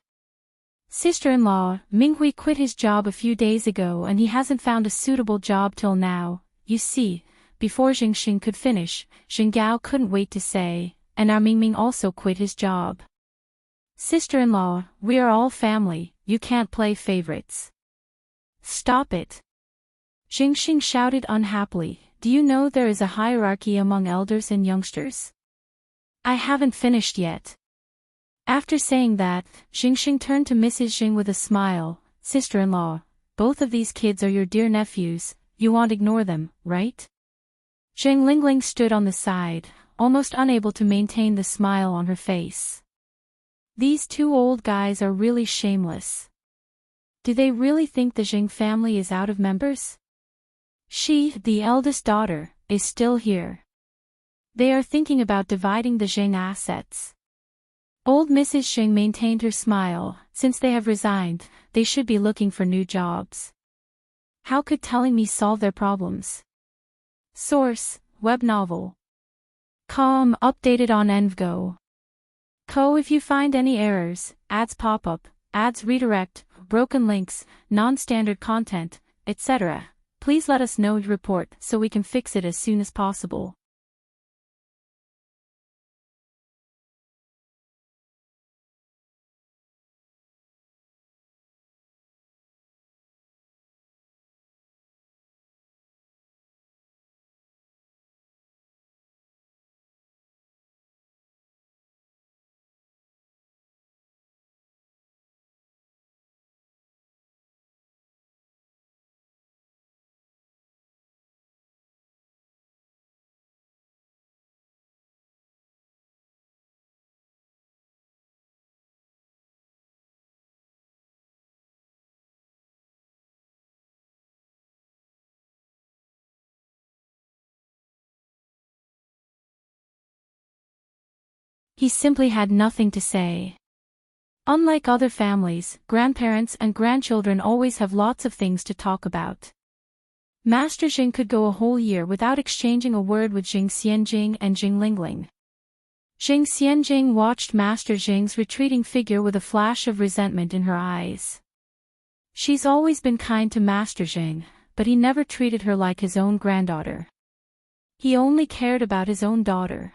Speaker 1: Sister-in-law, Minghui quit his job a few days ago and he hasn't found a suitable job till now. You see, before Jing Xing could finish, Jing Gao couldn't wait to say, and our Mingming also quit his job. Sister-in-law, we are all family, you can't play favorites. Stop it. Jing Xing shouted unhappily, do you know there is a hierarchy among elders and youngsters? I haven't finished yet. After saying that, Jing Xing turned to Mrs. Xing with a smile, sister-in-law, both of these kids are your dear nephews, you won't ignore them, right? Zheng Lingling stood on the side, almost unable to maintain the smile on her face. These two old guys are really shameless. Do they really think the Zheng family is out of members? She, the eldest daughter, is still here. They are thinking about dividing the Zheng assets. Old Mrs. Xing maintained her smile. Since they have resigned, they should be looking for new jobs. How could telling me solve their problems? Source, web novel. Com updated on Envgo. If you find any errors, ads pop up, ads redirect, broken links, non-standard content, etc., please let us know and report so we can fix it as soon as possible. He simply had nothing to say. Unlike other families, grandparents and grandchildren always have lots of things to talk about. Master Jing could go a whole year without exchanging a word with Jing Xianjing and Jing Lingling. Jing Xianjing watched Master Jing's retreating figure with a flash of resentment in her eyes. She's always been kind to Master Jing, but he never treated her like his own granddaughter. He only cared about his own daughter.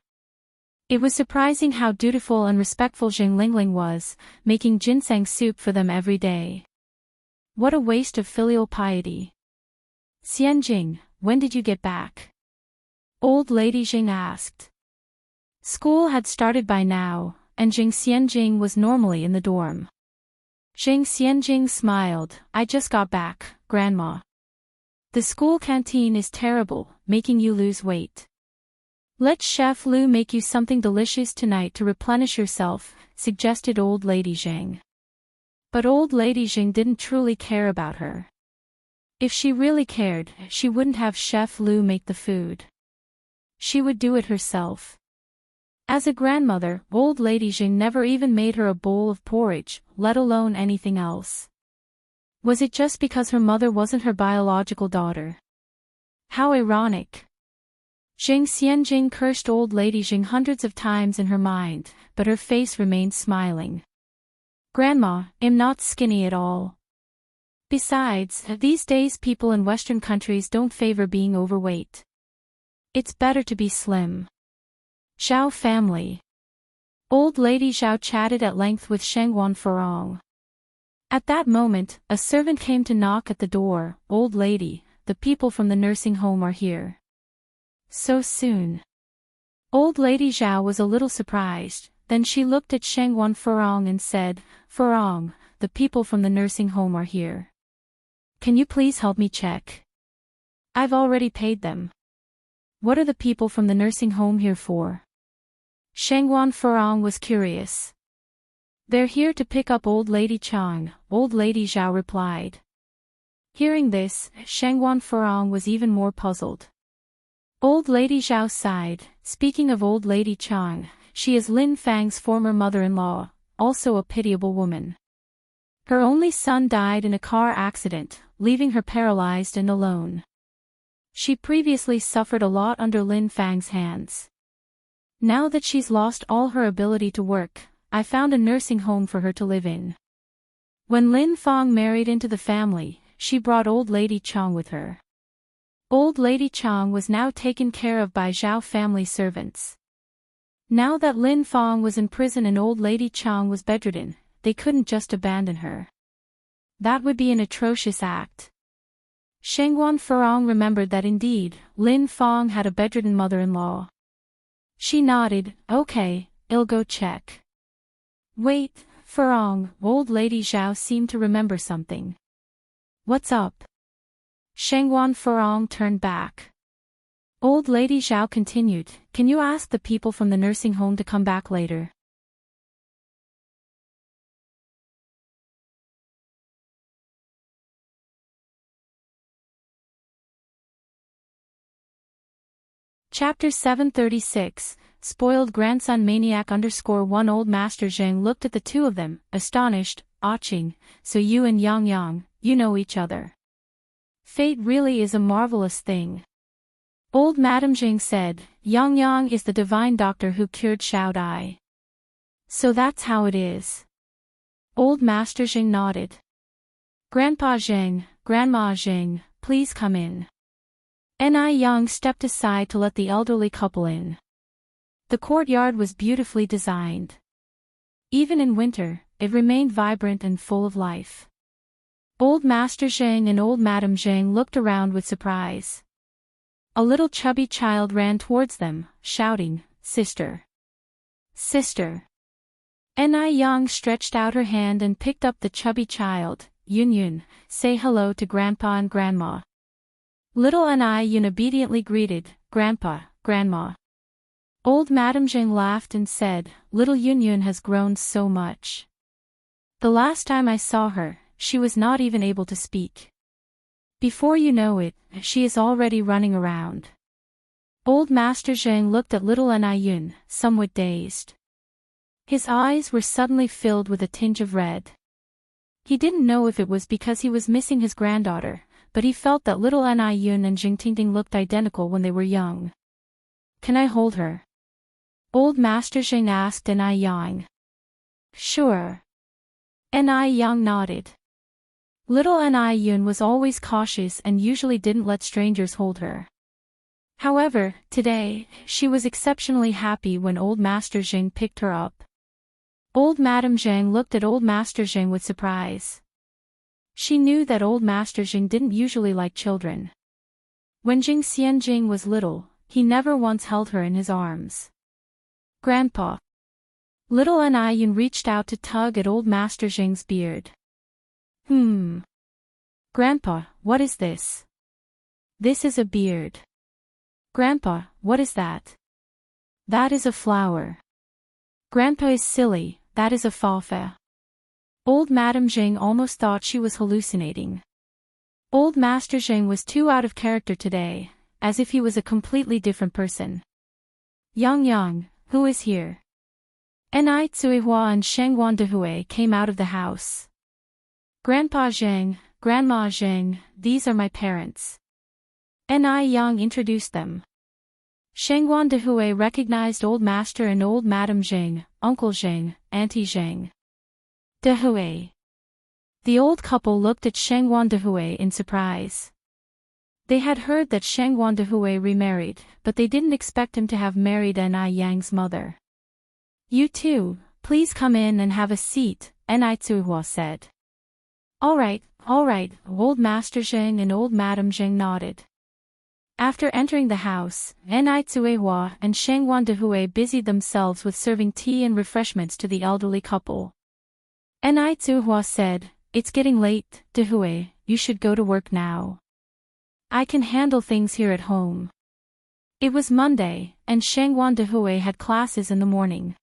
Speaker 1: It was surprising how dutiful and respectful Jing Lingling was, making ginseng soup for them every day. What a waste of filial piety. Xianjing, when did you get back? Old Lady Jing asked. School had started by now, and Jing Xianjing was normally in the dorm. Jing Xianjing smiled, I just got back, Grandma. The school canteen is terrible, making you lose weight. Let Chef Lu make you something delicious tonight to replenish yourself, suggested Old Lady Jing. But Old Lady Jing didn't truly care about her. If she really cared, she wouldn't have Chef Lu make the food. She would do it herself. As a grandmother, old lady Jing never even made her a bowl of porridge, let alone anything else. Was it just because her mother wasn't her biological daughter? How ironic. Jing Xianjing cursed old lady Jing hundreds of times in her mind, but her face remained smiling. Grandma, I'm not skinny at all. Besides, these days people in Western countries don't favor being overweight. It's better to be slim. Zhao family. Old lady Zhao chatted at length with Shengwan Furong. At that moment, a servant came to knock at the door. Old lady, the people from the nursing home are here. So soon. Old lady Zhao was a little surprised, then she looked at Shengwan Furong and said, Furong, the people from the nursing home are here. Can you please help me check? I've already paid them. What are the people from the nursing home here for? Shengwan Furong was curious. They're here to pick up old lady Chang, old lady Zhao replied. Hearing this, Shengwan Furong was even more puzzled. Old lady Zhao sighed. Speaking of old lady Chang, she is Lin Fang's former mother-in-law, also a pitiable woman. Her only son died in a car accident, leaving her paralyzed and alone. She previously suffered a lot under Lin Fang's hands. Now that she's lost all her ability to work, I found a nursing home for her to live in. When Lin Fang married into the family, she brought old lady Chang with her. Old lady Chang was now taken care of by Zhao family servants. Now that Lin Fang was in prison and old lady Chang was bedridden, they couldn't just abandon her. That would be an atrocious act. Shengwan Furong remembered that indeed, Lin Fang had a bedridden mother-in-law. She nodded, okay, I'll go check. Wait, Furong, old lady Zhao seemed to remember something. What's up? Shengwan Furong turned back. Old lady Zhao continued, can you ask the people from the nursing home to come back later? Chapter 736, Spoiled Grandson Maniac _1 Old Master Zheng looked at the two of them, astonished. Aching, so you and Yang Yang, you know each other. Fate really is a marvelous thing. Old Madame Zheng said, Yang Yang is the divine doctor who cured Xiao Dai. So that's how it is. Old Master Zheng nodded. Grandpa Zheng, Grandma Zheng, please come in. Yang stepped aside to let the elderly couple in. The courtyard was beautifully designed. Even in winter, it remained vibrant and full of life. Old Master Zheng and Old Madame Zheng looked around with surprise. A little chubby child ran towards them, shouting, Sister! Sister! Yang stretched out her hand and picked up the chubby child. Yun Yun, say hello to Grandpa and Grandma. Little Yun obediently greeted, Grandpa, Grandma. Old Madame Zheng laughed and said, Little Yun Yun has grown so much. The last time I saw her, she was not even able to speak. Before you know it, she is already running around. Old Master Zheng looked at little Yun, somewhat dazed. His eyes were suddenly filled with a tinge of red. He didn't know if it was because he was missing his granddaughter, but he felt that little Yun and Jingtingting looked identical when they were young. Can I hold her? Old Master Zheng asked Yang. Sure. Yang nodded. Little Yun was always cautious and usually didn't let strangers hold her. However, today, she was exceptionally happy when Old Master Zheng picked her up. Old Madame Zheng looked at Old Master Zheng with surprise. She knew that Old Master Zheng didn't usually like children. When Jing Xianjing was little, he never once held her in his arms. Grandpa. Little Yun reached out to tug at Old Master Zheng's beard. Grandpa, what is this? This is a beard. Grandpa, what is that? That is a flower. Grandpa is silly, that is a fafa. Old Madame Zheng almost thought she was hallucinating. Old Master Zheng was too out of character today, as if he was a completely different person. Yang, who is here? Ni Tsuihua and Shengguan Dehui came out of the house. Grandpa Zheng, Grandma Zheng, these are my parents. Ni Yang introduced them. Shengguan Dehui recognized Old Master and Old Madam Zheng, Uncle Zheng, Auntie Zheng. Dehui. The old couple looked at Shengguan Dehui in surprise. They had heard that Shengguan Dehui remarried, but they didn't expect him to have married Ni Yang's mother. You two, please come in and have a seat, Ni Tsuihua said. All right, Old Master Zheng and Old Madam Zheng nodded. After entering the house, Ni Tsuihua and Shengguan Dehui busied themselves with serving tea and refreshments to the elderly couple. Ni Tsuihua said, "It's getting late, Dehui, you should go to work now. I can handle things here at home." It was Monday, and Shengguan Dehui had classes in the morning.